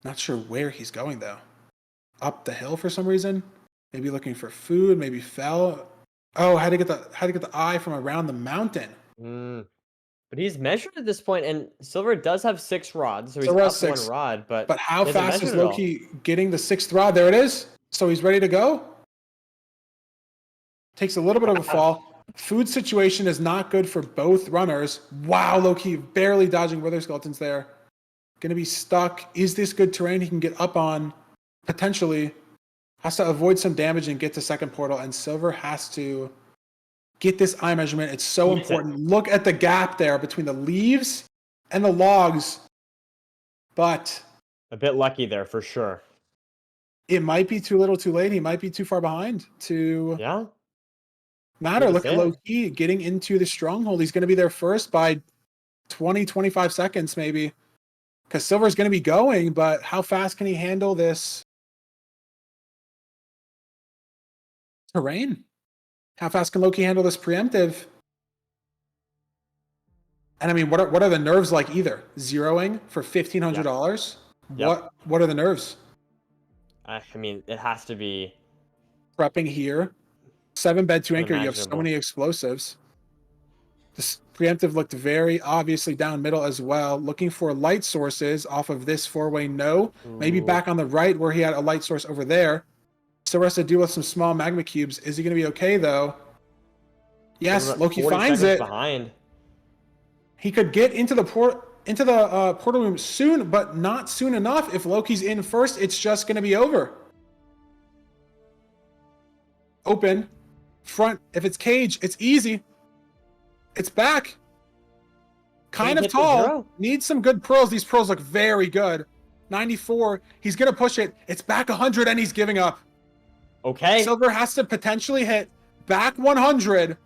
Not sure where he's going, though. Up the hill for some reason? Maybe looking for food, maybe fell. Oh, had to get the eye from around the mountain. But he's measured at this point, and Silver does have 6 rods, so he's Silver up has 1 6, rod. But how he hasn't fast is measured it all. Loki getting the 6th rod? There it is. So he's ready to go. Takes a little bit of a fall. Food situation is not good for both runners. Wow, Loki barely dodging Wither Skeletons there. Going to be stuck. Is this good terrain he can get up on? Potentially. Has to avoid some damage and get to second portal. And Silver has to get this eye measurement. It's so important. Look at the gap there between the leaves and the logs. But a bit lucky there for sure. It might be too little too late. He might be too far behind to matter. Look at Loki getting into the stronghold. He's going to be there first by 20, 25 seconds maybe. Because Silver's going to be going, but how fast can he handle this terrain? How fast can Loki handle this preemptive? And I mean, what are the nerves like either? Zeroing for $1,500? Yep. What are the nerves? I mean, it has to be prepping here. 7 bed to anchor. You have so many explosives. This preemptive looked very obviously down middle as well. Looking for light sources off of this 4-way no. Maybe back on the right where he had a light source over there. So has to deal with some small magma cubes. Is he going to be okay though? Yes, Loki finds it. Behind. He could get into the portal room soon, but not soon enough. If Loki's in first, it's just going to be over. Open. Front. If it's cage, it's easy. It's back. Kind of tall. Needs some good pearls. These pearls look very good. 94. He's going to push it. It's back 100 and he's giving up. Okay. Silver has to potentially hit back 100.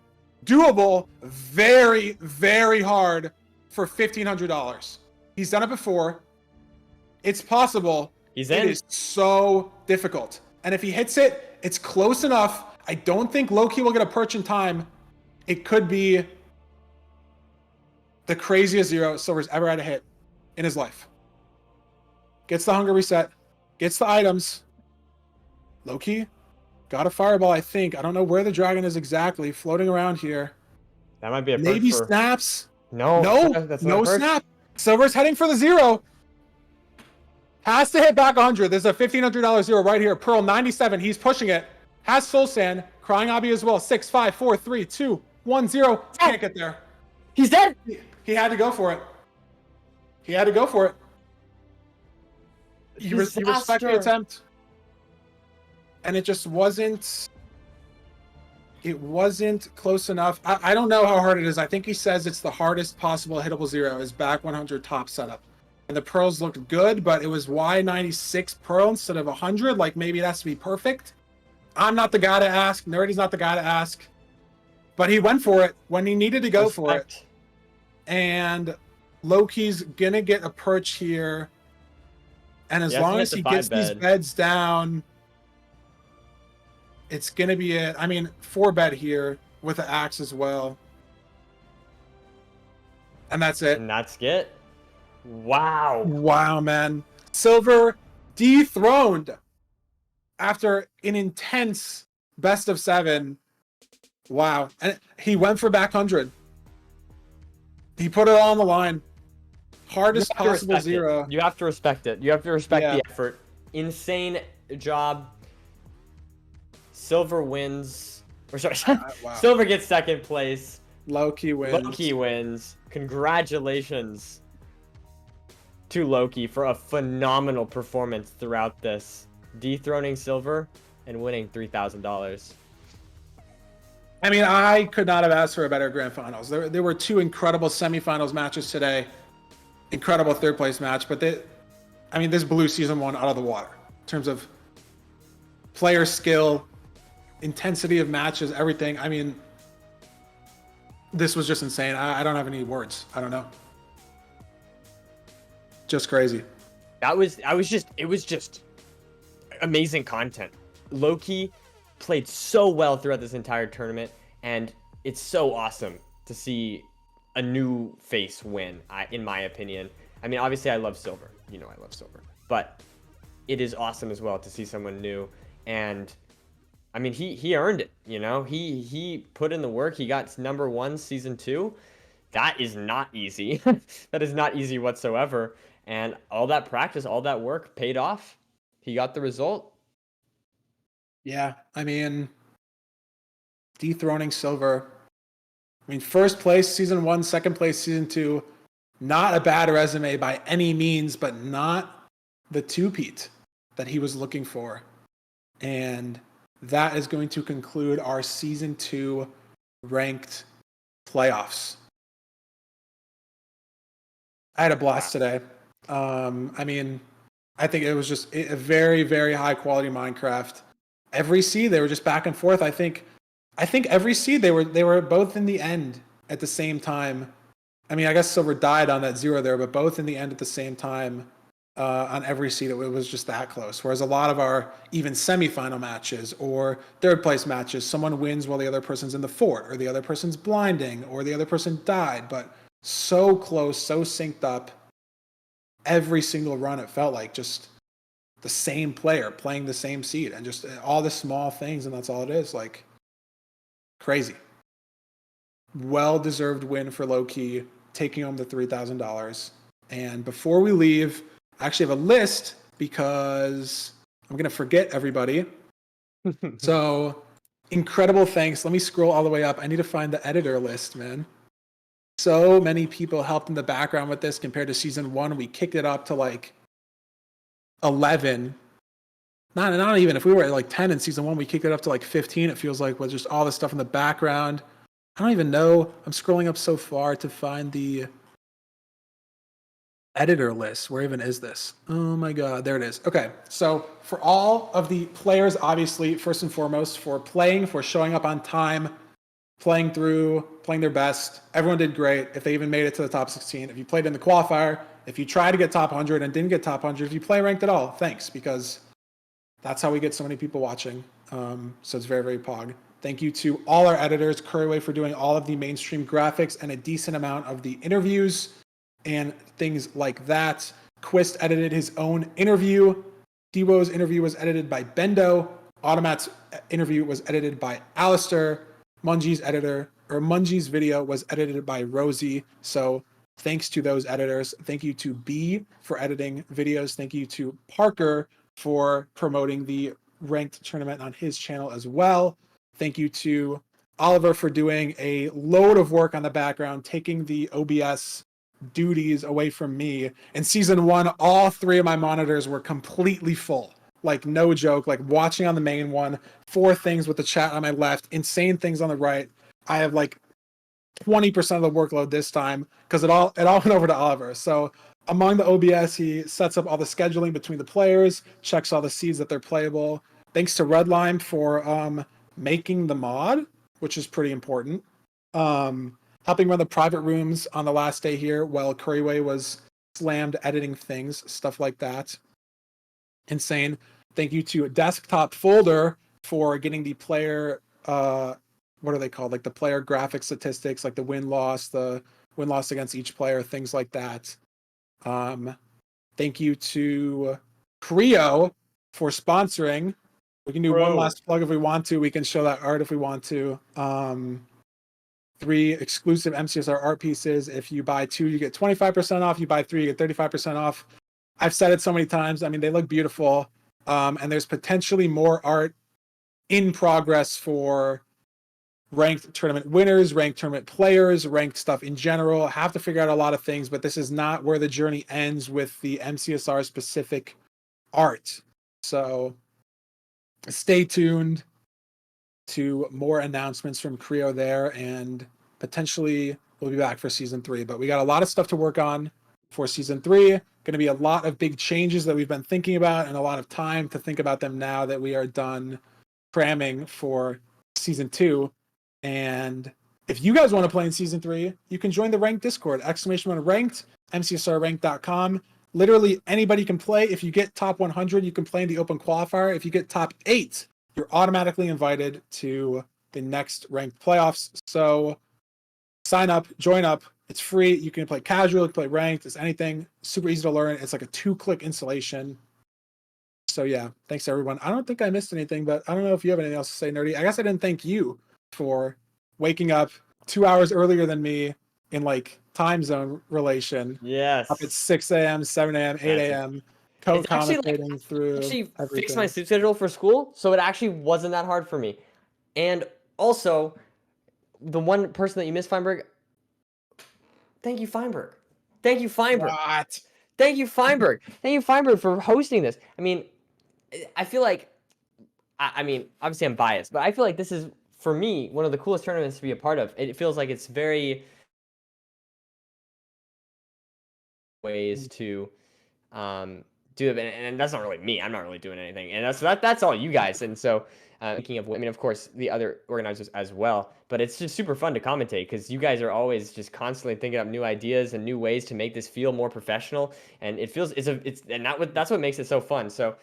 Doable. Very, very hard for $1,500. He's done it before. It's possible. He's in. It is so difficult. And if he hits it, it's close enough. I don't think Loki will get a perch in time. It could be the craziest zero Silver's ever had to hit in his life. Gets the hunger reset. Gets the items. Loki got a fireball, I think. I don't know where the dragon is exactly. Floating around here. That might be a perch. Maybe snaps. No, that's no snap. Silver's heading for the zero. Has to hit back 100. There's a $1,500 zero right here. Pearl 97. He's pushing it. Has Soul Sand. Crying Obby as well. 6, 5, 4, 3, 2, 1, 0. Can't get there. He's dead. He had to go for it. He had to go for it. You respect the attempt. And it just wasn't... It wasn't close enough. I don't know how hard it is. I think he says it's the hardest possible hittable zero is back 100 top setup. And the pearls looked good, but it was Y96 pearl instead of 100. Like maybe it has to be perfect. I'm not the guy to ask. Nerdy's not the guy to ask. But he went for it when he needed to go for it. And Loki's going to get a perch here. And as long as he gets these beds down... It's going to be I mean, 4 bed here with the axe as well. And that's it. And that's it. Wow. Wow, man. Silver dethroned after an intense best of 7. Wow. And he went for back 100. He put it all on the line. Hardest possible zero. You have to respect it. You have to respect the effort. Insane job. Silver wins. Or sorry, wow. Silver gets second place. Loki wins. Loki wins. Congratulations to Loki for a phenomenal performance throughout this, dethroning Silver and winning $3,000. I mean, I could not have asked for a better grand finals. There were 2 incredible semifinals matches today. Incredible third place match, but this blew season 1 out of the water in terms of player skill, intensity of matches, everything. I mean, this was just insane. I don't have any words. I don't know. Just crazy. It was just amazing content. Loki played so well throughout this entire tournament, and it's so awesome to see a new face win, in my opinion. I mean, obviously I love Silver. You know I love Silver. But it is awesome as well to see someone new, and I mean, he earned it. You know, he put in the work. He got number 1 season 2. That is not easy. That is not easy whatsoever. And all that practice, all that work paid off. He got the result. Yeah, I mean, dethroning Silver. I mean, first place season 1, second place season 2. Not a bad resume by any means, but not the two-peat that he was looking for. And that is going to conclude our season 2 ranked playoffs. I had a blast today. I mean, I think it was just a very, very high quality Minecraft. Every seed they were just back and forth. I think every seed they were both in the end at the same time. I mean, I guess Silver died on that 0 there, but both in the end at the same time on every seed. It was just that close. Whereas a lot of our even semifinal matches or third place matches, someone wins while the other person's in the fort, or the other person's blinding, or the other person died. But so close, so synced up. Every single run, it felt like just the same player playing the same seed, and just all the small things, and that's all it is. Like, crazy. Well-deserved win for Low-Key, taking home the $3,000. And before we leave, I actually have a list because I'm going to forget everybody. So, incredible thanks. Let me scroll all the way up. I need to find the editor list, man. So many people helped in the background with this compared to season 1. We kicked it up to like 11. Not even. If we were at like 10 in season 1, we kicked it up to like 15. It feels like with just all this stuff in the background. I don't even know. I'm scrolling up so far to find the editor list. Where even is this? Oh my God, there it is. Okay, so for all of the players, obviously, first and foremost, for playing, for showing up on time, playing their best. Everyone did great. If they even made it to the top 16. If you played in the qualifier, if you tried to get top 100 and didn't get top 100, if you play ranked at all, thanks, because that's how we get so many people watching. So it's very, very pog. Thank you to all our editors, Curryway for doing all of the mainstream graphics and a decent amount of the interviews and things like that. Quist edited his own interview. Dewo's interview was edited by Bendo. Automat's interview was edited by Alistair. Mungee's video was edited by Rosie. So thanks to those editors. Thank you to B for editing videos. Thank you to Parker for promoting the ranked tournament on his channel as well. Thank you to Oliver for doing a load of work on the background, taking the OBS duties away from me. In season 1, all 3 of my monitors were completely full. Like, no joke. Like, watching on the main one, 4 things with the chat on my left, insane things on the right. I have like 20% of the workload this time because it all went over to Oliver. So among the OBS, he sets up all the scheduling between the players, checks all the seeds that they're playable. Thanks to Redline for making the mod, which is pretty important. Helping run the private rooms on the last day here while Curryway was slammed editing things, stuff like that. Insane. Thank you to Desktop Folder for getting the player, what are they called? Like the player graphic statistics, like the win-loss against each player, things like that. Thank you to Creo for sponsoring. We can do one last plug if we want to. We can show that art if we want to. 3 exclusive MCSR art pieces. If you buy 2, you get 25% off. You buy 3, you get 35% off. I've said it so many times. I mean, they look beautiful. And there's potentially more art in progress for ranked tournament winners, ranked tournament players, ranked stuff in general. I have to figure out a lot of things, but this is not where the journey ends with the MCSR specific art. So stay tuned to more announcements from Creo there, and potentially we'll be back for season 3. But we got a lot of stuff to work on for season 3. Going to be a lot of big changes that we've been thinking about, and a lot of time to think about them now that we are done cramming for season 2. And if you guys want to play in season 3, you can join the ranked Discord, !ranked, MCSRranked.com. Literally anybody can play. If you get top 100, you can play in the open qualifier. If you get top 8, you're automatically invited to the next ranked playoffs. So sign up, join up. It's free. You can play casual, you can play ranked. It's anything. Super easy to learn. It's like a 2-click installation. So yeah, thanks everyone. I don't think I missed anything, but I don't know if you have anything else to say, Nerdy. I guess I didn't thank you for waking up 2 hours earlier than me in like time zone relation. Yes. Up at 6 a.m., 7 a.m., 8 That's it. a.m. It's actually like Co-commentating through actually fixed my everything. sleep schedule for school, so it actually wasn't that hard for me. And also, the one person that you missed, Feinberg. Thank you, Feinberg. Thank you, Feinberg. What? Thank you, Feinberg. Thank you, Feinberg, for hosting this. I mean, I feel like, I mean, obviously I'm biased, but I feel like this is, for me, one of the coolest tournaments to be a part of. It feels like it's very ways to do it, and that's not really me. I'm not really doing anything, and that's all you guys. And so, thinking of, I mean, of course, the other organizers as well. But it's just super fun to commentate because you guys are always just constantly thinking up new ideas and new ways to make this feel more professional. And it feels that's what makes it so fun. So,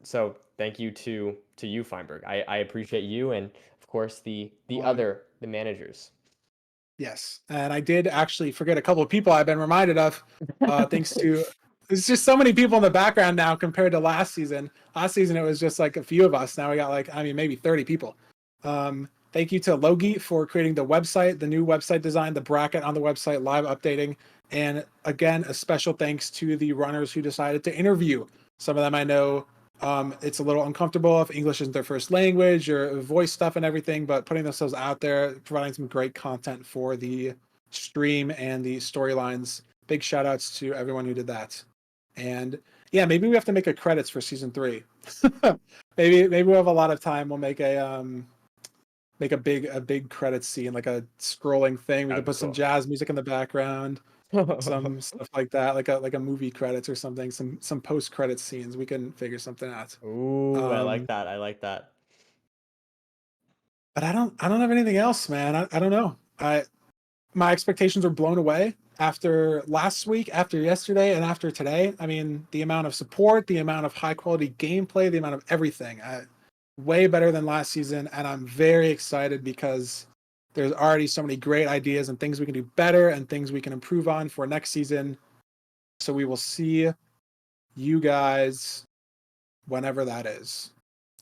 so thank you to you, Feinberg. I appreciate you, and of course the managers. Yes, and I did actually forget a couple of people I've been reminded of, thanks to there's just so many people in the background now compared to last season. Last season it was just like a few of us. Now we got like, I mean, maybe 30 people. Thank you to Logi for creating the website, the new website design, the bracket on the website, live updating, and again, a special thanks to the runners who decided to interview. Some of them I know it's a little uncomfortable if English isn't their first language or voice stuff and everything, but putting themselves out there, providing some great content for the stream and the storylines. Big shout outs to everyone who did that. And yeah, maybe we have to make a credits for season 3. maybe we'll have a lot of time. We'll make a big credits scene, like a scrolling thing. We That'd can be put some cool. jazz music in the background, some stuff like that, like a movie credits or something, some post credit scenes. We can figure something out. Ooh, I like Um, that. I like that. but I don't have anything else, man. I don't know. My expectations were blown away after last week, after yesterday, and after today. I mean, the amount of support, the amount of high quality gameplay, the amount of everything. Way better than last season, and I'm very excited because there's already so many great ideas and things we can do better and things we can improve on for next season. So we will see you guys whenever that is.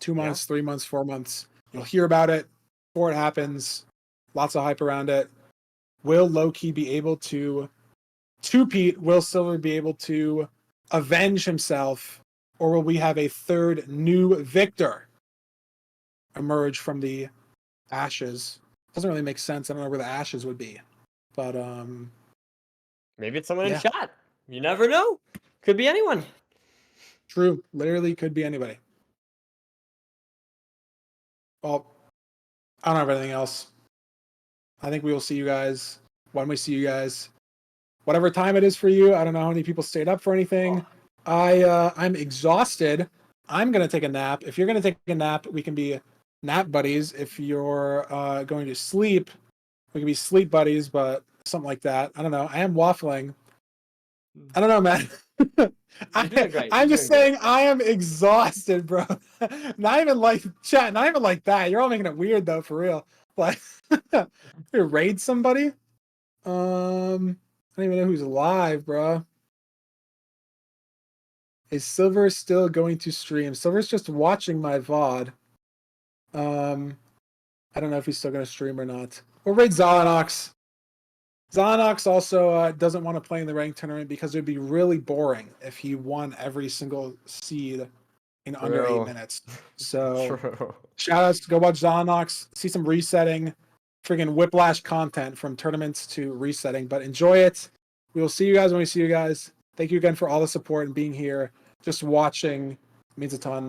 2 months, 3 months, 4 months. You'll hear about it before it happens. Lots of hype around it. Will Loki be able to two-peat? Will Silver be able to avenge himself? Or will we have a third new victor emerge from the ashes? Doesn't really make sense. I don't know where the ashes would be. But Maybe it's someone in yeah. chat. You never know. Could be anyone. True. Literally could be anybody. Well, I don't have anything else. I think we will see you guys when we see you guys. Whatever time it is for you. I don't know how many people stayed up for anything. I'm exhausted. I'm gonna take a nap. If you're gonna take a nap, we can be nap buddies. If you're going to sleep, we can be sleep buddies, but something like that. I don't know. I am waffling. I don't know, man. doing great. I'm You're just doing saying I am exhausted, bro. Not even like chat, not even like that. You're all making it weird though, for real. Like you raid somebody? I don't even know who's live, bro. Is Silver still going to stream? Silver's just watching my VOD. I don't know if he's still gonna stream or not. We'll raid Zalanox. Zalanox also doesn't want to play in the ranked tournament because it would be really boring if he won every single seed in under 8 True. minutes. So True. shout outs, go watch Zalanox, see some resetting, friggin' whiplash content from tournaments to resetting, but enjoy it. We will see you guys when we see you guys. Thank you again for all the support and being here. Just watching means a ton.